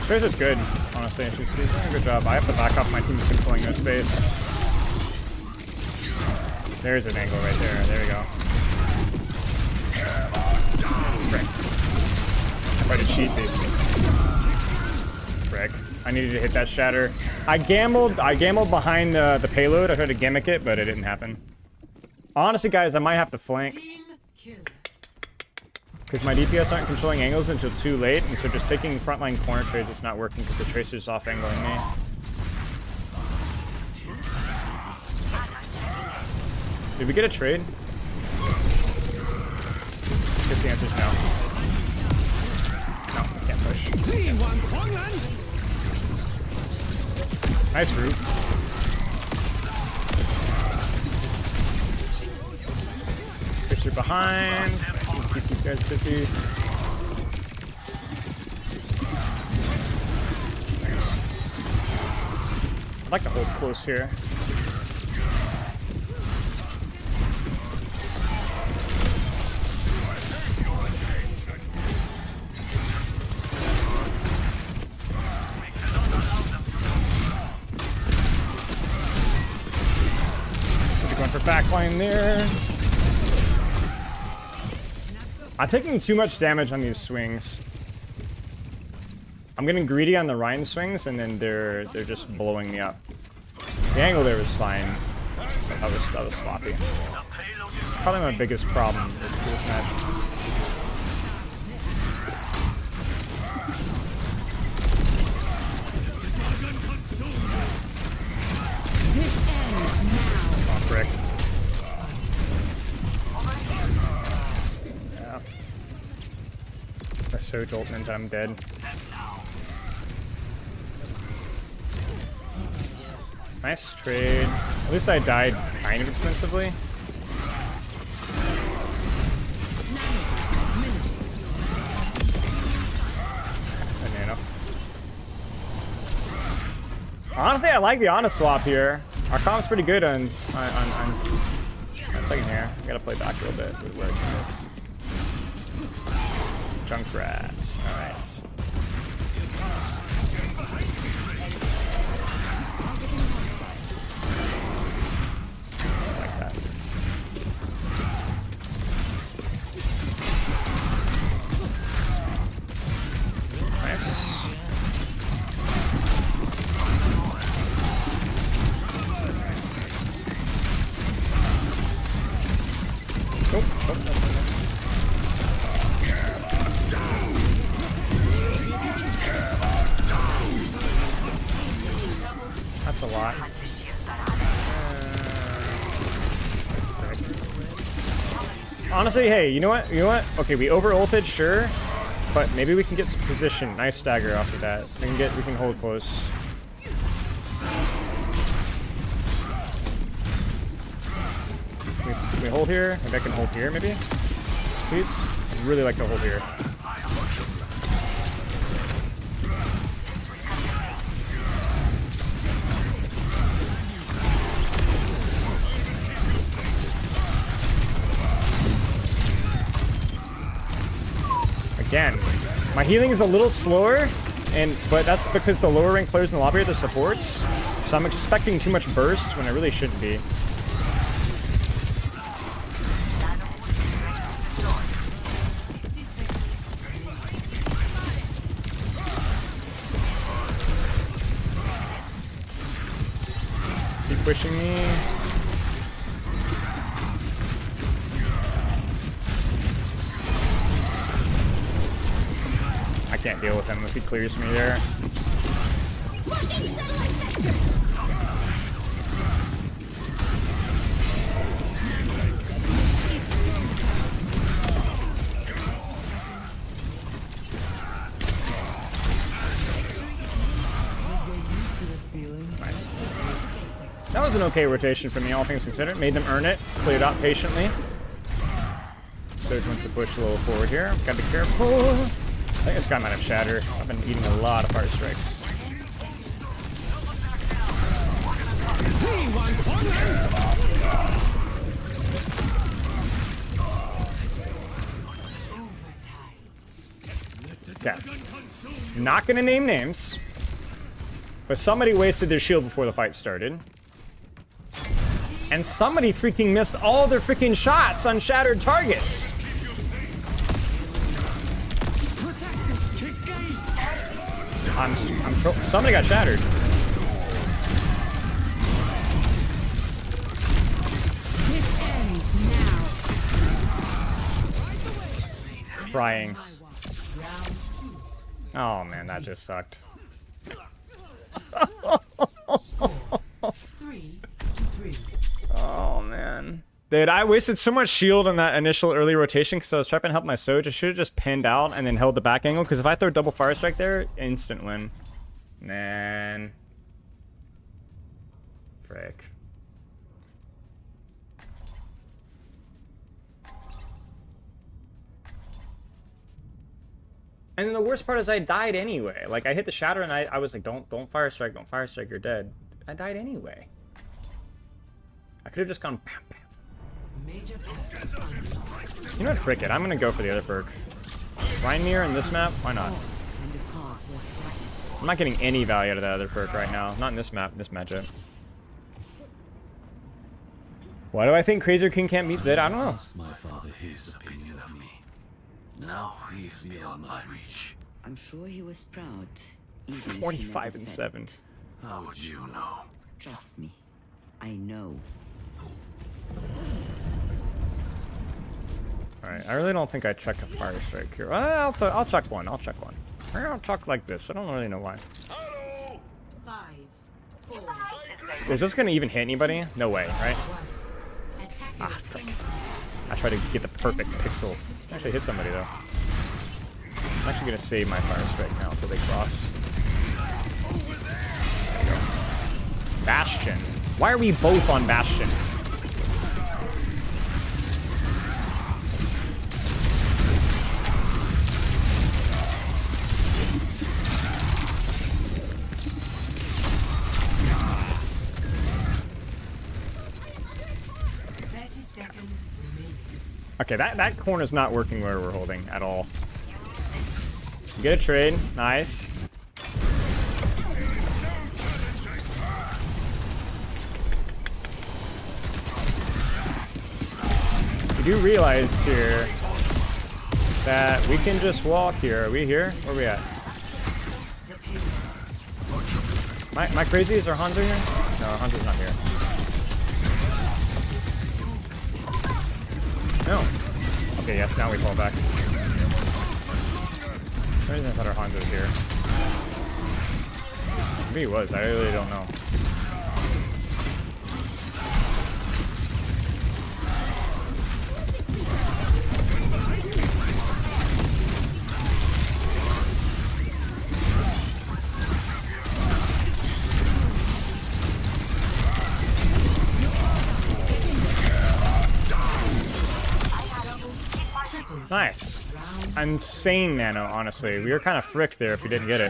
Speaker 1: Tracer's good, honestly. She's doing a good job. I have to back off. My team's controlling no space. There's an angle right there. There we go. Frick. I tried to cheat, dude. Frick. I needed to hit that shatter. I gambled behind the payload. I tried to gimmick it, but it didn't happen. Honestly, guys, I might have to flank. Because my DPS aren't controlling angles until too late, and so just taking frontline corner trades is not working because the Tracer's off-angling me. Did we get a trade? I guess the answer's no. No, I can't push. Nice root. Tracer behind. Keep these guys busy. Nice. I'd like to hold close here. Going for backline there. I'm taking too much damage on these swings. I'm getting greedy on the Ryan swings, and then they're just blowing me up. The angle there was fine. That was sloppy. Probably my biggest problem is this match. Oh, frick. Yeah. That's so jolt and I'm dead. Nice trade. At least I died kind of expensively. Honestly, I like the Ana swap here. Our comp's pretty good on second here. We gotta play back a little bit with where it's in this. Junkrat. Alright. Like that. Nice. That's a lot. Honestly, hey, you know what? You know what? Okay, we over ulted, sure, but maybe we can get some position. Nice stagger off of that. We can hold close. Can we hold here? Maybe I can hold here, maybe? Please? I'd really like to hold here. Again, my healing is a little slower, but that's because the lower rank players in the lobby are the supports, so I'm expecting too much burst when I really shouldn't be. Is he pushing me? I can't deal with him if he clears me there. Nice. That was an okay rotation for me, all things considered. Made them earn it. Played out patiently. Surge wants to push a little forward here. Gotta be careful. I think this guy might have shattered. I've been eating a lot of fire strikes. Okay. Not gonna name names, but somebody wasted their shield before the fight started. And somebody freaking missed all their freaking shots on shattered targets. Somebody got shattered. Crying. Oh man, that just sucked.
Speaker 8: 3-3.
Speaker 1: Oh man. Dude, I wasted so much shield on that initial early rotation because I was trying to help my Soj. I should have just pinned out and then held the back angle, because if I throw double fire strike there, instant win. Man. Frick. And then the worst part is I died anyway. Like, I hit the shatter and I was like, don't fire strike, you're dead. I died anyway. I could have just gone bam, bam. You know what, frick it. I'm gonna go for the other perk. Reinmir in this map? Why not? I'm not getting any value out of that other perk right now. Not in this map, in this matchup. Why do I think Crazer King can't beat Zed? I don't know.
Speaker 10: My father his opinion of me. Now he's beyond my reach.
Speaker 11: I'm sure he was proud.
Speaker 1: 45 and 7.
Speaker 10: How would you know?
Speaker 11: Trust me. I know.
Speaker 1: Alright, I really don't think I check a fire strike here. Well, I'll check one. I'll check one. I'll check like this. I don't really know why.
Speaker 8: 5, 4.
Speaker 1: Is this gonna even hit anybody? No way, right? Ah, frick. I tried to get the perfect pixel. Actually hit somebody though. I'm actually gonna save my fire strike now until they cross. There we go. Bastion. Why are we both on Bastion? Okay, that corner's not working where we're holding at all. You get a trade. Nice. You do realize here that we can just walk here. Are we here? Where are we at? Am I crazy? Is our Hanzo here? No, Hanzo's not here. No. Okay, yes, now we fall back. For some reason I thought our Hanzo was here. Maybe he was. I really don't know. Nice. Insane nano, honestly. We were kind of fricked there if we didn't get it.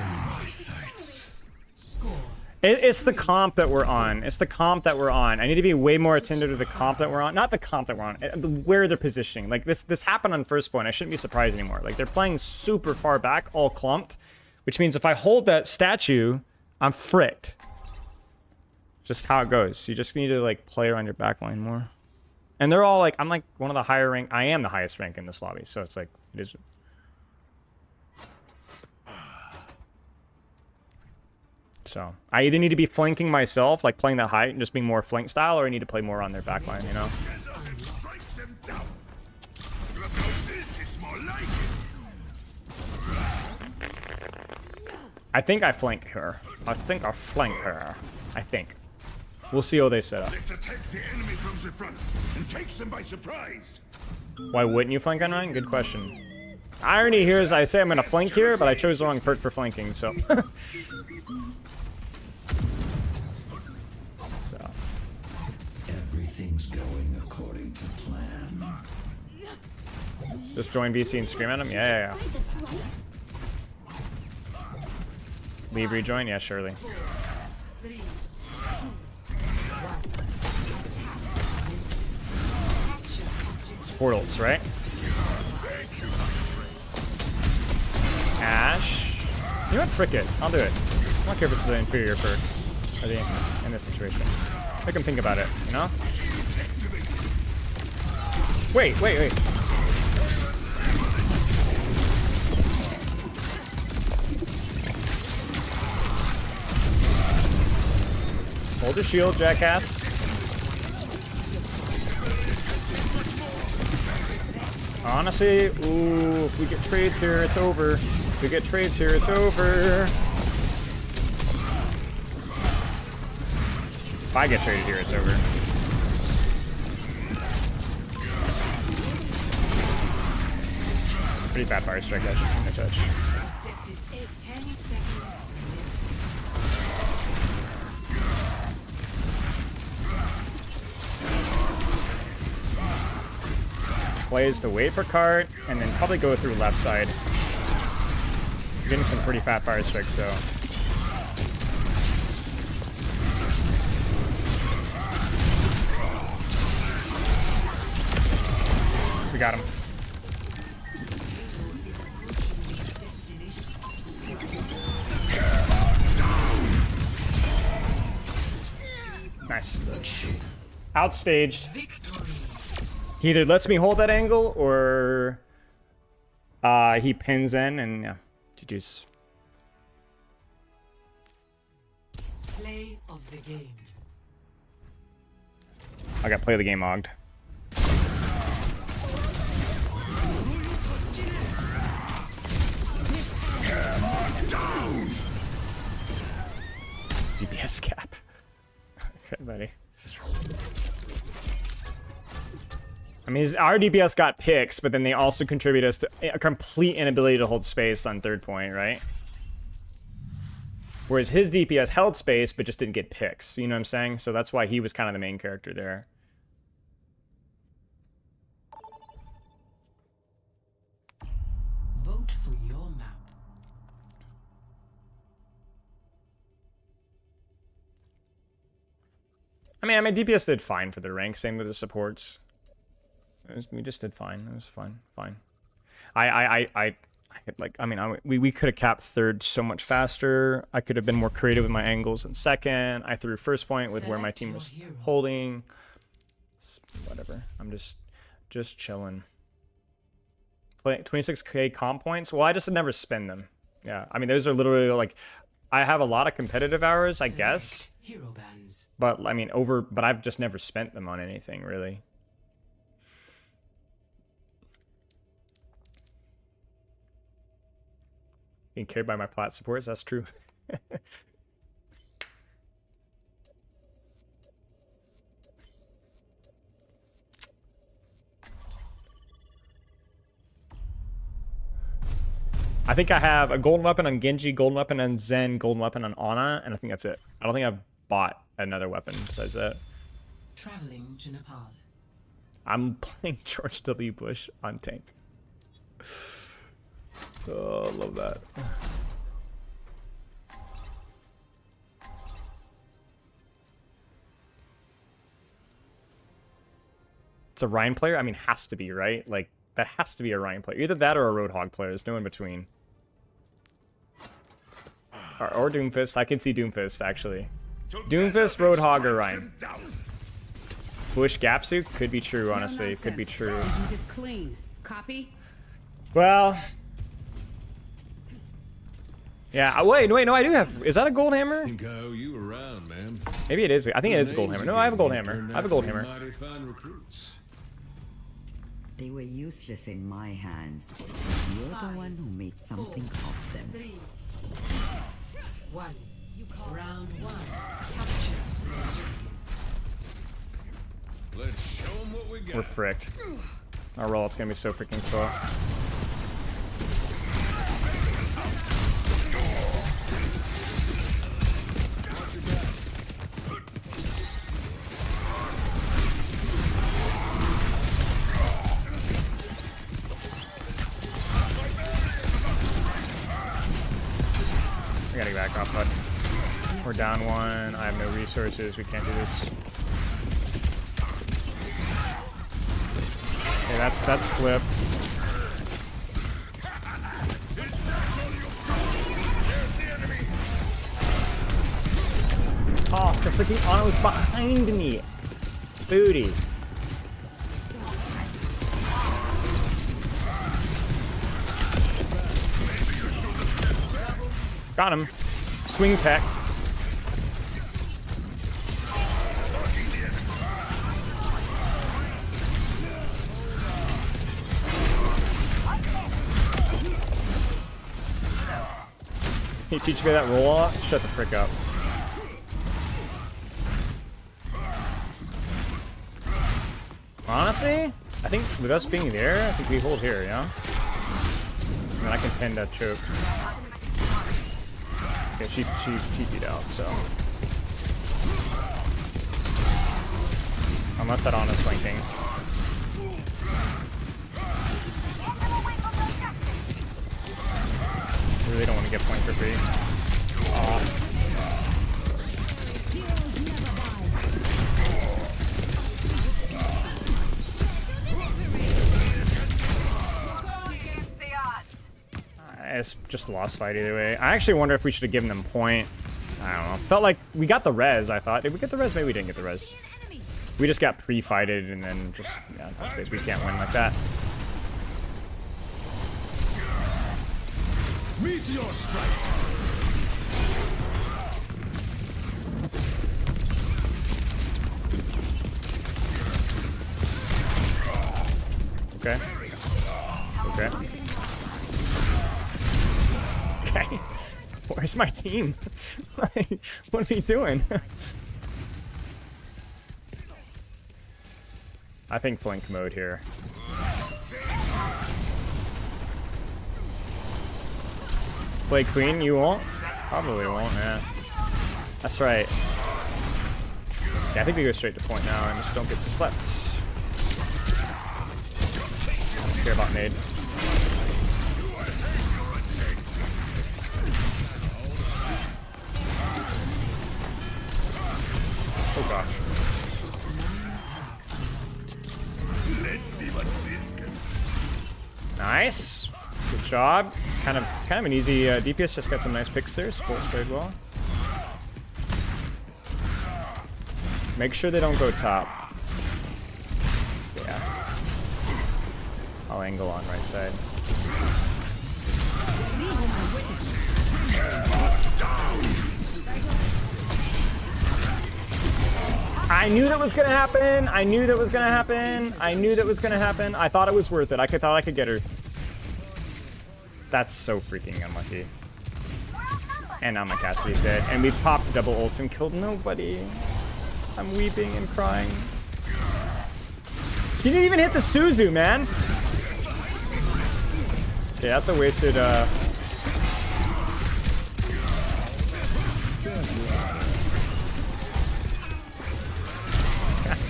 Speaker 1: It's the comp that we're on. It's the comp that we're on. I need to be way more attentive to the comp that we're on. Not the comp that we're on. Where they're positioning. Like, this happened on first point. I shouldn't be surprised anymore. Like, they're playing super far back, all clumped. Which means if I hold that statue, I'm fricked. Just how it goes. You just need to, like, play around your backline more. And they're all like, I'm like one of the higher rank. I am the highest rank in this lobby, so it's like, it is. So I either need to be flanking myself, like playing that height and just being more flank style, or I need to play more on their backline, you know? I think I flank her. I think I flank her. I think. We'll see how they set up.
Speaker 3: Let's attack the enemy from the front and take them by surprise.
Speaker 1: Why wouldn't you flank on Ryan? Good question. Irony here is I say I'm gonna flank here, but I chose the wrong perk for flanking, so.
Speaker 10: Everything's going according to plan.
Speaker 1: Just join VC and scream at him? Yeah. Leave rejoin? Yeah, surely. Support ults, right? Ash. You know what? Frick it. I'll do it. I don't care if it's the inferior perk. Or the, in this situation. Make him think about it, you know? Wait. Hold your shield, jackass. Honestly, ooh, if we get trades here, it's over. If we get trades here, it's over. If I get traded here, it's over. Pretty fat fire strike, I touch. Plays to wait for cart, and then probably go through left side. Getting some pretty fat fire strikes, though. We got him. Nice. Outstaged. He either lets me hold that angle, or he pins in, and yeah, GG's.
Speaker 8: Play of the game.
Speaker 1: I got play of the game logged. DPS cap. Okay, buddy. I mean, our DPS got picks, but then they also contribute us to a complete inability to hold space on third point, right? Whereas his DPS held space, but just didn't get picks. You know what I'm saying? So that's why he was kind of the main character there.
Speaker 8: Vote for your map.
Speaker 1: I mean, DPS did fine for the rank. Same with the supports. We just did fine. It was fine. Fine. I mean, we could have capped third so much faster. I could have been more creative with my angles in second. I threw first point with where my team was holding. Whatever. I'm just chilling. Play 26k comp points. Well, I just never spend them. Yeah. I mean, those are literally like, I have a lot of competitive hours, I guess. But I mean, but I've just never spent them on anything really. Being carried by my plat supports, that's true. I think I have a golden weapon on Genji, golden weapon on Zen, golden weapon on Ana, and I think that's it. I don't think I've bought another weapon besides that.
Speaker 8: Traveling to Nepal.
Speaker 1: I'm playing George W. Bush on tank. Oh, I love that. It's a Ryan player? I mean, has to be, right? Like, that has to be a Ryan player. Either that or a Roadhog player. There's no in between. Or Doomfist. I can see Doomfist, actually. Doomfist, Roadhog, or Ryan. Bush Gapsu? Could be true, honestly. Could be true.
Speaker 12: Clean. Copy?
Speaker 1: Well... Yeah, wait, no, I do have... Is that a gold hammer?
Speaker 5: You around, man.
Speaker 1: Maybe it is. I think it is a gold hammer. No, I have a gold hammer. I have a gold hammer.
Speaker 11: They were useless in my hands. You're the one who made something of them.
Speaker 8: 3, 1. Round 1. Capture.
Speaker 5: Let's show them what we got.
Speaker 1: We're fricked. Our rollout's gonna be so freaking slow. I gotta get back off, bud. We're down one. I have no resources. We can't do this. Okay, that's flip. Oh, the freaking Ana was behind me. Booty. Got him. Swing teched. Can you teach me that roll off? Shut the frick up. Honestly, I think with us being there, I think we hold here, yeah? And then I can pin that choke. Okay, she TP'd out, so. Unless that Ana's flanking. Really don't want to get point for free. Aw. It's just a lost fight either way. I actually wonder if we should have given them point. I don't know. Felt like we got the res, I thought. Did we get the res? Maybe we didn't get the res. We just got pre-fighted and then just, yeah, we can't win like that.
Speaker 3: Meteor strike.
Speaker 1: Okay. Okay. Okay. Where's my team? What are we doing? I think flank mode here. Play queen, you won't? Probably won't, yeah. That's right. Yeah, I think we go straight to point now and just don't get slept. I don't care about nade. Oh gosh.
Speaker 3: Let's see what
Speaker 1: Nice. Good job. Kind of an easy DPS. Just got some nice picks there. Sports played well. Make sure they don't go top. Yeah. I'll angle on right side. I knew that was gonna happen. I knew that was gonna happen. I knew that was gonna happen. I thought it was worth it. I thought I could get her. That's so freaking unlucky. And now my Cassidy's dead. And we popped double ults and killed nobody. I'm weeping and crying. She didn't even hit the Suzu, man. Yeah, that's a wasted,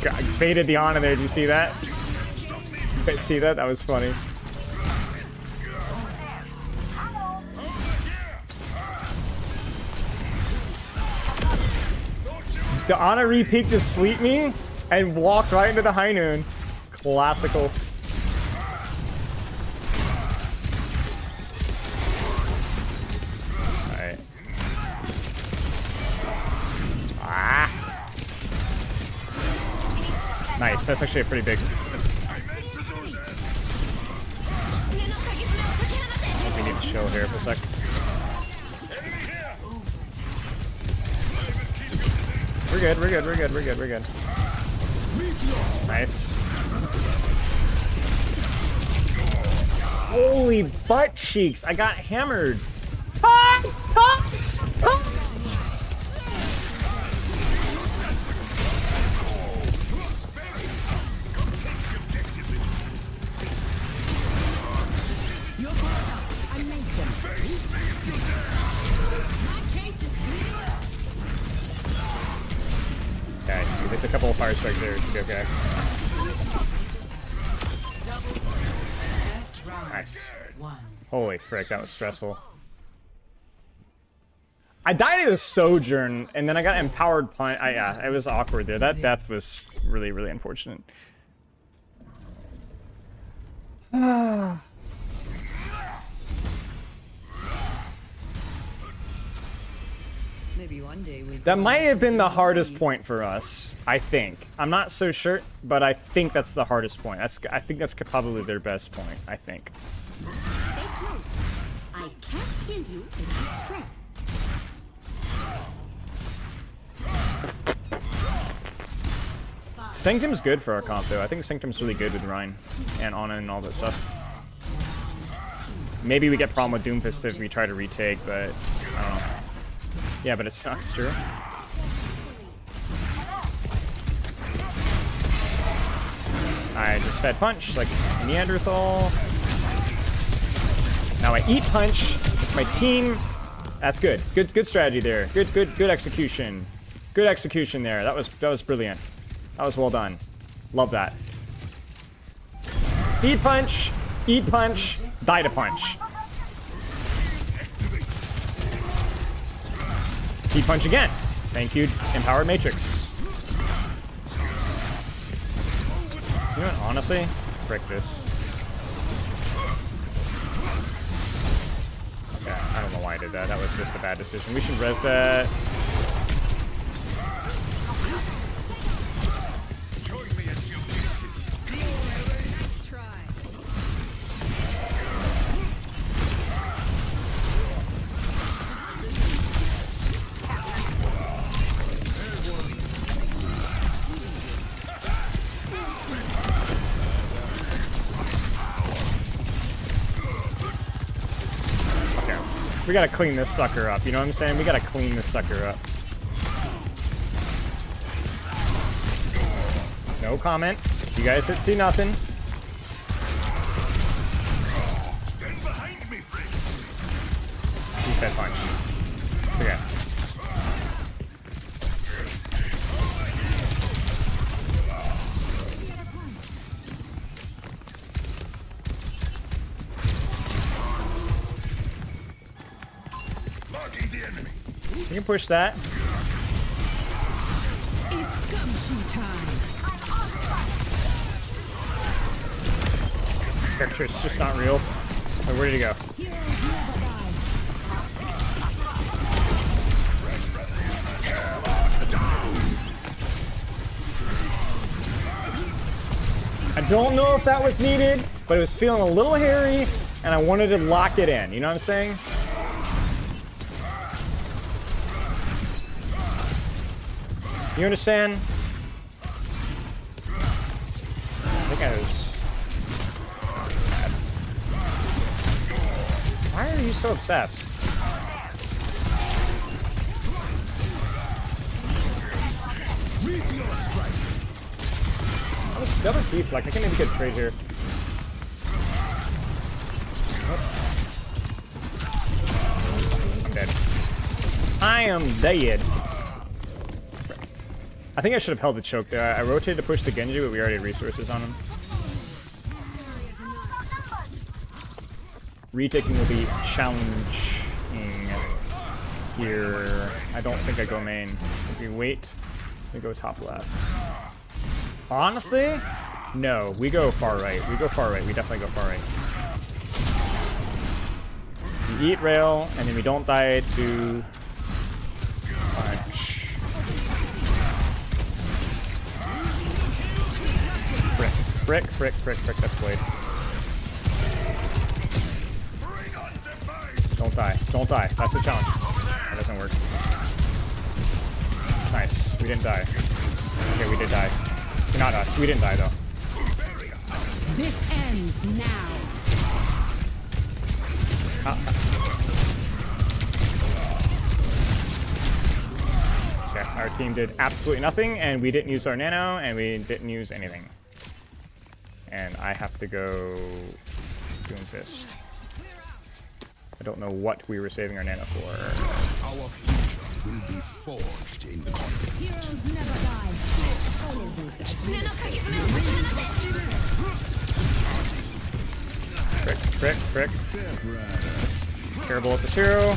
Speaker 1: God, baited the Ana there. Did you see that? See that? That was funny. The Ana re-peeked to sleep me and walked right into the high noon. Classical. Alright. Ah! Nice, that's actually a pretty big. I think we need to chill here for a sec. We're good, we're good, we're good, we're good, we're good. Nice. Holy butt cheeks, I got hammered. Okay, you hit a couple of fire strikes there, it should be okay. Nice. Holy frick, that was stressful. I died of the Sojourn, and then I got empowered punch. Yeah, it was awkward there. That death was really, really unfortunate.
Speaker 11: Maybe one day we.
Speaker 1: That might have been the hardest point for us, I think. I'm not so sure, but I think that's the hardest point. I think that's probably their best point, I think.
Speaker 2: Stay close. I can't heal you if you stray.
Speaker 1: Sanctum's good for our comp, though. I think Sanctum's really good with Rein and Ana and all that stuff. Maybe we get problem with Doomfist if we try to retake, but I don't know. Yeah, but it sucks, true. I just fed punch like Neanderthal. Now I eat punch. It's my team. That's good. Good strategy there. Good execution. Good execution there. That was brilliant. That was well done. Love that. Feed punch, eat punch, die to punch. Feed punch again. Thank you, Empowered Matrix. You know what, honestly? Frick this. Okay, I don't know why I did that. That was just a bad decision. We should res that. We gotta clean this sucker up, you know what I'm saying? We gotta clean this sucker up. No comment. You guys see nothing.
Speaker 3: Stand behind me, friend.
Speaker 1: Keep that punch. Okay. You can push that.
Speaker 12: It's gumshoe time.
Speaker 1: Character is just not real. Oh, where did he go? I don't know if that was needed, but it was feeling a little hairy, and I wanted to lock it in. You know what I'm saying? You understand? I think I was... That's bad. Why are you so obsessed? That was deep. Like, I can maybe get a trade here. I'm dead. I am dead. I think I should have held the choke there. I rotated to push the Genji, but we already had resources on him. Retaking will be challenging here. I don't think I go main. If we wait, we go top left. Honestly, no. We go far right. We go far right. We definitely go far right. We eat rail, and then we don't die to punch. Frick, frick, frick, frick, that's Blade. Don't die. Don't die. That's the challenge. That doesn't work. Nice. We didn't die. Okay, we did die. Not us. We didn't die, though.
Speaker 12: This ends now.
Speaker 1: Okay, our team did absolutely nothing, and we didn't use our nano, and we didn't use anything. And I have to go Doomfist. I don't know what we were saving our nano for.
Speaker 5: Our future will be forged in conflict.
Speaker 12: Heroes never die.
Speaker 1: Frick, frick, frick. Terrible at this hero.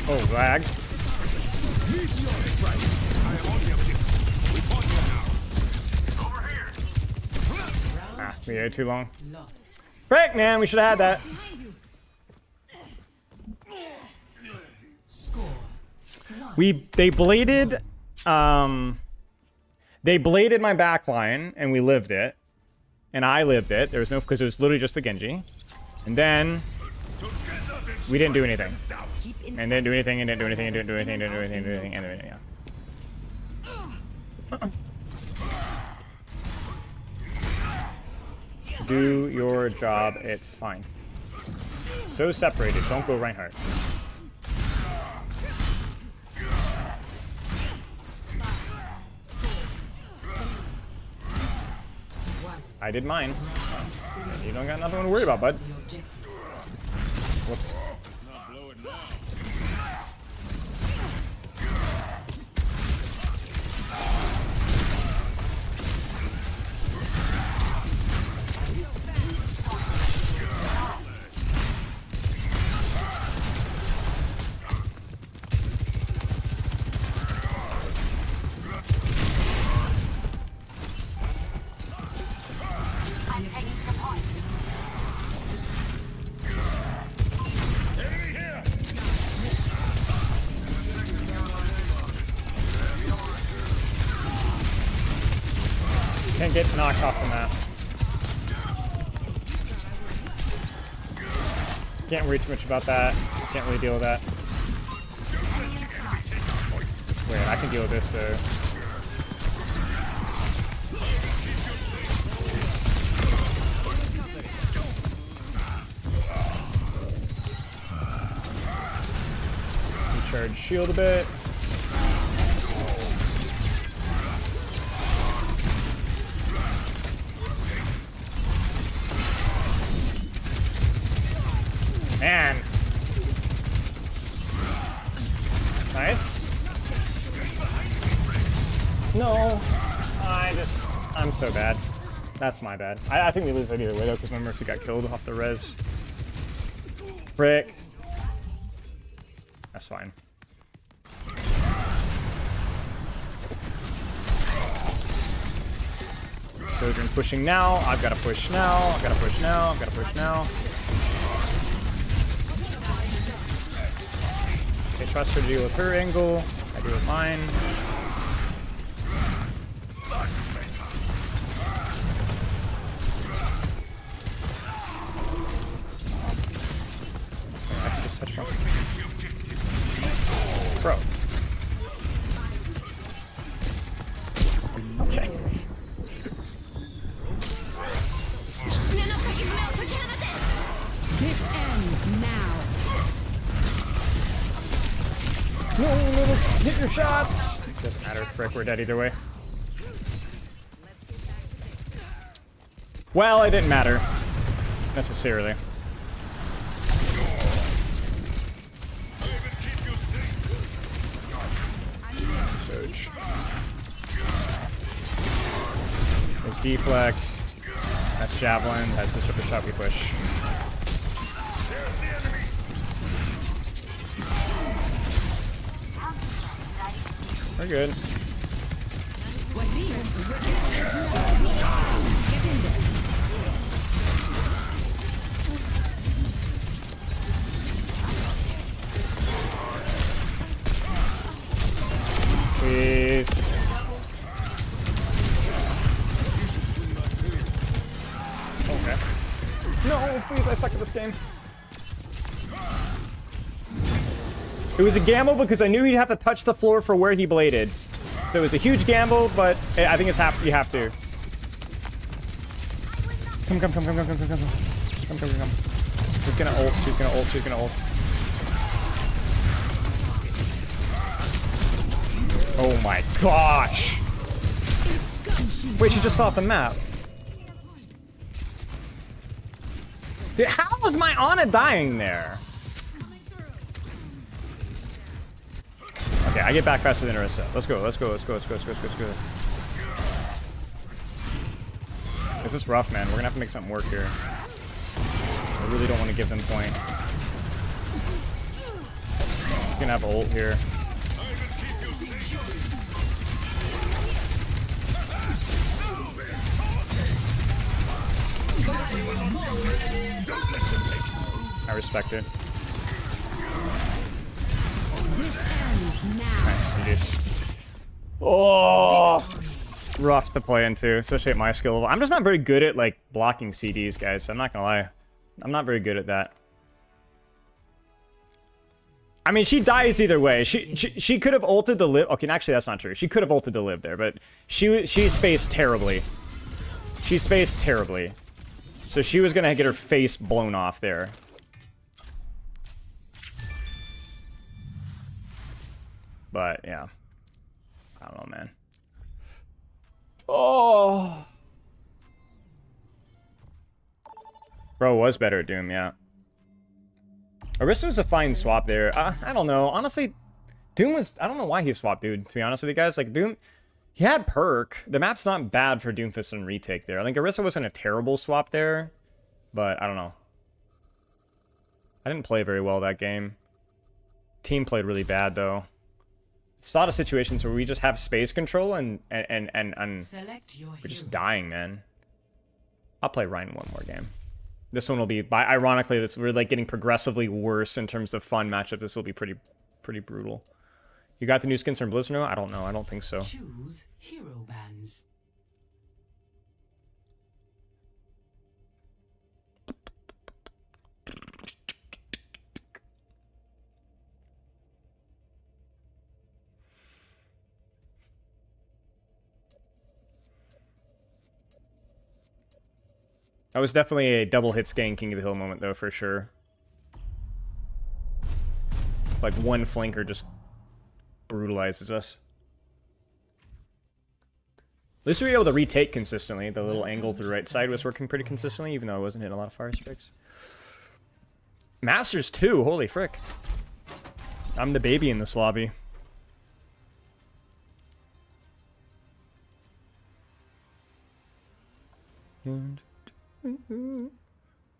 Speaker 1: Oh, lag. Ah, we had too long. Frick, man, we should have had that. They bladed my backline and we lived it. And I lived it. There was no, because it was literally just the Genji. And then we didn't do anything. And didn't do anything, and didn't do anything, and didn't do anything, didn't do anything, didn't do anything, and anything, yeah. Do your job, it's fine. So separated, don't go Reinhardt. I did mine. You don't got nothing to worry about, bud. Whoops. Can't get knocked off the map. Can't worry too much about that. Can't really deal with that. Wait, I can deal with this though. Recharge shield a bit. Man. Nice. No. I'm so bad. That's my bad. I think we lose it either way though, because my Mercy got killed off the res. Frick. That's fine. Sojourn pushing now. I've got to push now. I've got to push now. I've got to push now. Okay, trust her to deal with her angle. I do with mine. I can just touch bro. Bro. Okay.
Speaker 12: This ends now.
Speaker 1: No, hit your shots. Doesn't matter, frick, we're dead either way. Well, it didn't matter necessarily. Surge. There's deflect. That's javelin. That's the super shot we push. We're good. Please. Okay. No, please, I suck at this game. It was a gamble because I knew he'd have to touch the floor for where he bladed. So it was a huge gamble, but I think it's you have to. Come. She's gonna ult, she's gonna ult. Oh my gosh! Wait, she just fell off the map. Dude, how was my Ana dying there? Okay, I get back faster than Orisa. Let's go. This is rough, man. We're gonna have to make something work here. I really don't want to give them point. He's gonna have ult here. I respect it. Nice, GG's. Oh, rough to play into, especially at my skill level. I'm just not very good at like blocking CDs, guys. I'm not gonna lie. I'm not very good at that. I mean, she dies either way. She could have ulted to live. Okay, actually, that's not true. She could have ulted to live there, but she spaced terribly. She spaced terribly. So she was gonna get her face blown off there. But yeah, I don't know, man. Oh, bro was better at Doom, yeah. Orisa was a fine swap there. I don't know, honestly. Doom was, I don't know why he swapped, dude. To be honest with you guys, like Doom, he had perk. The map's not bad for Doomfist and retake there. I think Orisa wasn't a terrible swap there, but I don't know. I didn't play very well that game. Team played really bad though. It's a lot of situations where we just have space control and we're just dying, man. I'll play Ryan one more game. This one will be, ironically, we're like getting progressively worse in terms of fun matchup. This will be pretty brutal. You got the new skins from Blizzard? No, I don't know. I don't think so.
Speaker 8: Choose hero bands.
Speaker 1: That was definitely a double hit scan King of the Hill moment, though, for sure. Like, one flanker just brutalizes us. At least we were able to retake consistently. The little angle to the right side was working pretty consistently, even though I wasn't hitting a lot of fire strikes. Masters 2, holy frick. I'm the baby in this lobby.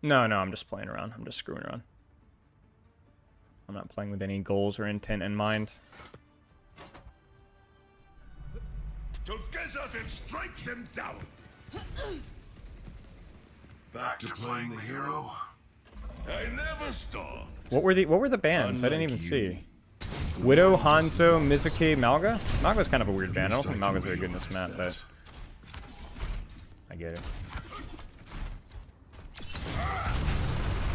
Speaker 1: No, I'm just playing around. I'm just screwing around. I'm not playing with any goals or intent in mind.
Speaker 5: Together then strike them down. Back to playing the hero? I never stop.
Speaker 1: What were the bands? I didn't even see. Widow, Hanzo, Mizuki, Malga? Malga's kind of a weird band. I don't think Malga's very good in this map, but I get it.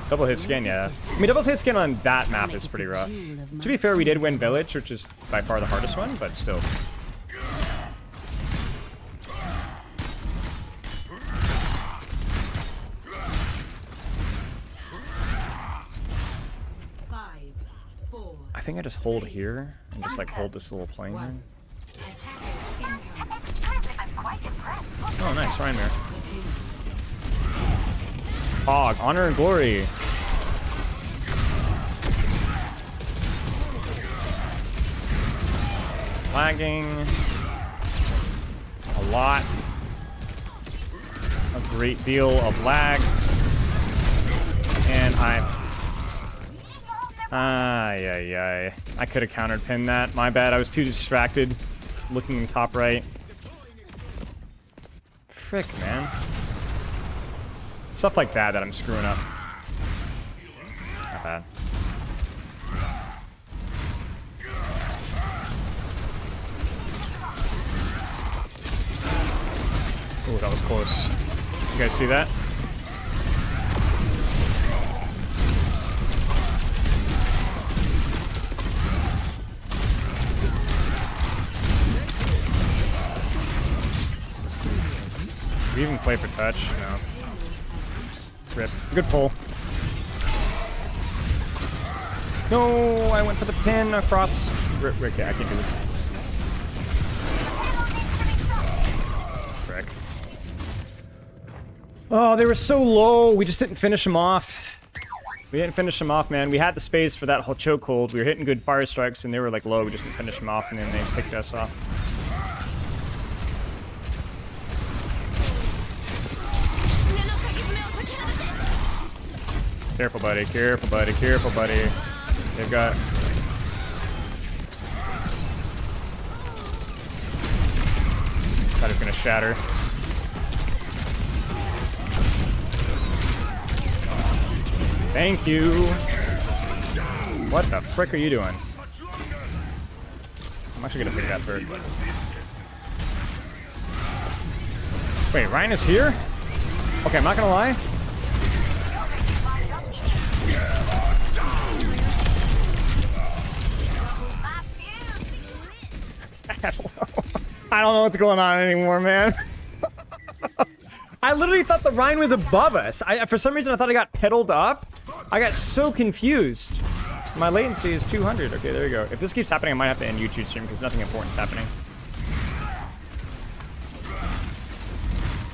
Speaker 1: Double hit skin, yeah. I mean, double hit skin on that map is pretty rough. To be fair, we did win Village, which is by far the hardest one, but still. I think I just hold here and just like hold this little plane here. Oh, nice, Reinmere. Hog, honor and glory. Lagging. A lot. A great deal of lag. And I could have countered pinned that. My bad. I was too distracted looking in top right. Frick, man. Stuff like that I'm screwing up. Not bad. Oh, that was close. You guys see that? Do we even play for touch? No. Rip. Good pull. No, I went for the pin across. Rick, yeah, I can't do this. Frick. Oh, they were so low. We just didn't finish them off. We didn't finish them off, man. We had the space for that whole chokehold. We were hitting good fire strikes, and they were like low. We just didn't finish them off, and then they picked us off. Careful, buddy. Careful, buddy. Careful, buddy. They've got... Thought it's gonna shatter. Thank you. What the frick are you doing? I'm actually gonna pick that bird. Wait, Ryan is here? Okay, I'm not gonna lie. I don't know what's going on anymore, man. I literally thought the Rhine was above us. For some reason, I thought I got pedaled up. I got so confused. My latency is 200. Okay, there you go. If this keeps happening, I might have to end YouTube stream because nothing important's happening.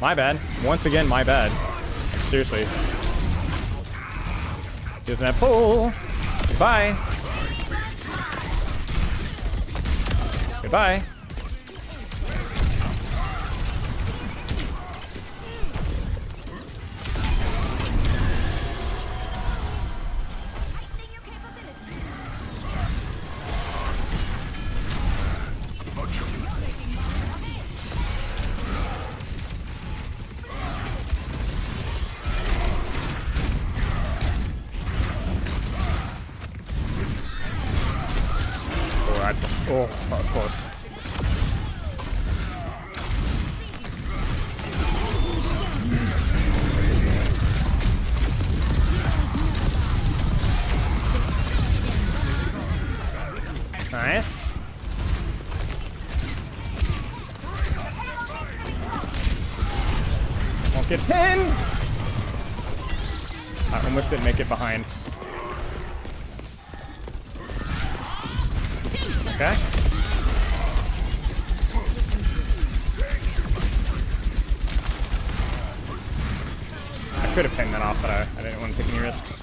Speaker 1: My bad. Once again, my bad. Like, seriously. He doesn't have pull. Goodbye. Goodbye. Oh, that was close. Nice. Won't get pinned. I almost didn't make it behind. Okay. I could have pinned that off, but I didn't want to take any risks.